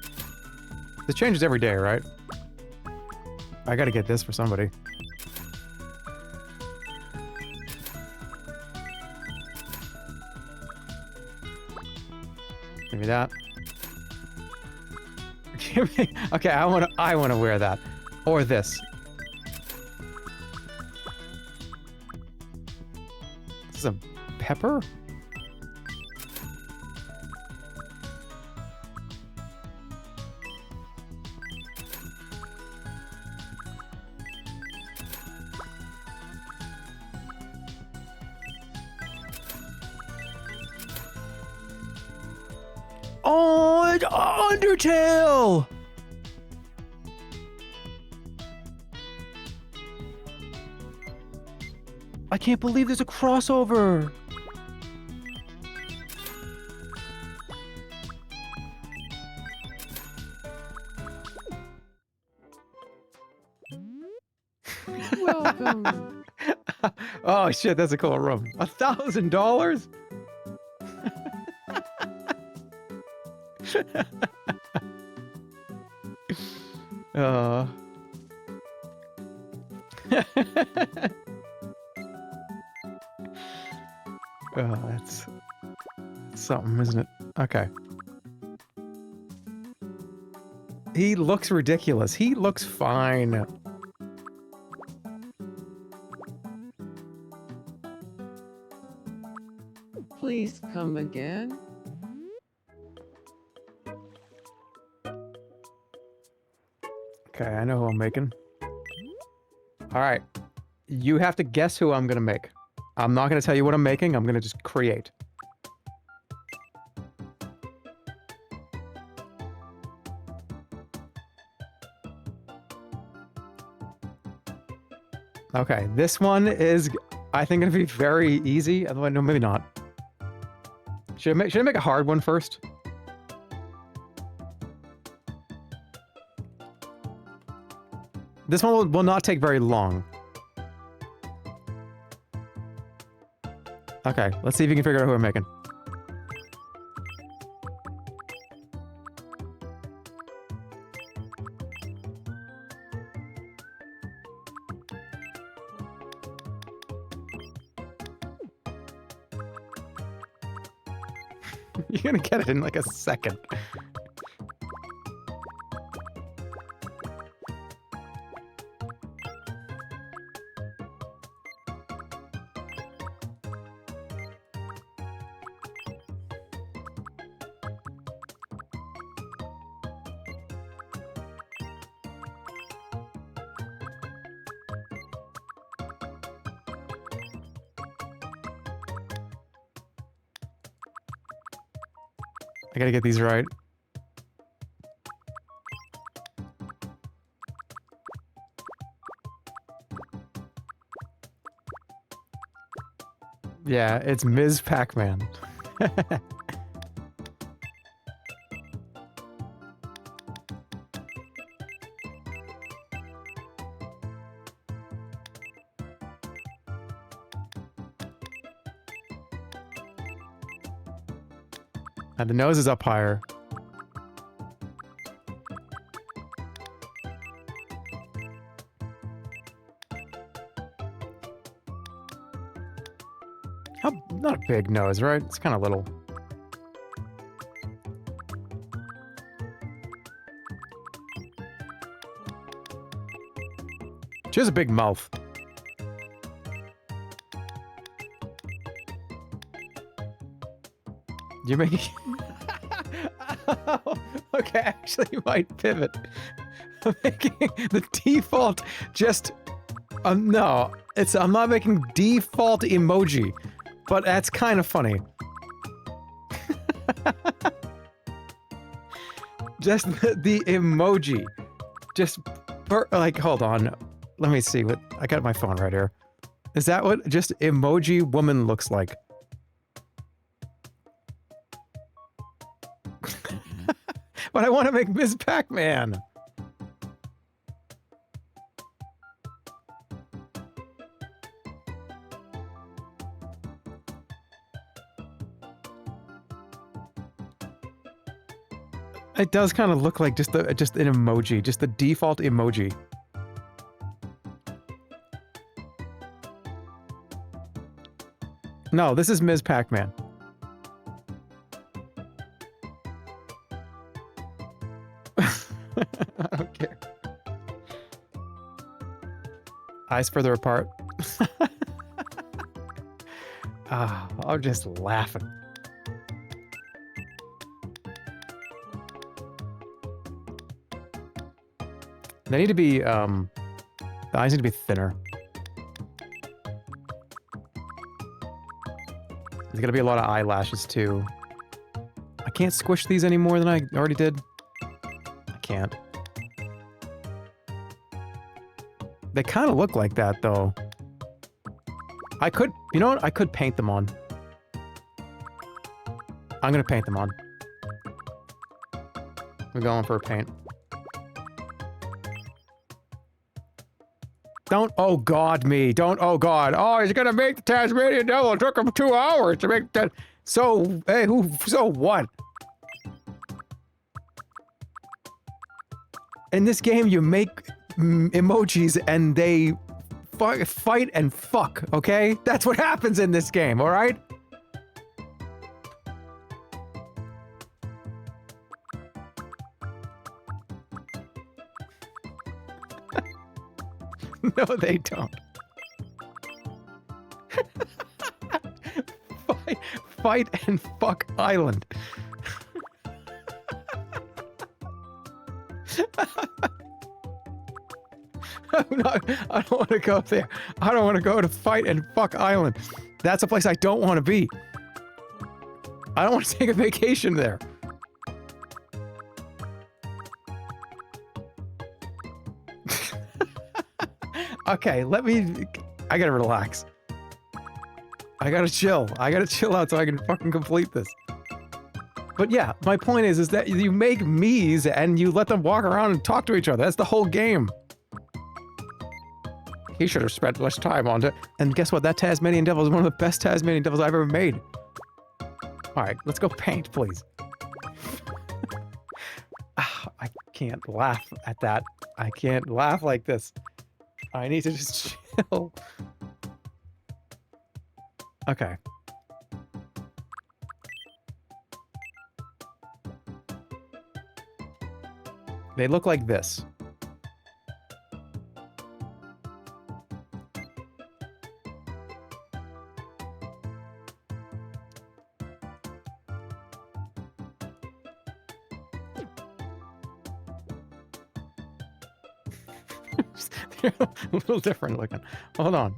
S1: This changes every day, right? I gotta get this for somebody. Give me that. Give me. Okay, I wanna wear that, or this. This is a pepper. Oh, it's Undertale! can't believe there's a crossover.
S12: Welcome.
S1: Oh shit, that's a cool room. $1,000? Oh, that's something, isn't it? Okay. He looks ridiculous. He looks fine.
S12: Please come again.
S1: Okay, I know who I'm making. Alright. You have to guess who I'm gonna make. I'm not gonna tell you what I'm making, I'm gonna just create. Okay, this one is, I think, gonna be very easy. Otherwise, no, maybe not. Should I make a hard one first? This one will not take very long. Okay, let's see if you can figure out who I'm making. You're gonna get it in like a second. I gotta get these right. Yeah, it's Ms. Pac-Man. And the nose is up higher. Not a big nose, right? It's kind of little. She has a big mouth. You're making... Okay, actually, you might pivot. I'm making the default just... no, I'm not making default emoji, but that's kind of funny. Just the emoji. Just, like, hold on. Let me see what... I got my phone right here. Is that what just emoji woman looks like? But I want to make Ms. Pac-Man. It does kind of look like just an emoji, just the default emoji. No, this is Ms. Pac-Man. I don't care. Eyes further apart. I'm just laughing. They need to be, the eyes need to be thinner. There's gonna be a lot of eyelashes, too. I can't squish these any more than I already did. I can't. They kind of look like that, though. I could, you know what? I could paint them on. I'm gonna paint them on. We're going for a paint. Don't oh god me. Don't oh god. Oh, he's gonna make the Tasmanian Devil. It took him 2 hours to make that. So, hey, so what? In this game, you make emojis and they fight and fuck, okay? That's what happens in this game, alright? No, they don't. Fight and fuck island. I don't want to go there. I don't want to go to fight and fuck island. That's a place I don't want to be. I don't want to take a vacation there. Okay, I gotta relax. I gotta chill. I gotta chill out so I can fucking complete this. But yeah, my point is that you make me's and you let them walk around and talk to each other. That's the whole game. He should have spent less time on it. And guess what? That Tasmanian Devil is one of the best Tasmanian Devils I've ever made. Alright, let's go paint, please. I can't laugh at that. I can't laugh like this. I need to just chill. Okay. They look like this. They're a little different looking. Hold on.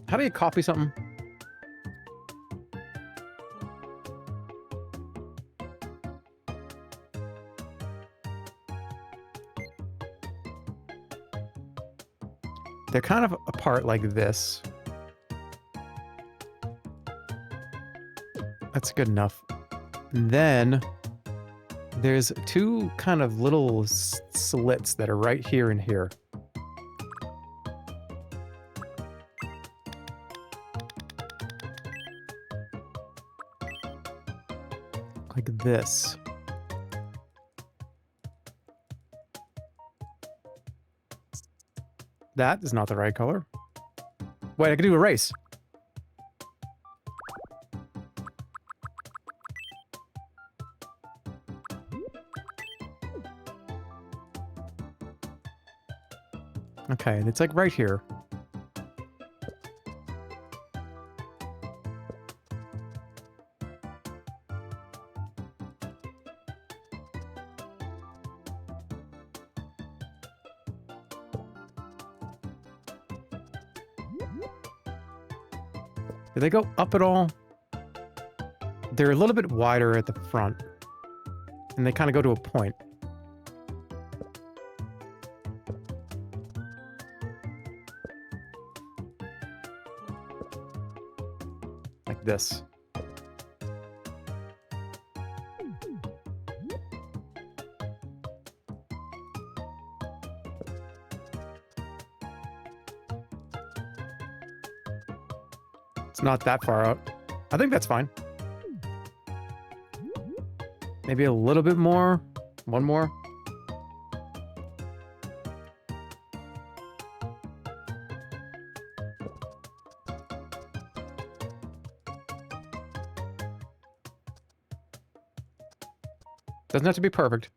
S1: How do you copy something? They're kind of apart like this. That's good enough. And then there's two kind of little slits that are right here and here. Like this. That is not the right color. Wait, I can do a race. Okay, and it's like right here. Do they go up at all? They're a little bit wider at the front. And they kind of go to a point. Like this. It's not that far out. I think that's fine. Maybe a little bit more. One more. Doesn't have to be perfect.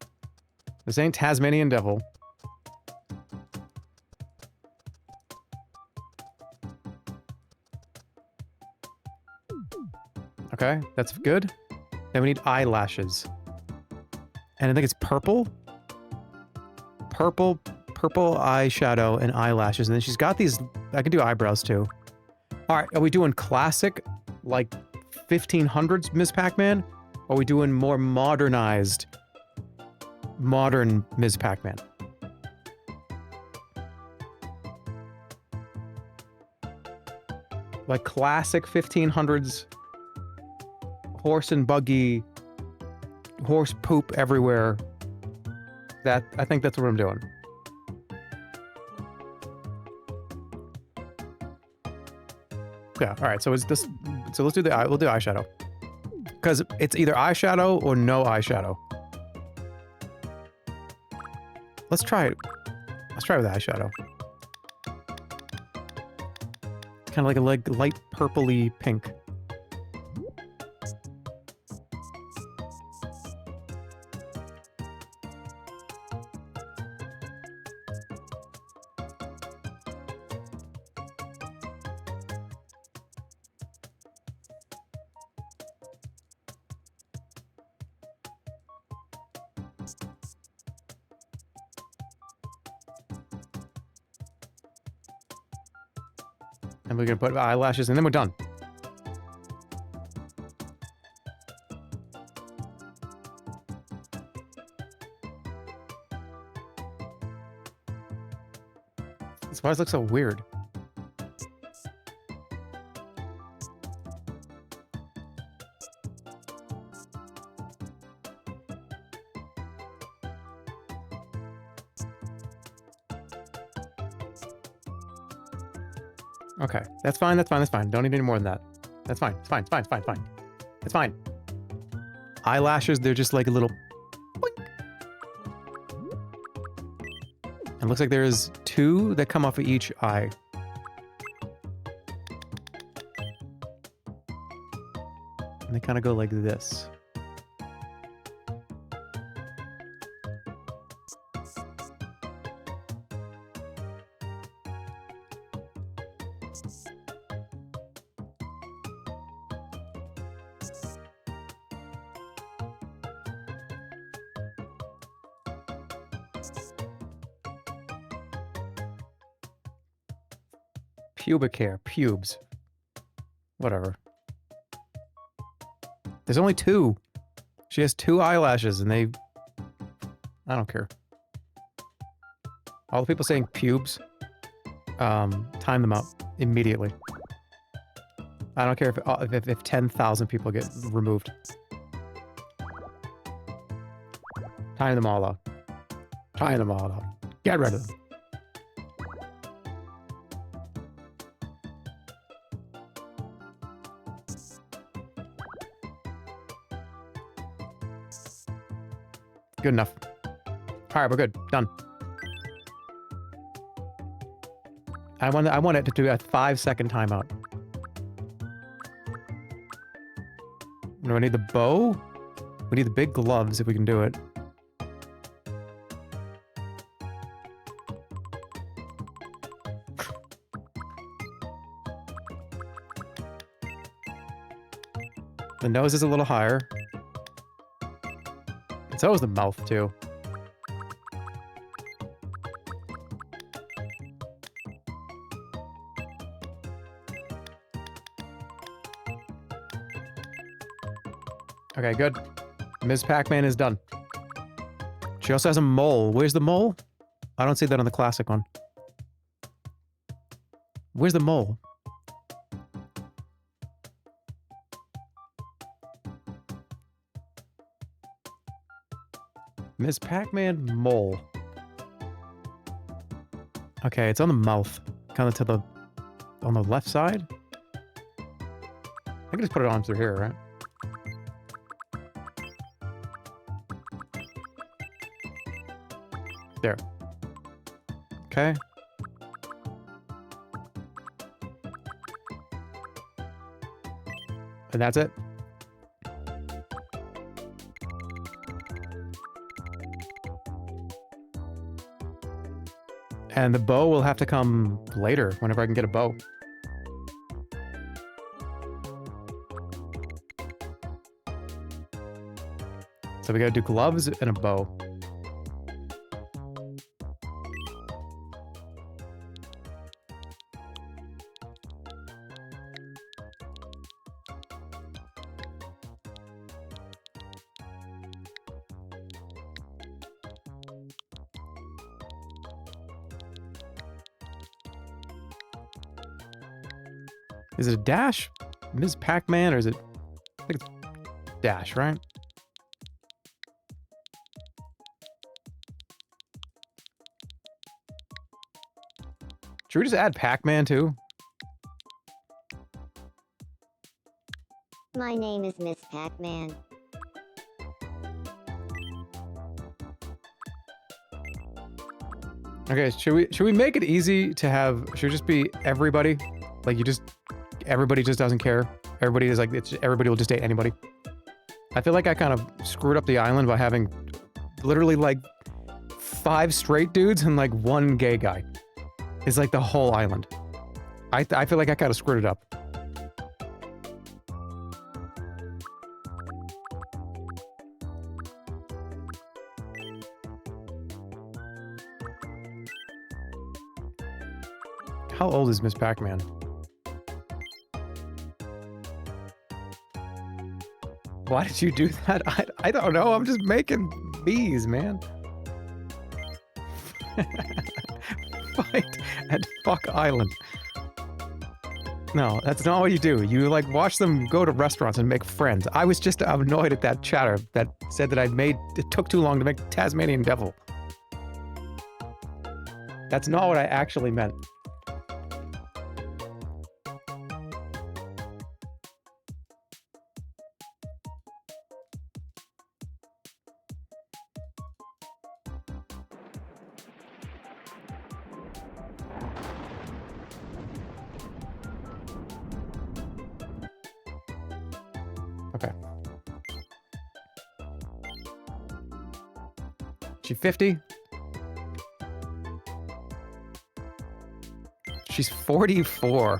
S1: This ain't Tasmanian Devil. Okay, that's good. Then we need eyelashes. And I think it's purple. Purple eyeshadow and eyelashes. And then she's got these, I can do eyebrows too. All right, are we doing classic, like 1500s Ms. Pac-Man? Or are we doing more modernized, modern Ms. Pac-Man? Like classic 1500s, horse and buggy, horse poop everywhere. I think that's what I'm doing. Yeah, all right, so it's this, so let's do we'll do eyeshadow. Because it's either eyeshadow or no eyeshadow. Let's try it. Let's try it with eyeshadow. Kind of like a light purpley pink. And we're gonna put eyelashes and then we're done. This eyes look so weird. Okay, that's fine, that's fine, that's fine. Don't need any more than that. That's fine, it's fine, it's fine, it's fine, it's fine. It's fine. Eyelashes, they're just like a little... boink. It looks like there's 2 that come off of each eye. And they kind of go like this. Pubic hair, pubes. Whatever. There's only 2. She has 2 eyelashes and they... I don't care. All the people saying pubes, time them out immediately. I don't care if 10,000 people get removed. Time them all out. Time them all out. Get rid of them. Good enough. Alright, we're good. Done. I want it to do a 5-second timeout. Do I need the bow? We need the big gloves if we can do it. The nose is a little higher. And so is the mouth, too. Okay, good. Ms. Pac-Man is done. She also has a mole. Where's the mole? I don't see that on the classic one. Where's the mole? Ms. Pac-Man mole. Okay, it's on the mouth. Kind of to the... on the left side? I can just put it on through here, right? There. Okay. And that's it. And the bow will have to come later, whenever I can get a bow. So we gotta do gloves and a bow. Is it a dash? Ms. Pac-Man, or is it... I think it's dash, right? Should we just add Pac-Man too?
S16: My name is Miss Pac-Man.
S1: Okay, should we make it easy to have... Should it just be everybody? Like everybody just doesn't care. Everybody is like, everybody will just date anybody. I feel like I kind of screwed up the island by having literally like 5 straight dudes and like 1 gay guy. It's like the whole island. I feel like I kind of screwed it up. How old is Miss Pac-Man? Why did you do that? I don't know. I'm just making bees, man. Fight at Fuck Island. No, that's not what you do. You like watch them go to restaurants and make friends. I was just annoyed at that chatter that said that it took too long to make Tasmanian Devil. That's not what I actually meant. Okay. She 50? She's 44.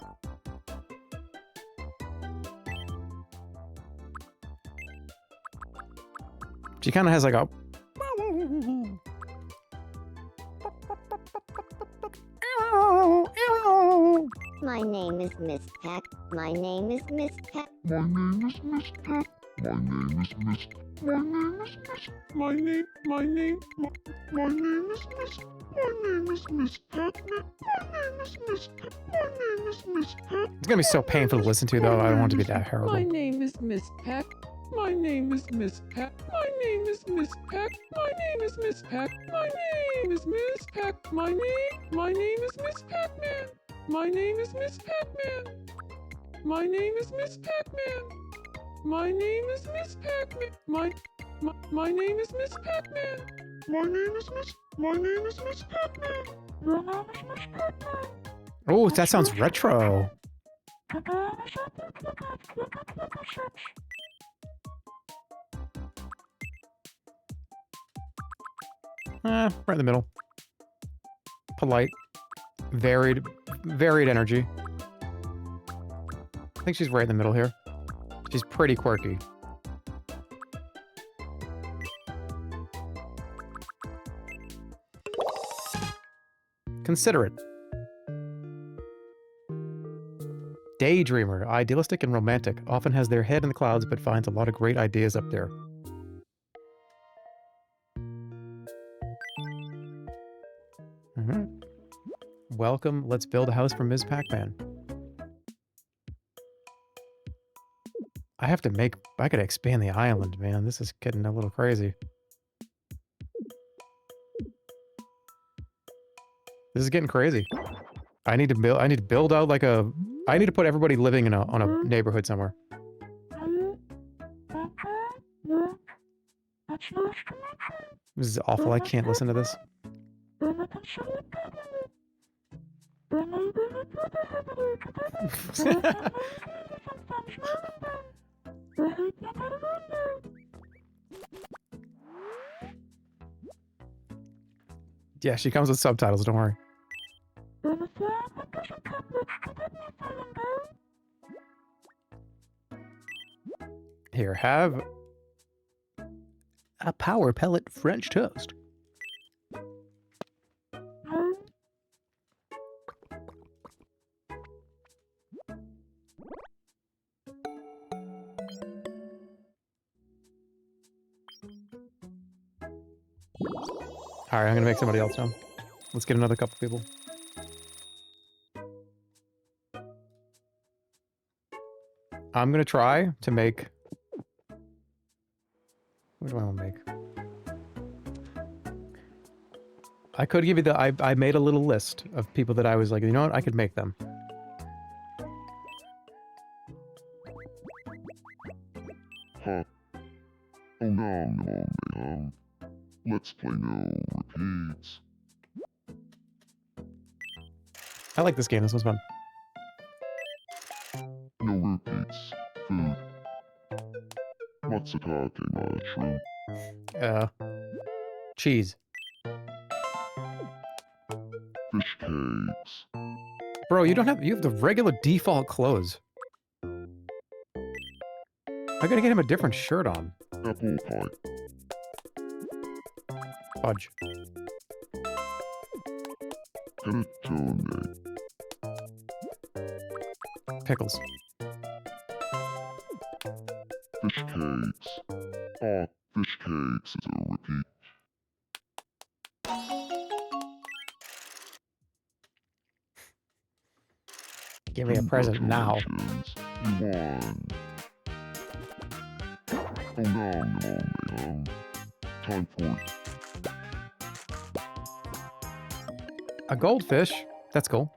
S1: She kind of has like a...
S16: My name is Miss Pac. My name is Miss Pac.
S14: My name is Miss Pac. My name is Miss. My name is Miss. My name is Miss. My name is Miss Pac. My name is Miss Pac. My name is Miss Pac.
S1: It's gonna be so painful to listen to, though. I don't want it to be that horrible.
S12: My name is Miss Pac. My name is Miss Pac. My name is Miss Pac. My name is Miss Pac. My name is Miss Pac. My name is Miss Pac-Man. My name is Miss Pac-Man. My name is Miss Pac-Man. My name is Miss Pac-Man. My name is Miss Pac-Man.
S14: My name is Miss. My name is Miss Pac-Man. Your name is Miss Pac-Man.
S1: Oh, that sounds retro. Right in the middle. Polite. Varied energy. I think she's right in the middle here. She's pretty quirky. Considerate. Daydreamer, idealistic and romantic, often has their head in the clouds but finds a lot of great ideas up there. Welcome, let's build a house for Ms. Pac-Man. I gotta expand the island, man. This is getting a little crazy. This is getting crazy. I need to build out like a... I need to put everybody living in on a neighborhood somewhere. This is awful. I can't listen to this. Yeah, she comes with subtitles, don't worry. Here, have a power pellet French toast. Alright, I'm gonna make somebody else now. Let's get another couple people. I'm gonna try to make... What do I want to make? I could give you the... I made a little list of people that I was like, you know what? I could make them.
S14: Huh. Oh no. Let's play no repeats.
S1: I like this game. This was fun.
S14: No repeats. Food. Matsukake mushroom.
S1: Cheese.
S14: Fish cakes.
S1: Bro, you have the regular default clothes. I gotta get him a different shirt on.
S14: Apple pie.
S1: Fudge.
S14: Panettone.
S1: Pickles.
S14: Fish cakes. Ah, fish cakes is a repeat.
S1: Give me a present now.
S14: You won. Oh no. Time for
S1: A goldfish. That's cool.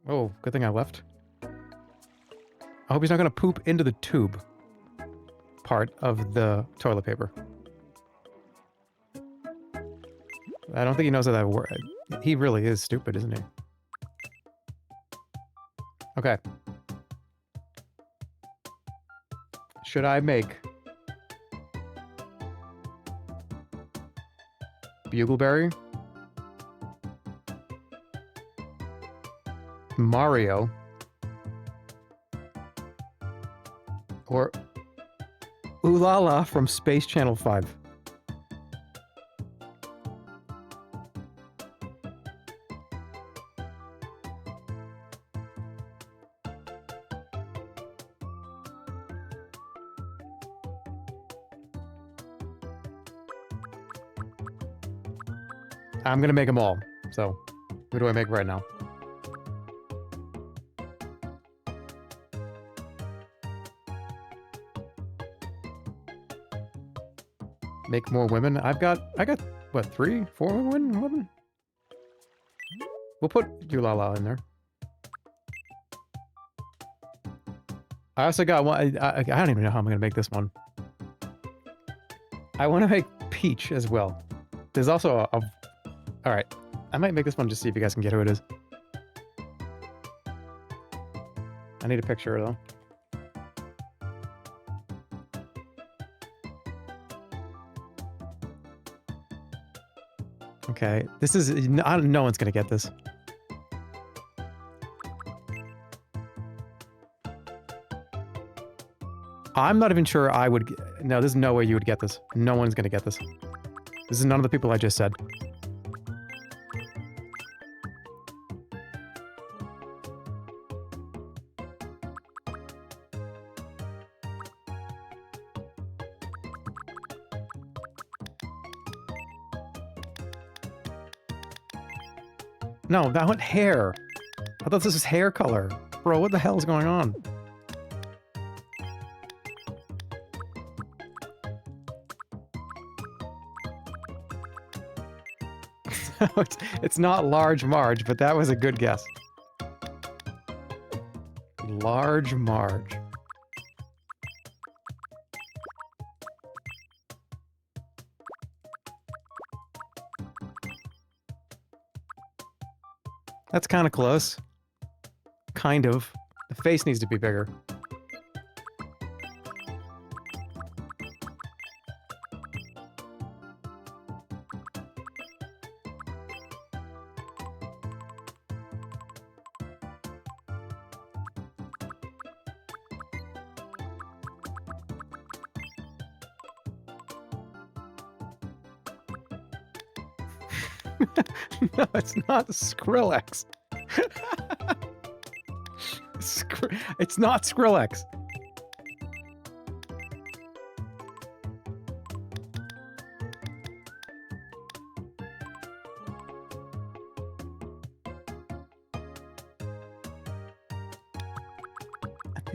S1: Oh, good thing I left. I hope he's not gonna poop into the tube part of the toilet paper. I don't think he knows how that works. He really is stupid, isn't he? Okay. Should I make Bugleberry, Mario, or Ooh La La from Space Channel 5? I'm gonna make them all. So, who do I make right now? Make more women. I got what, 3, 4 women? We'll put Yulala in there. I also got one. I don't even know how I'm gonna make this one. I want to make Peach as well. There's also a all right, I might make this one just see if you guys can get who it is. I need a picture though. Okay, this is no one's gonna get this. I'm not even sure I would. No, there's no way you would get this. No one's gonna get this. This is none of the people I just said. No, that went hair. I thought this was hair color. Bro, what the hell is going on? It's not Large Marge, but that was a good guess. Large Marge. That's kind of close. Kind of. The face needs to be bigger. No, it's not Skrillex. It's not Skrillex.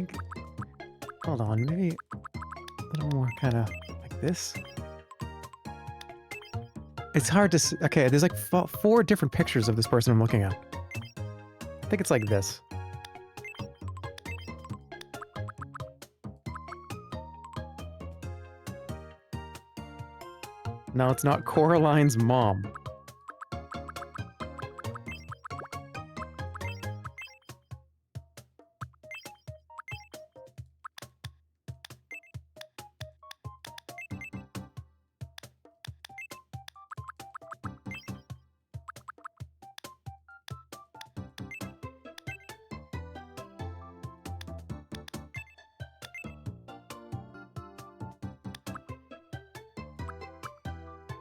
S1: think... Hold on, maybe a little more kind of like this. It's hard to... Okay, there's like 4 different pictures of this person I'm looking at. I think it's like this. No, it's not Coraline's mom.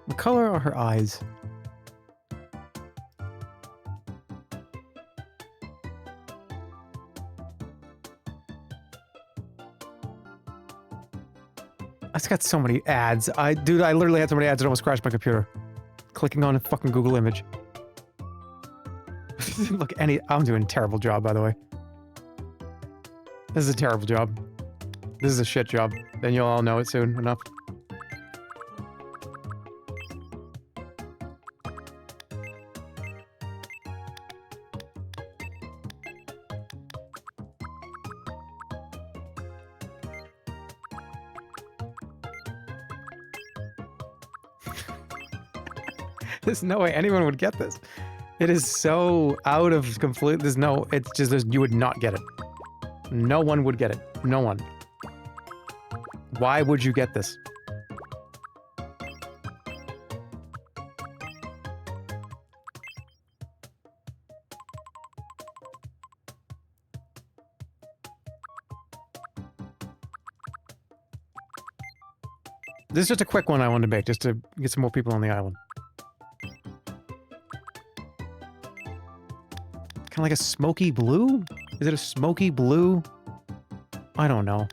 S1: What color are her eyes? I just got so many ads. Dude, I literally had so many ads it almost crashed my computer. Clicking on a fucking Google image. Look, I'm doing a terrible job, by the way. This is a terrible job. This is a shit job. And you'll all know it soon enough. There's no way anyone would get this. It is so out of complete... It's just... You would not get it. No one would get it. No one. Why would you get this? This is just a quick one I wanted to make, just to get some more people on the island. Kind of like a smoky blue? Is it a smoky blue? I don't know.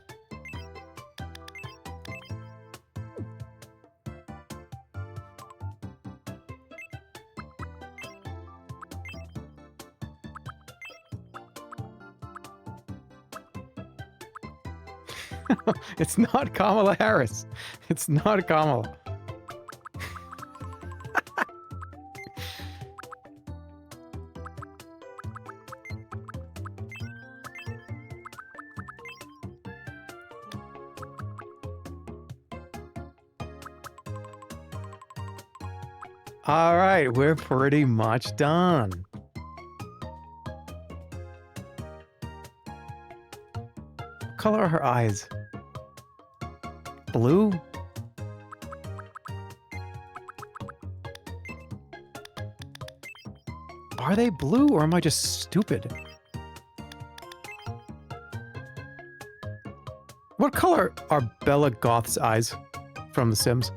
S1: It's not Kamala Harris. It's not Kamala. All right, we're pretty much done. What color are her eyes? Blue? Are they blue or am I just stupid? What color are Bella Goth's eyes from The Sims?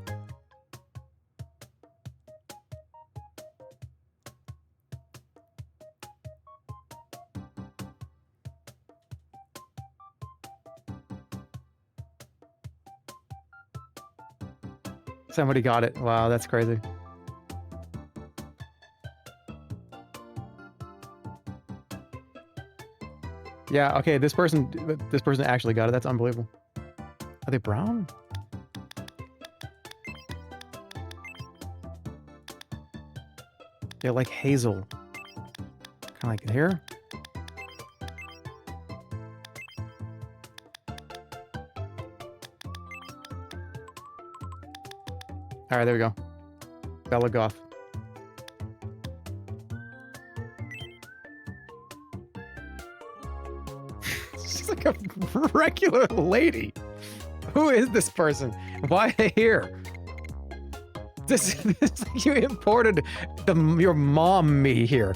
S1: Somebody got it. Wow, that's crazy. Yeah, okay, this person actually got it. That's unbelievable. Are they brown? They're like hazel. Kind of like here. All right, there we go. Bella Goth. She's like a regular lady. Who is this person? Why are they here? This you imported your mom me here.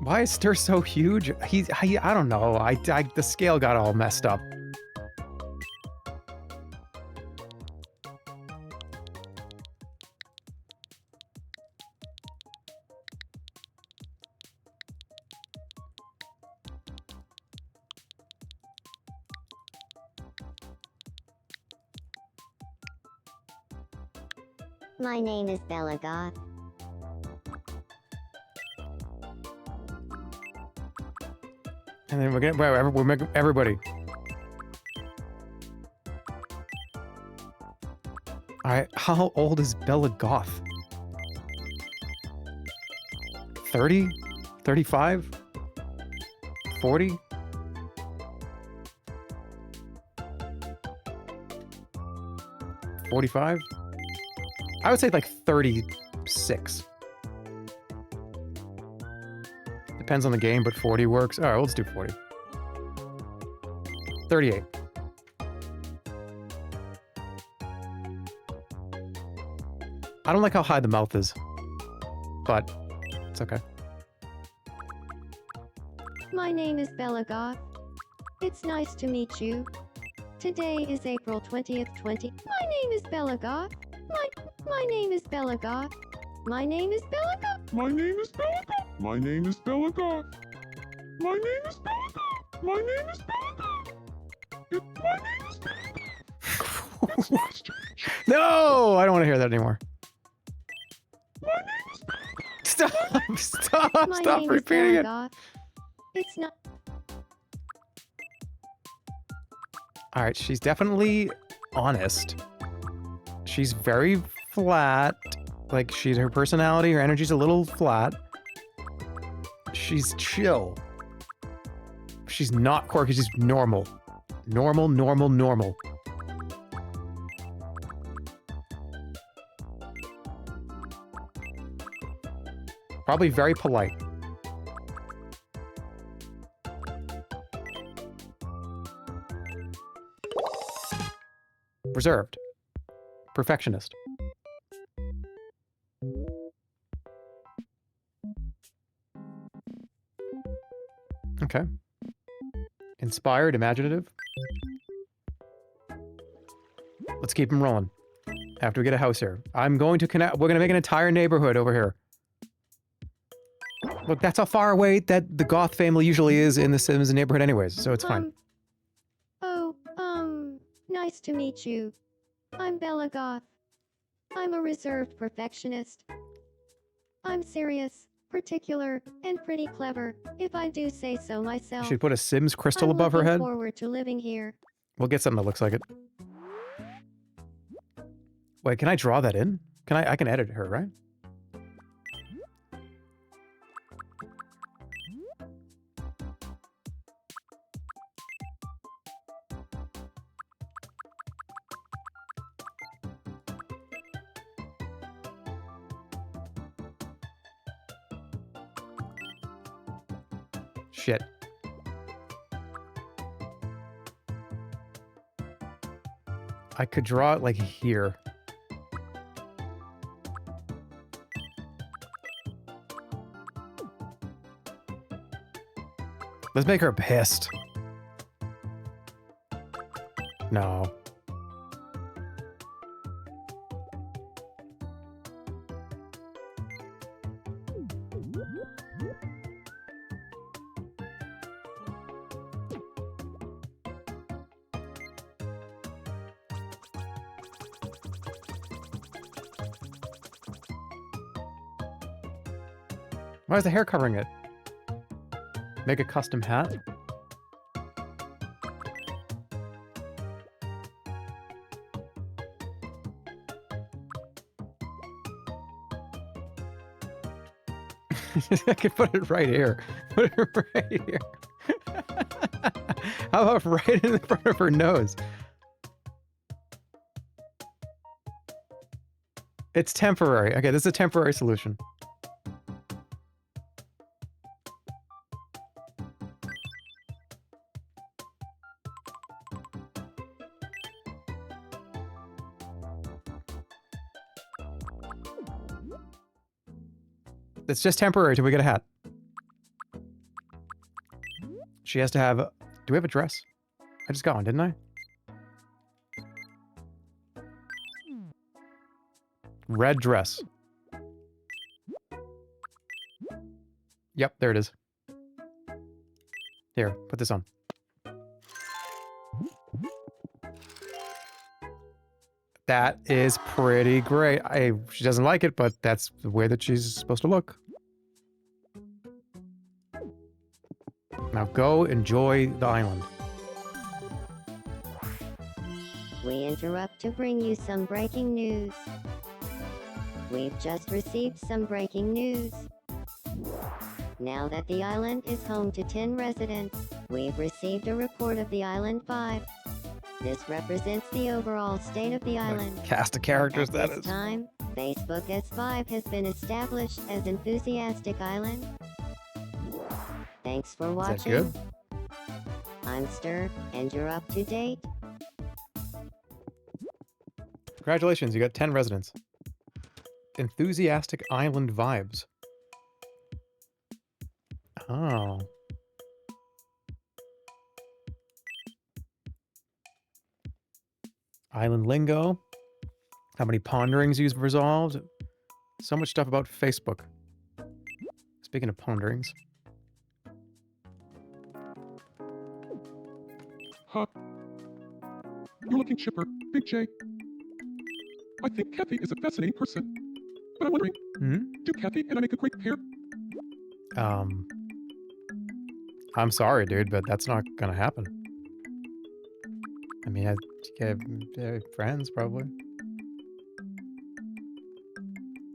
S1: Why is Stir so huge? I don't know. The scale got all messed up.
S16: My name is Bella Goth.
S1: And then we're making everybody. Alright, how old is Bella Goth? 30? 35? 40? $45? I would say like 36. Depends on the game, but 40 works. Alright, let's do 40. 38. I don't like how high the mouth is, but it's okay.
S13: My name is Bella Goth. It's nice to meet you. Today is April 20th, My name is Bella Goth. My name is Bella Goth. My name is Bella Goth.
S14: My name is Bella Goth. My name is Bella Goth. My name is Bella Goth. My name is Bella Goth. My name is Bella Goth.
S1: No! I don't want to hear that anymore.
S14: My name is Bella Goth.
S1: Stop!
S13: My
S1: Stop
S13: name
S1: repeating
S13: is
S1: it.
S13: Bella Goth. It's not.
S1: Alright, she's definitely honest. She's very flat. Like, her personality, her energy's a little flat. She's chill. She's not quirky, she's normal. Normal. Probably very polite. Reserved. Perfectionist. Okay. Inspired, imaginative. Let's keep them rolling. After we get a house here. I'm going to connect. We're going to make an entire neighborhood over here. Look, that's how far away that the Goth family usually is in the Sims neighborhood anyways, so it's fine.
S13: Nice to meet you. I'm Bella Goth. I'm a reserved perfectionist. I'm serious, particular, and pretty clever, if I do say so myself.
S1: Should put a Sims crystal
S13: I'm
S1: above her head.
S13: looking forward to living here.
S1: We'll get something that looks like it. Wait, can I draw that in? I can edit her, right? Shit. I could draw it like here. Let's make her pissed. No. Why is the hair covering it? Make a custom hat? I could put it right here. Put it right here. How about right in the front of her nose? It's temporary. Okay, this is a temporary solution. It's just temporary till we get a hat. She has to have... Do we have a dress? I just got one, didn't I? Red dress. Yep, there it is. Here, put this on. That is pretty great. She doesn't like it, but that's the way that she's supposed to look. Now go enjoy the island.
S16: We interrupt to bring you some breaking news. We've just received some breaking news. Now that the island is home to 10 residents, we've received a report of the island 5. This represents the overall state of the island.
S1: Cast of characters,
S16: At
S1: that
S16: this
S1: is.
S16: time, Facebook S5 has been established as Enthusiastic Island. Thanks for watching.
S1: Is that good?
S16: I'm Stir, and you're up to date.
S1: Congratulations, you got 10 residents. Enthusiastic island vibes. Oh. Island lingo. How many ponderings you've resolved. So much stuff about Facebook. Speaking of ponderings.
S15: Huh. You're looking chipper, Big J. I think Kathy is a fascinating person. But I'm wondering, do Kathy and I make a great pair?
S1: I'm sorry, dude, but that's not gonna happen. I mean, I get friends, probably.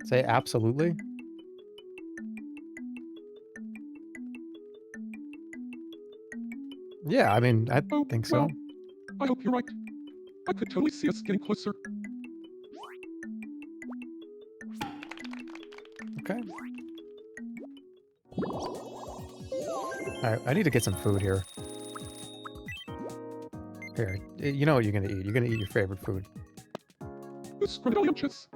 S1: Say absolutely? Yeah, I mean, I think so.
S15: Well, I hope you're right. I could totally see us getting closer.
S1: Okay. Alright, I need to get some food here. Here, you know what you're gonna eat. You're gonna eat your favorite food.
S15: Scrumdiddlyumptious.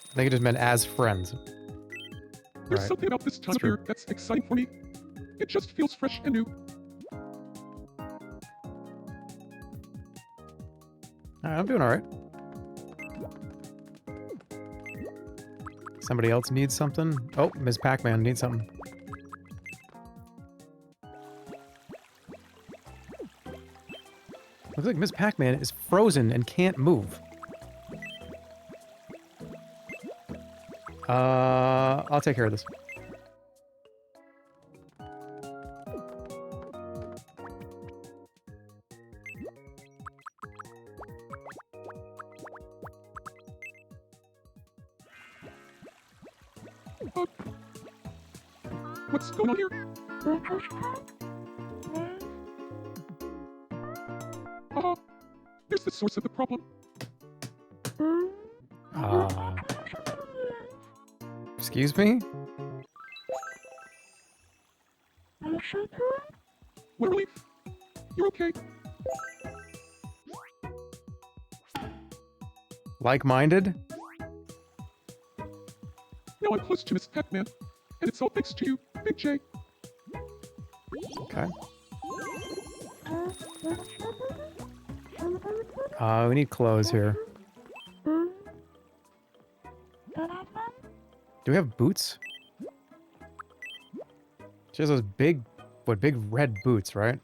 S1: I think it just meant as friends.
S15: There's something about this time of year that's exciting for me. It just feels fresh and new.
S1: I'm doing alright. Somebody else needs something? Oh, Ms. Pac-Man needs something. Looks like Ms. Pac-Man is frozen and can't move. I'll take care of this.
S15: What's going on here? There's the source of the problem.
S1: Excuse me?
S15: What a relief. You're okay.
S1: Like-minded?
S15: Now I'm close to Miss Pac-Man, and it's all thanks to you, Big J.
S1: Okay. We need clothes here. Do we have boots? She has those big, big red boots, right?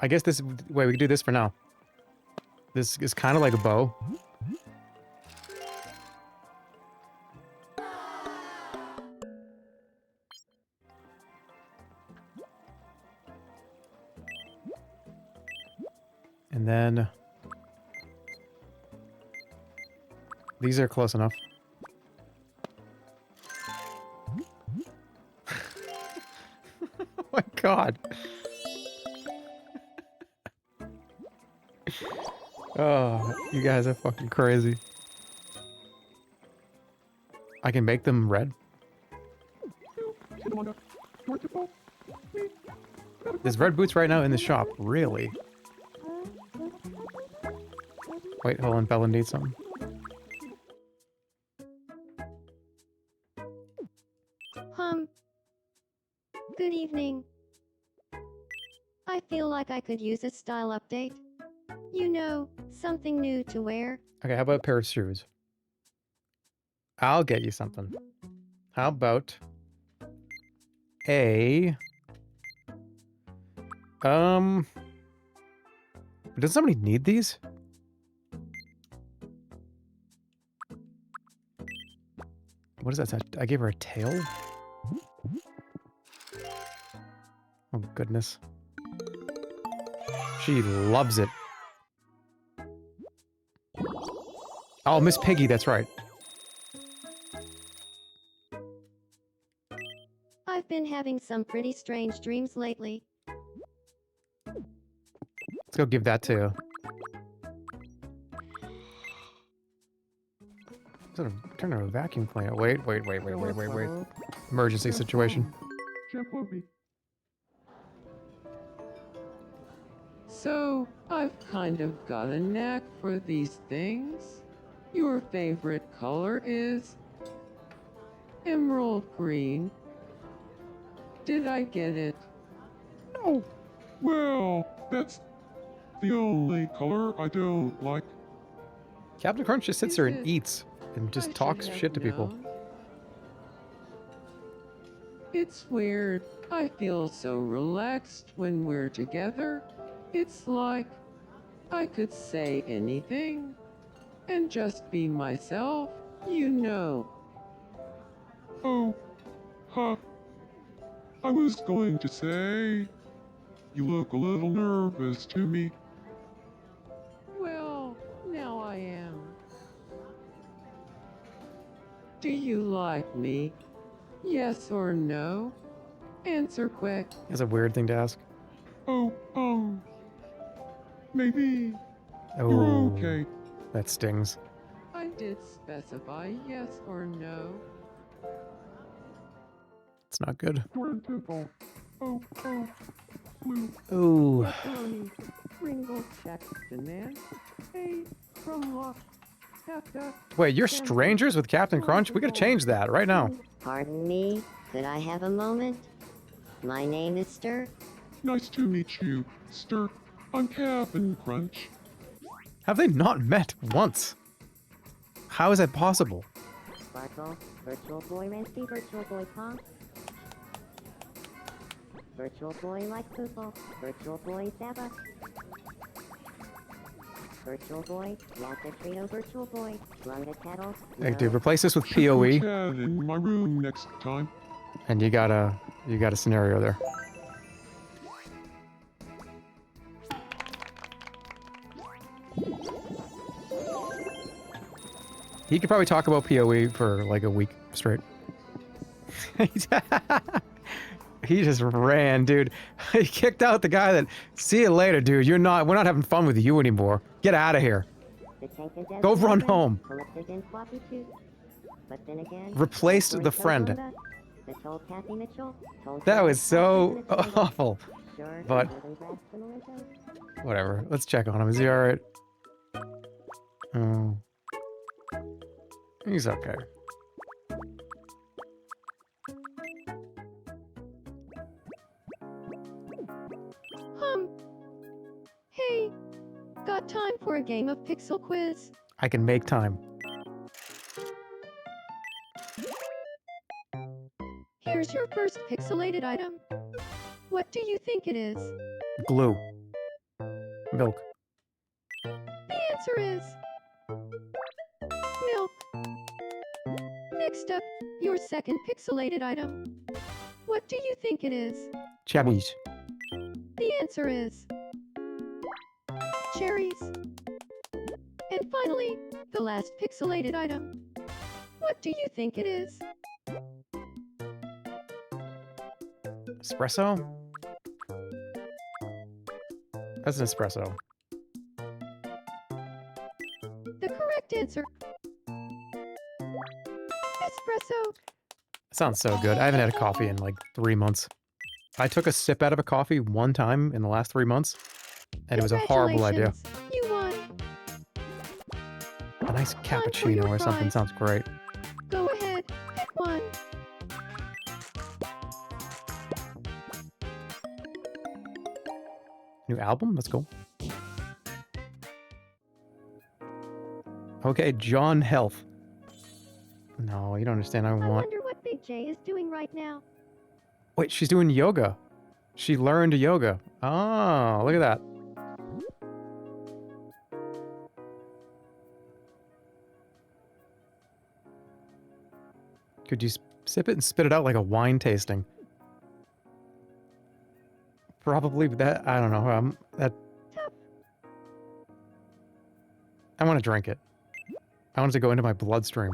S1: I guess this, wait, we can do this for now. This is kind of like a bow. And then these are close enough. Oh my god. Oh, you guys are fucking crazy. I can make them red? There's red boots right now in the shop. Really? Wait, hold on. Bella needs something.
S13: Good evening. I feel like like I could use a style update. You know, something new to wear.
S1: Okay, how about a pair of shoes? I'll get you something. How about a does somebody need these? What is that? I gave her a tail? Oh goodness. She loves it. Oh, Miss Piggy, that's right.
S13: I've been having some pretty strange dreams lately.
S1: Let's go give that to... Turn on a vacuum cleaner. Wait. Emergency situation.
S12: So, I've kind of got a knack for these things. Your favorite color is emerald green. Did I get it?
S14: No. Well, that's the only color I don't like.
S1: Captain Crunch just sits there and eats and just
S12: I
S1: talks
S12: should have
S1: shit to people.
S12: known. It's weird. I feel so relaxed when we're together. It's like I could say anything and just be myself, you know.
S14: Oh, huh. I was going to say, you look a little nervous to me.
S12: Well, now I am. Do you like me? Yes or no? Answer quick.
S1: That's a weird thing to ask.
S14: Oh, maybe.
S1: Oh,
S14: You're okay.
S1: that stings.
S12: I did specify yes or no.
S1: It's not good.
S14: Oh, blue.
S1: Ooh.
S12: Pepperoni, Pringle Jackson, man. Hey, from Lock.
S1: Wait, you're strangers with Captain Crunch? We gotta change that right now.
S16: Pardon me, could I have a moment? My name is Stir.
S14: Nice to meet you, Stir. I'm Captain Crunch.
S1: Have they not met once? How is that possible?
S16: Sparkle, Virtual Boy Rancy, Virtual Boy Pong. Virtual Boy like Poople, Virtual Boy Saba. Virtual Boy, Yasser Trito, Virtual Boy, Lunga Kettle.
S1: Hey, dude, replace this with PoE,
S14: Chat in my room next time.
S1: and you got a scenario there. He could probably talk about PoE for like a week straight. He just ran, dude. He kicked out the guy that, see you later, dude. We're not having fun with you anymore. Get out of here. Go run home. Replaced the friend. That was so awful. But, whatever. Let's check on him. Is he alright? Oh. He's okay.
S13: Hey, got time for a game of pixel quiz?
S1: I can make time.
S13: Here's your first pixelated item. What do you think it is?
S1: Glue. Milk.
S13: The answer is milk. Next up, your second pixelated item. What do you think it is?
S1: Cherries.
S13: The answer is cherries. And finally, the last pixelated item. What do you think it is?
S1: Espresso? That's an espresso.
S13: The correct answer. Espresso.
S1: Sounds so good. I haven't had a coffee in like 3 months. I took a sip out of a coffee one time in the last 3 months, and it was a horrible idea.
S13: You won.
S1: A nice cappuccino or something sounds great.
S13: Go ahead, pick one.
S1: New album? Let's go. Okay, John Health. No, you don't understand. I want...
S13: wonder what Big J is doing right now.
S1: Wait, she's doing yoga. She learned yoga. Oh, look at that. Could you sip it and spit it out like a wine tasting? Probably that. I don't know. That. I want to drink it. I want it to go into my bloodstream.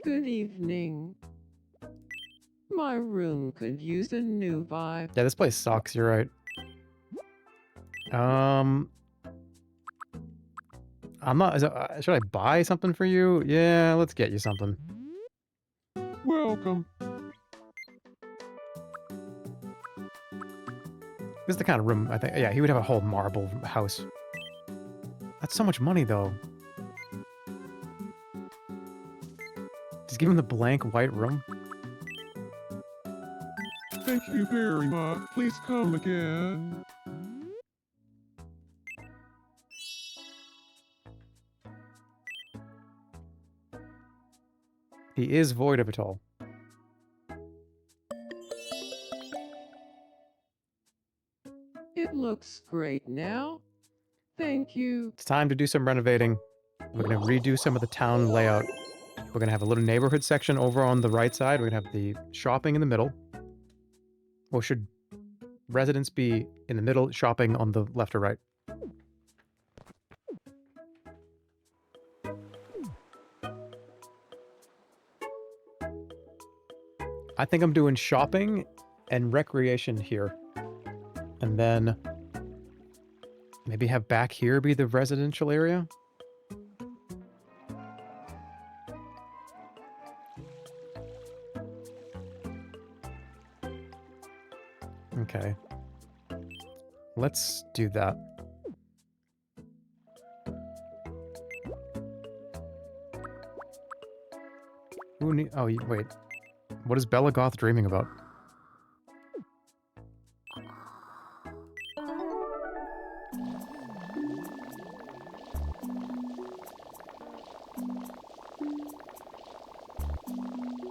S12: Good evening. My room could use a new vibe.
S1: Yeah, this place sucks. You're right. I'm not. Should I buy something for you? Yeah, let's get you something.
S14: Welcome.
S1: This is the kind of room I think. Yeah, he would have a whole marble house. That's so much money, though. Just give him the blank white room.
S14: Thank you very much. Please come again.
S1: He is void of it all.
S12: It looks great now. Thank you.
S1: It's time to do some renovating. We're going to redo some of the town layout. We're going to have a little neighborhood section over on the right side. We're going to have the shopping in the middle. Or should residents be in the middle, shopping on the left or right? I think I'm doing shopping and recreation here. And then maybe have back here be the residential area? Okay. Let's do that. Who need... Oh, wait. What is Bella Goth dreaming about?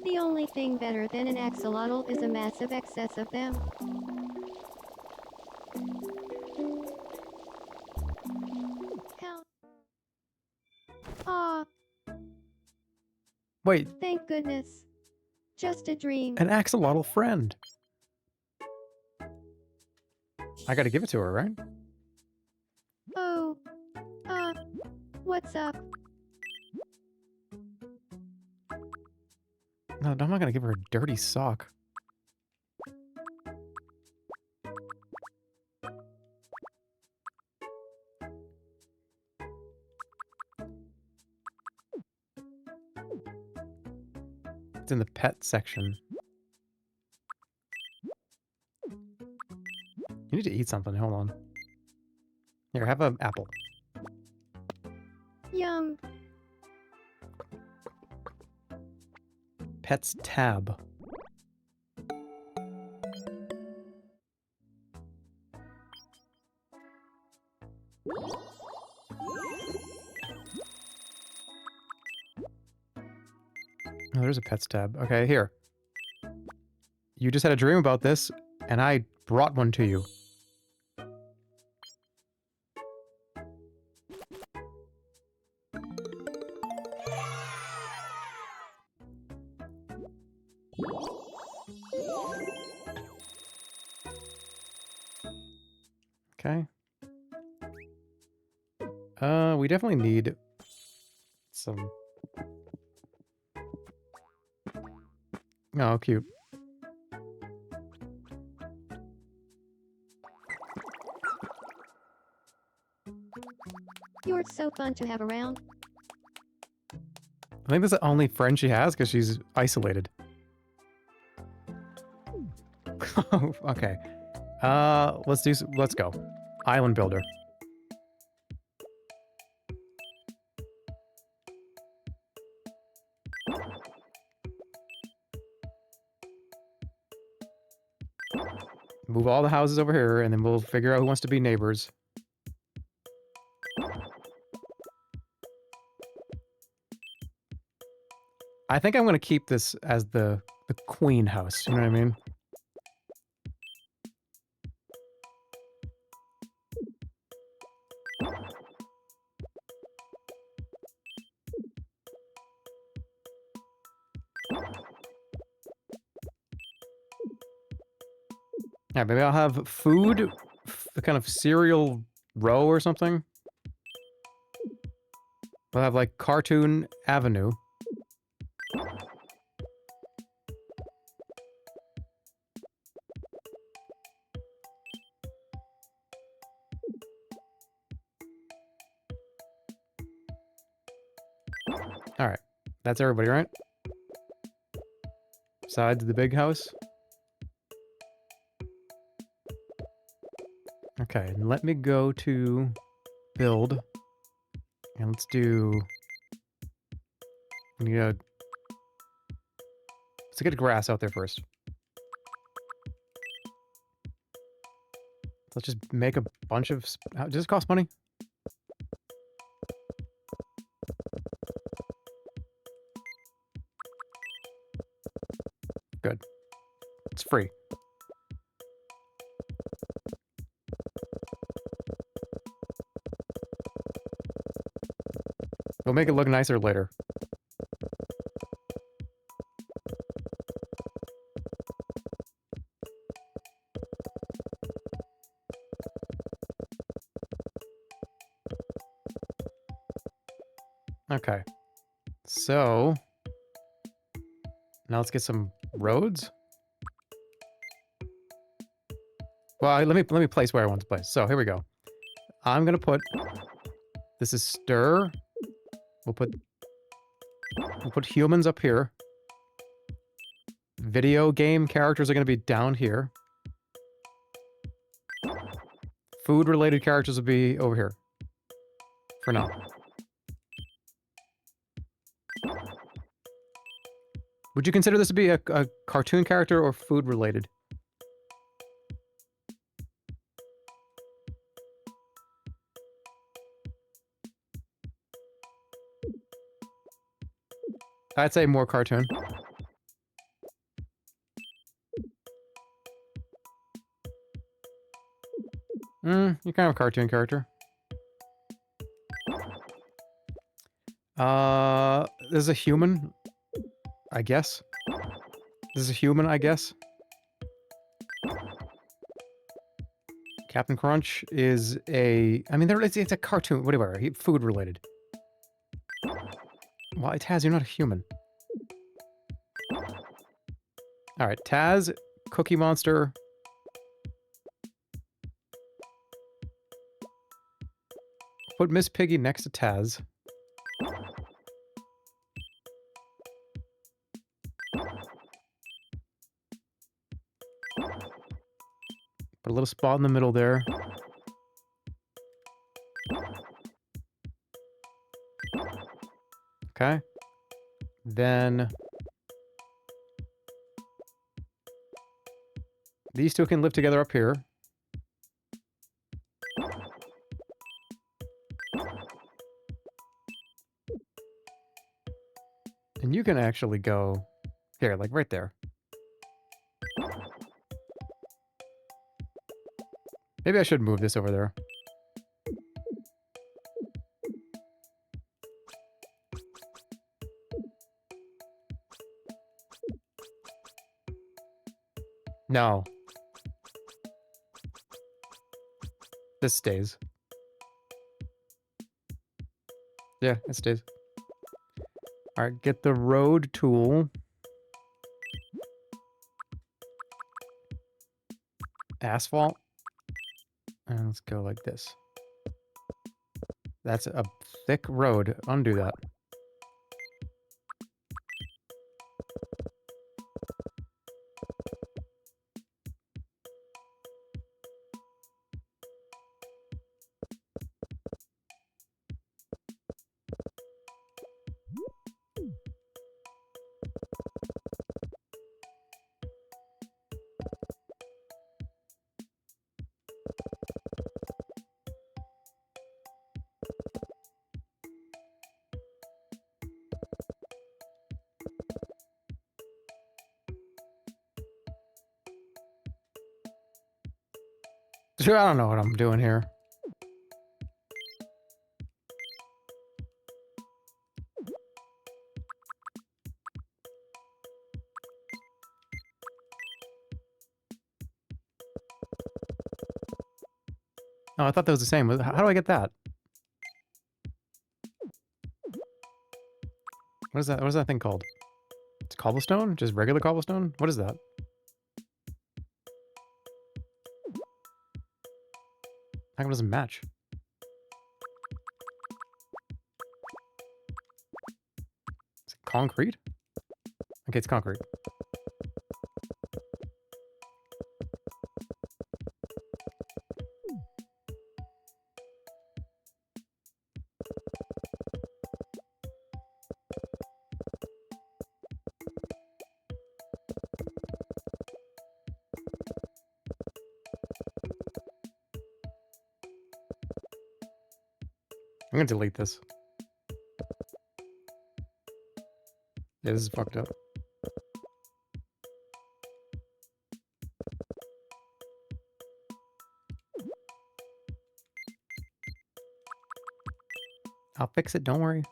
S13: The only thing better than an axolotl is a massive excess of them. Hell. Aw.
S1: Wait.
S13: Thank goodness. Just a dream.
S1: An axolotl friend. I gotta give it to her, right?
S13: Oh. What's up?
S1: No, I'm not gonna give her a dirty sock. It's in the pet section. You need to eat something. Hold on. Here, have an apple.
S13: Yum.
S1: Pets tab. Oh, there's a pets tab. Okay, here. You just had a dream about this, and I brought one to you. Okay. We definitely need some... Oh, cute.
S13: You're so fun to have around.
S1: I think that's the only friend she has because she's isolated. Okay. Let's go. Island builder. Move all the houses over here, and then we'll figure out who wants to be neighbors. I think I'm going to keep this as the queen house, you know what I mean? Yeah, maybe I'll have food, the kind of cereal row or something. We'll have like Cartoon Avenue. Alright. That's everybody, right? Besides the big house. Okay, and let me go to build. And let's do... let's get grass out there first. Let's just make a bunch of... does this cost money? Good. It's free. We'll make it look nicer later. Okay. So... now let's get some roads. Well, let me place where I want to place. So here we go. I'm gonna put... this is stir. We'll put humans up here. Video game characters are gonna be down here. Food-related characters will be over here. For now. Would you consider this to be a cartoon character or food-related? I'd say more cartoon. You're kind of a cartoon character. There's a human, I guess. There's a human, I guess. Captain Crunch is a... I mean, it's a cartoon, whatever, food-related. Well, Taz, you're not a human. Alright, Taz, Cookie Monster. Put Miss Piggy next to Taz. Put a little spot in the middle there. Okay. Then... these two can live together up here. And you can actually go... here, like right there. Maybe I should move this over there. No. This stays. Yeah, it stays. Alright, get the road tool. Asphalt. And let's go like this. That's a thick road. Undo that. don't know what I'm doing here. Oh, I thought that was the same. How do I get that? What is that? What is that thing called? It's cobblestone? Just regular cobblestone? What is that? How come it doesn't match? Is it concrete? Okay, it's concrete. I'm gonna delete this. Yeah, this is fucked up. I'll fix it, don't worry.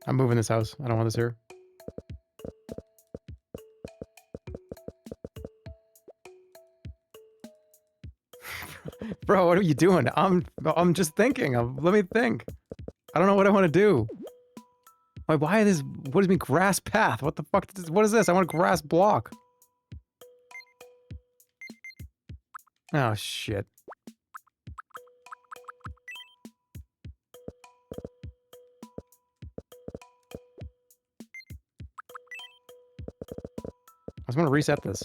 S1: I'm moving this house. I don't want this here. Bro, what are you doing? I'm just thinking. Let me think. I don't know what I want to do. Like, why this? What does it mean grass path? What the fuck? What is this? I want a grass block. Oh shit. I just want to reset this.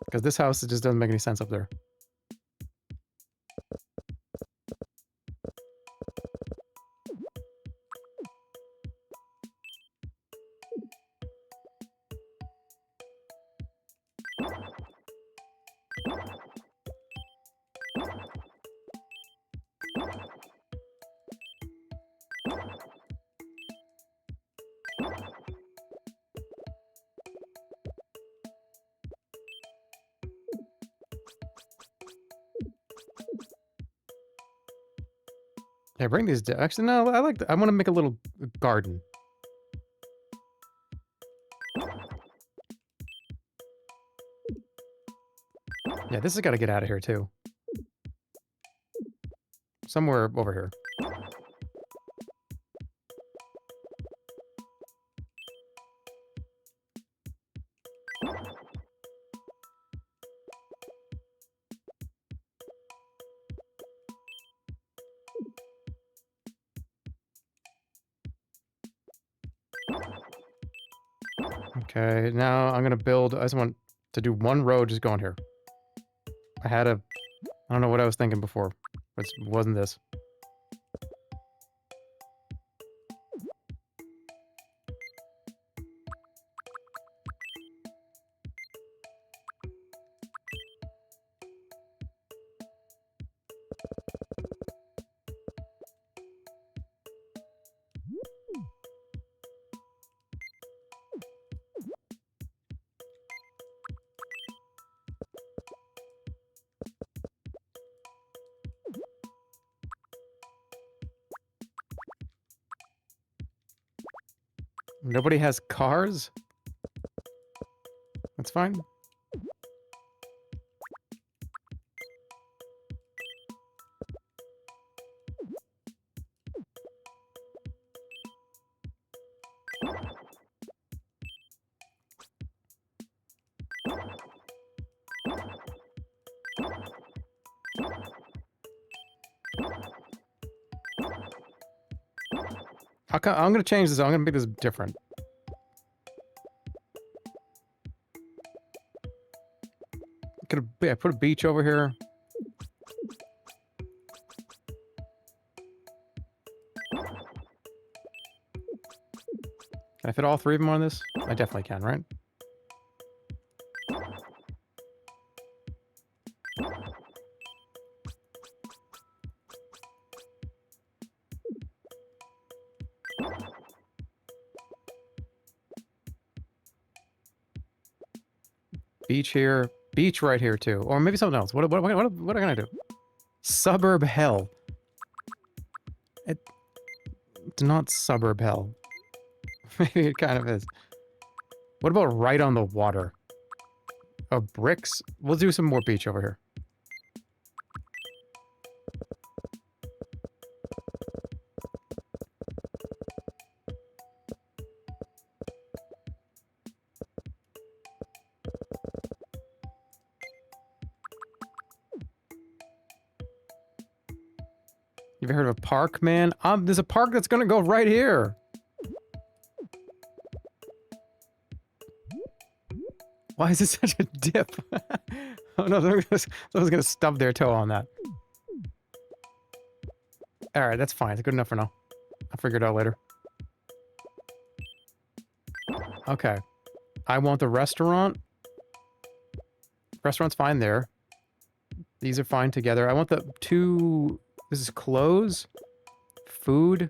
S1: Because this house, it just doesn't make any sense up there. Yeah, bring these down. Actually, no, I like. I want to make a little garden. Yeah, this has got to get out of here too. Somewhere over here. Okay, now I'm gonna build. I just want to do one road just going here. I don't know what I was thinking before, but it wasn't this. Nobody has cars? That's fine. I'm gonna change this. I'm gonna make this different. Put a beach over here. Can I fit all 3 of them on this? I definitely can, right? Beach here. Beach right here, too. Or maybe something else. What am I gonna do? Suburb hell. It's not suburb hell. Maybe it kind of is. What about right on the water? Oh, bricks? We'll do some more beach over here. You've heard of a park, man? There's a park that's gonna go right here. Why is it such a dip? Oh no, someone's gonna stub their toe on that. Alright, that's fine. It's good enough for now. I'll figure it out later. Okay. I want the restaurant. Restaurant's fine there. These are fine together. I want the 2... This is clothes. Food.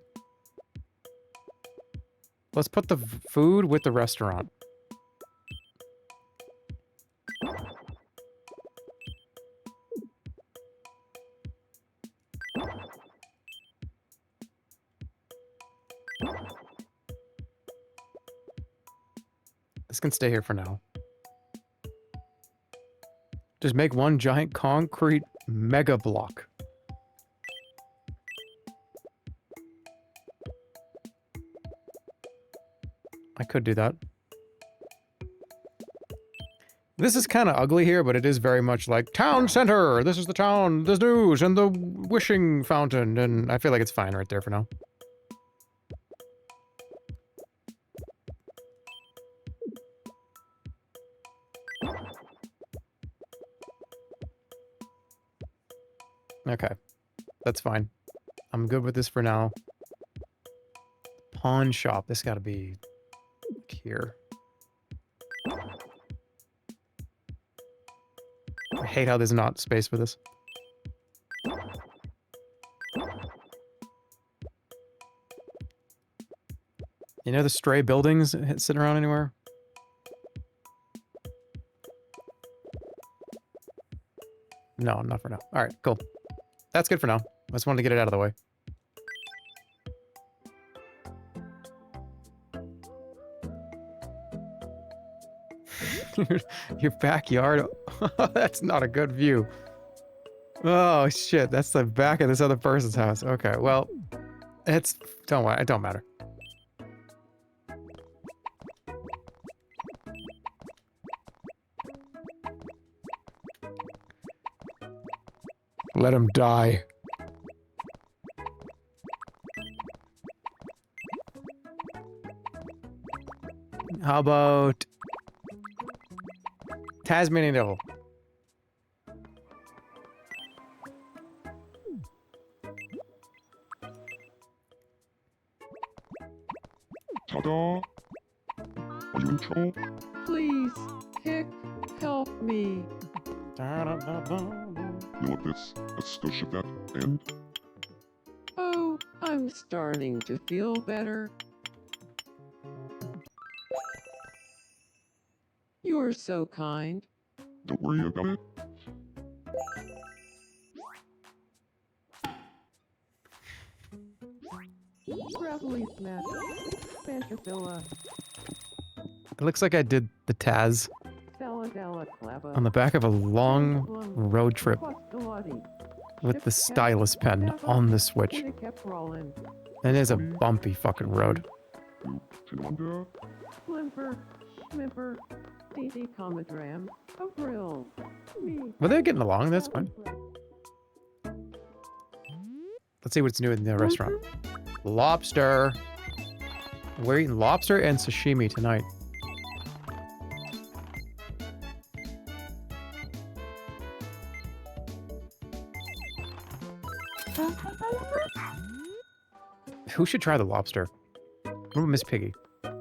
S1: Let's put the food with the restaurant. This can stay here for now. Just make one giant concrete mega block. I could do that. This is kind of ugly here, but it is very much like town center. This is the town, the news, and the wishing fountain. And I feel like it's fine right there for now. Okay, that's fine. I'm good with this for now. Pawn shop. This got to be here. I hate how there's not space for this. You know the stray buildings sitting around anywhere? No, not for now. All right, cool. That's good for now. I just wanted to get it out of the way. Your backyard? That's not a good view. Oh shit, that's the back of this other person's house. Okay, well, don't worry, it don't matter. Let him die. How about Tasmanian Devil?
S14: Ta-da! Are you in trouble?
S12: Please, Hick, help me.
S14: You know what this? Let's go ship that and...
S12: Oh, I'm starting to feel better. You're so kind.
S14: Don't worry about it.
S12: Gravelly smash. Fantasilla.
S1: It looks like I did the Taz on the back of a long road trip with the stylus pen on the Switch. And it is a bumpy fucking road.
S12: Flimper, Schmipper, DD Commodram, April.
S1: Well, they're getting along, that's fine. Let's see what's new in the restaurant. Lobster. We're eating lobster and sashimi tonight. Who should try the lobster? What about Miss Piggy?
S15: Huh?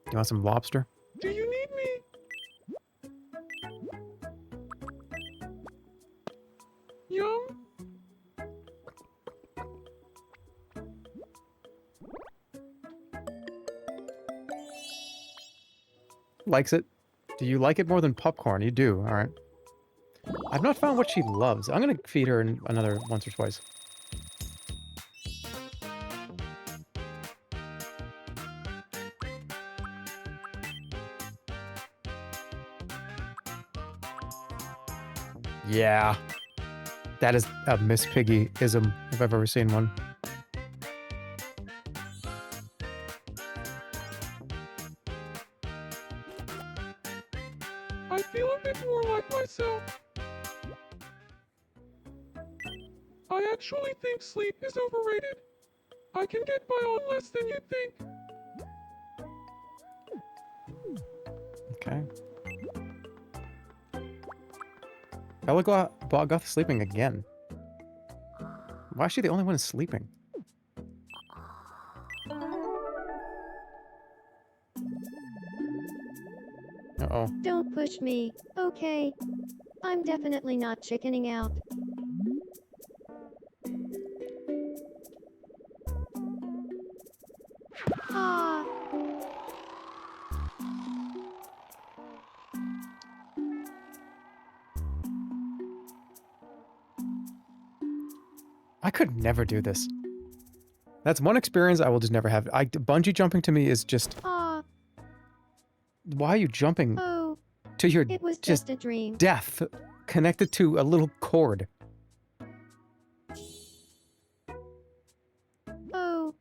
S1: You want some lobster?
S15: Do you need me? Yum.
S1: Likes it. Do you like it more than popcorn? You do, alright. I've not found what she loves. I'm gonna feed her another once or twice. Yeah. That is a Miss Piggy-ism, if I've ever seen one.
S15: I feel a bit more like myself. I actually think sleep is overrated. I can get by on less than you think.
S1: Okay. Belagoth sleeping again. Why is she the only one sleeping? Uh-oh.
S13: Don't push me, okay? I'm definitely not chickening out. Ah.
S1: I could never do this. That's one experience I will just never have. Bungee jumping to me is just...
S13: Ah.
S1: Why are you jumping
S13: Oh.
S1: to your
S13: It was just a dream.
S1: death connected to a little cord?
S13: Oh.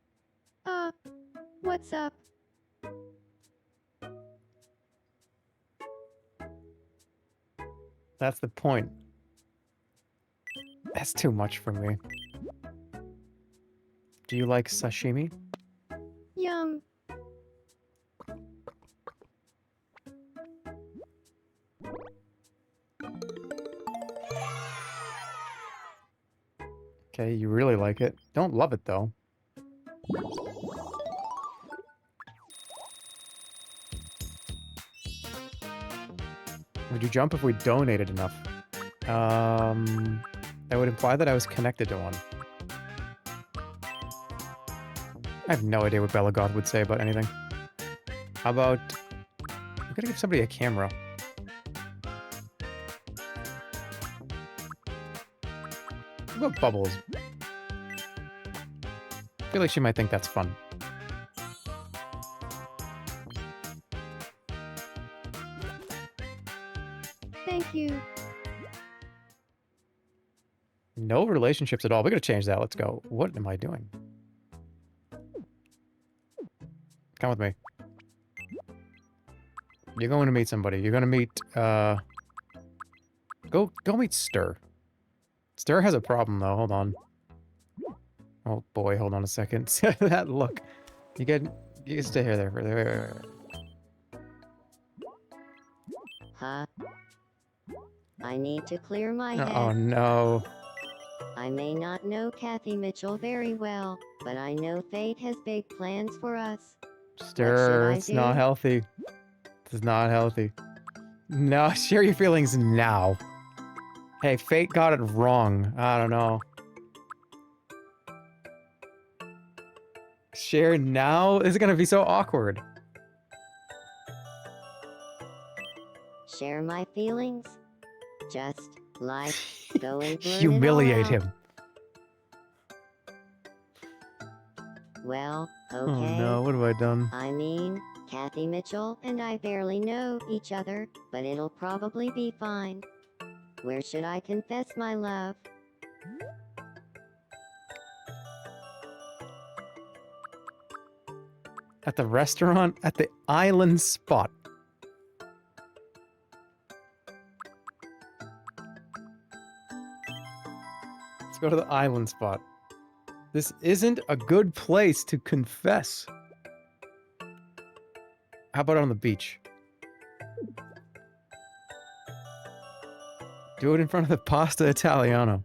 S13: What's up?
S1: That's the point. That's too much for me. Do you like sashimi?
S13: Yum.
S1: Okay, you really like it. Don't love it, though. Would you jump if we donated enough? That would imply that I was connected to one. I have no idea what Belagoth would say about anything. How about... I'm gonna give somebody a camera. What about Bubbles? I feel like she might think that's fun.
S13: Thank you.
S1: No relationships at all. We're gonna change that. Let's go. What am I doing? Come with me. You're going to meet somebody. You're gonna meet, Go meet Stir. Stir has a problem, though. Hold on. Oh, boy. Hold on a second. That look. You can stay here there.
S16: Huh? I need to clear my head.
S1: Oh, no.
S16: I may not know Kathy Mitchell very well, but I know fate has big plans for us.
S1: Stir, it's not healthy. It's not healthy. No, share your feelings now. Hey, fate got it wrong. I don't know. Share now? This is gonna be so awkward.
S16: Share my feelings? Just like go and blurt
S1: Humiliate
S16: it all out.
S1: him.
S16: Well, okay.
S1: Oh no, what have I done?
S16: I mean, Kathy Mitchell and I barely know each other, but it'll probably be fine. Where should I confess my love?
S1: At the restaurant? At the island spot. Let's go to the island spot. This isn't a good place to confess. How about on the beach? Do it in front of the Pasta Italiano.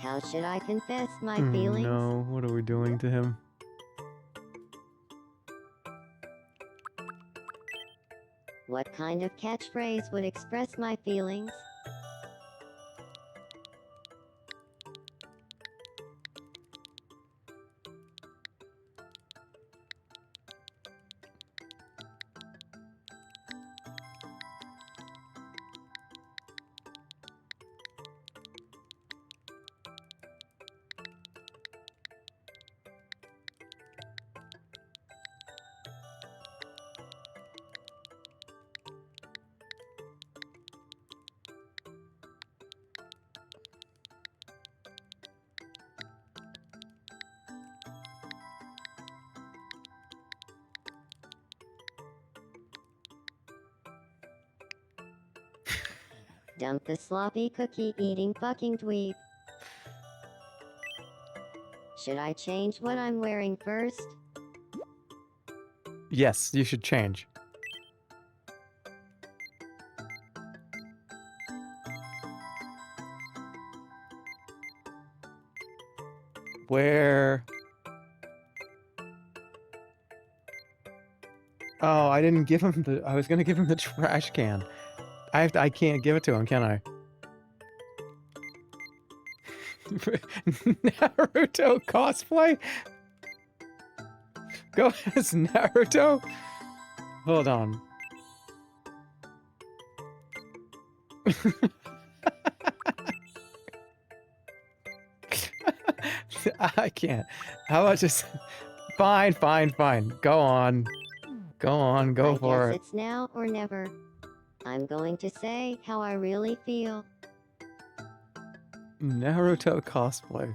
S16: How should I confess my feelings?
S1: No, what are we doing to him?
S16: What kind of catchphrase would express my feelings? Dump the sloppy cookie eating fucking dweeb. Should I change what I'm wearing first?
S1: Yes, you should change. Where? Oh, I didn't give him the... I was gonna give him the trash can. I can't give it to him, can I? Naruto cosplay? Go as Naruto? Hold on. I can't. How about just... Fine, fine, fine. Go on. Go on, go for
S16: I
S1: it.
S16: guess it's now or never. I'm going to say how I really feel.
S1: Naruto cosplay.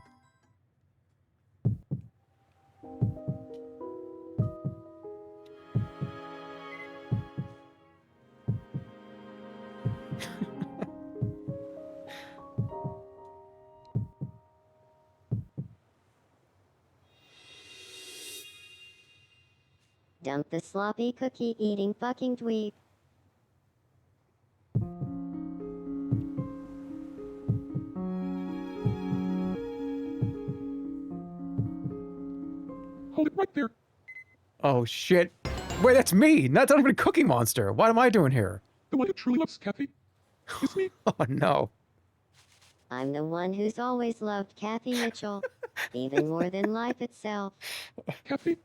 S16: Dump the sloppy cookie eating fucking dweeb.
S15: Hold it right there.
S1: Oh shit. Wait, that's me! That's not even a Cookie Monster! What am I doing here?
S15: The one who truly loves Kathy. It's me.
S1: Oh no.
S16: I'm the one who's always loved Kathy Mitchell, even more than life itself.
S15: Kathy,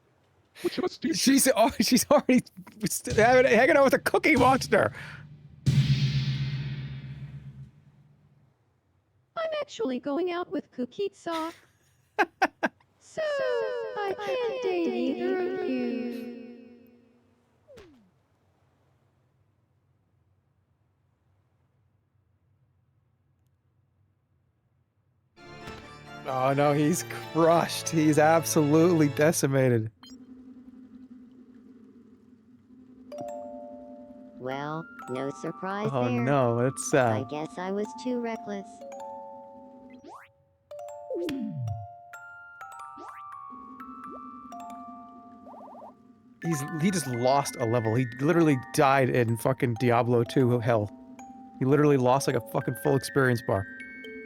S15: which of us do you...
S1: She's already hanging out with a Cookie Monster!
S12: I'm actually going out with Kukitsa. So, I can't date either of you.
S1: Oh no, he's crushed. He's absolutely decimated.
S16: Well, no surprise
S1: Oh
S16: there.
S1: no, that's
S16: I
S1: sad.
S16: guess I was too reckless.
S1: He just lost a level. He literally died in fucking Diablo 2 hell. He literally lost like a fucking full experience bar.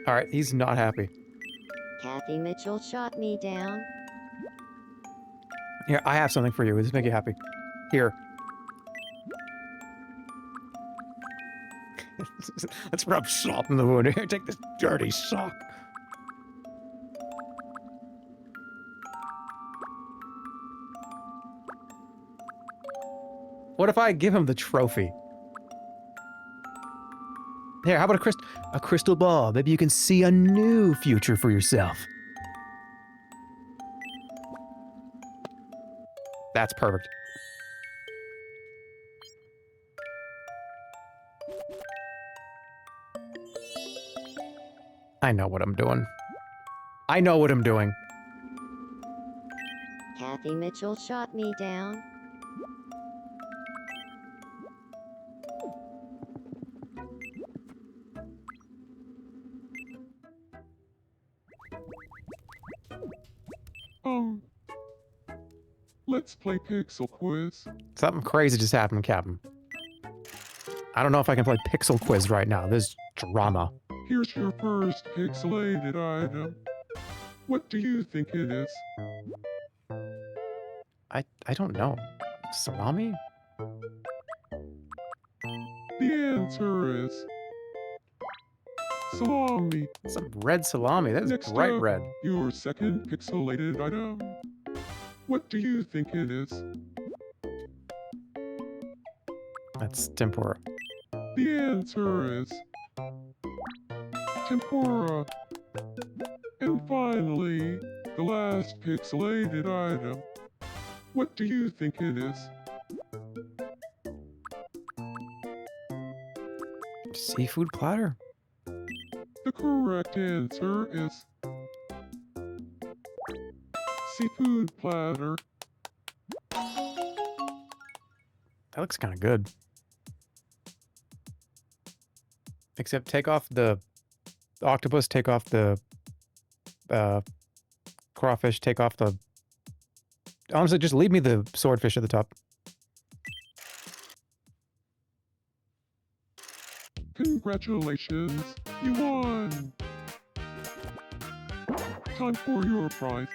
S1: Alright, he's not happy.
S16: Kathy Mitchell shot me down.
S1: Here, I have something for you. Will this make you happy? Here. Let's rub salt in the wound. Here, take this dirty sock. What if I give him the trophy? Here, how about a crystal ball? Maybe you can see a new future for yourself. That's perfect. I know what I'm doing. I know what I'm doing.
S16: Kathy Mitchell shot me down.
S14: Let's play Pixel Quiz.
S1: Something crazy just happened, Captain. I don't know if I can play Pixel Quiz right now. There's drama.
S14: Here's your first pixelated item. What do you think it is?
S1: I don't know. Salami?
S14: The answer is salami.
S1: Some red salami. That's
S14: Next
S1: bright
S14: up,
S1: red.
S14: your second pixelated item. What do you think it is?
S1: That's tempura.
S14: The answer is tempura. And finally, the last pixelated item. What do you think it is?
S1: Seafood platter?
S14: The correct answer is seafood platter.
S1: That looks kind of good. Except take off the octopus, take off the crawfish, take off the... Honestly, just leave me the swordfish at the top.
S14: Congratulations, you won! Time for your prize.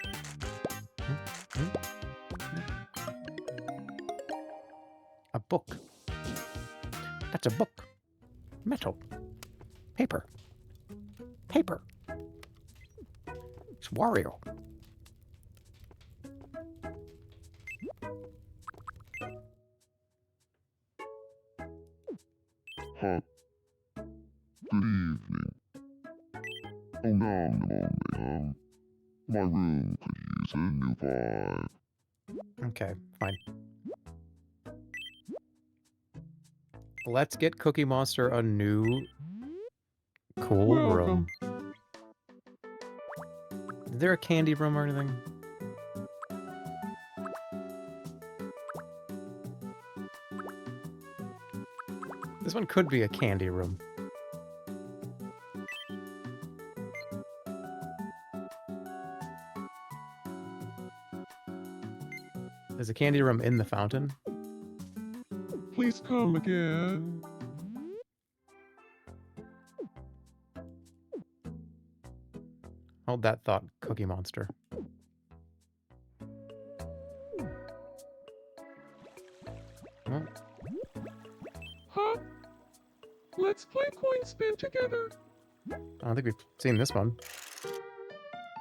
S1: A book. That's a book. Metal. Paper. Paper. It's Wario.
S14: Huh. Good evening. Oh, now a moment, my room could use a new vibe.
S1: Okay, fine. Let's get Cookie Monster a new cool room. Is there a candy room or anything? This one could be a candy room. There's a candy room in the fountain.
S14: Please come again.
S1: Hold that thought, Cookie Monster. Well,
S15: Huh? Let's play coin spin together.
S1: I don't think we've seen this one.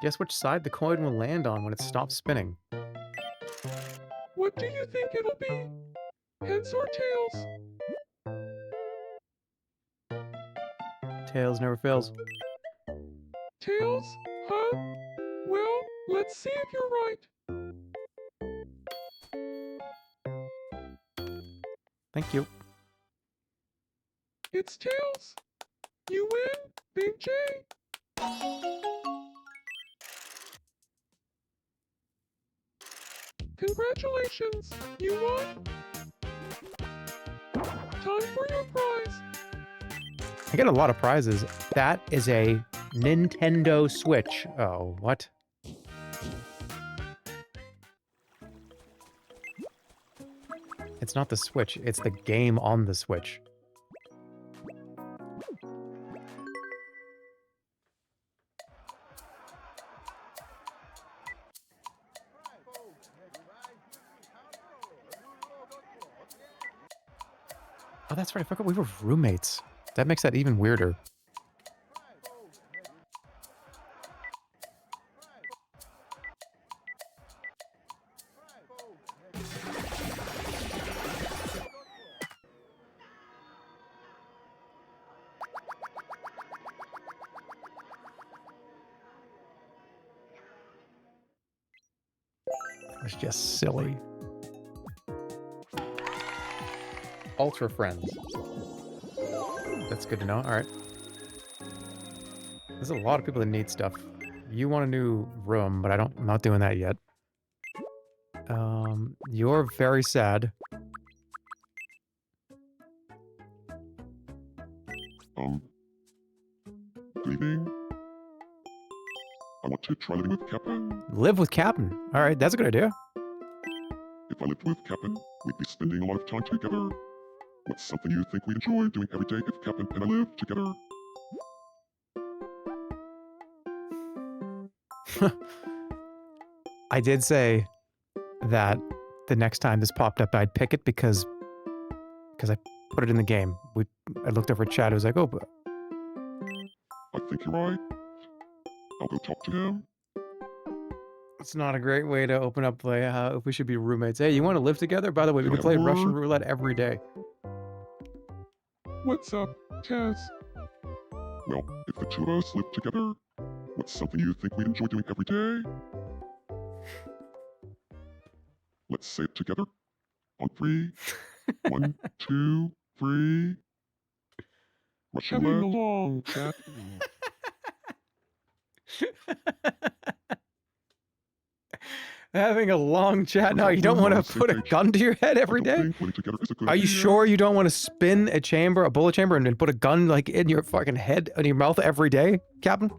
S1: Guess which side the coin will land on when it stops spinning.
S15: What do you think it'll be? Heads or tails?
S1: Tails never fails.
S15: Tails? Huh? Well, let's see if you're right.
S1: Thank you.
S15: It's tails. You win, Big J. Congratulations, you won. Time for your prize.
S1: I get a lot of prizes. That is a Nintendo Switch. Oh, what? It's not the Switch, it's the game on the Switch. Oh, that's right. I forgot we were roommates. That makes that even weirder. It was just silly. Ultra Friends. That's good to know. Alright. There's a lot of people that need stuff. You want a new room, but I'm not doing that yet. You're very sad.
S14: Sleeping? I want to try living with Captain.
S1: Live with Captain. All right, that's a good idea.
S14: If I lived with Captain, we'd be spending a lot of time together. What's something you think we'd enjoy doing every day if Captain and I lived together?
S1: I did say that the next time this popped up, I'd pick it because I put it in the game. I looked over at chat. It was like, oh, but
S14: I think you're right. I'll go talk to him.
S1: it's not a great way to open up like if we should be roommates. Hey, you want to live together? By the way, we can play Russian roulette every day.
S15: What's up, Taz?
S14: Well, if the two of us live together, what's something you think we'd enjoy doing every day? Let's say it together. On 3. 1, 2, 3. Russian
S15: Having a
S14: roulette.
S15: long chat.
S1: Having a long chat. No, you don't want to put a gun to your head every day. Are you sure you don't want to spin a chamber, a bullet chamber, and then put a gun like in your fucking head, in your mouth every day, Captain?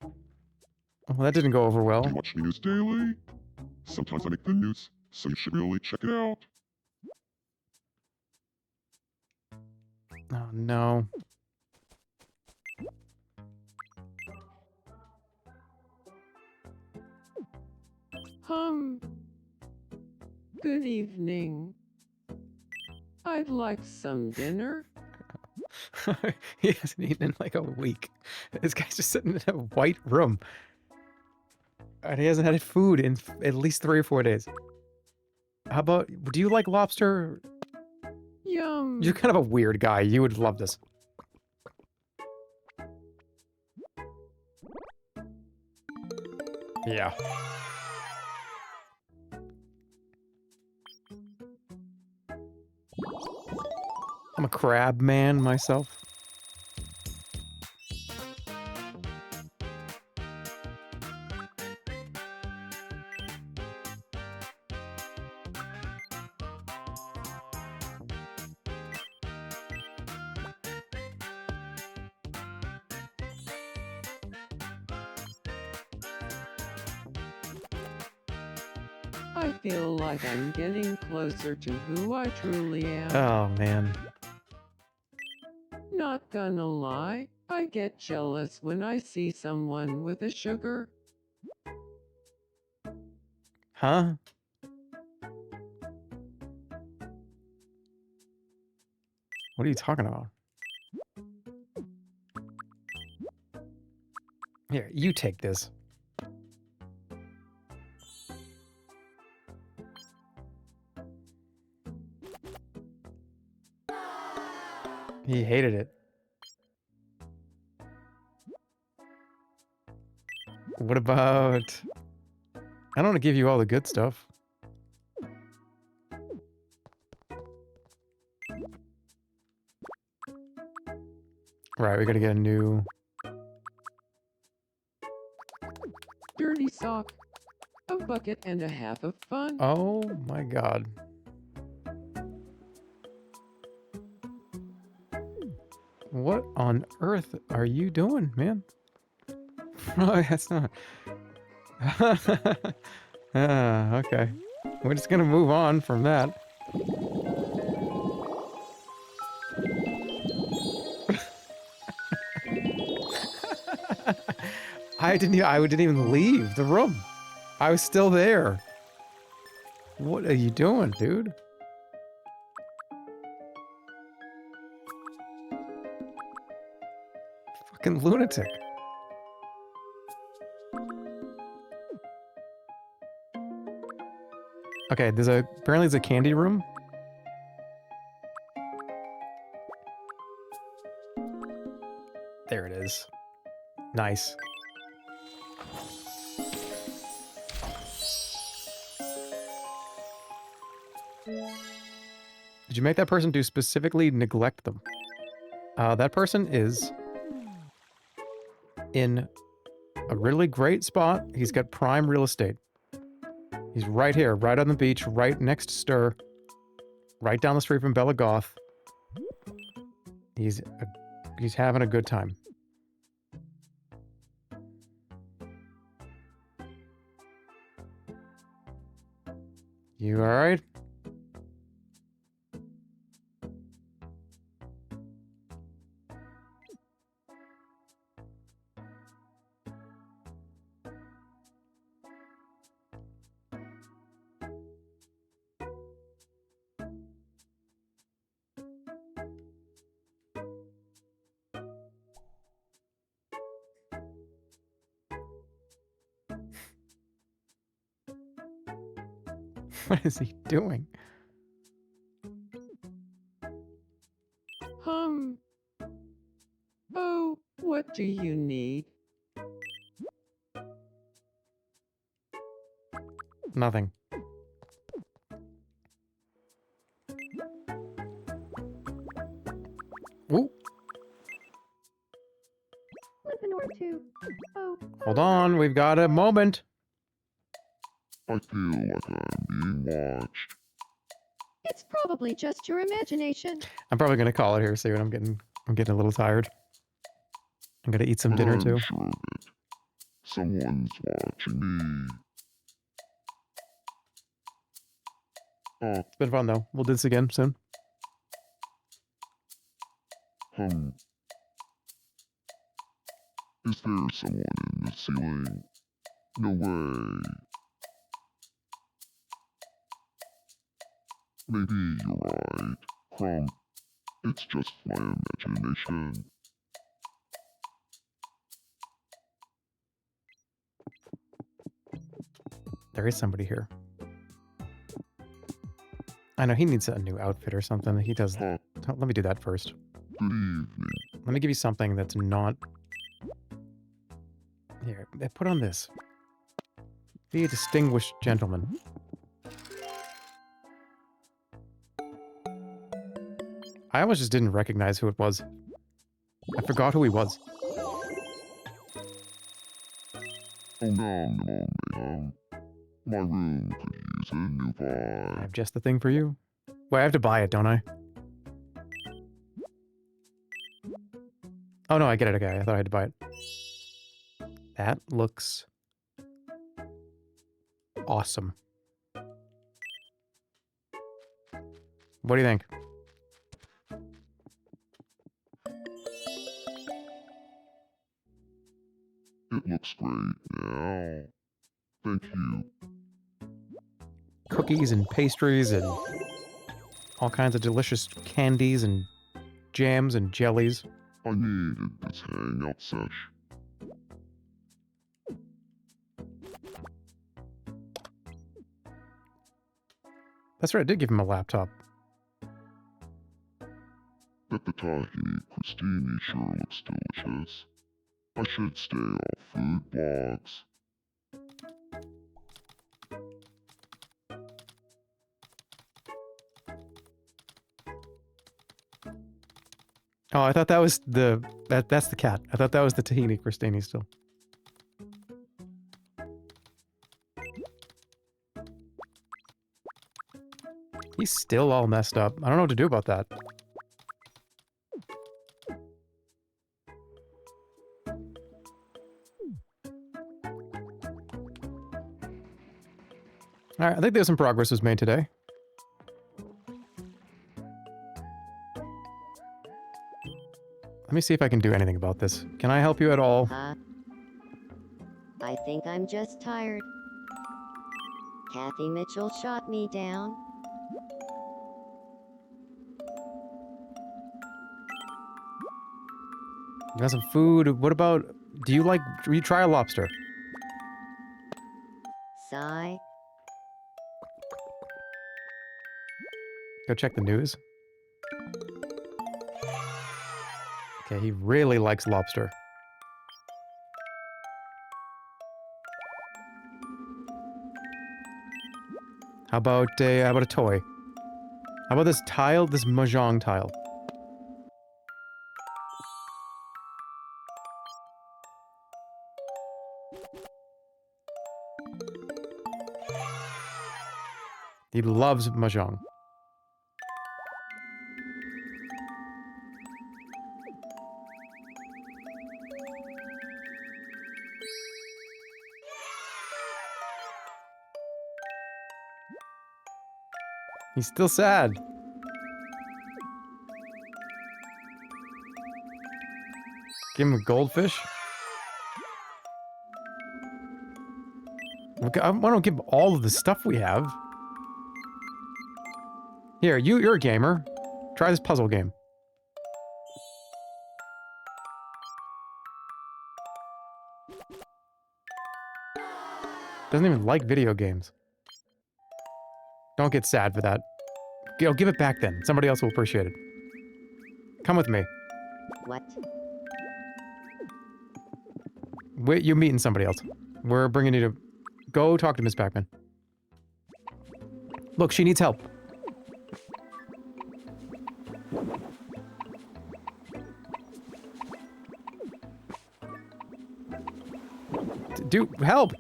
S1: Well, that didn't go over well.
S14: Do you watch news daily? Sometimes I make the news, so you should really check it out.
S1: Oh no.
S12: Good evening. I'd like some dinner.
S1: He hasn't eaten in like a week. This guy's just sitting in a white room. And he hasn't had food in at least 3 or 4 days. How about, do you like lobster?
S12: Yum.
S1: You're kind of a weird guy. You would love this. Yeah. I'm a crab man myself.
S12: I feel like I'm getting closer to who I truly am.
S1: Oh, man.
S12: Not gonna lie, I get jealous when I see someone with a sugar.
S1: Huh? What are you talking about? Here, you take this. He hated it. What about... I don't want to give you all the good stuff. Right, we gotta get a new...
S12: Dirty sock. A bucket and a half of fun.
S1: Oh my god. What on earth are you doing, man? Oh, that's not... okay. We're just gonna move on from that. I didn't even leave the room. I was still there. What are you doing, dude? Fucking lunatic. Okay, apparently there's a candy room. There it is. Nice. Did you make that person specifically neglect them? That person is in a really great spot. He's got prime real estate. He's right here, right on the beach, right next to Stir, right down the street from Bella Goth. He's having a good time. You alright? What is he doing?
S12: Oh, what do you need?
S1: Nothing. Ooh.
S13: Listen or two. Oh.
S1: Hold on, we've got a moment.
S14: I feel like I'm being watched.
S13: It's probably just your imagination.
S1: I'm probably gonna call it here soon. I'm getting a little tired. I'm gonna eat some dinner
S14: I'm
S1: too.
S14: sure of it. Someone's watching me.
S1: It's been fun though. We'll do this again soon.
S14: Is there someone in the ceiling? No way. Maybe you're right. Crumb. It's just my imagination.
S1: There is somebody here. I know he needs a new outfit or something. He does. Let me do that first.
S14: Good evening.
S1: Let me give you something that's not. Here, put on this. Be a distinguished gentleman. I almost just didn't recognize who it was. I forgot who he was.
S14: Oh no, my room could use a new vibe.
S1: I have just the thing for you. Wait, I have to buy it, don't I? Oh no, I get it. Okay, I thought I had to buy it. That looks awesome. What do you think?
S14: It looks great now. Thank you.
S1: Cookies and pastries and all kinds of delicious candies and jams and jellies.
S14: I needed this hangout sesh.
S1: That's right, I did give him a laptop.
S14: But the tahini crostini sure looks delicious. I should stay off food blogs.
S1: Oh, I thought that was the... That's the cat. I thought that was the tahini crostini still. He's still all messed up. I don't know what to do about that. Alright, I think there's some progress was made today. Let me see if I can do anything about this. Can I help you at all?
S16: I think I'm just tired. Kathy Mitchell shot me down.
S1: You got some food? What about... Do you try a lobster?
S16: Sigh.
S1: Go check the news. Okay, he really likes lobster. How about a toy? How about this tile? This mahjong tile. He loves mahjong. He's still sad. Give him a goldfish. Okay, I want to give him all of the stuff we have. Here, you're a gamer. Try this puzzle game. Doesn't even like video games. Don't get sad for that. Give it back then. Somebody else will appreciate it. Come with me.
S16: What?
S1: Wait, you're meeting somebody else. We're bringing you to... Go talk to Miss Pac-Man. Look, she needs help. Dude, help!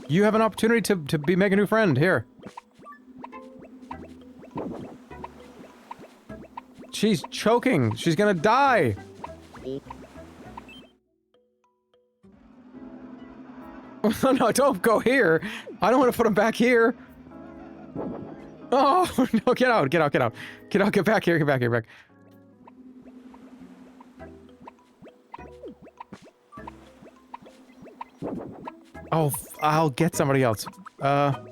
S1: You have an opportunity to make a new friend. Here. She's choking. She's gonna die. No, don't go here. I don't want to put him back here. Oh, no, get out, get out, get out. Get out, get back here, get back here, back. Oh, I'll get somebody else. I'll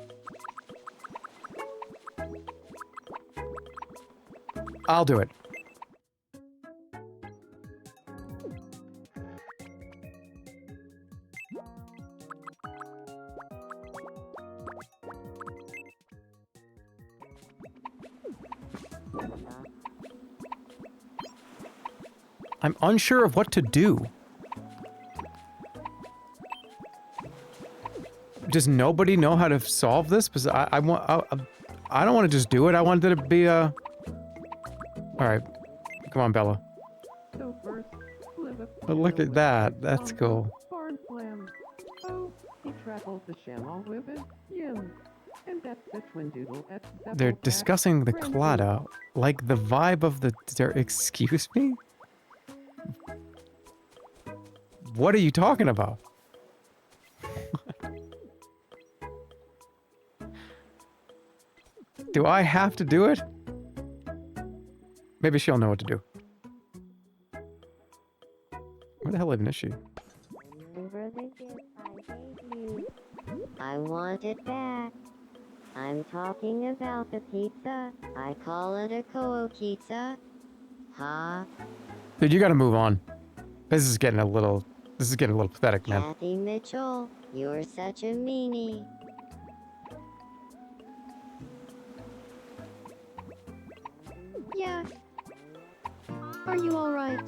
S1: do it. I'm unsure of what to do. Does nobody know how to solve this? Because I don't want to just do it. I wanted it to be a... Alright. Come on, Bella.
S12: So first,
S1: Oh, look at that. That's cool.
S12: Barn slam. Oh, he traveled the Shamal with it. Yim. And that's the twin doodle at
S1: They're discussing the Clada. Like the vibe of the... Excuse me? What are you talking about? Do I have to do it? Maybe she'll know what to do. Where the hell even is she?
S16: Remember the gift I gave you. I want it back. I'm talking about the pizza. I call it a Koa pizza. Huh?
S1: Dude, you gotta move on. This is getting a little pathetic, man.
S16: Kathy Mitchell, you're such a meanie.
S13: Yeah. Are you alright?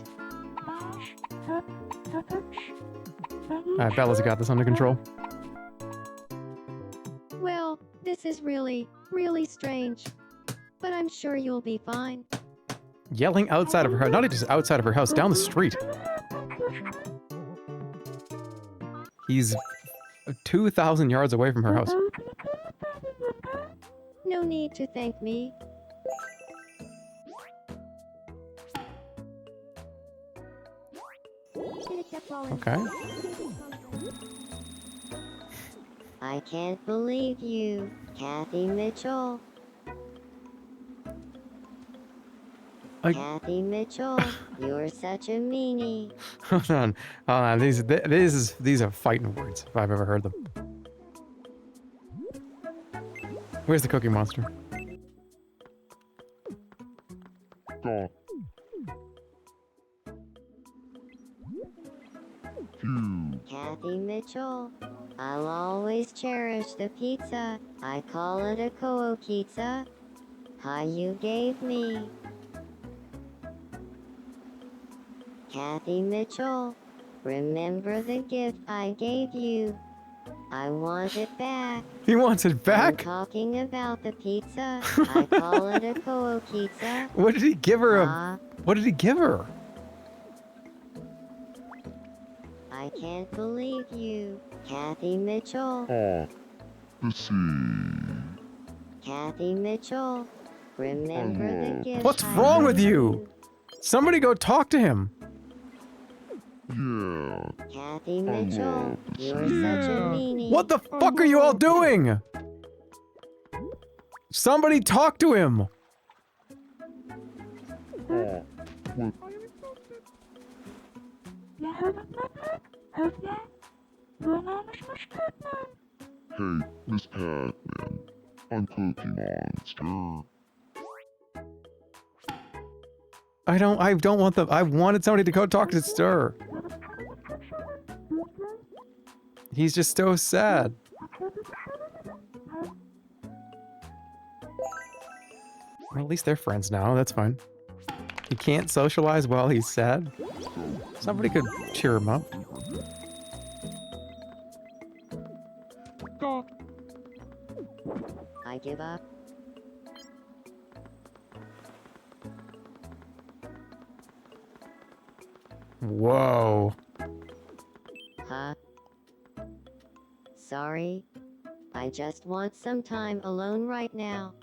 S1: Alright, Bella's got this under control.
S13: Well, this is really, really strange. But I'm sure you'll be fine.
S1: Yelling outside of her house. Not just outside of her house, down the street. He's 2,000 yards away from her house.
S13: No need to thank me.
S1: Okay.
S16: I can't believe you, Kathy Mitchell. Kathy Mitchell, you're such a meanie.
S1: Hold on. These are fighting words, if I've ever heard them. Where's the Cookie Monster?
S14: Stop.
S16: Kathy Mitchell, I'll always cherish the pizza. I call it a Koa pizza. How you gave me. Kathy Mitchell, remember the gift I gave you. I want it back.
S1: He wants it back?
S16: I'm talking about the pizza. I call it a Koa pizza.
S1: What did he give her? What did he give her?
S16: I can't believe you, Kathy Mitchell.
S14: Let's see.
S16: Kathy Mitchell, remember the gift.
S1: What's wrong with you? Somebody go talk to him.
S14: Yeah.
S16: Kathy Mitchell, you're such a meanie.
S1: What the fuck are you all doing? Somebody talk to him!
S14: Hey, Miss Pac-Man. I'm Cookie Monster.
S1: I don't want I wanted somebody to go talk to Stir. He's just so sad. Well, at least they're friends now, that's fine. He can't socialize while he's sad. Somebody could cheer him up.
S16: I give up.
S1: Whoa.
S16: Huh? Sorry. I just want some time alone right now.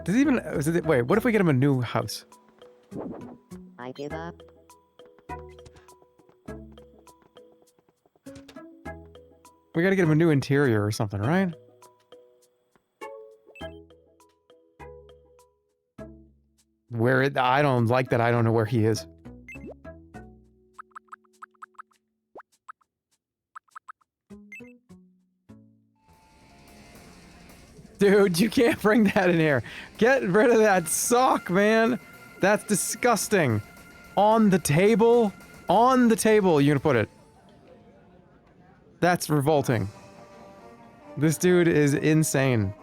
S1: Does he even... wait, what if we get him a new house?
S16: I give up.
S1: We gotta get him a new interior or something, right? I don't like that I don't know where he is. Dude, you can't bring that in here. Get rid of that sock, man. That's disgusting. On the table? On the table, you're gonna put it. That's revolting. This dude is insane.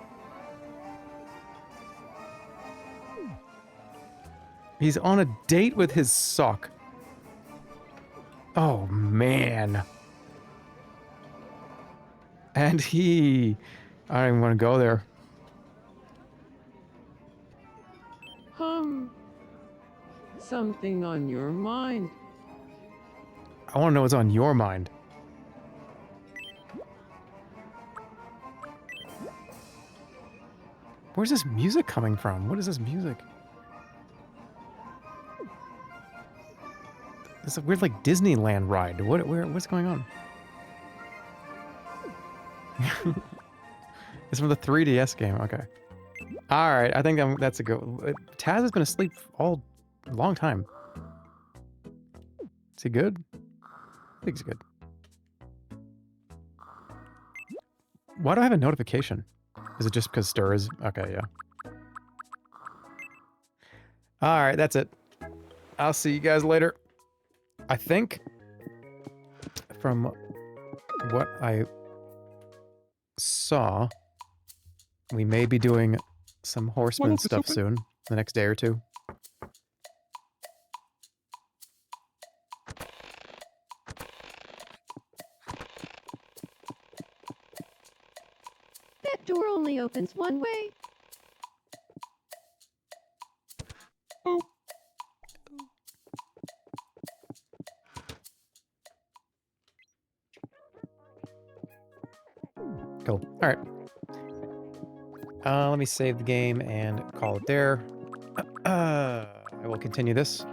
S1: He's on a date with his sock. Oh, man. And I don't even want to go there.
S12: Something on your mind.
S1: I want to know what's on your mind. Where's this music coming from? What is this music? It's a weird, like, Disneyland ride. What's going on? It's from the 3DS game. Okay. All right. I think that's a good. Taz has been asleep all long time. Is he good? I think he's good. Why do I have a notification? Is it just because Stir is? Okay, yeah. All right, that's it. I'll see you guys later. I think from what I saw, we may be doing some horseman stuff soon, the next day or two.
S13: That door only opens one way.
S1: Cool. All right. Let me save the game and call it there. I will continue this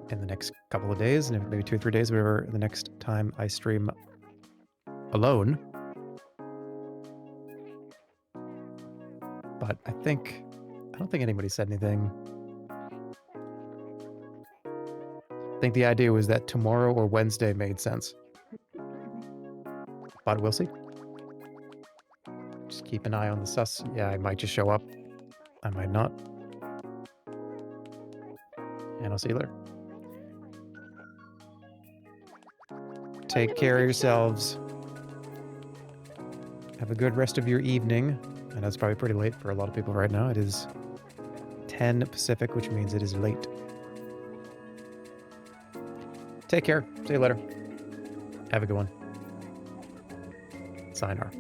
S1: in the next couple of days, and maybe 2 or 3 days, whatever the next time I stream alone. But I don't think anybody said anything. I think the idea was that tomorrow or Wednesday made sense. But we'll see. Just keep an eye on the sus. Yeah, I might just show up. I might not. And I'll see you later. Take care of yourselves. Have a good rest of your evening. I know it's probably pretty late for a lot of people right now. It is 10 Pacific, which means it is late. Take care. See you later. Have a good one. Sayonara.